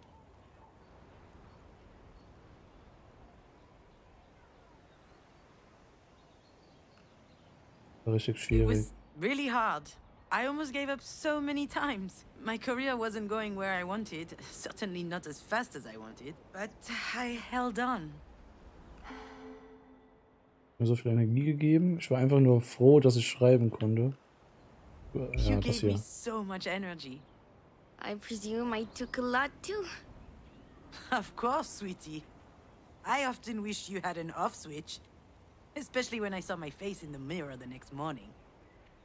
War richtig It schwierig. was really hard. I almost gave up so many times. My career wasn't going where I wanted, certainly not as fast as I wanted, but I held on. Mir so viel Energie gegeben. Ich war einfach nur froh, dass ich schreiben konnte. You Ja, das gave me hier. so much energy. I presume I took a lot too. Of course, sweetie. I often wished you had an off switch, especially when I saw my face in the mirror the next morning.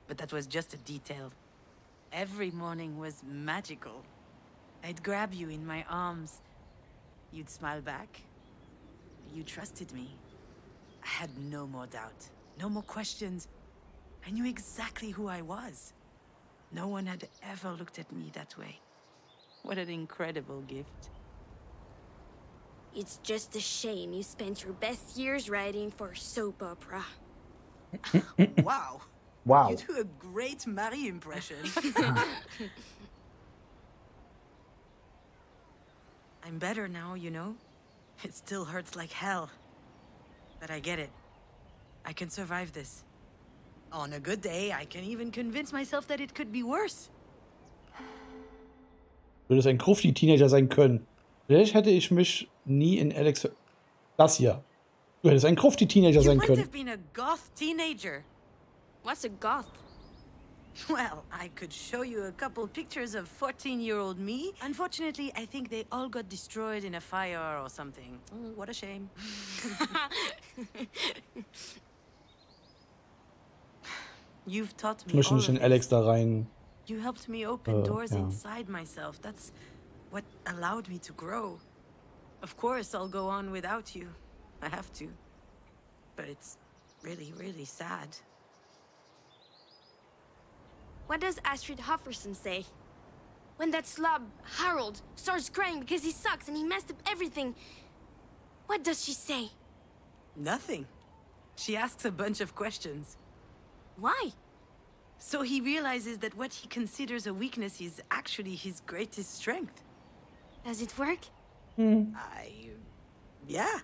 But that was just a detail. Every morning was magical. I'd grab you in my arms. You'd smile back. You trusted me. I had no more doubt, no more questions. I knew exactly who I was. No one had ever looked at me that way. What an incredible gift. It's just a shame you spent your best years writing for soap opera. Wow. Wow. You do a great Marie impression. I'm better now, you know? It still hurts like hell. But I get it. I can survive this. On a good day, I can even convince myself that it could be worse. Würde es ein Grufti-Teenager sein können. Vielleicht hätte ich mich nie in Alex... Das hier. Du hättest ein Grufti-Teenager You sein might können. have been a goth teenager. What's a goth? Well, I could show you a couple pictures of 14-year-old me. Unfortunately, I think they all got destroyed in a fire or something. Oh, what a shame. You've taught Ich me möchte all nicht of in Alex this. da rein. You helped me open doors ja. inside myself. That's what allowed me to grow. Of course, I'll go on without you. I have to. But it's really, really sad. What does Astrid Hofferson say? When that slob, Harold, starts crying because he sucks and he messed up everything, what does she say? Nothing. She asks a bunch of questions. Why? So he realizes that what he considers a weakness is actually his greatest strength. Does it work? Yeah.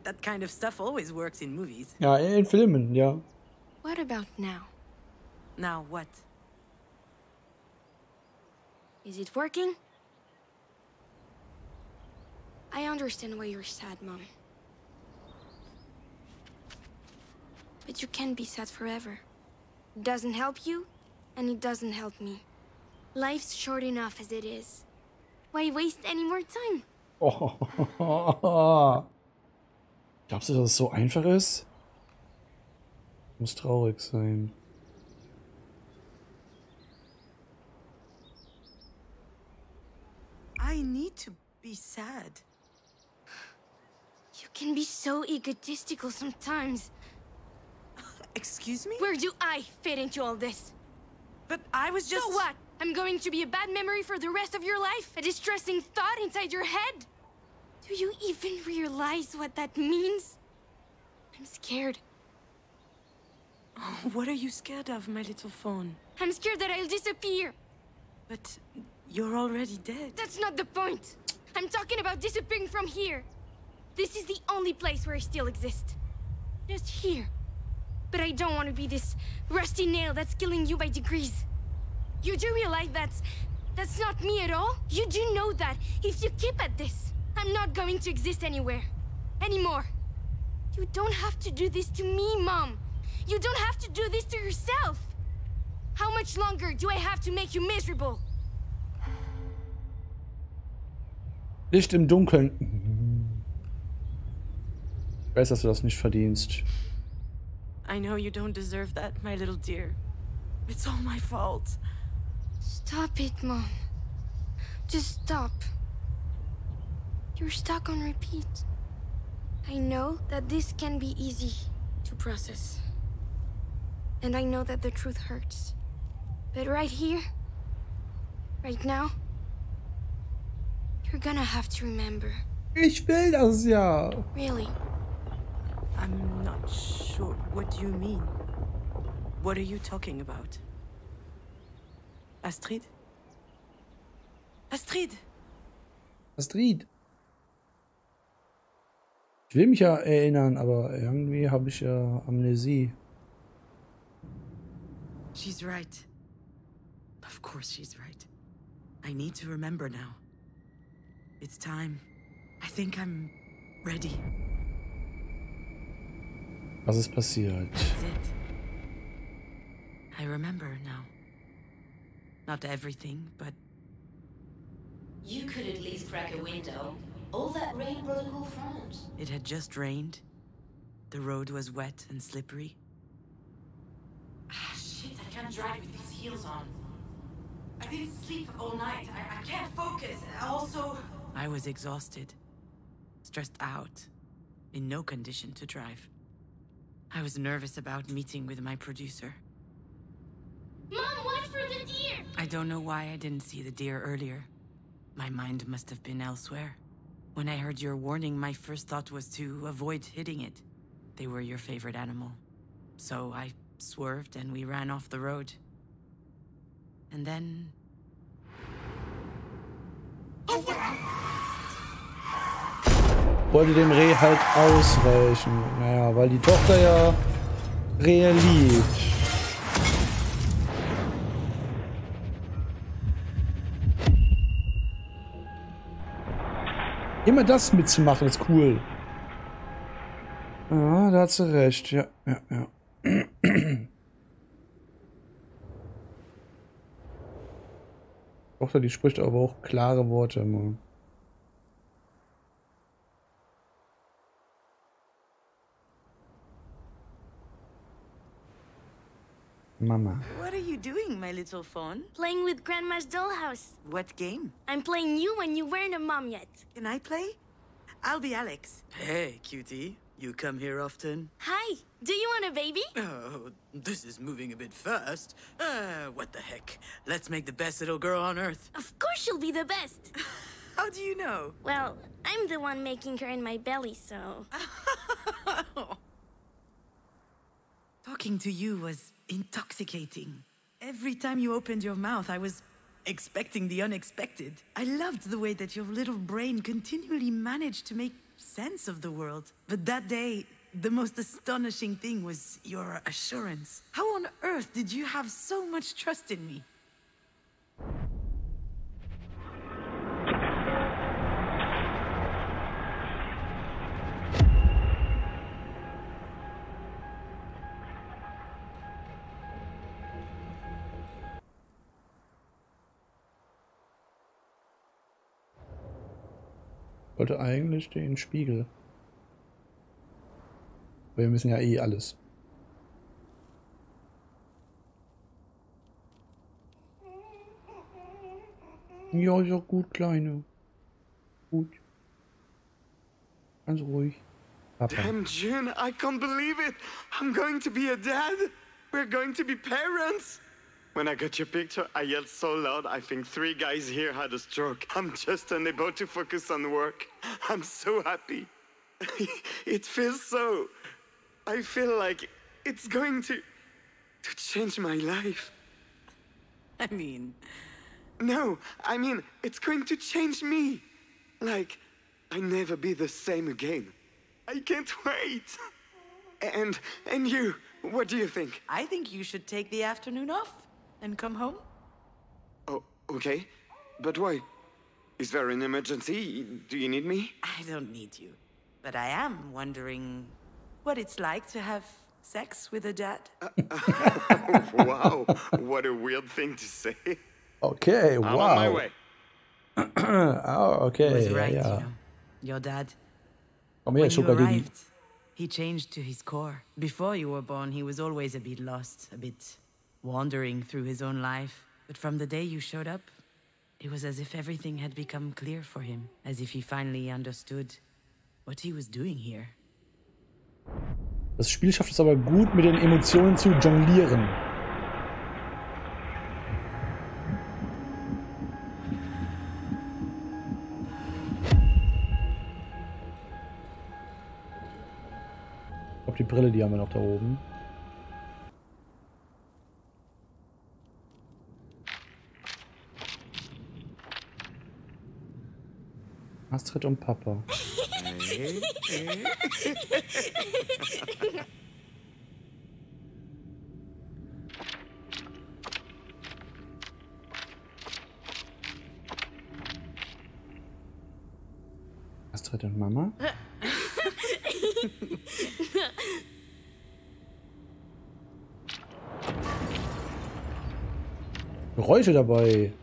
That kind of stuff always works in movies. Ja, in Filmen, ja. What about now? Now what? Is it working? I understand why you're sad, Mom. But you can't be sad forever. It doesn't help you, and it doesn't help me. Life's short enough as it is. Why waste any more time? Oh. Glaubst du, dass es so einfach ist? Muss traurig sein. I need to be sad. You can be so egotistical sometimes. Excuse me? Where do I fit into all this? But I was just... So what? I'm going to be a bad memory for the rest of your life? A distressing thought inside your head? Do you even realize what that means? I'm scared. Oh, what are you scared of, my little phone? I'm scared that I'll disappear. But you're already dead. That's not the point. I'm talking about disappearing from here. This is the only place where I still exist. Just here. But I don't want to be this rusty nail that's killing you by degrees. You do realize that's not me at all? You do know that if you keep at this, I'm not going to exist anywhere. Anymore. You don't have to do this to me, Mom. You don't have to do this to yourself. How much longer do I have to make you miserable? Licht im Dunkeln. Ich weiß, dass du das nicht verdienst. I know you don't deserve that, my little dear. It's all my fault. Stop it, Mom. Just stop. You're stuck on repeat. I know that this can be easy to process. And I know that the truth hurts. But right here, right now, you're gonna have to remember. Ich will das ja. Really? I'm not sure. What do you mean? What are you talking about? Astrid? Astrid! Astrid. Ich will mich ja erinnern, aber irgendwie habe ich ja Amnesie. She's right. Of course she's right. I need to remember now. It's time. I think I'm ready. Was ist passiert? That's it. I remember now. Not everything, but... You could at least crack a window. All that rain brought a cool front. It had just rained. The road was wet and slippery. Ah, shit, I can't drive with these heels on. I didn't sleep all night. I can't focus. Also... I was exhausted. Stressed out. In no condition to drive. I was nervous about meeting with my producer. Mom, watch for the deer! I don't know why I didn't see the deer earlier. My mind must have been elsewhere. When I heard your warning, my first thought was to avoid hitting it. They were your favorite animal. So I swerved and we ran off the road. And then... Wollte dem Reh halt ausweichen. Naja, weil die Tochter ja Rehe liebt. Immer das mitzumachen ist cool. Ja, da hat sie recht. Ja. Tochter, die spricht aber auch klare Worte immer. Mama. What are you doing, my little phone? Playing with Grandma's dollhouse. What game? I'm playing you when you weren't a mom yet. Can I play? I'll be Alex. Hey, cutie. You come here often? Hi, do you want a baby? Oh, this is moving a bit fast. What the heck? Let's make the best little girl on Earth. Of course she'll be the best. How do you know? Well, I'm the one making her in my belly, so... Talking to you was intoxicating. Every time you opened your mouth, I was expecting the unexpected. I loved the way that your little brain continually managed to make sense of the world. But that day, the most astonishing thing was your assurance. How on earth did you have so much trust in me? Ich wollte eigentlich den Spiegel. Wir müssen ja eh alles. Ja, ist auch gut, Kleine. Gut. Ganz ruhig. Papa. Damn, June, I can't believe it. I'm going to be a dad. We're going to be parents. When I got your picture, I yelled so loud, I think 3 guys here had a stroke. I'm just unable to focus on work. I'm so happy. It feels so... I feel like it's going to change my life. I mean... No, I mean, it's going to change me. Like, I'll never be the same again. I can't wait. And you, what do you think? I think you should take the afternoon off and come home. Oh, okay. But why? Is there an emergency? Do you need me? I don't need you. But I am wondering what it's like to have sex with a dad. Wow, what a weird thing to say. Okay, wow. I'm on my way. Oh, okay. He was right, ja. you know. Your dad. Komm her, When you Sugar Daddy. arrived, he changed to his core. Before you were born, he was always a bit lost, a bit wandering through his own life. But from the day you showed up, it was as if everything had become clear for him. As if he finally understood what he was doing here. Das Spiel schafft es aber gut, mit den Emotionen zu jonglieren. Ich glaube, die Brille, die haben wir noch da oben. Astrid und Papa. Astrid und Mama. Geräusche dabei.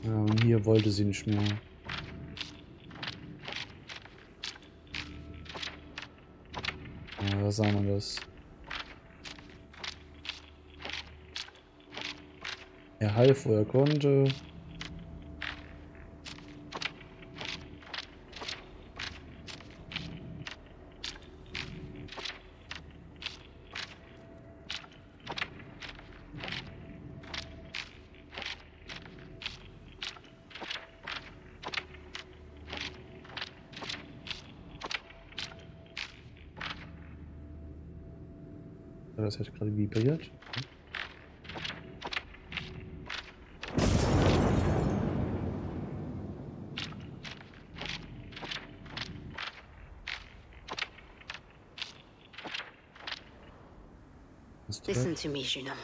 Ja, und hier wollte sie nicht mehr. Ja, da sah man das. Er half, wo er konnte. Das hat gerade vibriert. Listen to me, Junon.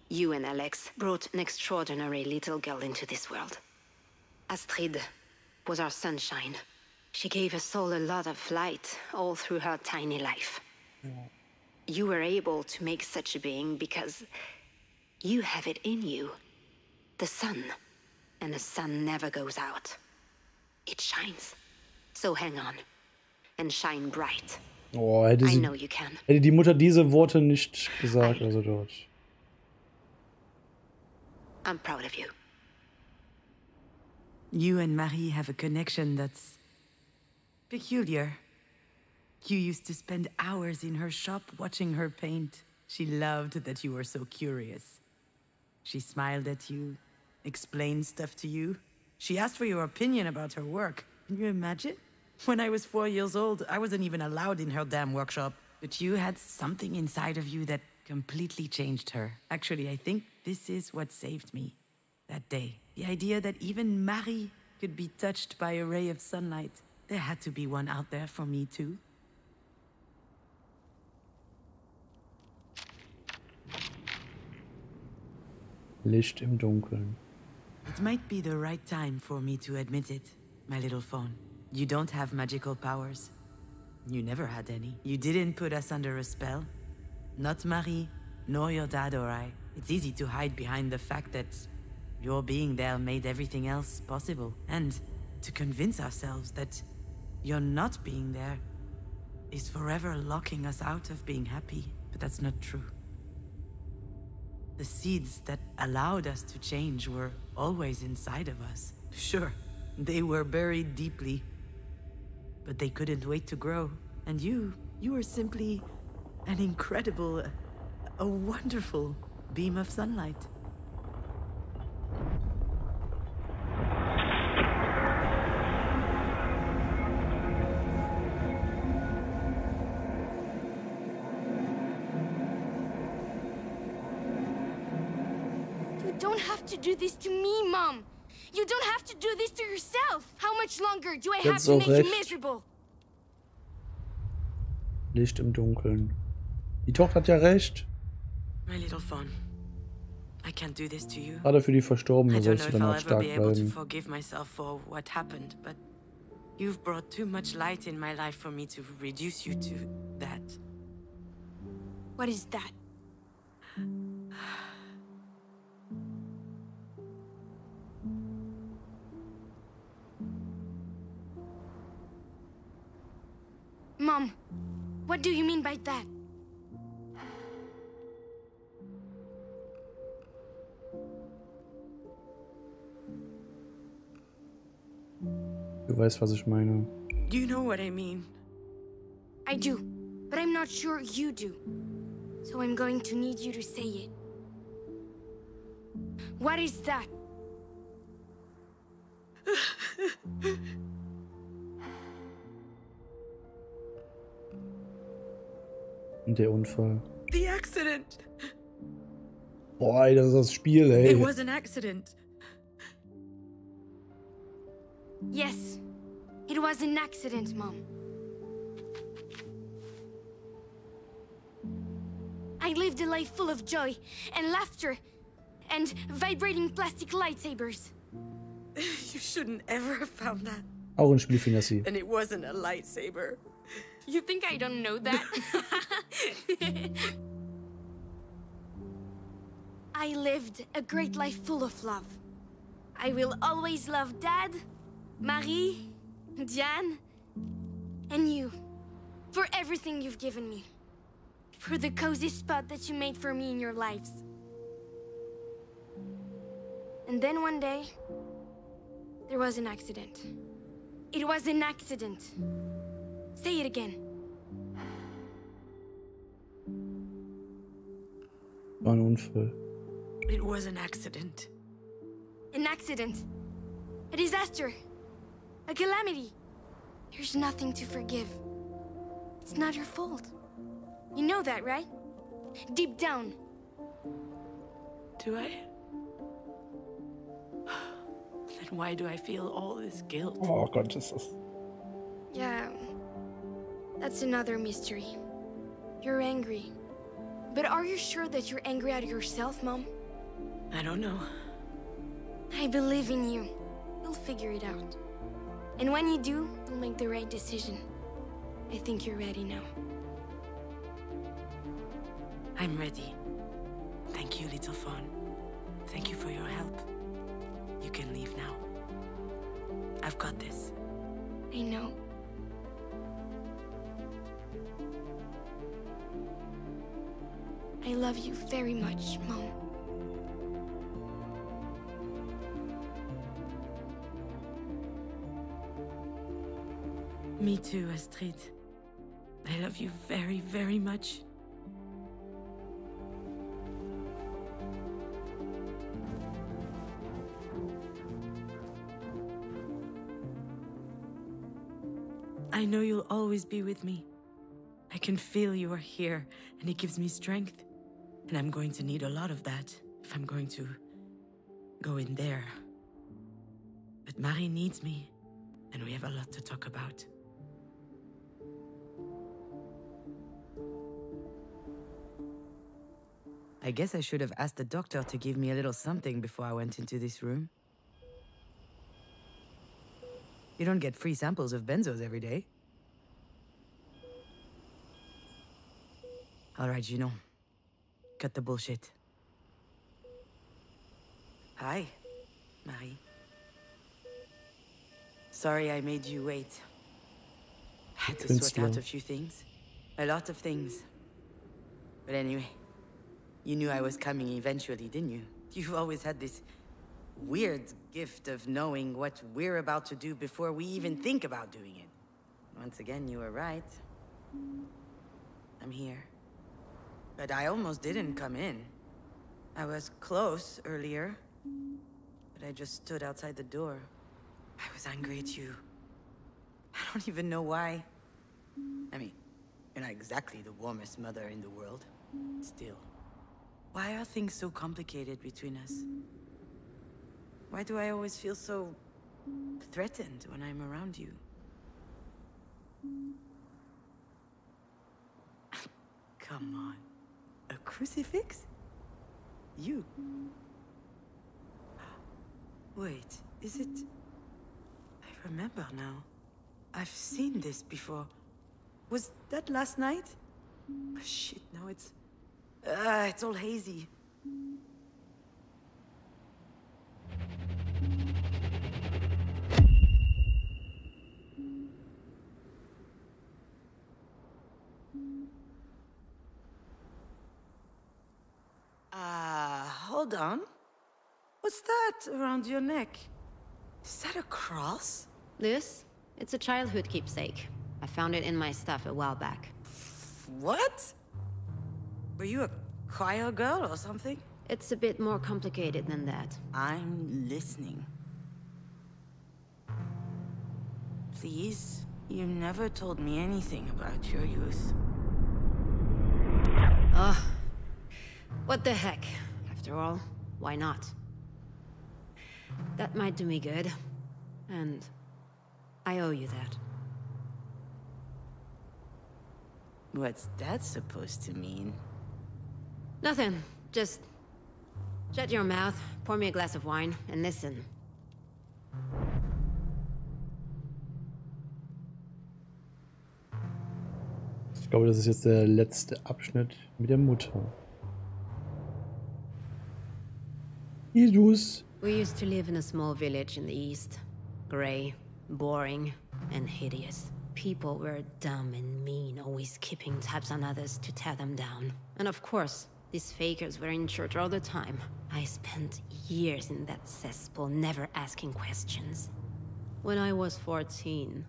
You and Alex brought an extraordinary little girl into this world. Astrid was our sunshine. She gave us all a lot of light all through her tiny life. You were able to make such a being because you have it in you. The sun. And the sun never goes out. It shines. So hang on. And shine bright. Oh, hätte I know you can. hätte die Mutter diese Worte nicht gesagt, also dort. I'm proud of you. You and Marie have a connection that's peculiar. You used to spend hours in her shop watching her paint. She loved that you were so curious. She smiled at you, explained stuff to you. She asked for your opinion about her work. Can you imagine? When I was 4 years old, I wasn't even allowed in her damn workshop. But you had something inside of you that completely changed her. Actually, I think this is what saved me that day. The idea that even Marie could be touched by a ray of sunlight. There had to be one out there for me too. Licht im Dunkeln. It might be the right time for me to admit it, my little fawn. You don't have magical powers. You never had any. You didn't put us under a spell. Not Marie, nor your dad or I. It's easy to hide behind the fact that your being there made everything else possible. And to convince ourselves that your not being there is forever locking us out of being happy. But that's not true. The seeds that allowed us to change were always inside of us. Sure, they were buried deeply, but they couldn't wait to grow. And you were simply an incredible, a wonderful beam of sunlight. You don't have to do this to me, Mom. You don't have to do this to yourself. How much longer do I have to make you miserable? Licht im Dunkeln. Die Tochter hat ja recht. My little fawn, I can't do this to you. Gerade für die Verstorbenen I don't sollst know du if dann I'll auch ever be stark able to bleiben. forgive myself for what happened, but you've brought too much light in my life for me to reduce you to that. What is that? Mom, what do you mean by that? Du weißt, was ich meine. You know what I mean. I do, but I'm not sure you do. So I'm going to need you to say it. What is that? Der Unfall. The accident. Boah, ey, das ist das Spiel, ey. It was an accident. Yes, it was an accident, Mom. I lived a life full of joy and laughter and vibrating plastic lightsabers. You shouldn't ever have found that. Auch ein Spiel für Nessie. And it wasn't a lightsaber. You think I don't know that? I lived a great life full of love. I will always love Dad, Marie, Diane, and you. For everything you've given me. For the cozy spot that you made for me in your lives. And then one day, there was an accident. It was an accident. Say it again. War ein Unfall. It was an accident. An accident. A disaster. A calamity. There's nothing to forgive. It's not your fault. You know that, right? Deep down. Do I? Then why do I feel all this guilt? Oh Gott, ist das... Yeah. That's another mystery. You're angry. But are you sure that you're angry at yourself, Mom? I don't know. I believe in you. You'll figure it out. And when you do, you'll make the right decision. I think you're ready now. I'm ready. Thank you, little fawn. Thank you for your help. You can leave now. I've got this. I know. I love you very much, Mom. Me too, Astrid. I love you very, very much. I know you'll always be with me. I can feel you are here, and it gives me strength. And I'm going to need a lot of that if I'm going to go in there. But Marie needs me, and we have a lot to talk about. I guess I should have asked the doctor to give me a little something before I went into this room. You don't get free samples of benzos every day. All right, Junon. Cut the bullshit. Hi, Marie. Sorry I made you wait. I had to sort out a few things. A lot of things. But anyway, you knew I was coming eventually, didn't you? You've always had this weird gift of knowing what we're about to do before we even think about doing it. Once again, you were right. I'm here. But I almost didn't come in. I was close earlier, but I just stood outside the door. I was angry at you. I don't even know why. I mean, you're not exactly the warmest mother in the world. Still, why are things so complicated between us? Why do I always feel so threatened when I'm around you? Come on. A crucifix? You? Wait, is it... I remember now. I've seen this before. Was that last night? Oh, shit, now it's all hazy. Hold on. What's that around your neck? Is that a cross? This? It's a childhood keepsake. I found it in my stuff a while back. What? Were you a choir girl or something? It's a bit more complicated than that. I'm listening. Please, you never told me anything about your youth. Ugh. What the heck? After all, why not? That might do me good. And I owe you that. What's that supposed to mean? Nothing. Just shut your mouth, pour me a glass of wine, and listen. Ich glaube, das ist jetzt der letzte Abschnitt mit der Mutter. Jesus. We used to live in a small village in the east. Grey, boring, and hideous. People were dumb and mean, always keeping tabs on others to tear them down. And of course, these fakers were in church all the time. I spent years in that cesspool, never asking questions. When I was 14,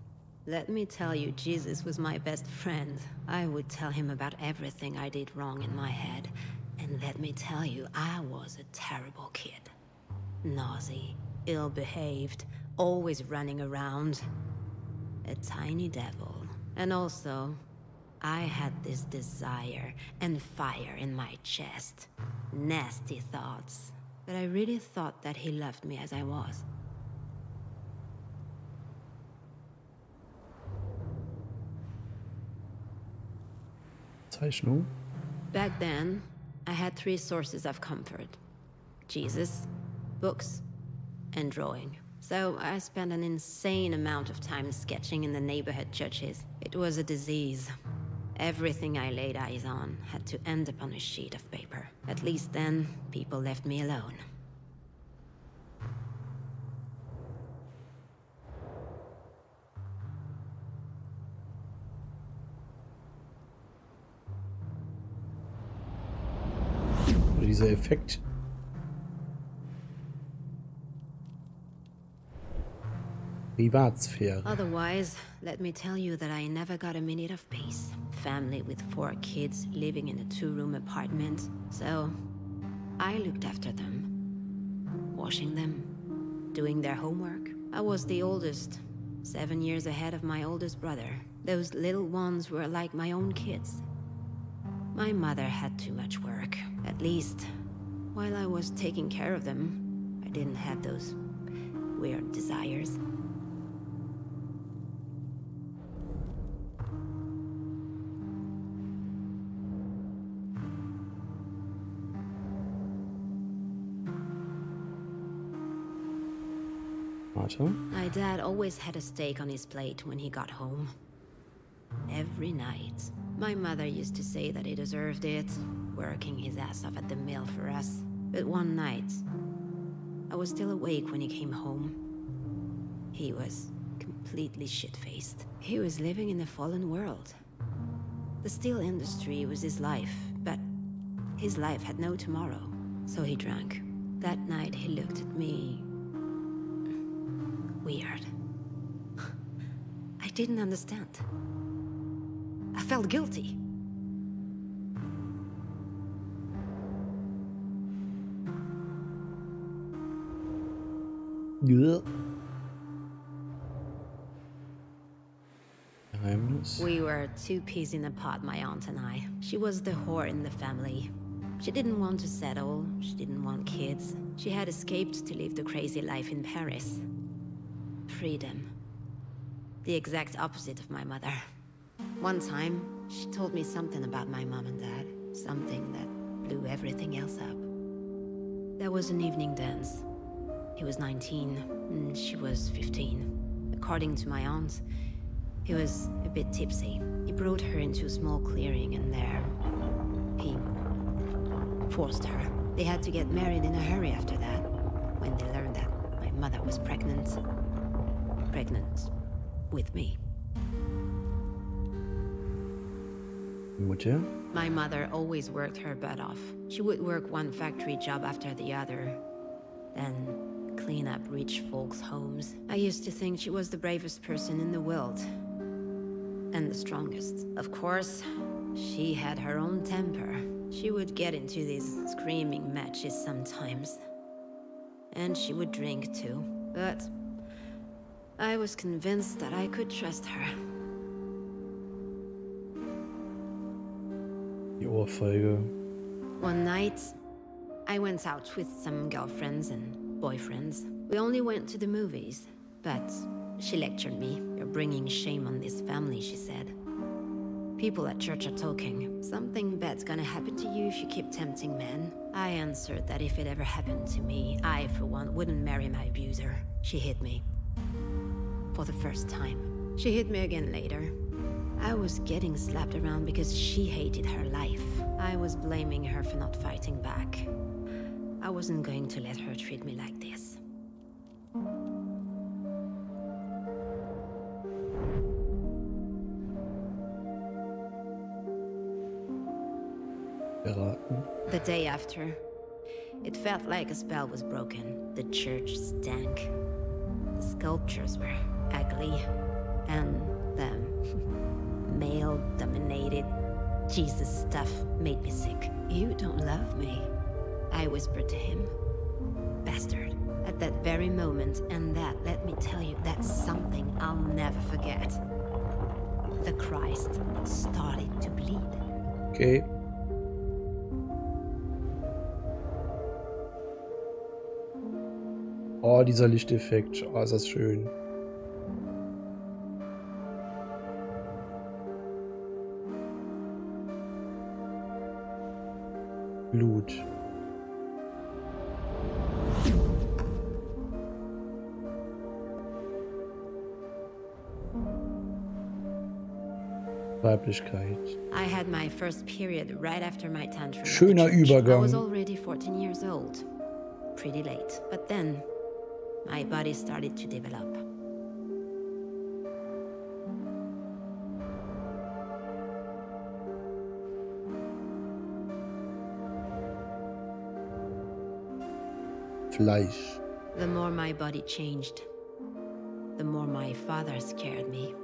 let me tell you, Jesus was my best friend. I would tell him about everything I did wrong in my head. And let me tell you, I was a terrible kid. Naughty, ill-behaved, always running around. A tiny devil. And also, I had this desire and fire in my chest. Nasty thoughts. But I really thought that he loved me as I was. Zeichnung. Back then, I had 3 sources of comfort. Jesus, books, and drawing. So I spent an insane amount of time sketching in the neighborhood churches. It was a disease. Everything I laid eyes on had to end up on a sheet of paper. At least then, people left me alone. dieser Effekt. Privatsphäre. Otherwise, let me tell you that I never got a minute of peace. Family with 4 kids living in a 2-room apartment. So, I looked after them. Washing them. Doing their homework. I was the oldest. 7 years ahead of my oldest brother. Those little ones were like my own kids. My mother had too much work. At least, while I was taking care of them, I didn't have those weird desires. My dad always had a steak on his plate when he got home. Every night. My mother used to say that he deserved it, working his ass off at the mill for us. But one night, I was still awake when he came home. He was completely shit-faced. He was living in a fallen world. The steel industry was his life, but his life had no tomorrow. So he drank. That night he looked at me weird. I didn't understand. I felt guilty. Yeah. We were 2 peas in a pod, my aunt and I. She was the whore in the family. She didn't want to settle, she didn't want kids. She had escaped to live the crazy life in Paris. Freedom. The exact opposite of my mother. One time, she told me something about my mom and dad. Something that blew everything else up. There was an evening dance. He was 19, and she was 15. According to my aunt, he was a bit tipsy. He brought her into a small clearing, and there, he forced her. They had to get married in a hurry after that, when they learned that my mother was pregnant. Pregnant with me. Mutter? My mother always worked her butt off. She would work one factory job after the other, then clean up rich folks' homes. I used to think she was the bravest person in the world. And the strongest. Of course, she had her own temper. She would get into these screaming matches sometimes. And she would drink too. But I was convinced that I could trust her. Die Ohrfeige. One night, I went out with some girlfriends and boyfriends. We only went to the movies, but she lectured me. You're bringing shame on this family, she said. People at church are talking. Something bad's gonna happen to you if you keep tempting men. I answered that if it ever happened to me, I, for one, wouldn't marry my abuser. She hit me. For the first time. She hit me again later. I was getting slapped around because she hated her life. I was blaming her for not fighting back. I wasn't going to let her treat me like this. The day after, it felt like a spell was broken. The church stank. The sculptures were ugly, and the male-dominated Jesus stuff made me sick. You don't love me, I whispered to him. Bastard. At that very moment, and that, let me tell you, that's something I'll never forget. The Christ started to bleed. Okay. Oh, dieser Lichteffekt. Oh, ist das schön. Blut. Weiblichkeit. I had my first period right after my tantrum. Schöner Übergang. I was already 14 years old. Pretty late. But then, my body started to develop. Fleisch. The more my body changed, the more my father scared me.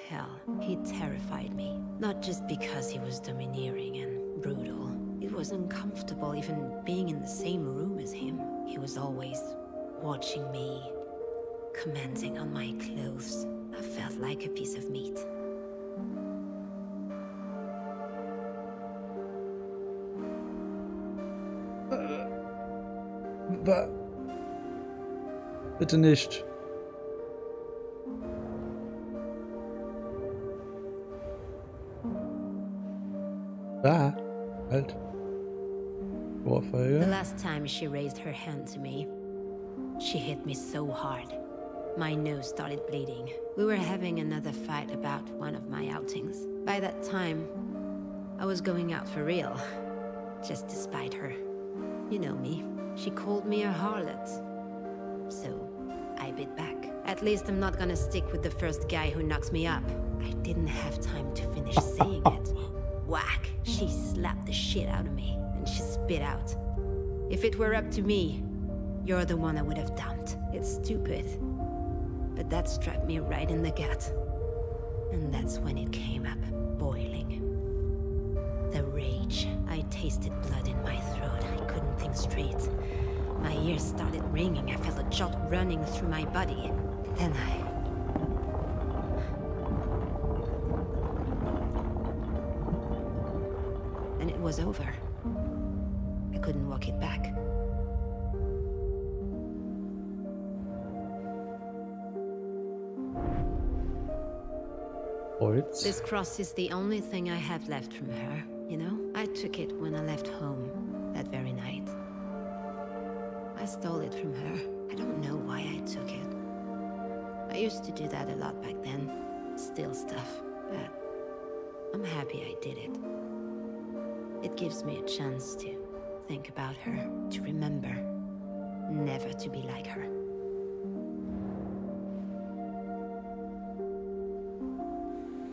Hell, he terrified me. Not just because he was domineering and brutal. It was uncomfortable even being in the same room as him. He was always watching me, commenting on my clothes. I felt like a piece of meat. Bitte nicht. Halt. Ohrfeige. The last time she raised her hand to me, she hit me so hard. My nose started bleeding. We were having another fight about one of my outings. By that time, I was going out for real, just to spite her. You know me. She called me a harlot. So, I bit back. At least I'm not gonna stick with the first guy who knocks me up. I didn't have time to finish saying it. Whack! She slapped the shit out of me, and she spit out. If it were up to me, you're the one I would have dumped. It's stupid. But that struck me right in the gut. And that's when it came up, boiling. The rage. I tasted blood in my throat. I couldn't think straight. My ears started ringing. I felt a jolt running through my body. Then it was over. I couldn't walk it back. This cross is the only thing I have left from her, you know? I took it when I left home that very night. I stole it from her. I don't know why I took it. I used to do that a lot back then. Steal stuff, but I'm happy I did it. It gives me a chance to think about her, to remember, never to be like her.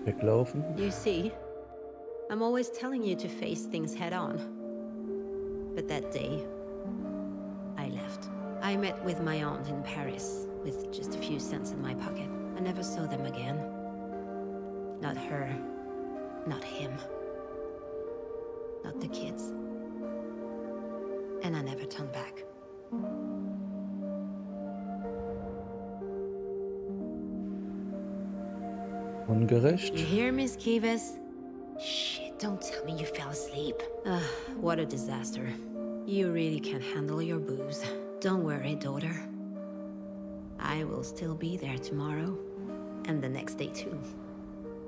Weglaufen. You see, I'm always telling you to face things head on. But that day, I left. I met with my aunt in Paris, with just a few cents in my pocket. I never saw them again. Not her, not him. Not the kids. And I never turned back. Ungerecht. You hear, Miss Kivas? Shit, don't tell me you fell asleep. Ugh, what a disaster. You really can't handle your booze. Don't worry, daughter. I will still be there tomorrow. And the next day too.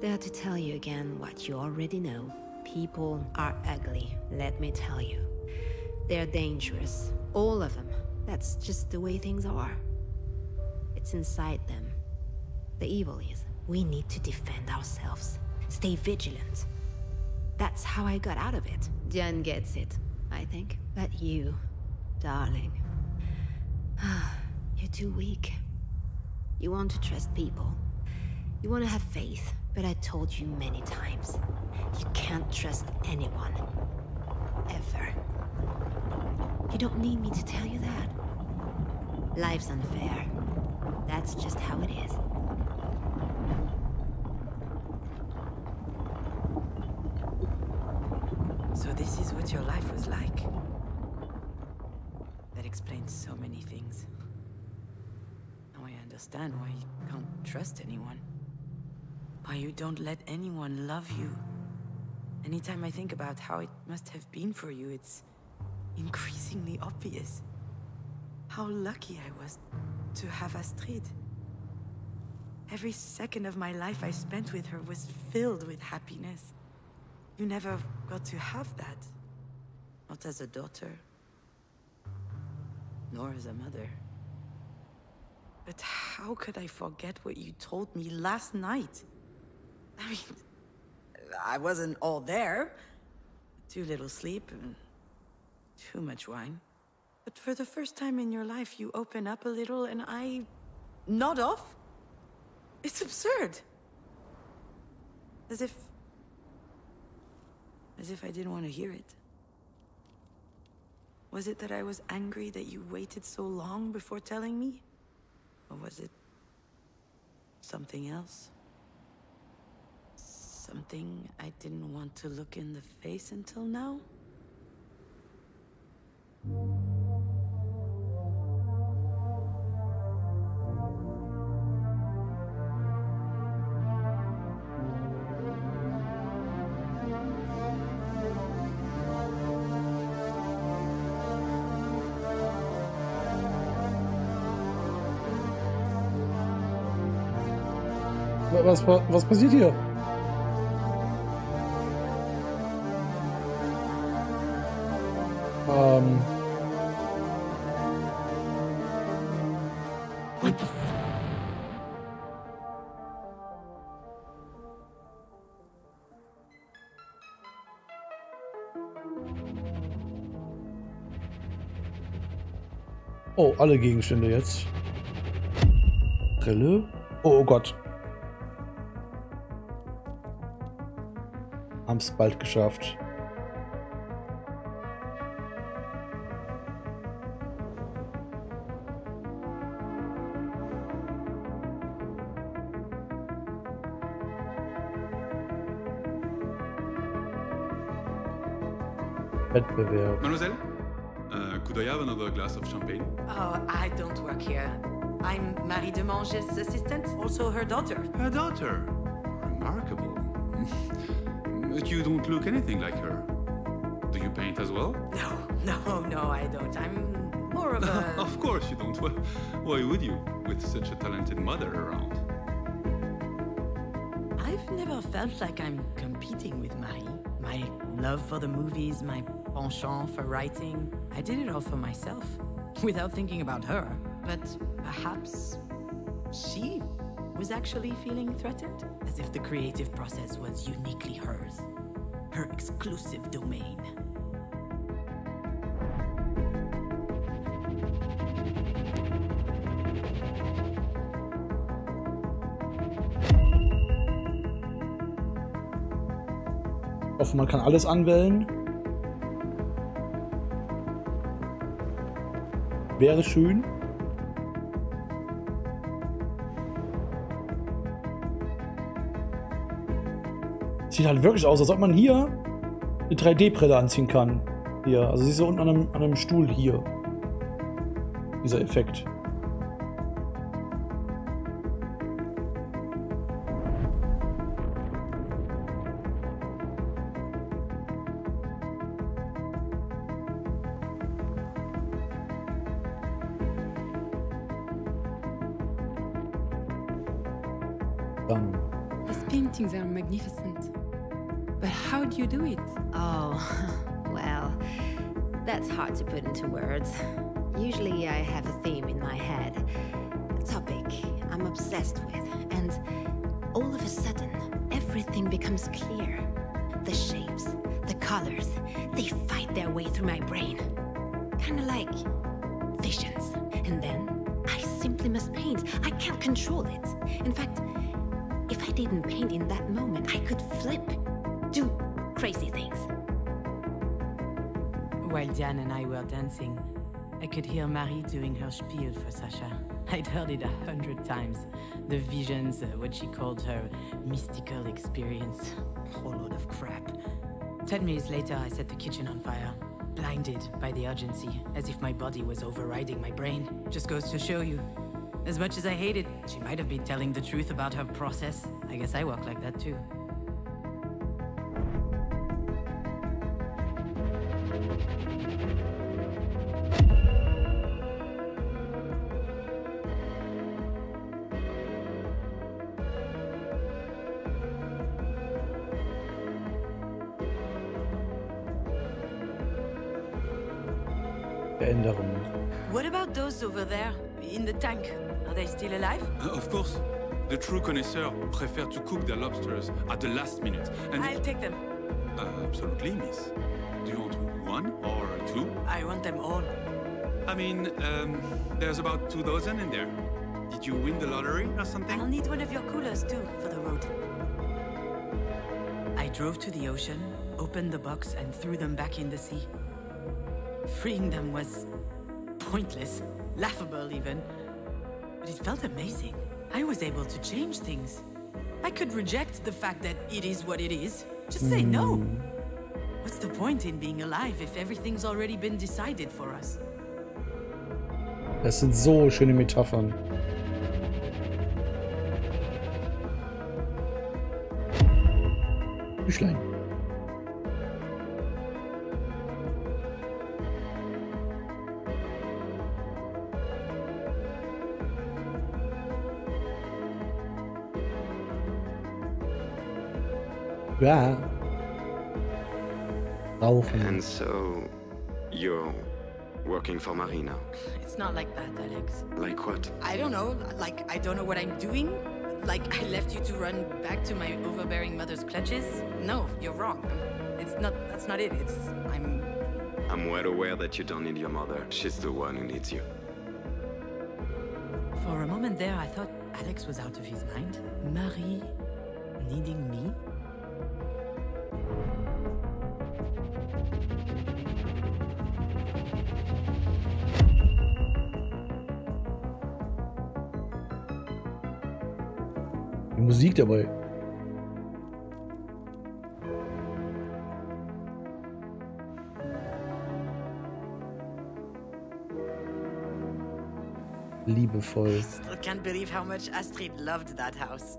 There to tell you again what you already know. People are ugly, let me tell you. They're dangerous. All of them. That's just the way things are. It's inside them. The evil is. We need to defend ourselves. Stay vigilant. That's how I got out of it. Jen gets it, I think. But you, darling. You're too weak. You want to trust people. You want to have faith. But I told you many times. You can't trust anyone. Ever. You don't need me to tell you that. Life's unfair. That's just how it is. So this is what your life was like. That explains so many things. Now I understand why you can't trust anyone. Why you don't let anyone love you. Anytime I think about how it must have been for you, it's increasingly obvious. How lucky I was to have Astrid. Every second of my life I spent with her was filled with happiness. You never got to have that. Not as a daughter. Nor as a mother. But how could I forget what you told me last night? I mean, I wasn't all there. Too little sleep and too much wine. But for the first time in your life, you open up a little and I nod off. It's absurd. As if I didn't want to hear it. Was it that I was angry that you waited so long before telling me? Or was it something else? Something I didn't want to look in the face until now? Was passiert hier? Oh, alle Gegenstände jetzt. Brille? Oh Gott. Haben's bald geschafft. Wettbewerb. Mademoiselle, could I have another glass of champagne? Oh, I don't work here. I'm Marie de Mange's assistant, also her daughter. Her daughter? Remarkable. But you don't look anything like her. Do you paint as well? No, I don't. I'm more of a... Of course you don't. Why would you, with such a talented mother around? I've never felt like I'm competing with Marie. My love for the movies, my penchant for writing, I did it all for myself, without thinking about her. But perhaps she was actually feeling threatened, as if the creative process was uniquely hers, her exclusive domain. Ich hoffe, man kann alles anwählen. Wäre schön. Sieht halt wirklich aus, als ob man hier eine 3D-Brille anziehen kann. Hier, also sie ist so unten an einem Stuhl hier. Dieser Effekt. These paintings are magnificent. But how do you do it? Oh, well, that's hard to put into words. Usually I have a theme in my head, a topic I'm obsessed with, and all of a sudden, everything becomes clear. The shapes, the colors, they fight their way through my brain. Kinda like visions. And then I simply must paint. I can't control it. In fact, if I didn't paint in that moment, I could flip, do crazy things. While Diane and I were dancing, I could hear Marie doing her spiel for Sasha. I'd heard it 100 times. The visions, what she called her mystical experience. A whole load of crap. 10 minutes later, I set the kitchen on fire. Blinded by the urgency, as if my body was overriding my brain. Just goes to show you. As much as I hate it, she might have been telling the truth about her process. I guess I work like that too. Veränderung. What about those over there, in the tank? Are they still alive? Of course. The true connoisseur prefer to cook their lobsters at the last minute. And I'll take them. Absolutely, miss. Do you want one or two? I want them all. I mean, there's about 2 dozen in there. Did you win the lottery or something? I'll need one of your coolers too, for the road. I drove to the ocean, opened the box and threw them back in the sea. freeing them was pointless, laughable even. But it felt amazing. I was able to change things. I could reject the fact that it is what it is. Just say no. What's the point in being alive if everything's already been decided for us? Das sind so schöne Metaphern. Büchlein. Ja. Rauchen. And so, you're working for Marina. It's not like that, Alex. Like what? I don't know. Like, I don't know what I'm doing. Like, I left you to run back to my overbearing mother's clutches. No, you're wrong. That's not it. I'm well aware that you don't need your mother. She's the one who needs you. For a moment there, I thought Alex was out of his mind. Marie needing me? Die Musik dabei. Liebevoll. I still can't believe how much Astrid loved that house.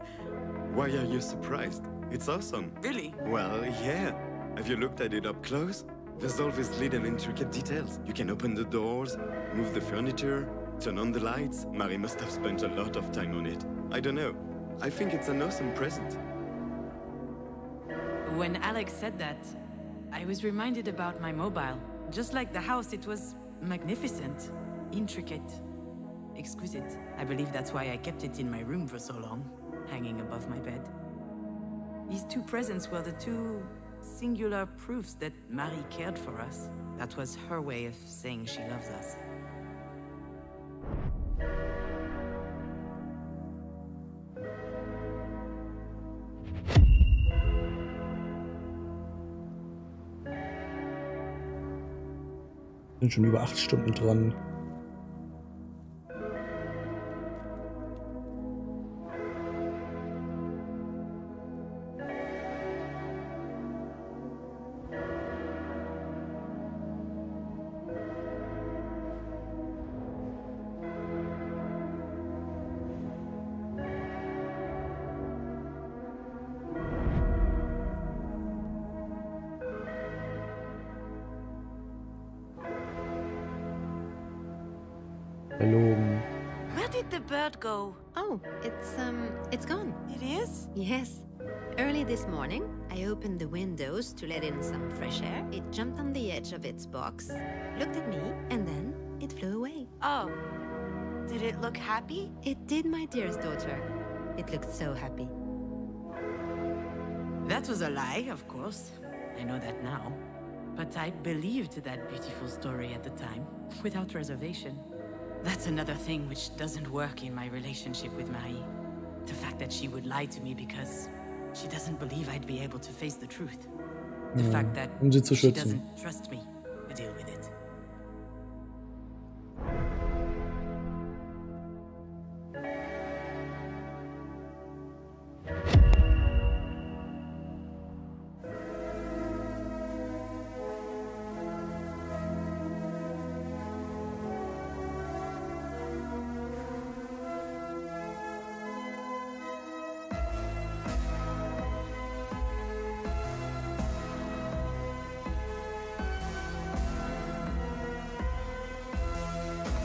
Why are you surprised? It's awesome. Really? Well, yeah. Have you looked at it up close? There's all these little intricate details. You can open the doors, move the furniture, turn on the lights. Marie must have spent a lot of time on it. I don't know. I think it's an awesome present. When Alex said that, I was reminded about my mobile. Just like the house, it was magnificent, intricate, exquisite. I believe that's why I kept it in my room for so long, hanging above my bed. These two presents were the two singular proofs that Marie cared for us. That was her way of saying she loves us. Sind schon über 8 Stunden dran. Verlogen. Where did the bird go? Oh, it's gone. It is? Yes. Early this morning, I opened the windows to let in some fresh air. It jumped on the edge of its box, looked at me, and then it flew away. Oh. Did it look happy? It did, my dearest daughter. It looked so happy. That was a lie, of course. I know that now. But I believed that beautiful story at the time, without reservation. That's another thing which doesn't work in my relationship with Marie. The fact that she would lie to me because she doesn't believe I'd be able to face the truth. The fact that sie zu she schützen. doesn't trust me to deal with it.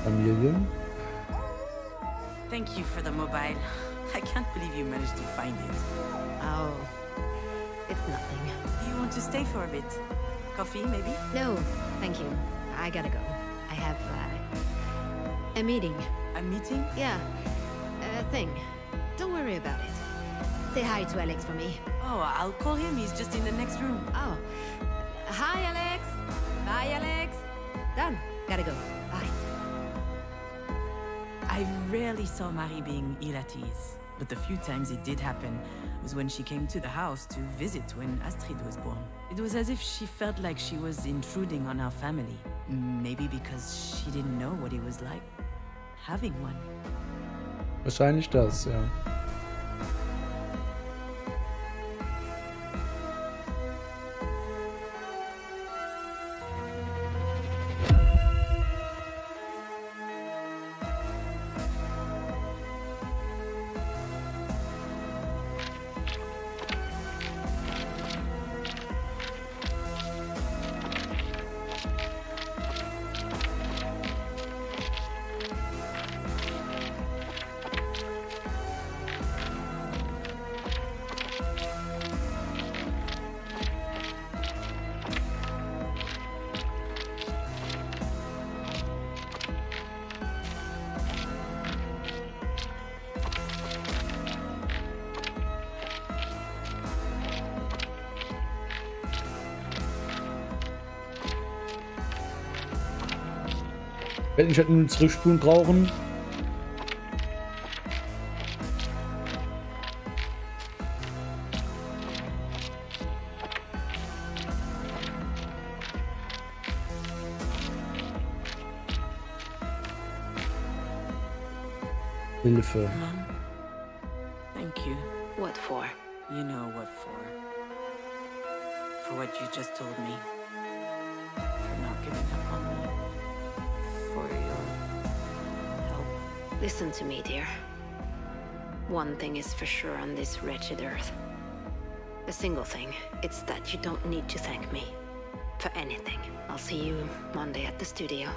Familien. Thank you for the mobile. I can't believe you managed to find it. Oh, it's nothing. You want to stay for a bit? Coffee, maybe? No, thank you. I gotta go. I have a meeting. A meeting? Yeah, a thing. Don't worry about it. Say hi to Alex for me. Oh, I'll call him. He's just in the next room. Oh. Hi, Alex. Bye, Alex. Done. Gotta go. Bye. I rarely saw Marie being ill at ease, but the few times it did happen was when she came to the house to visit when Astrid was born. It was as if she felt like she was intruding on our family, Maybe because she didn't know what it was like having one. Wahrscheinlich das, ja. Wenn ich halt nur zurückspulen brauchen. Hilfe. Mom, thank you. What for? You know what for. For what you just told me. For not giving up on me. For your help. Listen to me, dear. One thing is for sure on this wretched earth. A single thing. It's that you don't need to thank me. For anything. I'll see you Monday at the studio.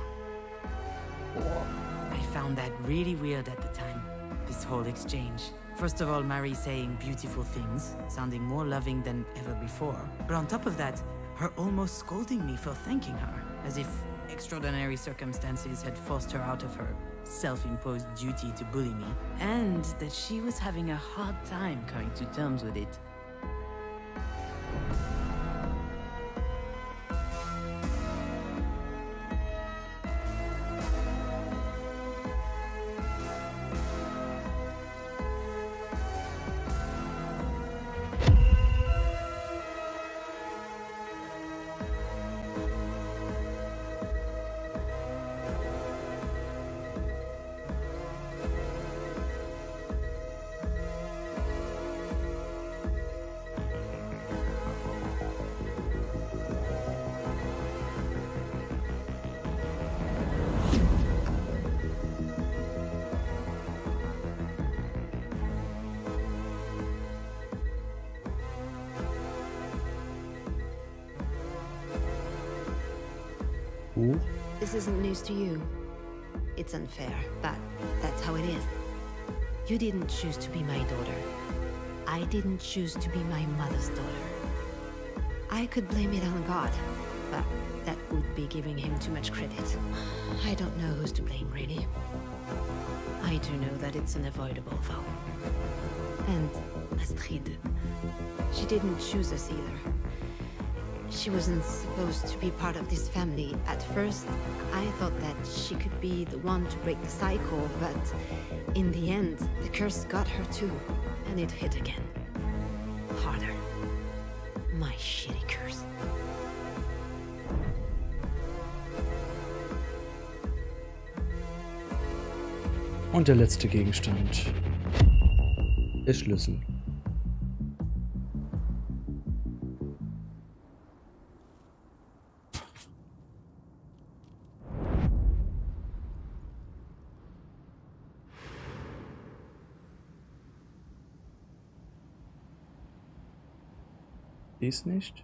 I found that really weird at the time. This whole exchange. First of all, Marie saying beautiful things, sounding more loving than ever before. But on top of that, her almost scolding me for thanking her, as if extraordinary circumstances had forced her out of her self-imposed duty to bully me, and that she was having a hard time coming to terms with it. This isn't news to you. It's unfair, but that's how it is. You didn't choose to be my daughter. I didn't choose to be my mother's daughter. I could blame it on God, but that would be giving him too much credit. I don't know who's to blame, really. I do know that it's unavoidable, though. And Astrid, she didn't choose us either. She wasn't supposed to be part of this family. At first, I thought that she could be the one to break the cycle, but in the end, the curse got her too, and it hit again. Harder. My shitty curse. Und der letzte Gegenstand. Der Schlüssel. Dies nicht.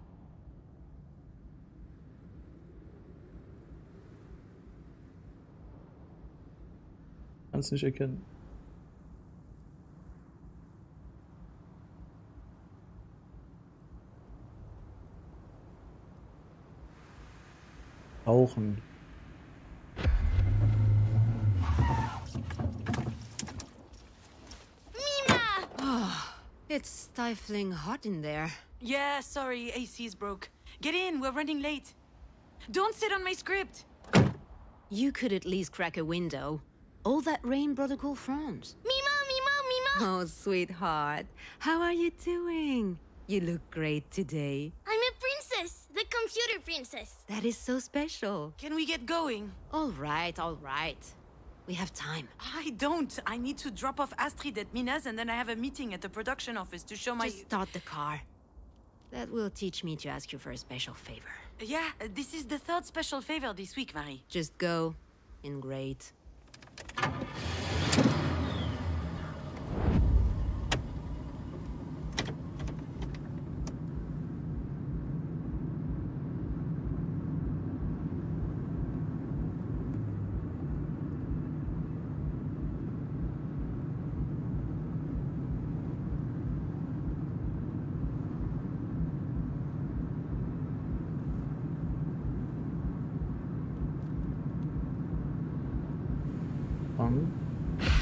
Kannst nicht erkennen. Rauchen. It's stifling hot in there. Yeah, sorry, AC's broke. Get in, we're running late. Don't sit on my script. You could at least crack a window. All that rain brought a cold front. Mima! Oh, sweetheart. How are you doing? You look great today. I'm a princess. The computer princess. That is so special. Can we get going? All right, all right. We have time. I don't. I need to drop off Astrid at Mina's, and then I have a meeting at the production office to show my... Just start the car. That will teach me to ask you for a special favor. Yeah, this is the third special favor this week, Marie. Just go. In great.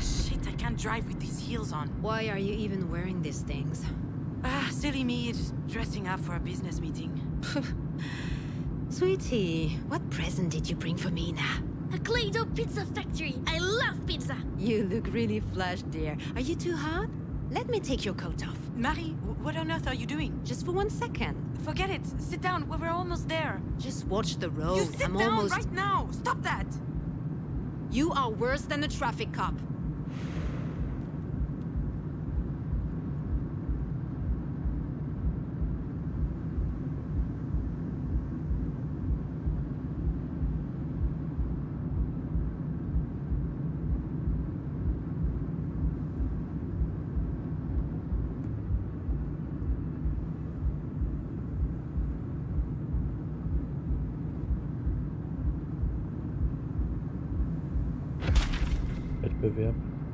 Shit, I can't drive with these heels on. Why are you even wearing these things? Silly me, just dressing up for a business meeting. Sweetie, what present did you bring for Mina? A Play-Doh pizza factory. I love pizza. You look really flushed, dear. Are you too hot? Let me take your coat off. Marie, what on earth are you doing? Just for 1 second. Forget it. Sit down. We're almost there. Just watch the road. You sit down right now. Stop that. You are worse than a traffic cop.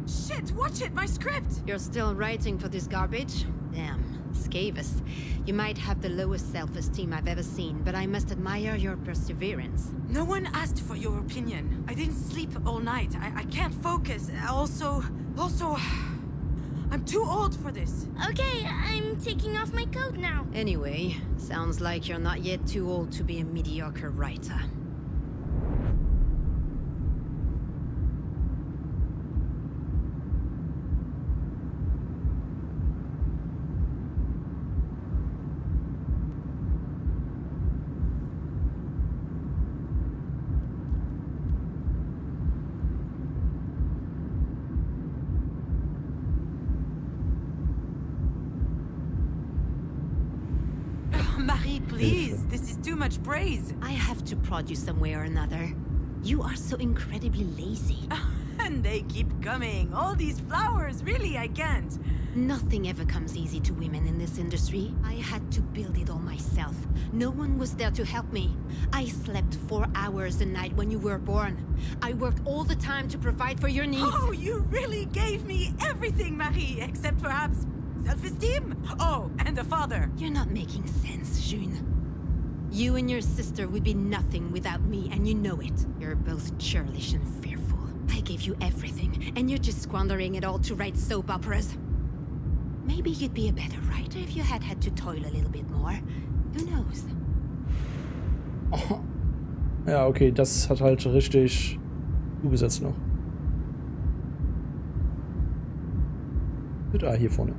Shit, watch it, my script! You're still writing for this garbage? Damn, scabious. You might have the lowest self-esteem I've ever seen, but I must admire your perseverance. No one asked for your opinion. I didn't sleep all night. I can't focus. Also, I'm too old for this. Okay, I'm taking off my coat now. Anyway, sounds like you're not yet too old to be a mediocre writer. Marie, please. This is too much praise. I have to prod you some way or another. You are so incredibly lazy. And they keep coming. All these flowers. Really, I can't. Nothing ever comes easy to women in this industry. I had to build it all myself. No one was there to help me. I slept 4 hours a night when you were born. I worked all the time to provide for your needs. Oh, you really gave me everything, Marie, except perhaps self-esteem. Oh, and a father. You're not making sense, June. You and your sister would be nothing without me, and you know it. You're both churlish and fearful. I gave you everything, and you're just squandering it all to write soap operas. Maybe you'd be a better writer if you had to toil a little bit more. Who knows? Oh. Ja, okay, das hat halt richtig zugesetzt noch. Da, hier vorne.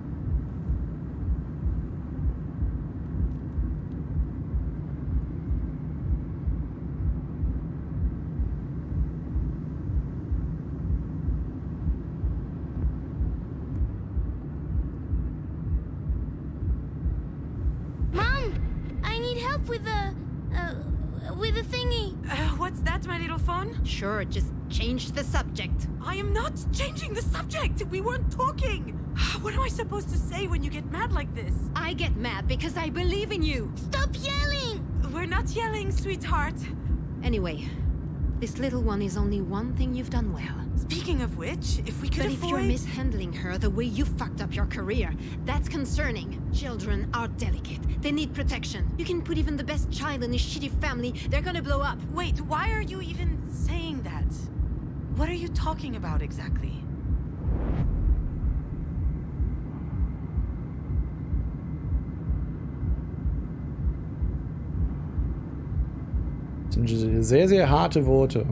With the thingy. What's that, my little phone? Sure, just change the subject. I am not changing the subject. We weren't talking. What am I supposed to say when you get mad like this? I get mad because I believe in you. Stop yelling. We're not yelling, sweetheart. Anyway, this little one is only one thing you've done well. Speaking of which, if we could avoid... But if you're mishandling her the way you fucked up your career, that's concerning. Children are delicate. They need protection. You can put even the best child in a shitty family, they're gonna blow up. Wait, why are you even saying that? What are you talking about exactly? Das sind sehr, sehr harte Worte.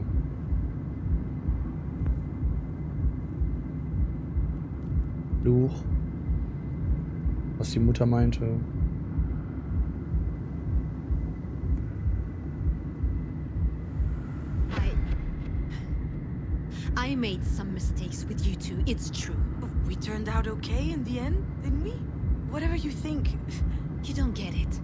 Fluch. Was die Mutter meinte. I made some mistakes with you two, it's true. We turned out okay in the end, didn't we? Whatever you think. You don't get it.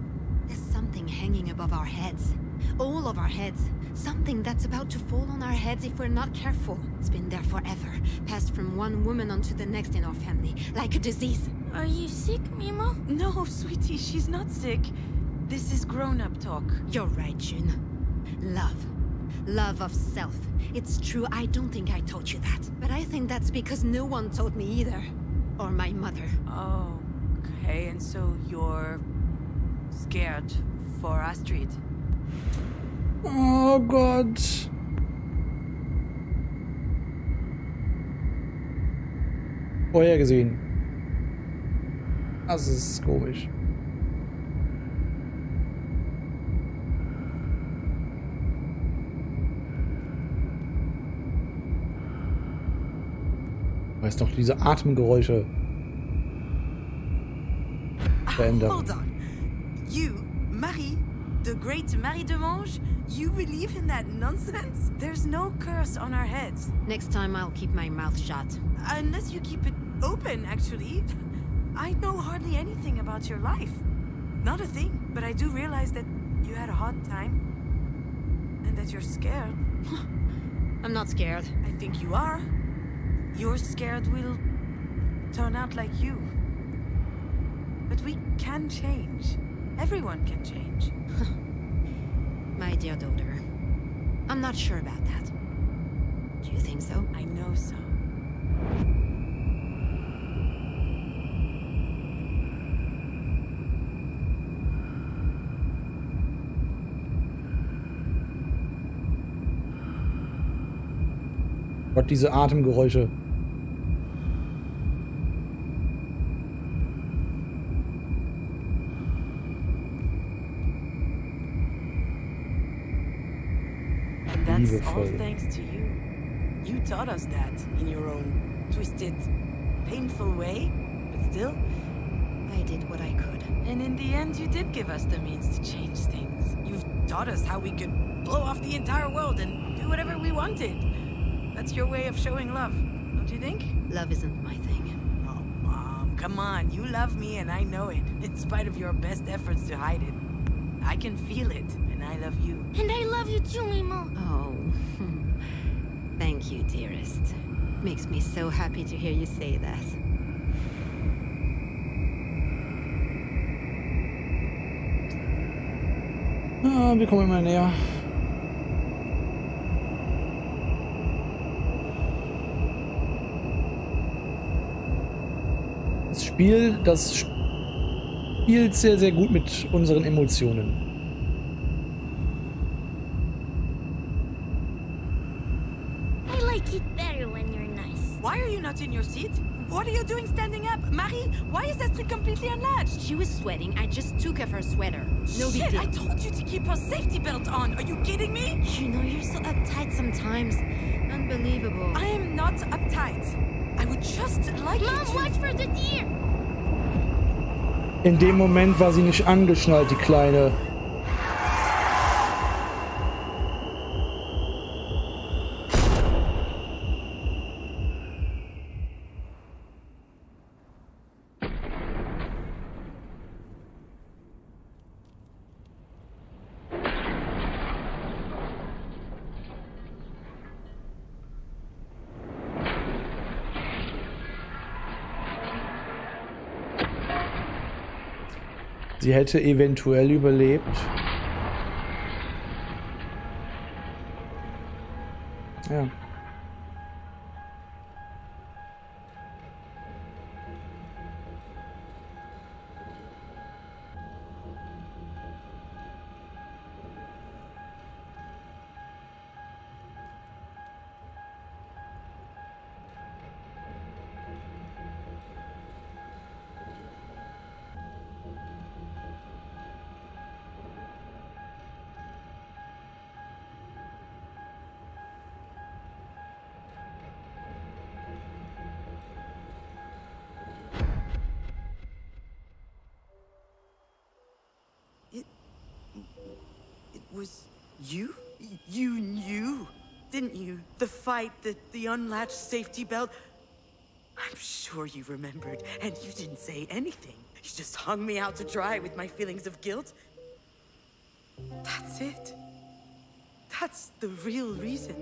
There's something hanging above our heads. All of our heads. Something that's about to fall on our heads if we're not careful. It's been there forever. Passed from one woman onto the next in our family. Like a disease. Are you sick, Mimo? No, sweetie, she's not sick. This is grown-up talk. You're right, June. Love. Love of self. It's true, I don't think I taught you that. But I think that's because no one taught me either. Or my mother. Oh, okay, and so you're scared for Astrid? Oh Gott. Vorhergesehen. Das ist komisch. Weißt doch, diese Atemgeräusche. Verändere. Hold on. You, Marie, the great Marie de Mange, you believe in that nonsense? There's no curse on our heads. Next time I'll keep my mouth shut. Unless you keep it open, actually. I know hardly anything about your life. Not a thing, but I do realize that you had a hard time. And that you're scared. I'm not scared. I think you are. You're scared we'll turn out like you. But we can change. Everyone can change. My dear daughter, I'm not sure about that. Do you think so? I know so. Gott, diese Atemgeräusche. That's all thanks to you. You taught us that in your own twisted, painful way, but still, I did what I could. And in the end, you did give us the means to change things. You've taught us how we could blow off the entire world and do whatever we wanted. That's your way of showing love, don't you think? Love isn't my thing. Oh, Mom, come on. You love me and I know it, in spite of your best efforts to hide it. I can feel it, and I love you. And I love you too, Mimo. Oh, thank you, dearest. Makes me so happy to hear you say that. Ah, wir kommen immer näher. Das spielt sehr, sehr gut mit unseren Emotionen. I like it better when you're nice. Why are you not in your seat? What are you doing standing up? Marie, why is Astrid completely unlatched? She was sweating. I just took off her sweater. No big deal. I told you to keep her safety belt on. Are you kidding me? You know, you're so uptight sometimes. Unbelievable. I am not uptight. I would just like Mom, you to... watch for the deer. In dem Moment war sie nicht angeschnallt, die Kleine. Sie hätte eventuell überlebt. Ja. It was you? You knew? didn't you? The fight, the unlatched safety belt. I'm sure you remembered, and you didn't say anything. You just hung me out to dry with my feelings of guilt. That's it. That's the real reason.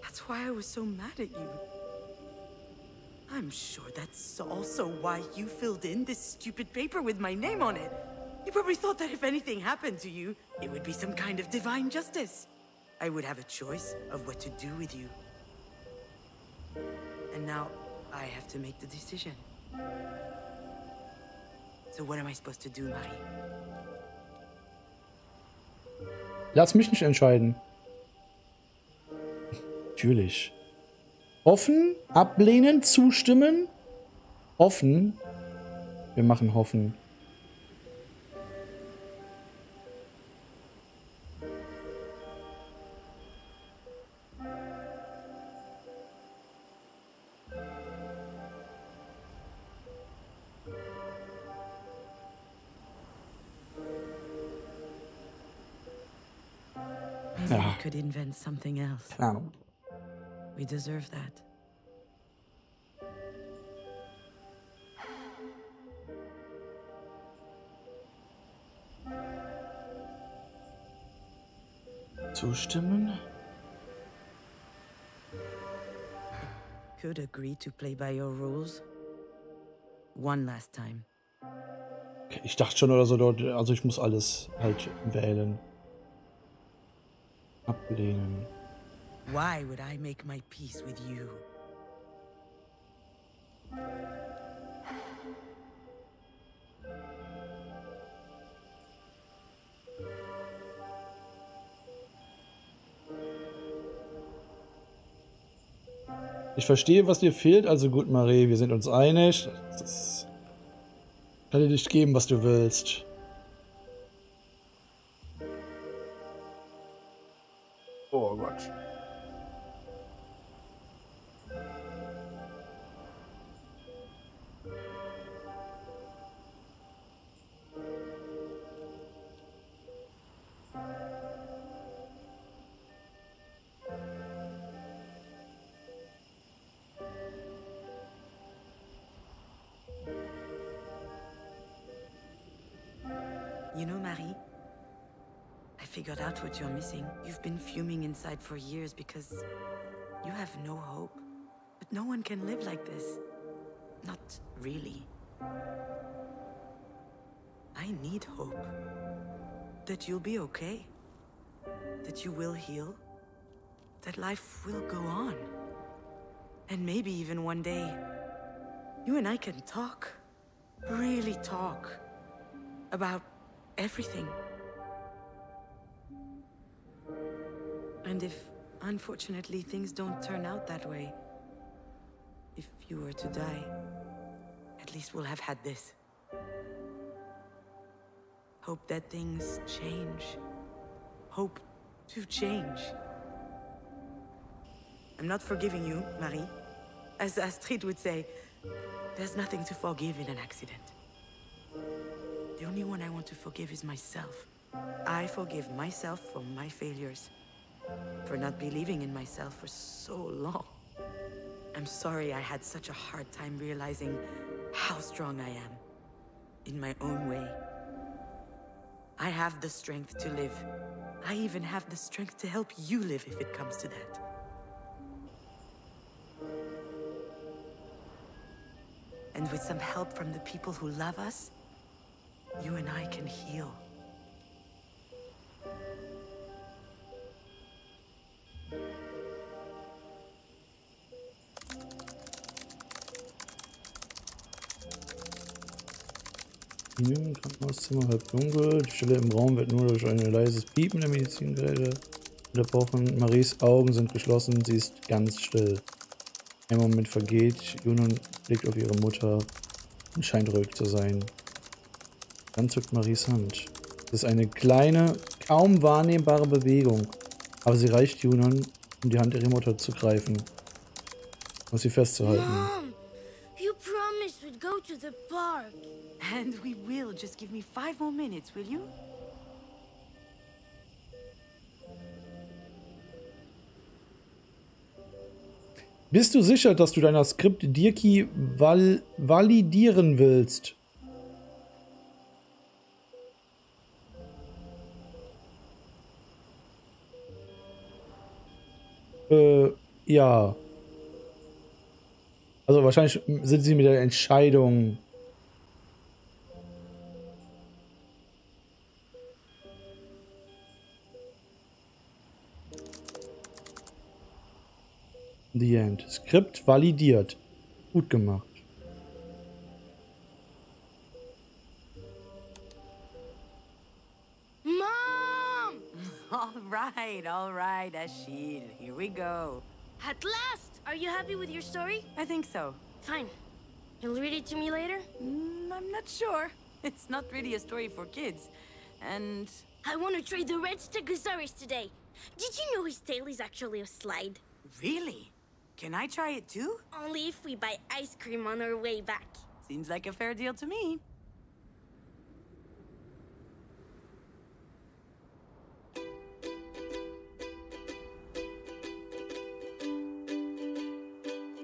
That's why I was so mad at you. I'm sure that's also why you filled in this stupid paper with my name on it. You probably thought that if anything happened to you, it would be some kind of divine justice. I would have a choice of what to do with you. And now, I have to make the decision. So what am I supposed to do, Marie? Lass mich nicht entscheiden. Natürlich. Offen, ablehnen, zustimmen. Offen. Wir machen hoffen. Maybe we could invent something else. Keine Ahnung. We deserve that. Zustimmen? Could agree to play by your rules. One last time. Okay, ich dachte schon oder so dort, also ich muss alles halt wählen. Ablehnen. Why would I make my peace with you? Ich verstehe, was dir fehlt, also gut, Marie, wir sind uns einig. Das kann dir nicht geben, was du willst. Oh Gott. You know, Marie, I figured out what you're missing. You've been fuming inside for years because you have no hope. But no one can live like this. Not really. I need hope. That you'll be okay. That you will heal. That life will go on. And maybe even one day, you and I can talk. Really talk. About everything. And if, unfortunately, things don't turn out that way, if you were to die, at least we'll have had this. Hope that things change. Hope to change. I'm not forgiving you, Marie. As Astrid would say, there's nothing to forgive in an accident. The only one I want to forgive is myself. I forgive myself for my failures. For not believing in myself for so long. I'm sorry I had such a hard time realizing how strong I am. In my own way. I have the strength to live. I even have the strength to help you live if it comes to that. And with some help from the people who love us, you and I can heal. Im Krankenhauszimmer halb dunkel. Die Stille im Raum wird nur durch ein leises Piepen der Medizingeräte unterbrochen. Maries Augen sind geschlossen, sie ist ganz still. Ein Moment vergeht, Junon blickt auf ihre Mutter und scheint ruhig zu sein. Dann zuckt Maries Hand. Es ist eine kleine, kaum wahrnehmbare Bewegung, aber sie reicht Junon, um die Hand ihrer Mutter zu greifen, um sie festzuhalten. Mom, you promised we'd go to the park. And we will. Just give me 5 more minutes, will you? Bist du sicher, dass du deiner Skript-Dirki validieren willst? Ja. Also wahrscheinlich sind sie mit der Entscheidung. The End. Skript validiert. Gut gemacht. Mom! All right, Achille. Here we go. At last! Are you happy with your story? I think so. Fine. You'll read it to me later? I'm not sure. It's not really a story for kids. And I want to try the red Stegosaurus today. Did you know his tail is actually a slide? really? Can I try it too? Only if we buy ice cream on our way back. Seems like a fair deal to me.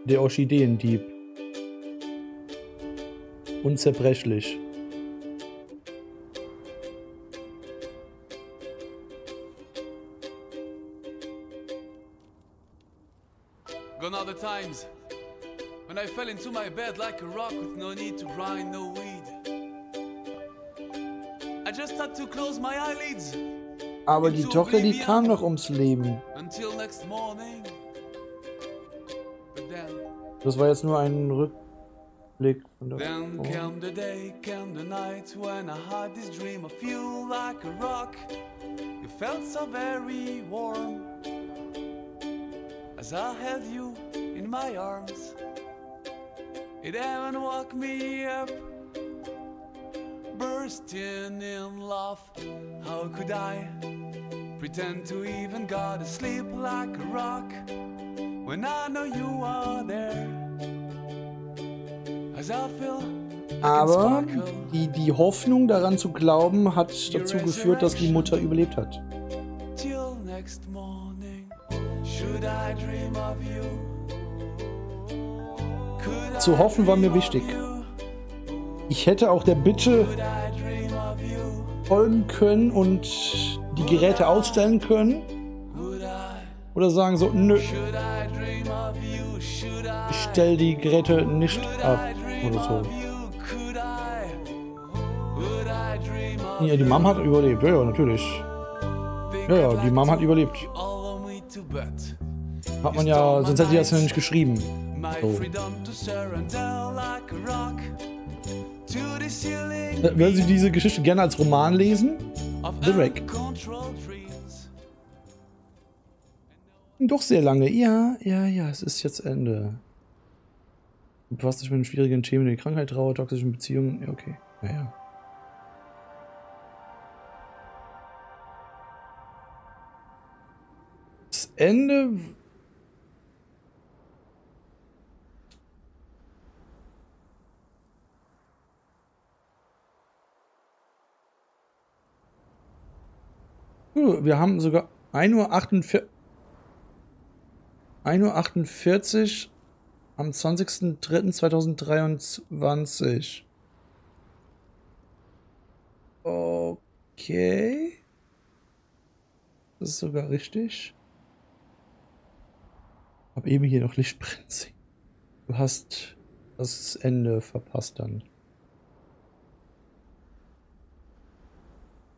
Der Orchideendieb. Unzerbrechlich. Gone are the times when I fell into my bed like a rock with no need to grind, no weed. I just had to close my eyelids. Aber die Tochter, die kam noch ums Leben. Until next morning. But then, Das war jetzt nur ein Rückblick von der then came the day, came the night when I had this dream of you like a rock. You felt so very warm as I held you in my arms. It even woke me up, bursting in love. How could I pretend to even go to sleep like a rock when I know you are there? As I feel Aber die Hoffnung daran zu glauben, hat dazu geführt, dass die Mutter überlebt hat. till next morning, should I dream of you? Could Zu hoffen war mir wichtig. Ich hätte auch der Bitte folgen können und die Geräte ausstellen können. Oder sagen so, nö. Ich stelle die Geräte nicht ab. Oder so. Ja, die Mom hat überlebt. Ja, natürlich. Ja, die Mom hat überlebt. Hat man ja, sonst hätte sie das ja nicht geschrieben. So. Würden Sie diese Geschichte gerne als Roman lesen? The Wrack. Doch sehr lange. Ja, es ist jetzt Ende. Du befasst dich mit den schwierigen Themen wie Krankheit, Trauer, toxischen Beziehungen. Ja, okay. Naja. Das Ende. Wir haben sogar 1:48 am 20.03.2023. Okay. Das ist sogar richtig. Hab eben hier noch Licht brennen sehen. Du hast das Ende verpasst dann.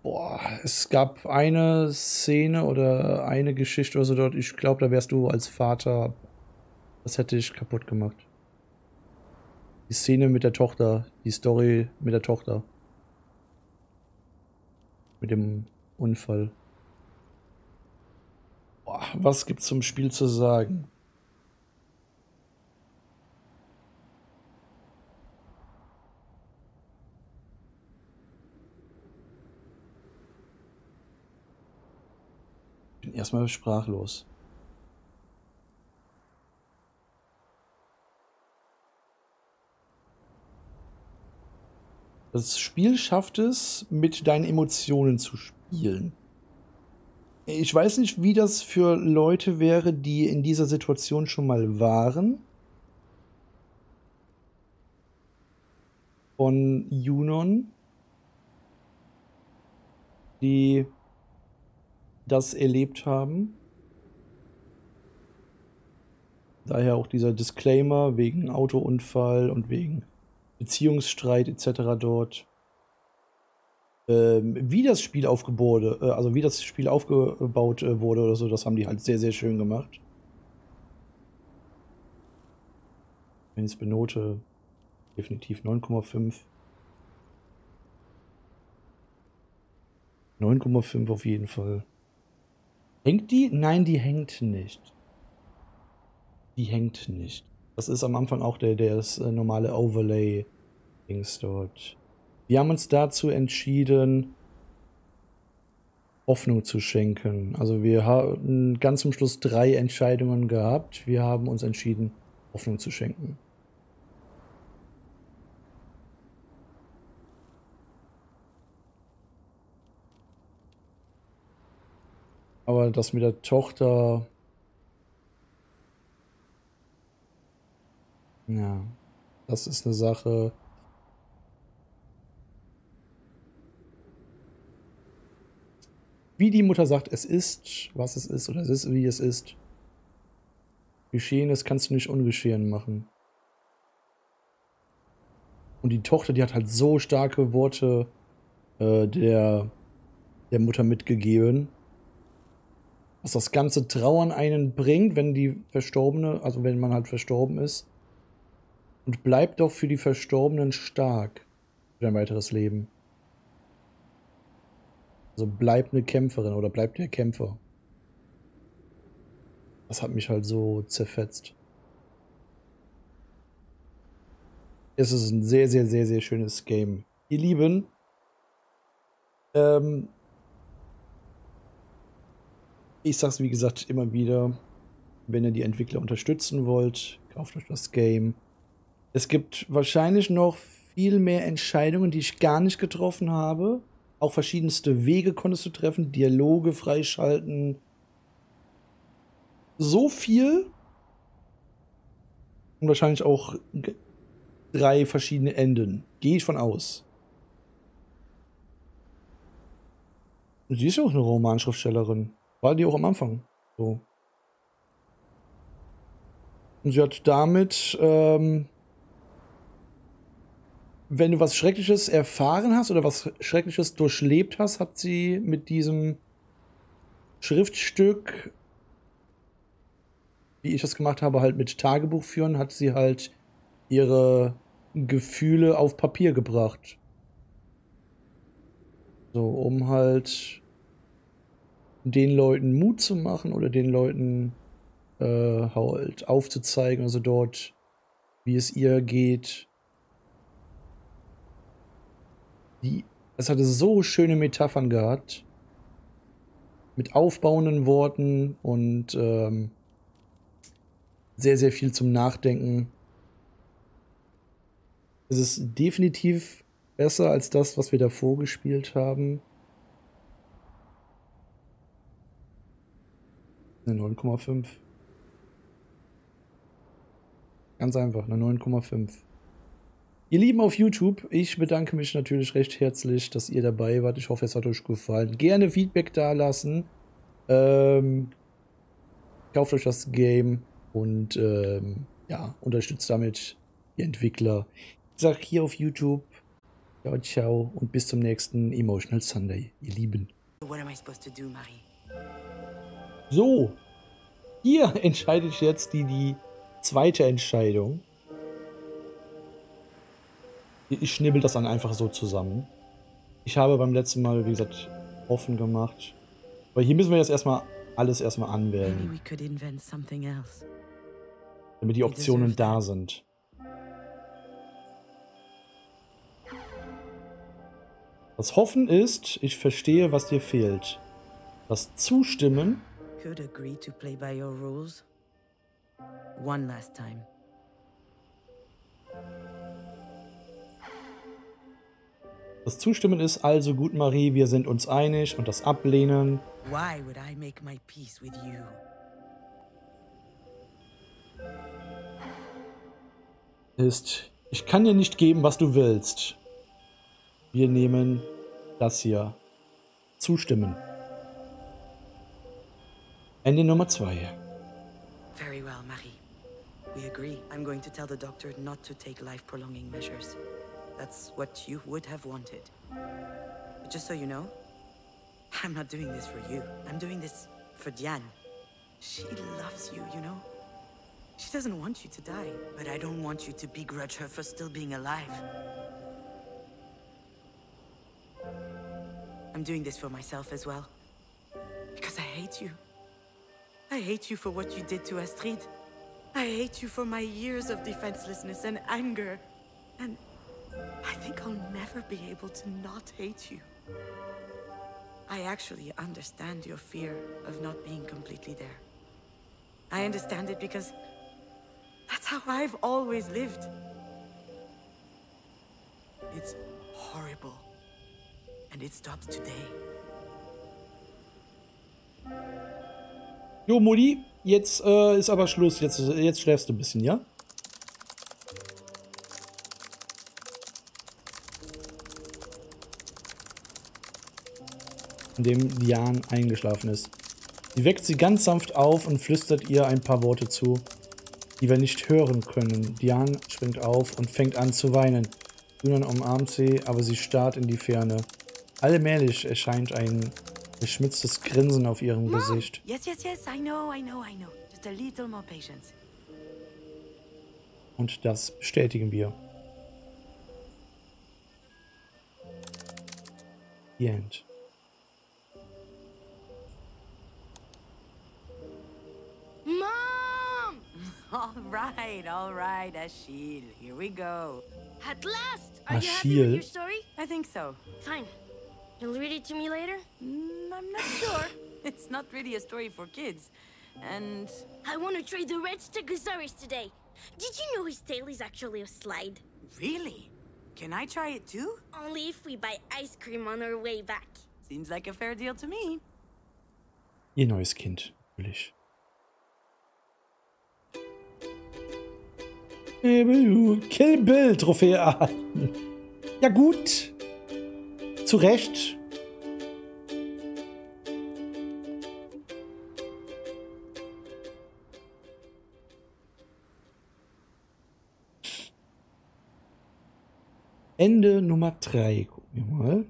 Boah, es gab eine Szene oder eine Geschichte oder so dort. Ich glaube, da wärst du als Vater. Das hätte ich kaputt gemacht. Die Szene mit der Tochter. Die Story mit der Tochter. Mit dem Unfall. Boah, was gibt's zum Spiel zu sagen? Ich bin erstmal sprachlos. Das Spiel schafft es, mit deinen Emotionen zu spielen. Ich weiß nicht, wie das für Leute wäre, die in dieser Situation schon mal waren. Von Junon, die das erlebt haben. Daher auch dieser Disclaimer wegen Autounfall und wegen Beziehungsstreit etc. dort. Wie das Spiel aufgebaut wurde oder so, das haben die halt sehr, sehr schön gemacht. Wenn ich es benote, definitiv 9,5. 9,5 auf jeden Fall. Hängt die? Nein, die hängt nicht. Die hängt nicht. Das ist am Anfang auch das normale Overlay-Dings dort. Wir haben uns dazu entschieden, Hoffnung zu schenken. Also wir haben ganz zum Schluss 3 Entscheidungen gehabt. Wir haben uns entschieden, Hoffnung zu schenken. Aber das mit der Tochter... Ja, das ist eine Sache... Wie die Mutter sagt, es ist, was es ist, oder es ist, wie es ist. Geschehenes kannst du nicht ungeschehen machen. Und die Tochter, die hat halt so starke Worte der Mutter mitgegeben, was das ganze Trauern einen bringt, wenn die Verstorbene, also wenn man halt verstorben ist. Und bleibt doch für die Verstorbenen stark für dein weiteres Leben. Also bleib eine Kämpferin oder bleib der Kämpfer. Das hat mich halt so zerfetzt. Es ist ein sehr, sehr, sehr, sehr schönes Game. Ihr Lieben, ich sag's wie gesagt immer wieder, wenn ihr die Entwickler unterstützen wollt, kauft euch das Game. Es gibt wahrscheinlich noch viel mehr Entscheidungen, die ich gar nicht getroffen habe. Auch verschiedenste Wege konntest du treffen, Dialoge freischalten. So viel. Und wahrscheinlich auch 3 verschiedene Enden. Gehe ich von aus. Sie ist ja auch eine Romanschriftstellerin. War die auch am Anfang so. Und sie hat damit, wenn du was Schreckliches erfahren hast oder was Schreckliches durchlebt hast, hat sie mit diesem Schriftstück, wie ich das gemacht habe, halt mit Tagebuch führen, hat sie halt ihre Gefühle auf Papier gebracht. So, um halt den Leuten Mut zu machen oder den Leuten halt aufzuzeigen, also dort, wie es ihr geht. Es hatte so schöne Metaphern gehabt. Mit aufbauenden Worten und sehr, sehr viel zum Nachdenken. Es ist definitiv besser als das, was wir davor gespielt haben. Eine 9,5. Ganz einfach, eine 9,5. Ihr Lieben auf YouTube, ich bedanke mich natürlich recht herzlich, dass ihr dabei wart. Ich hoffe, es hat euch gefallen. Gerne Feedback dalassen. Kauft euch das Game und ja, unterstützt damit die Entwickler. Ich sage hier auf YouTube, ciao, ciao und bis zum nächsten Emotional Sunday, ihr Lieben. What am I supposed to do, Marie? So, hier entscheide ich jetzt die zweite Entscheidung. Ich schnibbel das dann einfach so zusammen. Ich habe beim letzten Mal, wie gesagt, offen gemacht. Aber hier müssen wir jetzt alles erstmal anwählen. Damit die Optionen da sind. Das Hoffen ist, ich verstehe, was dir fehlt. Das Zustimmen. Could agree to play by your rules. One last time. Das Zustimmen ist also gut, Marie, wir sind uns einig. Und das Ablehnen Why would I make my peace with you? Ist, ich kann dir nicht geben, was du willst. Wir nehmen das hier. Zustimmen. Ende Nummer 2. Very well, Marie. We agree. I'm going to tell the doctor not to take life-prolonging measures. That's what you would have wanted. But just so you know, I'm not doing this for you. I'm doing this for Diane. She loves you, you know? She doesn't want you to die, but I don't want you to begrudge her for still being alive. I'm doing this for myself as well. Because I hate you. I hate you for what you did to Astrid. I hate you for my years of defenselessness and anger. And I think I'll never be able to not hate you. I actually understand your fear of not being completely there. I understand it because that's how I've always lived. It's horrible. And it stops today. Jo, Mutti, jetzt ist aber Schluss. Jetzt schläfst du ein bisschen, ja? Indem Diane eingeschlafen ist. Sie weckt sie ganz sanft auf und flüstert ihr ein paar Worte zu, die wir nicht hören können. Diane springt auf und fängt an zu weinen. Junon umarmt sie, aber sie starrt in die Ferne. Allmählich erscheint ein geschmitztes Grinsen auf ihrem Gesicht. Yes, I know. Just a little more patience. Und das bestätigen wir. The End. Mom! All right, Achille. Here we go. At last! Are you happy with Achille? your story? I think so. Fine. You'll read it to me later? I'm not sure. It's not really a story for kids. And I want to try the red Stegosaurus today. Did you know his tail is actually a slide? really? Can I try it too? Only if we buy ice cream on our way back. Seems like a fair deal to me. Ihr neues Kind, natürlich. Kill Bill Trophäe erhalten. Ja gut. Zu Recht. Ende Nummer 3. Gucken wir mal.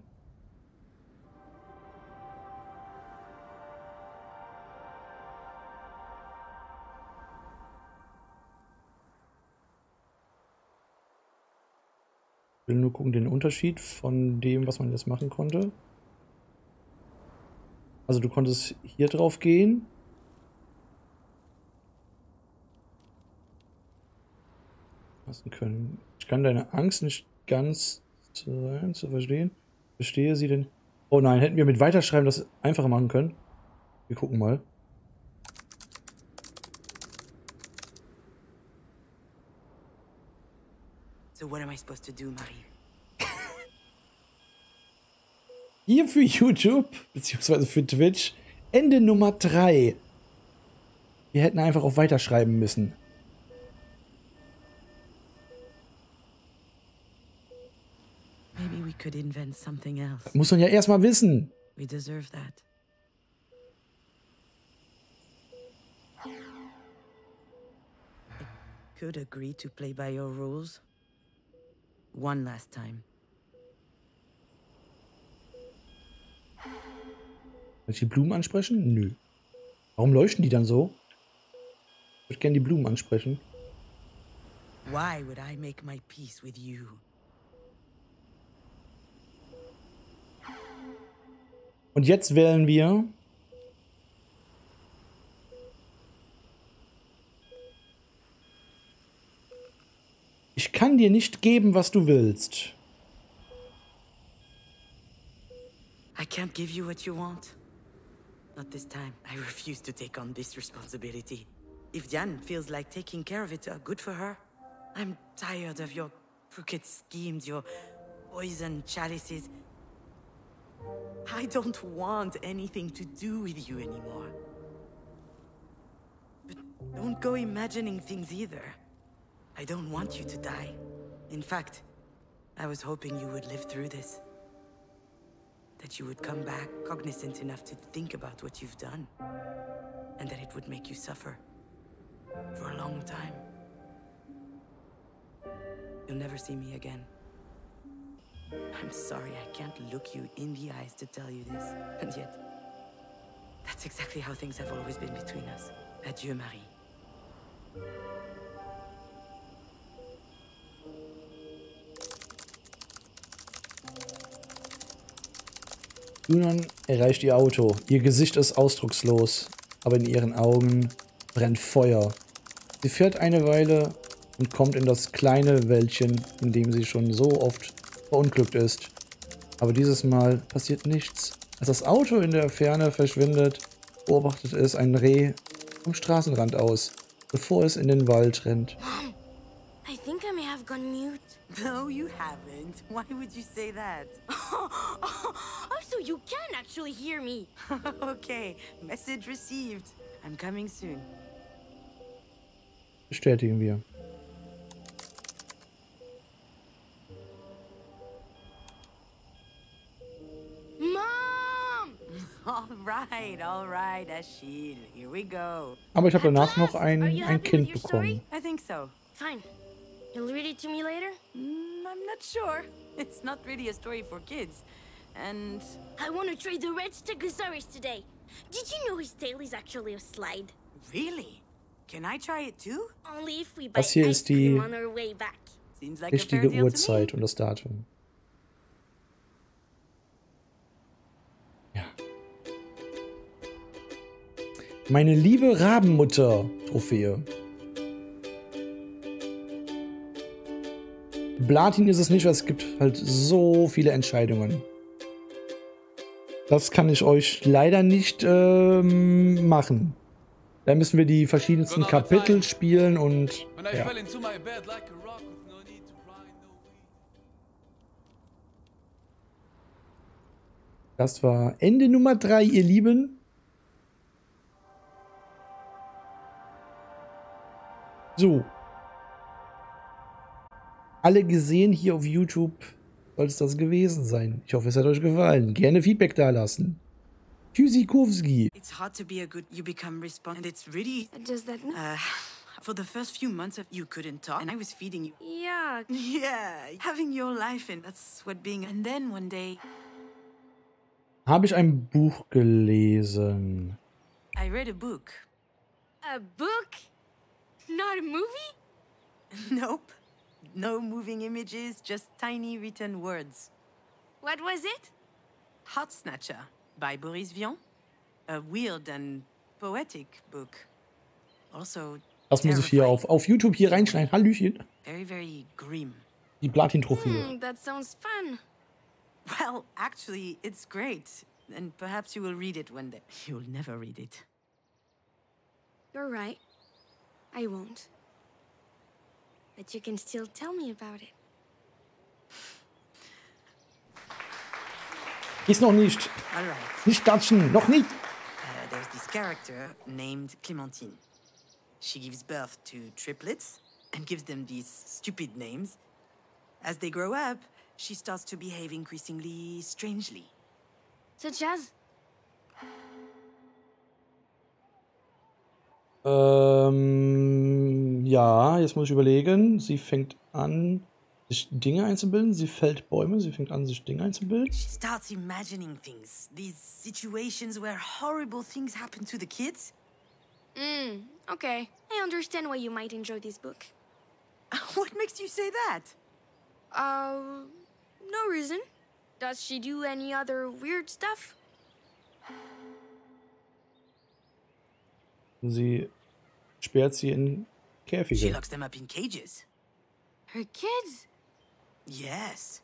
Ich will nur gucken, den Unterschied von dem, was man jetzt machen konnte. Also du konntest hier drauf gehen. Lassen können. Ich kann deine Angst nicht ganz zu verstehen. Verstehe sie denn? Oh nein, hätten wir mit Weiterschreiben das einfacher machen können. Wir gucken mal. So what am I supposed to do, Marie? Hier für YouTube, beziehungsweise für Twitch, Ende Nummer 3. Wir hätten einfach auf Weiterschreiben müssen. Maybe we could invent something else. Das muss man ja erstmal wissen. We deserve that. I could agree to play by your rules. One last time. Soll ich die Blumen ansprechen? Nö. Warum leuchten die dann so? Ich würde gerne die Blumen ansprechen. Why would I make my peace with you? Und jetzt wählen wir ich kann dir nicht geben, was du willst. I can't give you what you want. Not this time. I refuse to take on this responsibility. If Diane feels like taking care of it, good for her. I'm tired of your crooked schemes, your poison chalices. I don't want anything to do with you anymore. But don't go imagining things either. I don't want you to die. In fact, I was hoping you would live through this. That you would come back cognizant enough to think about what you've done. And that it would make you suffer. For a long time. You'll never see me again. I'm sorry I can't look you in the eyes to tell you this. And yet, that's exactly how things have always been between us. Adieu, Marie. Junon erreicht ihr Auto. Ihr Gesicht ist ausdruckslos, aber in ihren Augen brennt Feuer. Sie fährt eine Weile und kommt in das kleine Wäldchen, in dem sie schon so oft verunglückt ist. Aber dieses Mal passiert nichts. Als das Auto in der Ferne verschwindet, beobachtet es ein Reh vom Straßenrand aus, bevor es in den Wald rennt. Mom, I think I may have gone mute. No, you haven't. Why would you say that? Also, you can actually hear me. Okay, message received. I'm coming soon. Bestätigen wir. Mom! All right, Achille. Here we go. Aber ich habe danach noch ein Kind bekommen. I think so. Fine. You'll read it to me later? I'm not sure. It's not really a story for kids. And I want to trade the red Stegosaurus today. Did you know his tail is actually a slide? Really? Can I try it too? Only if we buy Das hier ice ist die cream on our way back. Seems like a fair richtige deal to me. Uhrzeit und das Datum. Ja. Meine liebe Rabenmutter, Trophäe. Platin ist es nicht, weil es gibt halt so viele Entscheidungen. Das kann ich euch leider nicht machen. Da müssen wir die verschiedensten Kapitel spielen und ja. Das war Ende Nummer 3, ihr Lieben. So. Alle gesehen hier auf YouTube, soll es das gewesen sein. Ich hoffe, es hat euch gefallen. Gerne Feedback da lassen. Tschüssikowski. It's hard to be a good. You become responsible. And it's really. Does that mean? For the first few months of you couldn't talk, and I was feeding you. Yeah. Yeah, having your life, and that's what being. And then one day. Habe ich ein Buch gelesen? I read a book. A book? Not a movie? Nope. No moving images, just tiny written words. What was it? Heart Snatcher by Boris Vian. A weird and poetic book. Also Das muss ich hier auf YouTube hier reinschneiden. Hallöchen. Very, very grim. Die Platin-Trophäe. That sounds fun. Well, actually, it's great. And perhaps you will read it one day. You'll never read it. You're right. I won't. But you can still tell me about it. Ist noch nicht. All right. Nicht datschen, noch nicht. There's this character named Clementine. She gives birth to triplets and gives them these stupid names. As they grow up, she starts to behave increasingly strangely. Such as? Ja, jetzt muss ich überlegen. Sie fängt an, sich Dinge einzubilden. Sie fällt Bäume. Sie fängt an, sich Dinge einzubilden. She starts imagining things. These situations where horrible things happen to the kids. Okay. I understand why you might enjoy this book. What makes you say that? No reason. Does she do any other weird stuff? Sie sperrt sie in She Käfige. locks them up in cages. Her kids? Yes.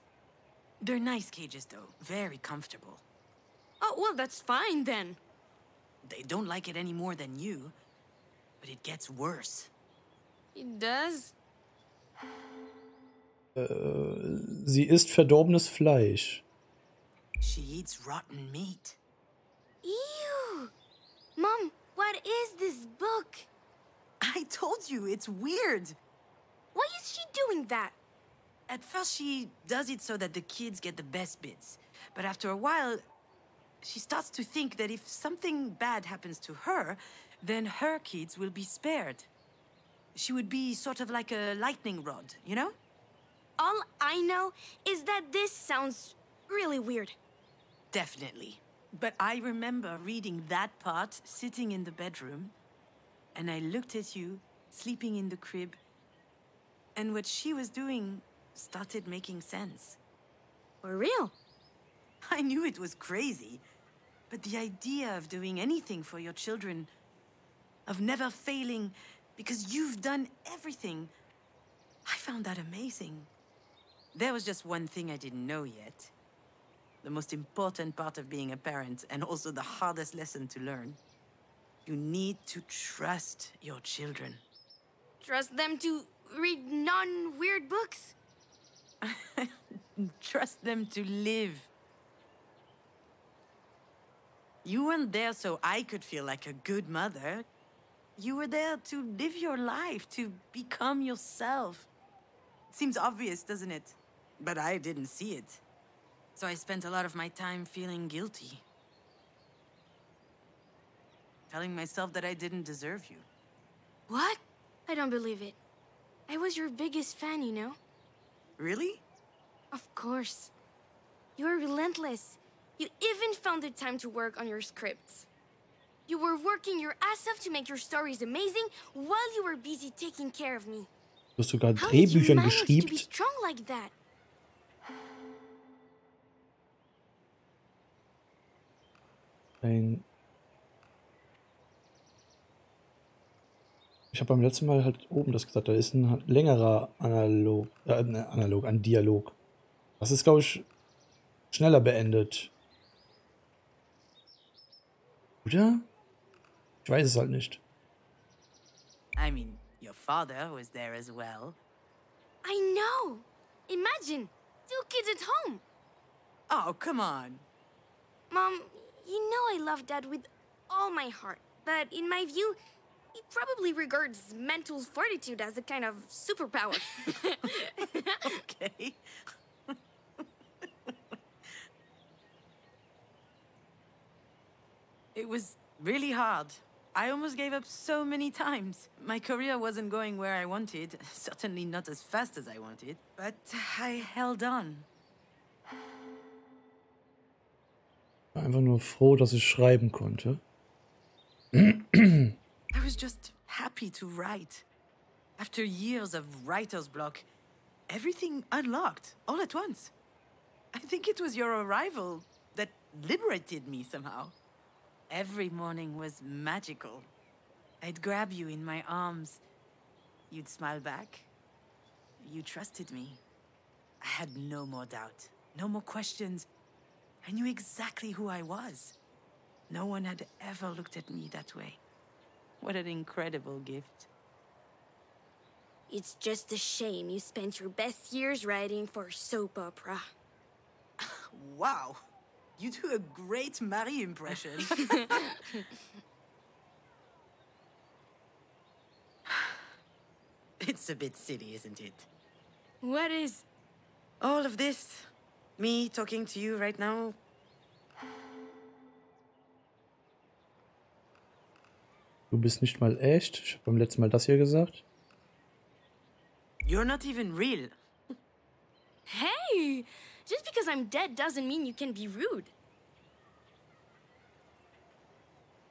They're nice cages, though. Very comfortable. Oh, well, that's fine then. They don't like it any more than you. But it gets worse. It does? Sie isst verdorbenes Fleisch. She eats rotten meat. Ew! Mom, what is this book? I told you, it's weird. Why is she doing that? At first, she does it so that the kids get the best bits. But after a while, she starts to think that if something bad happens to her, then her kids will be spared. She would be sort of like a lightning rod, you know? All I know is that this sounds really weird. Definitely. But I remember reading that part, sitting in the bedroom, and I looked at you, sleeping in the crib, and what she was doing started making sense. For real? I knew it was crazy, but the idea of doing anything for your children, of never failing because you've done everything, I found that amazing. There was just one thing I didn't know yet. The most important part of being a parent, and also the hardest lesson to learn. You need to trust your children. Trust them to read non-weird books? Trust them to live. You weren't there so I could feel like a good mother. You were there to live your life, to become yourself. It seems obvious, doesn't it? But I didn't see it. So I spent a lot of my time feeling guilty. Telling myself that I didn't deserve you. What? I don't believe it. I was your biggest fan, you know? Really? Of course. You were relentless. You even found the time to work on your scripts. You were working your ass off to make your stories amazing while you were busy taking care of me. Du hast sogar How did you Drehbüchern manage to be geschrieben. strong like that? Ich habe beim letzten Mal halt oben das gesagt, da ist ein längerer ein Dialog. Das ist, glaube ich, schneller beendet. Oder? Ich weiß es halt nicht. I mean, your father was there as well. I know. Imagine, 2 kids at home. Oh, come on. Mom, you know I love Dad with all my heart. But in my view, he probably regards mental fortitude as a kind of superpower. Okay. It was really hard. I almost gave up so many times. My career wasn't going where I wanted, certainly not as fast as I wanted, but I held on. Einfach nur froh, dass ich schreiben konnte. I was just happy to write. After years of writer's block, everything unlocked all at once. I think it was your arrival that liberated me somehow. Every morning was magical. I'd grab you in my arms. You'd smile back. You trusted me. I had no more doubt, no more questions. I knew exactly who I was. No one had ever looked at me that way. What an incredible gift. It's just a shame you spent your best years writing for soap opera. Wow. You do a great Marie impression. It's a bit silly, isn't it? What is? All of this. Me talking to you right now. Du bist nicht mal echt. Ich habe beim letzten Mal das hier gesagt. You're not even real. Hey! Just because I'm dead doesn't mean you can be rude.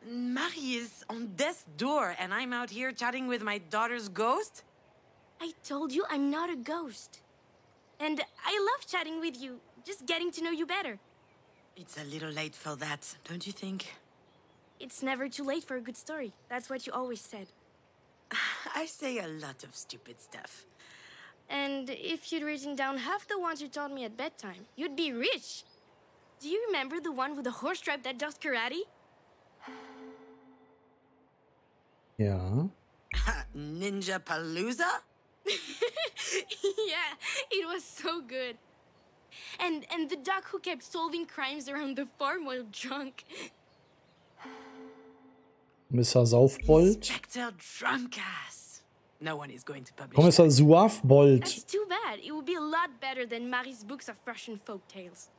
Marie is on death's door and I'm out here chatting with my daughter's ghost? I told you I'm not a ghost. And I love chatting with you, just getting to know you better. It's a little late for that, don't you think? It's never too late for a good story. That's what you always said. I say a lot of stupid stuff. And if you'd written down half the ones you told me at bedtime, you'd be rich. Do you remember the one with the horse tribe that does karate? Ja. Ninja Palooza? Yeah, it was so good. And the doc who kept solving crimes around the farm while drunk. Kommissar Saufbold. Inspector Drunkass. No one is going to publish Kommissar that. Suafbold. That's too bad. It would be a lot better than Marie's books of Russian folk tales.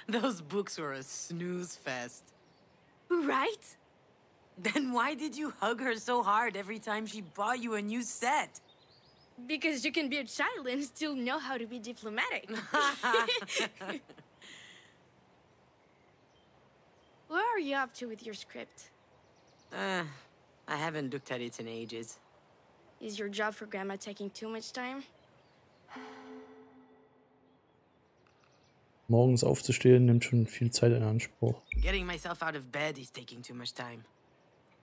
Those books were a snooze fest. Right? Then why did you hug her so hard every time she bought you a new set? Because you can be a child and still know how to be diplomatic. Where are you up to with your script? I haven't looked at it in ages. Is your job for Grandma taking too much time? Morgens aufzustehen nimmt schon viel Zeit in Anspruch. Getting myself out of bed is taking too much time.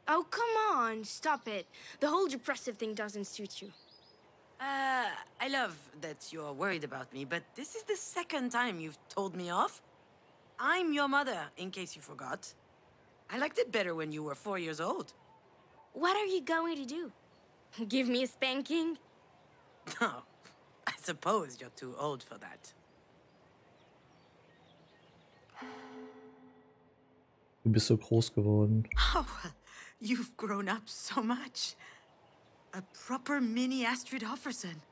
Oh, come on. Stop it. The whole depressive thing doesn't suit you. I love that you're worried about me, but this is the second time you've told me off. I'm your mother, in case you forgot. I liked it better when you were 4 years old. What are you going to do? Give me a spanking? No, I suppose you're too old for that. Du bist so groß geworden. Oh, you've grown up so much. A proper mini Astrid Hofferson.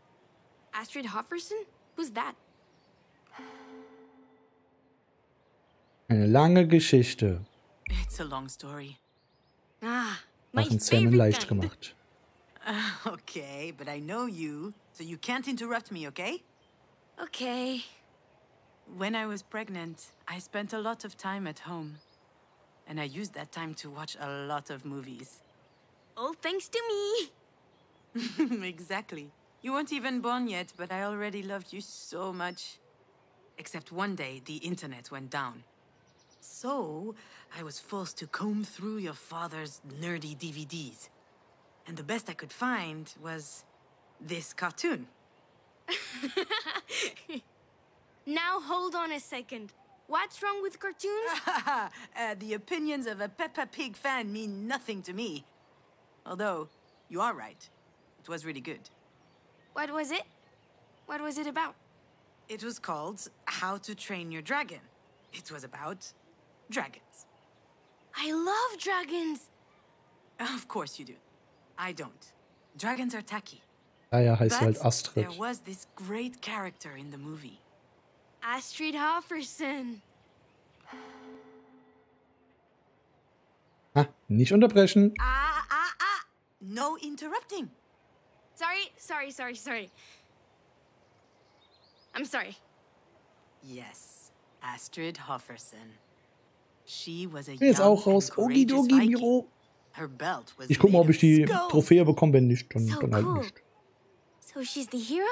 Astrid Hofferson? Who's that? Eine lange Geschichte. It's a long story. Ah, my Machen Sam favorite leicht kind. gemacht. Okay, but I know you, so you can't interrupt me, okay? Okay. When I was pregnant, I spent a lot of time at home. And I used that time to watch a lot of movies. All thanks to me. Exactly. You weren't even born yet, but I already loved you so much. Except one day, the internet went down. So, I was forced to comb through your father's nerdy DVDs. And the best I could find was this cartoon. Now hold on a second. What's wrong with cartoons? The opinions of a Peppa Pig fan mean nothing to me. Although, you are right. It was really good. What was it? What was it about? It was called How to Train Your Dragon. It was about dragons. I love dragons. Of course you do. I don't. Dragons are tacky. Daher heißt sie halt But Astrid. there was this great character in the movie. Astrid Hofferson. Ha, nicht unterbrechen. No interrupting. Sorry. I'm sorry. Yes, Astrid Hofferson. She was a Ich bin jetzt young auch raus. and courageous Okidoki, Viking. Miro. Her belt was Ich guck mal, ob made ich die of skulls. Trophäe bekomme. Wenn nicht, dann, So dann halt cool. nicht. So she's the hero?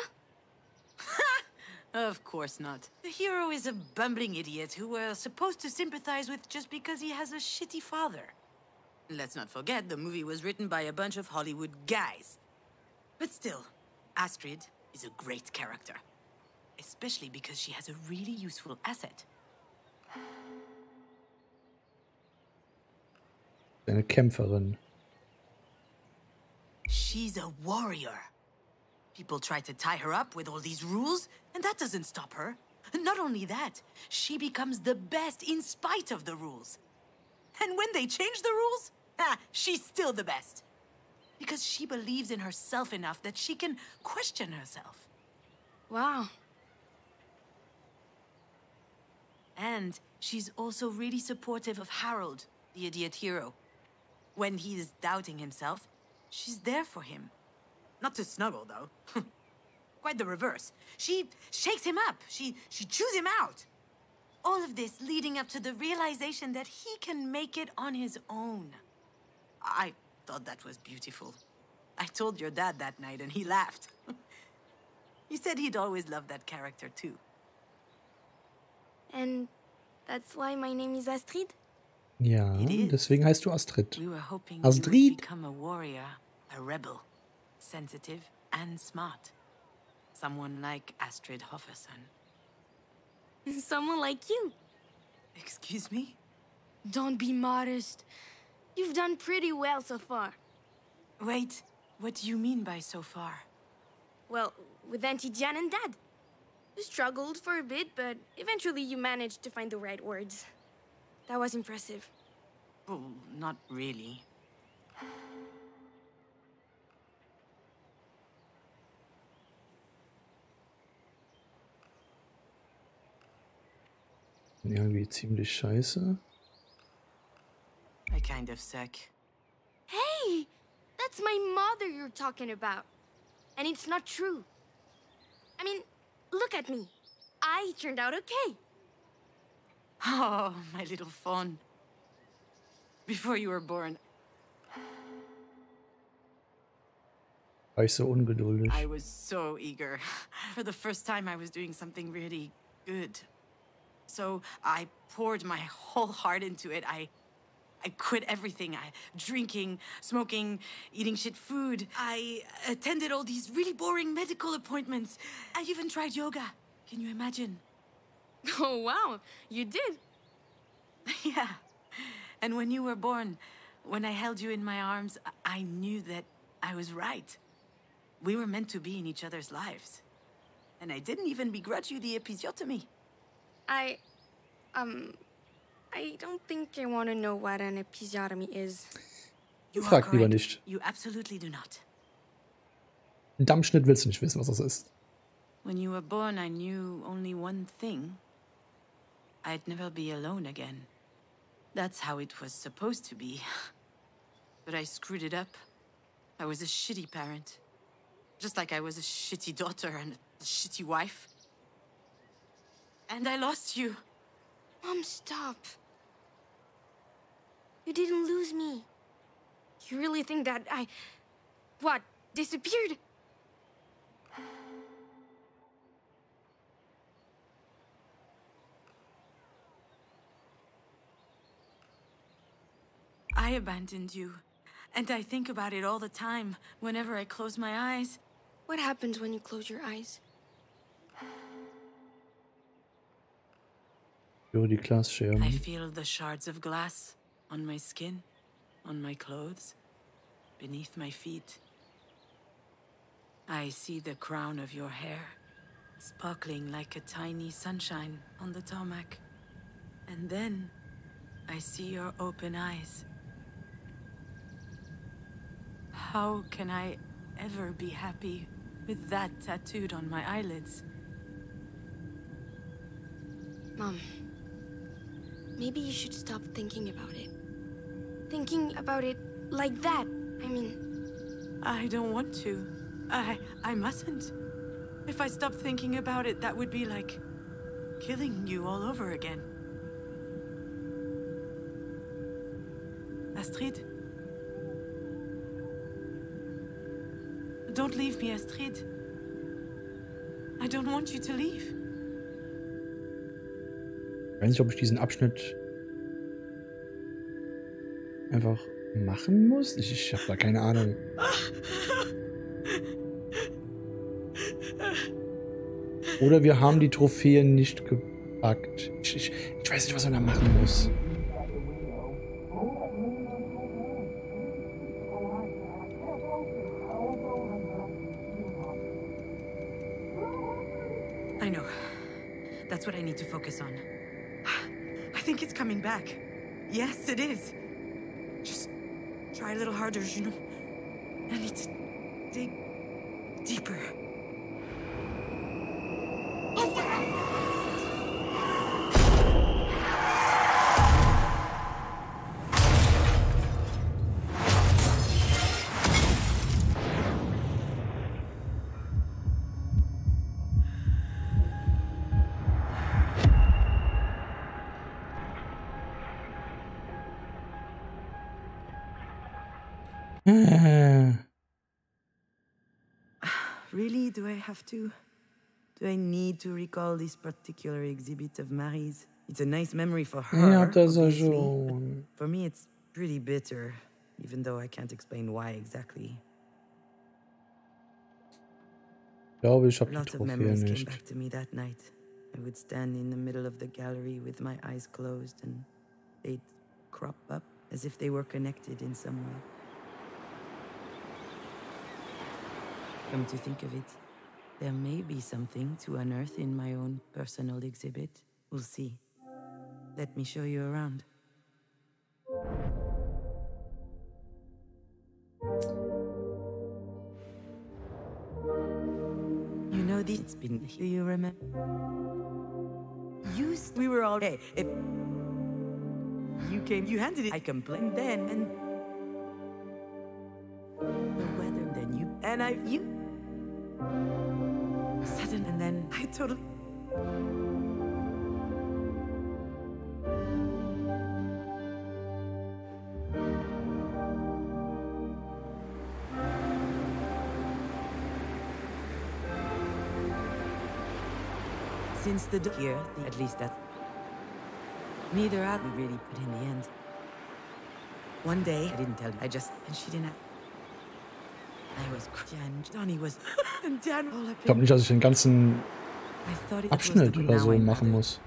Of course not. The hero is a bumbling idiot who we're supposed to sympathize with just because he has a shitty father. Let's not forget, the movie was written by a bunch of Hollywood guys. But still, Astrid is a great character. Especially because she has a really useful asset. Eine Kämpferin. She's a warrior. People try to tie her up with all these rules, and that doesn't stop her. Not only that, she becomes the best in spite of the rules. And when they change the rules, she's still the best. Because she believes in herself enough that she can question herself. Wow. And she's also really supportive of Harold, the idiot hero. When he's doubting himself, she's there for him. Not to snuggle, though. Quite the reverse. She shakes him up. She chews him out. All of this leading up to the realization that he can make it on his own. I thought that was beautiful. I told your dad that night and he laughed. He said he'd always loved that character too. And that's why my name is Astrid? Ja, deswegen heißt du Astrid. We were hoping you would Astrid. become a warrior, a rebel, sensitive and smart. Someone like Astrid Hofferson. Someone like you. Excuse me? Don't be modest. You've done pretty well so far. Wait, what do you mean by so far? Well, with Auntie Jan and Dad. You struggled for a bit, but eventually you managed to find the right words. That was impressive. Oh, not really. Irgendwie ziemlich scheiße. I kind of suck. Hey! That's my mother you're talking about. And it's not true. I mean, look at me. I turned out okay. Oh, my little fawn. Before you were born, War ich so ungeduldig. I was so eager. For the first time, I was doing something really good. So I poured my whole heart into it. I quit everything. Drinking, smoking, eating shit food. I attended all these really boring medical appointments. I even tried yoga. Can you imagine? Oh, wow. You did? Yeah. And when you were born, when I held you in my arms, I knew that I was right. We were meant to be in each other's lives. And I didn't even begrudge you the episiotomy. I don't think I want to know what an episiotomy is. Frag lieber nicht. You absolutely do not. Ein Dammschnitt willst du nicht wissen, was das ist. When you were born, I knew only one thing. I'd never be alone again. That's how it was supposed to be. But I screwed it up. I was a shitty parent. Just like I was a shitty daughter and a shitty wife. And I lost you. Mom, stop. You didn't lose me. You really think that I... what, disappeared? I abandoned you. And I think about it all the time, whenever I close my eyes. What happens when you close your eyes? Die Glasscherben. I feel the shards of glass on my skin, on my clothes, beneath my feet. I see the crown of your hair, sparkling like a tiny sunshine on the tarmac. And then I see your open eyes. How can I ever be happy with that tattooed on my eyelids? Mom, maybe you should stop thinking about it. Thinking about it like that, I mean. I don't want to. I mustn't. If I stopped thinking about it, that would be like killing you all over again. Astrid? Don't leave me, Astrid. I don't want you to leave. Ich weiß nicht, ob ich diesen Abschnitt einfach machen muss. Ich habe da keine Ahnung. Oder wir haben die Trophäen nicht gepackt. Ich weiß nicht, was man da machen muss. I know. That's what I need to focus on. I think it's coming back. Yes, it is. Just try a little harder, Junon. I need to dig deeper. Really? Do I have to? Do I need to recall this particular exhibit of Marie's? It's a nice memory for her, Ja, das ist obviously, schon. but for me it's pretty bitter, even though I can't explain why exactly. Ich glaube, ich habe A die lot of Trophäe memories came nicht. back to me that night. I would stand in the middle of the gallery with my eyes closed and they'd crop up as if they were connected in some way. Come to think of it, There may be something to unearth in my own personal exhibit. We'll see. Let me show you around. You know this, it's been here, you remember? We were all, hey, if you came, you handed it, I complained then, and the weather, then you, and you, sudden, and then I totally, since the here, at least that. Neither had we really put in the end. One day, I didn't tell you, and she didn't have. I was crying, Johnny was, and Dan all up. Ich glaube nicht, dass ich den ganzen Abschnitt oder so machen muss.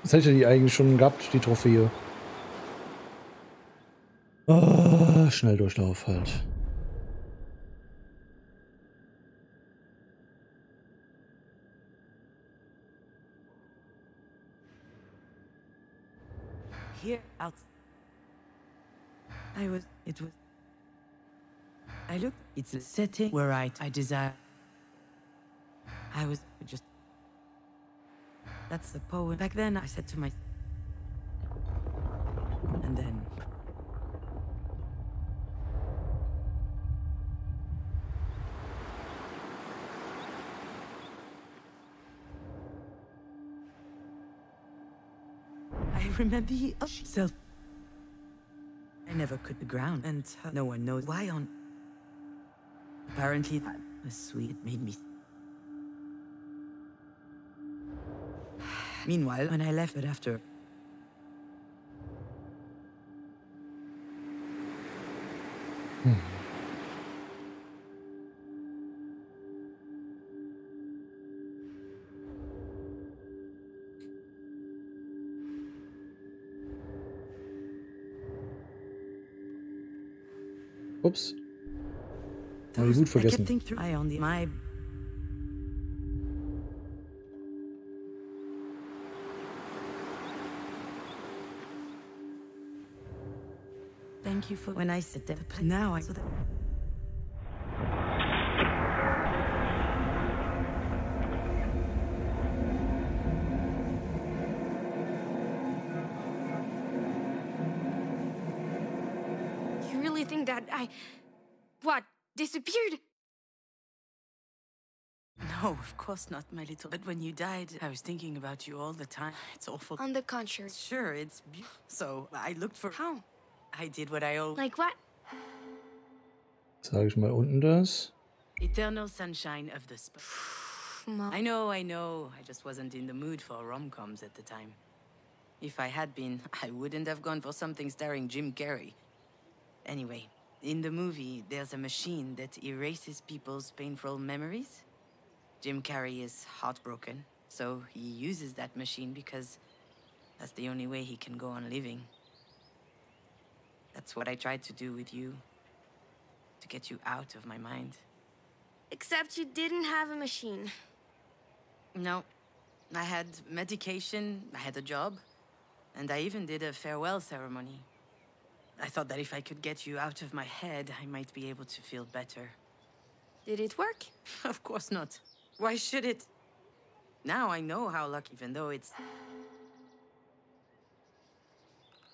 Das hätte die eigentlich schon gehabt, die Trophäe. Oh, Schnelldurchlauf halt. Here, out. I looked, it's a setting where I desire. I was just, that's the poem. Back then, I said to myself, and then, I remember self. I never could the ground, and no one knows why on. Apparently, that was sweet. It made me. Meanwhile, when I left it after. Ups. Habe ich gut vergessen. Thank you for when I sit there. Now I. You really think that what, disappeared? No, of course not, my little. But when you died, I was thinking about you all the time. It's awful. On the contrary. Sure, it's beautiful. So I looked for. How? I did what I owe. Like what? Sage ich mal unten das. Eternal sunshine of the I know. I just wasn't in the mood for rom-coms at the time. If I had been, I wouldn't have gone for something starring Jim Carrey. Anyway, in the movie, there's a machine that erases people's painful memories. Jim Carrey is heartbroken, so he uses that machine because that's the only way he can go on living. That's what I tried to do with you, to get you out of my mind. Except you didn't have a machine. No, I had medication, I had a job, and I even did a farewell ceremony. I thought that if I could get you out of my head, I might be able to feel better. Did it work? Of course not. Why should it? Now I know how lucky, even though it's...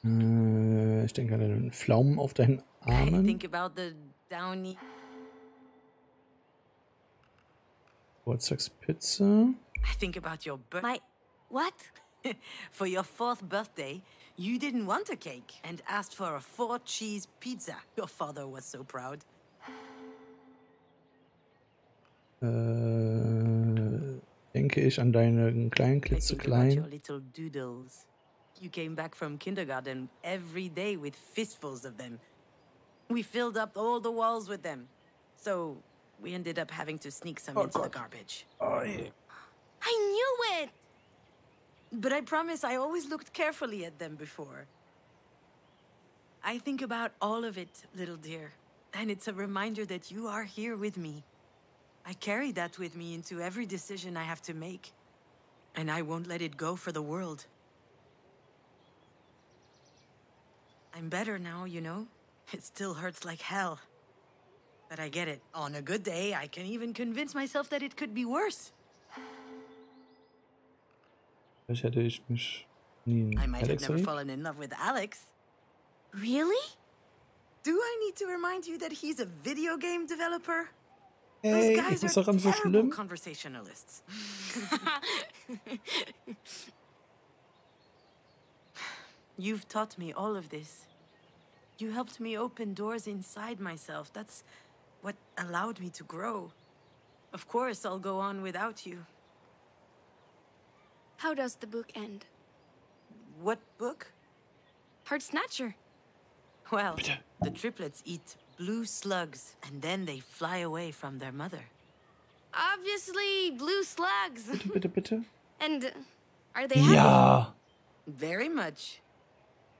Ich denke an den Pflaumen auf deinen Armen. I think about the downy... Geburtstagspizza. I think about your birthday. My... what? For your 4th birthday, you didn't want a cake and asked for a 4-cheese pizza. Your father was so proud. Denke ich an deine kleinen, klitzekleinen. Your little doodles. You came back from kindergarten every day with fistfuls of them. We filled up all the walls with them. So we ended up having to sneak some into the garbage. I knew it! But I promise I always looked carefully at them before. I think about all of it, little dear. And it's a reminder that you are here with me. I carry that with me into every decision I have to make. And I won't let it go for the world. I'm better now, you know? It still hurts like hell. But I get it. On a good day, I can even convince myself that it could be worse. Vielleicht hätte ich mich nie in I might have Alex never verliebt. fallen in love with Alex. Really? Do I need to remind you that he's a video game developer? Ey, Those guys ist das are daran so terrible schlimm? conversationalists. You've taught me all of this. You helped me open doors inside myself. That's what allowed me to grow. Of course, I'll go on without you. How does the book end? What book? Heart Snatcher. Well, the triplets eat blue slugs, and then they fly away from their mother. Obviously, blue slugs. Bitte, bitte. And are they happy? Ja, Very much.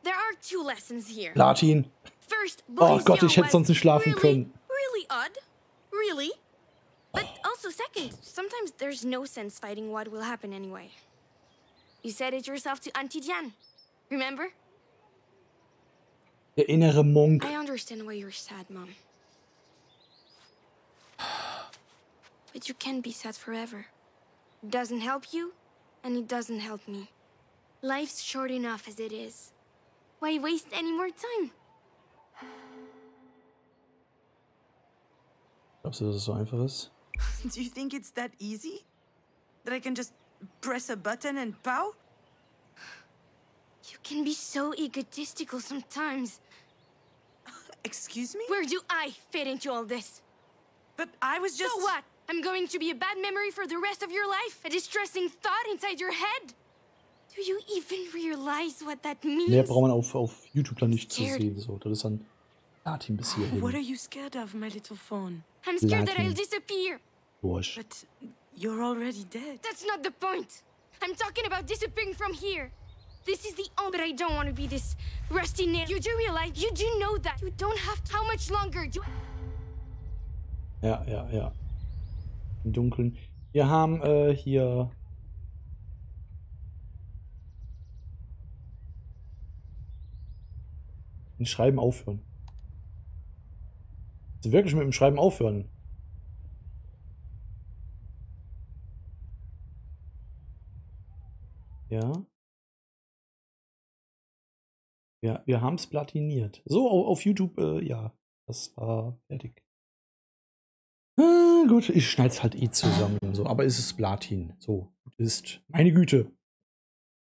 There are two lessons here. Platin. First, Oh Gott, ich hätte was sonst nicht schlafen können. really odd. Really. But also second, sometimes there's no sense fighting what will happen anyway. You said it yourself to Auntie Jan. Remember? Der innere Monk. I understand why you're sad, Mom. But you can't be sad forever. It doesn't help you, and it doesn't help me. Life's short enough as it is. Why waste any more time? Glaubst du, dass es so einfach ist? Do you think it's that easy? That I can just press a button and pow? You can be so egotistical sometimes. Excuse me? Where do I fit into all this? But I was just... So what? I'm going to be a bad memory for the rest of your life? A distressing thought inside your head? Do you even realize what that means? Mehr braucht man auf YouTube dann nicht zu sehen. So, das ist dann Platin bis hierhin. What are you scared of, my little phone? I'm scared that Platin. I'll disappear. Wurscht. But you're already dead. That's not the point. I'm talking about disappearing from here. This is the only... But I don't want to be this rusty nail. You do realize, you do know that. You don't have to... How much longer do... Ja. Im Dunkeln. Wir haben hier... Ein Schreiben aufhören. Also wirklich mit dem Schreiben aufhören. Ja. Ja, wir haben es platiniert. So, auf YouTube, ja. Das war fertig. Gut, ich schneide es halt eh zusammen. So, aber es ist Platin. So, ist. Meine Güte.